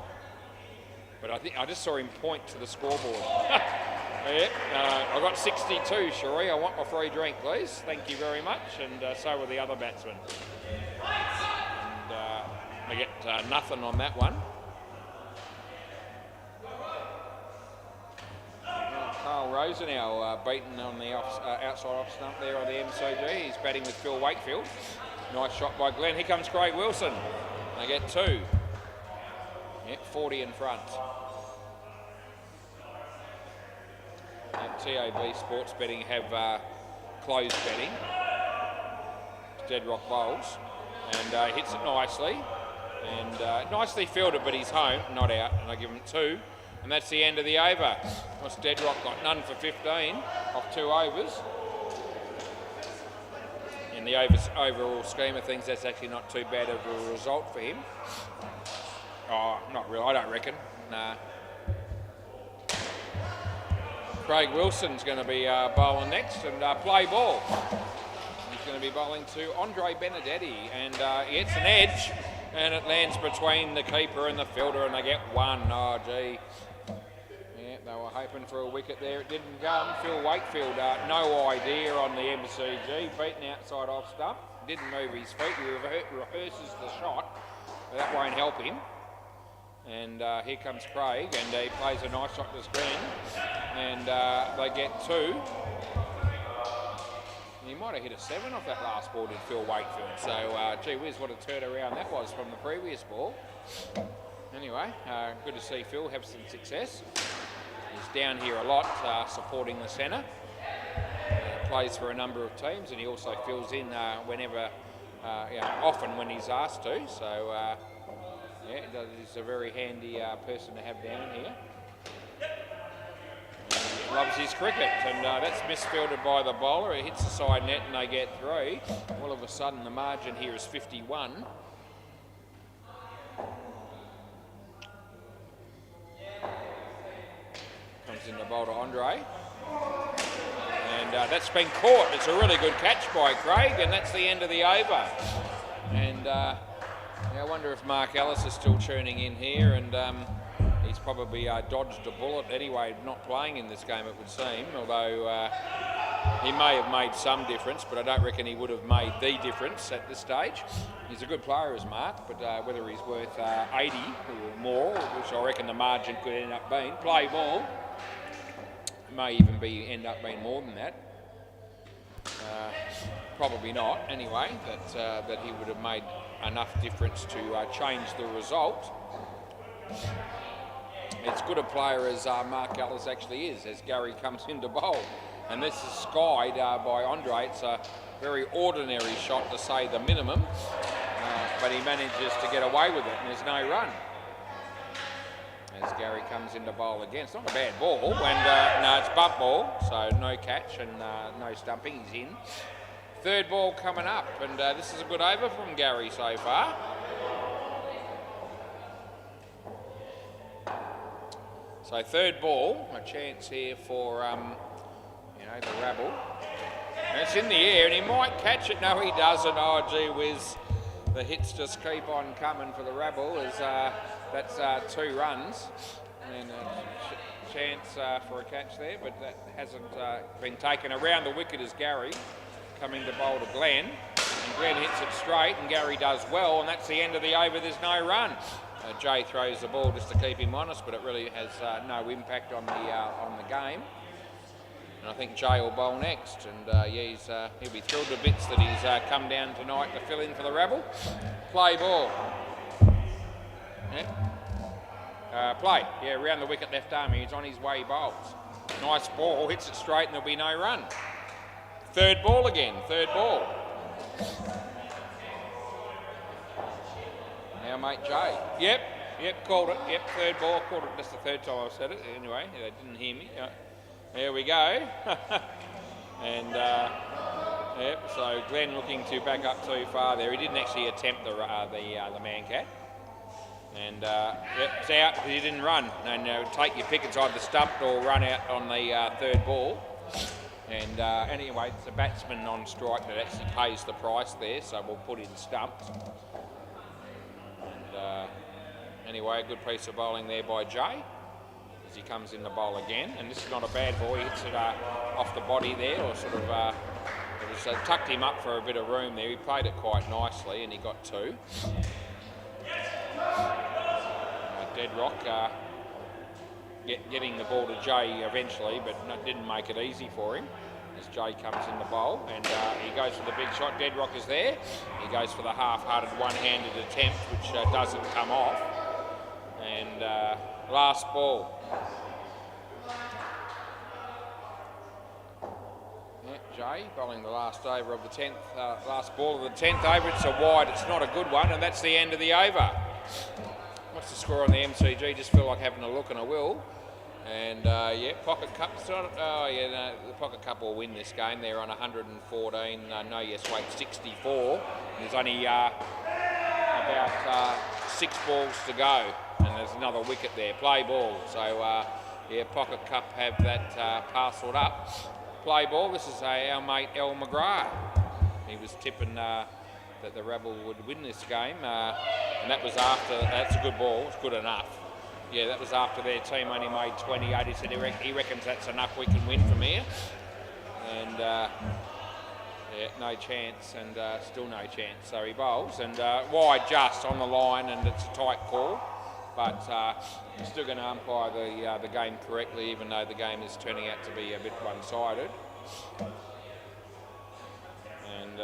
But I think I just saw him point to the scoreboard. Yeah, I got 62, Cherie. I want my free drink, please. Thank you very much. And so will the other batsmen. And I get nothing on that one. Carl Rosenau beaten on the outside off stump there on the MCG. He's batting with Phil Wakefield. Nice shot by Glenn. Here comes Craig Wilson. They get 2. Yep, 40 in front. And TAB Sports Betting have closed betting. Deadrock bowls and hits it nicely. And nicely fielded, but he's home, not out. And I give him 2. And that's the end of the over. What's Deadrock got? None for 15 off 2 overs. In the overall scheme of things, that's actually not too bad of a result for him. Oh, not really, I don't reckon. Nah. Craig Wilson's going to be bowling next and play ball. He's going to be bowling to Andre Benedetti and he gets an edge and it lands between the keeper and the fielder and they get 1. Oh, gee. They were hoping for a wicket there. It didn't come. Phil Wakefield, no idea on the MCG. Beaten outside off stump. Didn't move his feet. He rehearses the shot. But that won't help him. And here comes Craig, and he plays a nice shot to screen. And they get 2. He might have hit a 7 off that last ball, did Phil Wakefield. So, gee whiz, what a turnaround that was from the previous ball. Anyway, good to see Phil have some success. He's down here a lot, supporting the centre. Plays for a number of teams, and he also fills in whenever, often when he's asked to. So, yeah, he's a very handy person to have down here. He loves his cricket, and that's misfielded by the bowler. It hits the side net, and they get 3. All of a sudden, the margin here is 51. Comes in the bowl to Andre. And that's been caught. It's a really good catch by Craig, and that's the end of the over. And I wonder if Mark Ellis is still tuning in here, and he's probably dodged a bullet anyway, not playing in this game, it would seem, although he may have made some difference, but I don't reckon he would have made the difference at this stage. He's a good player as Mark, but whether he's worth 80 or more, which I reckon the margin could end up being, play ball, may even end up being more than that. Probably not, anyway, that he would have made enough difference to change the result. As good a player as Mark Ellis actually is, as Gary comes into bowl. And this is skied by Andre. It's a very ordinary shot, to say the minimum, but he manages to get away with it, and there's no run. As Gary comes into bowl again. It's not a bad ball, and no, it's butt ball, so no catch and no stumping. He's in. Third ball coming up, and this is a good over from Gary so far. So third ball, a chance here for the Rabble. And it's in the air, and he might catch it. No, he doesn't. Oh, gee whiz. The hits just keep on coming for the Rabble, as that's 2 runs. And a chance for a catch there, but that hasn't been taken. Around the wicket is Gary, coming to bowl to Glenn. And Glenn hits it straight, and Gary does well, and that's the end of the over. There's no run. Jay throws the ball just to keep him honest, but it really has no impact on the game. And I think Jay will bowl next, and he'll be thrilled to bits that he's come down tonight to fill in for the Rabble. Play ball. Yeah. Play. Yeah, round the wicket left arm. He's on his way, bowls. Nice ball, hits it straight, and there'll be no run. Third ball again. Third ball. Now, mate, Jay. Yep, called it. Yep, third ball. Called it just the third time I've said it. Anyway, they didn't hear me. There we go. And, so Glenn looking to back up too far there. He didn't actually attempt the man cat. And, it's out because he didn't run. And take your pick. It's either stumped or run out on the third ball. And anyway, it's a batsman on strike that actually pays the price there, so we'll put in stumped. Anyway, a good piece of bowling there by Jay as he comes in the bowl again. And this is not a bad ball. He hits it off the body there, or sort of it was tucked him up for a bit of room there. He played it quite nicely, and he got 2. Deadrock getting the ball to Jay eventually, but didn't make it easy for him. As Jay comes in the bowl, and he goes for the big shot. Deadrock is there. He goes for the half-hearted one-handed attempt, which doesn't come off. And last ball. Yeah, Jay bowling the last over of the 10th, last ball of the 10th over. It's a wide. It's not a good one, and that's the end of the over. What's the score on the MCG? Just feel like having a look, and I will. And Pocket Cup. The Pocket Cup will win this game. They're on 114. No yes weight 64. There's only about 6 balls to go, and there's another wicket there. Play ball. So Pocket Cup have that parcelled up. Play ball. This is our mate El McGrath. He was tipping that the Rebel would win this game, and that was after. That's a good ball. It's good enough. Yeah, that was after their team only made 28. He said he reckons that's enough. We can win from here. And no chance, and still no chance. So he bowls, and wide just on the line, and it's a tight call. But still going to umpire the game correctly, even though the game is turning out to be a bit one-sided. And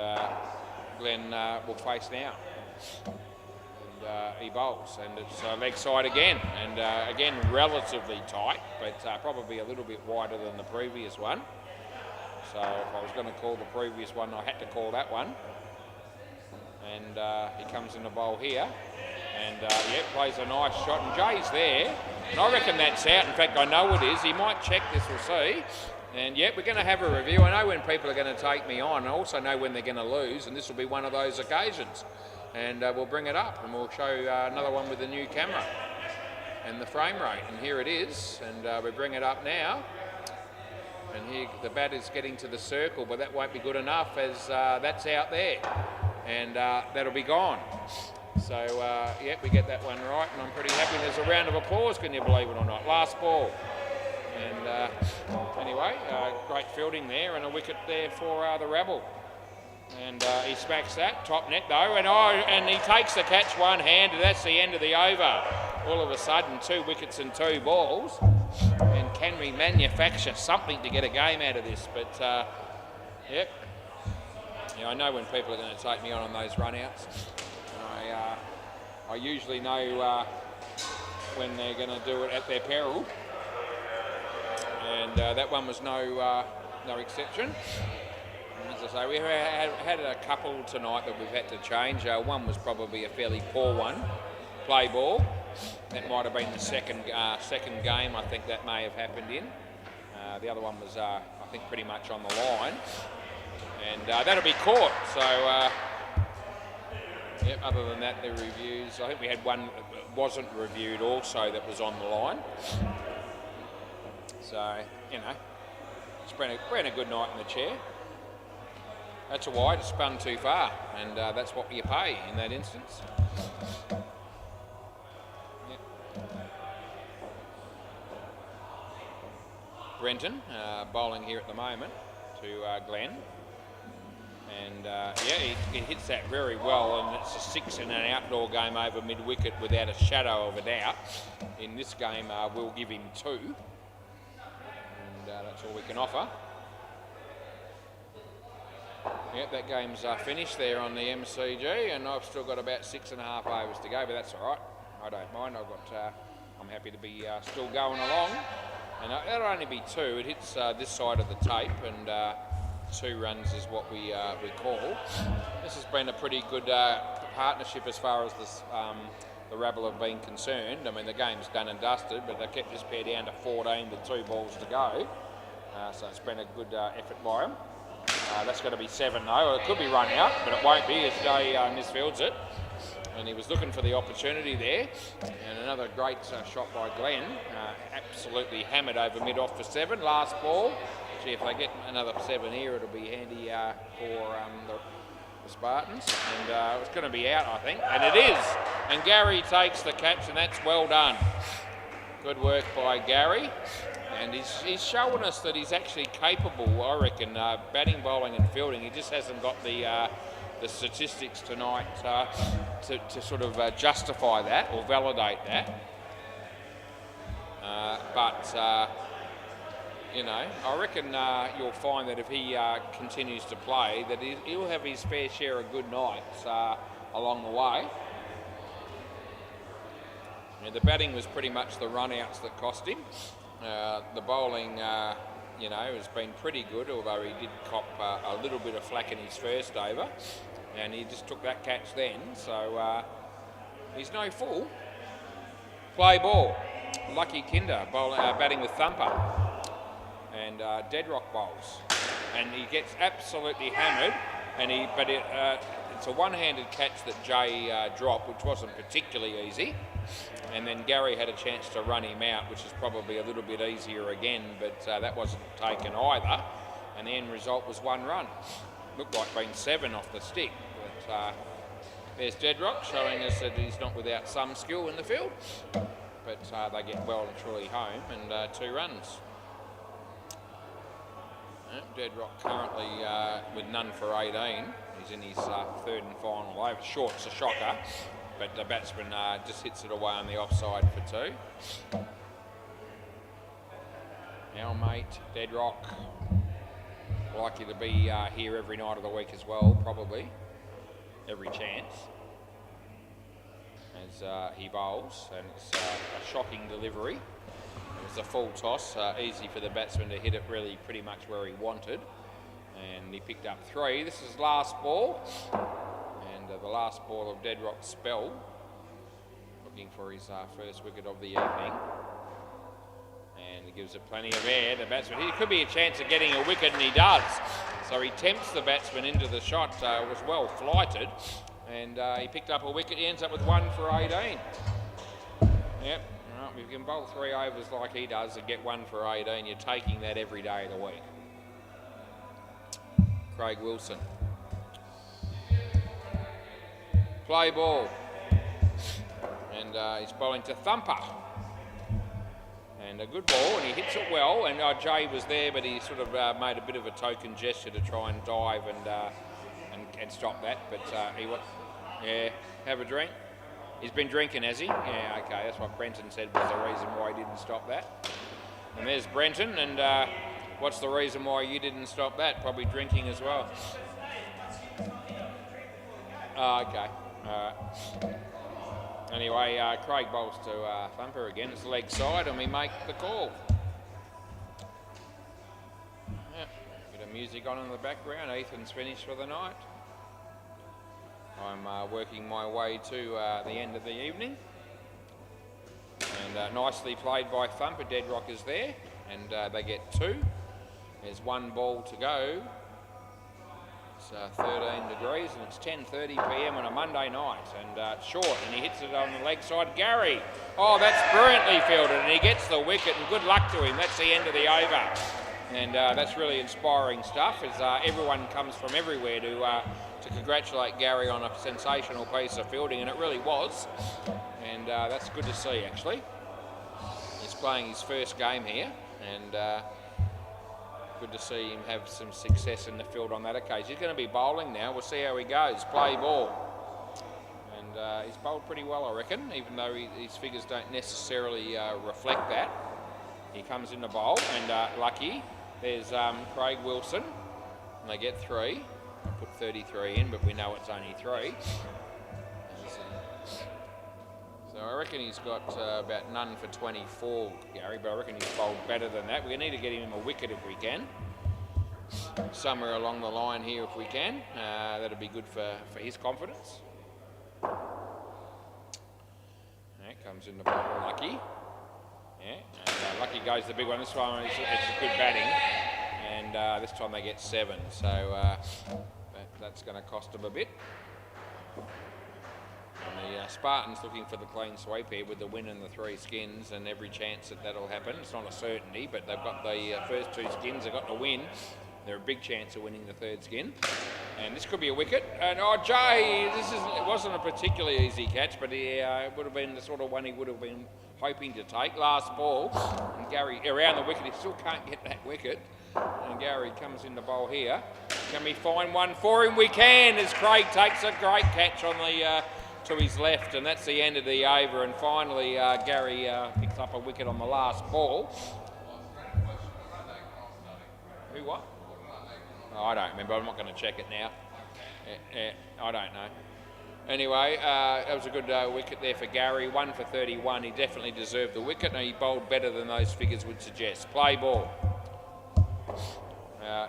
Glenn will face now. He bowls, and it's leg side again, and again relatively tight, but probably a little bit wider than the previous one. So if I was going to call the previous one, I had to call that one. And he comes in the bowl here, and plays a nice shot, and Jay's there, and I reckon that's out. In fact, I know it is. He might check this, we'll see. And we're going to have a review. I know when people are going to take me on. I also know when they're going to lose, and this will be one of those occasions. And we'll bring it up, and we'll show another one with the new camera and the frame rate. And here it is, and we bring it up now. And here the bat is getting to the circle, but that won't be good enough, as that's out there, and that'll be gone. So we get that one right, and I'm pretty happy. There's a round of applause, can you believe it or not? Last ball. And anyway, great fielding there, and a wicket there for the Rebel. And he smacks that, top net though, and he takes the catch one-handed. That's the end of the over. All of a sudden, 2 wickets and 2 balls. And can we manufacture something to get a game out of this? But, Now, I know when people are going to take me on those run-outs. I usually know when they're going to do it at their peril. And that one was no exception. And as I say, we had a couple tonight that we've had to change. One was probably a fairly poor one, play ball. That might have been the second game I think that may have happened in. The other one was, I think, pretty much on the line. And that'll be caught. So, yep, other than that, the reviews, I think we had one that wasn't reviewed also that was on the line. So, you know, it's been a good night in the chair. That's a wide, it's spun too far, and that's what you pay in that instance. Yep. Brenton bowling here at the moment to Glenn. And yeah, he hits that very well, and it's a 6 in an outdoor game over mid-wicket without a shadow of a doubt. In this game, we'll give him 2. And that's all we can offer. Yep, that game's finished there on the MCG, and I've still got about 6.5 overs to go, but that's all right. I don't mind. I'm happy to be still going along. And that'll only be 2. It hits this side of the tape, and 2 runs is what we call. This has been a pretty good partnership as far as this, the rabble have been concerned. I mean, the game's done and dusted, but they kept this pair down to 14 with 2 balls to go. So it's been a good effort by them. That's going to be 7 though. It could be run out, but it won't be as Jay misfields it. And he was looking for the opportunity there. And another great shot by Glenn. Absolutely hammered over mid-off for 7. Last ball. Gee, if they get another 7 here, it'll be handy for the Spartans. And it's going to be out, I think. And it is. And Gary takes the catch, and that's well done. Good work by Gary. And he's showing us that he's actually capable, I reckon, batting, bowling and fielding. He just hasn't got the statistics tonight to sort of justify that or validate that. You know, I reckon you'll find that if he continues to play, that he'll have his fair share of good nights along the way. Yeah, the batting was pretty much the run-outs that cost him. The bowling, you know, has been pretty good, although he did cop a little bit of flack in his first over, and he just took that catch then, so he's no fool. Play ball. Lucky Kinder batting with Thumper, and Deadrock bowls, and he gets absolutely hammered, and it's a one-handed catch that Jay dropped, which wasn't particularly easy. And then Gary had a chance to run him out, which is probably a little bit easier again, but that wasn't taken either. And the end result was 1 run. Looked like being 7 off the stick. But there's Deadrock showing us that he's not without some skill in the field. But they get well and truly home, and 2 runs. Deadrock currently with none for 18. He's in his 3rd and final over. Short's a shocker. But the batsman just hits it away on the offside for 2. Our mate, Deadrock, likely to be here every night of the week as well, probably. Every chance. As he bowls, and it's a shocking delivery. It was a full toss, easy for the batsman to hit it really pretty much where he wanted. And he picked up 3. This is last ball. The last ball of Deadrock's spell, looking for his first wicket of the evening, and he gives it plenty of air. The batsman, he could be a chance of getting a wicket, and he does. So he tempts the batsman into the shot. Was well flighted, and he picked up a wicket. He ends up with 1 for 18. Yep, right, if you can bowl 3 overs like he does and get 1 for 18, you're taking that every day of the week. Craig Wilson. Play ball, and he's bowling to Thumper, and a good ball, and he hits it well, and Jay was there, but he sort of made a bit of a token gesture to try and dive and stop that, but yeah, have a drink. He's been drinking, has he? Yeah, okay, that's what Brenton said was the reason why he didn't stop that. And there's Brenton, and what's the reason why you didn't stop that? Probably drinking as well. Oh, okay. All right. Anyway, Craig bowls to Thumper again. It's leg side, and we make the call. Yeah, bit of music on in the background. Ethan's finished for the night. I'm working my way to the end of the evening. And nicely played by Thumper. Deadrock is there, and they get 2. There's 1 ball to go. It's 13 degrees, and it's 10:30 p.m. on a Monday night, and short, and he hits it on the leg side. Gary, oh, that's brilliantly fielded, and he gets the wicket, and good luck to him. That's the end of the over, and that's really inspiring stuff, as everyone comes from everywhere to congratulate Gary on a sensational piece of fielding, and it really was, and that's good to see, actually. He's playing his first game here, and good to see him have some success in the field on that occasion. He's going to be bowling now. We'll see how he goes. Play ball. And he's bowled pretty well, I reckon, even though his figures don't necessarily reflect that. He comes in the bowl, and lucky. There's Craig Wilson, and they get 3. I put 33 in, but we know it's only 3. So I reckon he's got about none for 24, Gary, but I reckon he's bowled better than that. We need to get him a wicket if we can. Somewhere along the line here if we can. That'd be good for his confidence. That comes in the bowl, Lucky. Yeah, and Lucky goes the big one. This time it's a good batting, and this time they get 7. So that's going to cost them a bit. And the Spartans looking for the clean sweep here with the win and the 3 skins, and every chance that that'll happen. It's not a certainty, but they've got the first 2 skins. They've got to win. They're a big chance of winning the 3rd skin. And this could be a wicket. And Jay, it wasn't a particularly easy catch, but it would have been the sort of one he would have been hoping to take. Last ball, and Gary around the wicket. He still can't get that wicket. And Gary comes in the bowl here. Can we find one for him? We can, as Craig takes a great catch on the to his left, and that's the end of the over. And finally, Gary picks up a wicket on the last ball. Who what? Oh, I don't remember. I'm not going to check it now. I don't know. Anyway, that was a good wicket there for Gary. 1 for 31. He definitely deserved the wicket, and he bowled better than those figures would suggest. Play ball.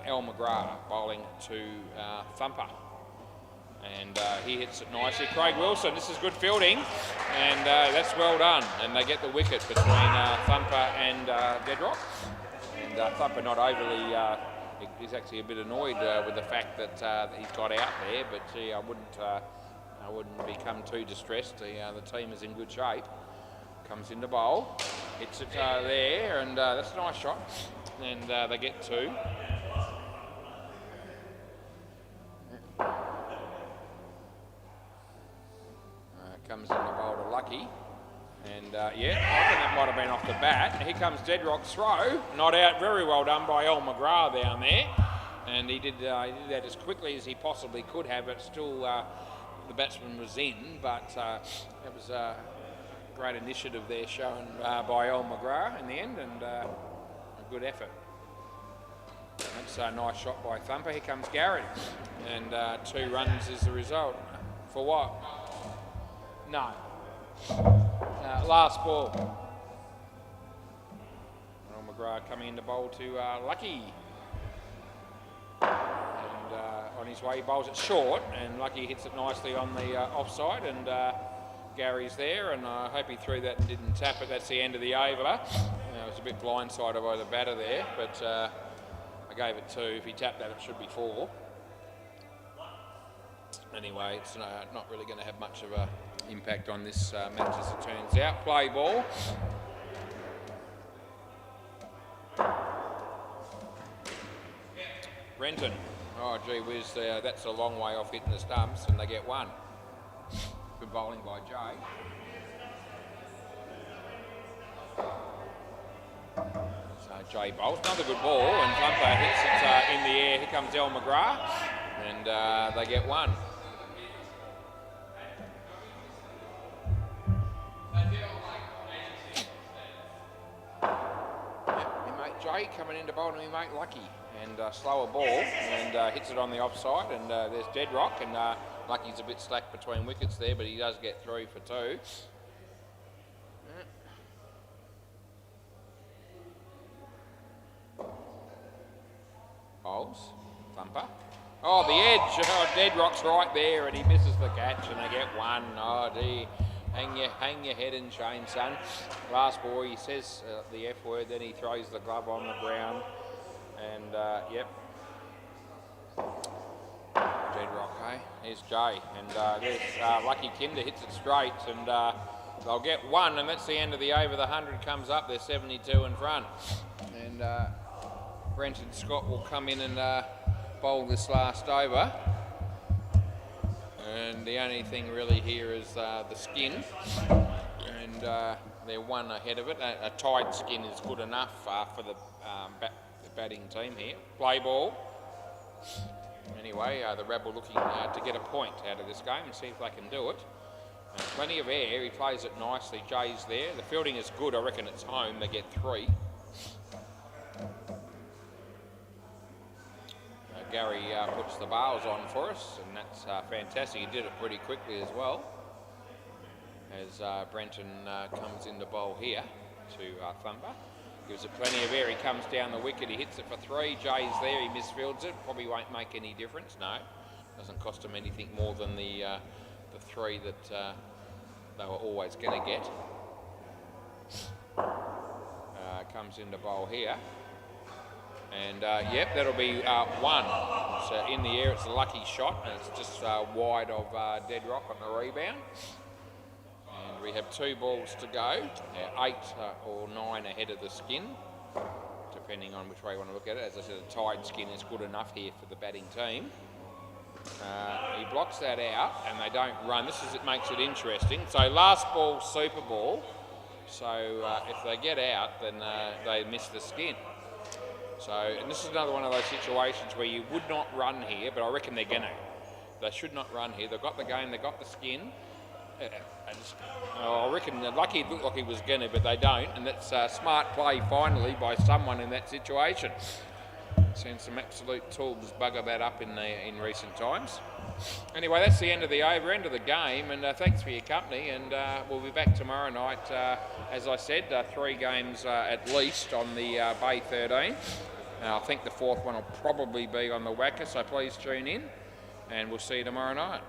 El McGrath bowling to Thumper. And he hits it nicely. Craig Wilson, this is good fielding, and that's well done. And they get the wicket between Thumper and Deadrock. And Thumper not overly, he's actually a bit annoyed with the fact that he's got out there, but gee, I wouldn't become too distressed. The team is in good shape. Comes in the bowl, hits it there, and that's a nice shot. And they get 2. Comes in the bowl to Lucky, and yeah, I think that might have been off the bat. Here comes Deadrock's throw, not out. Very well done by El McGrath down there, and he did that as quickly as he possibly could have. But still, the batsman was in, but it was a great initiative there shown by El McGrath in the end, and a good effort. That's a nice shot by Thumper. Here comes Gary, and 2 runs is the result. For what? No. Last ball. El McGrath coming in to bowl to Lucky. And on his way he bowls it short, and Lucky hits it nicely on the offside, and Gary's there, and I hope he threw that and didn't tap it. That's the end of the over. It was a bit blindsided by the batter there, but I gave it 2. If he tapped that, it should be 4. Anyway, it's not really going to have much of a impact on this match as it turns out. Play ball. Renton. Oh, gee whiz, that's a long way off hitting the stumps, and they get 1. Good bowling by Jay. So Jay bowls. Another good ball, and Thumper hits it in the air. Here comes El McGrath, and they get 1. Jay coming into bowl, and we make Lucky, and slower ball, and hits it on the offside, and there's Deadrock, and Lucky's a bit slack between wickets there, but he does get through for 2. Bowls, thumper. Oh, the edge. Oh, Deadrock's right there, and he misses the catch, and they get 1. Oh, dear. Hang your head in shame, son. Last ball, he says the F word, then he throws the glove on the ground, and yep. Deadrock, hey? Here's Jay, and there's Lucky Kinder hits it straight, and they'll get 1, and that's the end of the over. The 100 comes up, they're 72 in front, and Brenton Scott will come in and bowl this last over. And the only thing really here is the skin, and they're 1 ahead of it. A tight skin is good enough for the batting team here. Play ball. Anyway, the Rebel looking to get a point out of this game and see if they can do it. Plenty of air, he plays it nicely. Jay's there. The fielding is good, I reckon it's home. They get 3. Gary puts the bales on for us, and that's fantastic. He did it pretty quickly as well. As Brenton comes in to bowl here to Thumper. Gives it plenty of air. He comes down the wicket. He hits it for 3. Jay's there. He misfields it. Probably won't make any difference. No, doesn't cost him anything more than the 3 that they were always going to get. Comes in to bowl here. And yep, that'll be 1. It's in the air, it's a lucky shot, and it's just wide of Deadrock on the rebound. And we have 2 balls to go, 8 or 9 ahead of the skin, depending on which way you want to look at it. As I said, a tied skin is good enough here for the batting team. He blocks that out, and they don't run. It makes it interesting. So last ball, super ball. So if they get out, then they miss the skin. So, and this is another one of those situations where you would not run here, but I reckon they're going to. They should not run here. They've got the game, they've got the skin. I reckon Lucky it looked like he was going to, but they don't. And that's smart play finally by someone in that situation. Seen some absolute tools bugger that up in recent times. Anyway, that's the end of the over, end of the game, and thanks for your company, and we'll be back tomorrow night. As I said, 3 games at least on the Bay 13. I think the 4th one will probably be on the WACA, so please tune in, and we'll see you tomorrow night.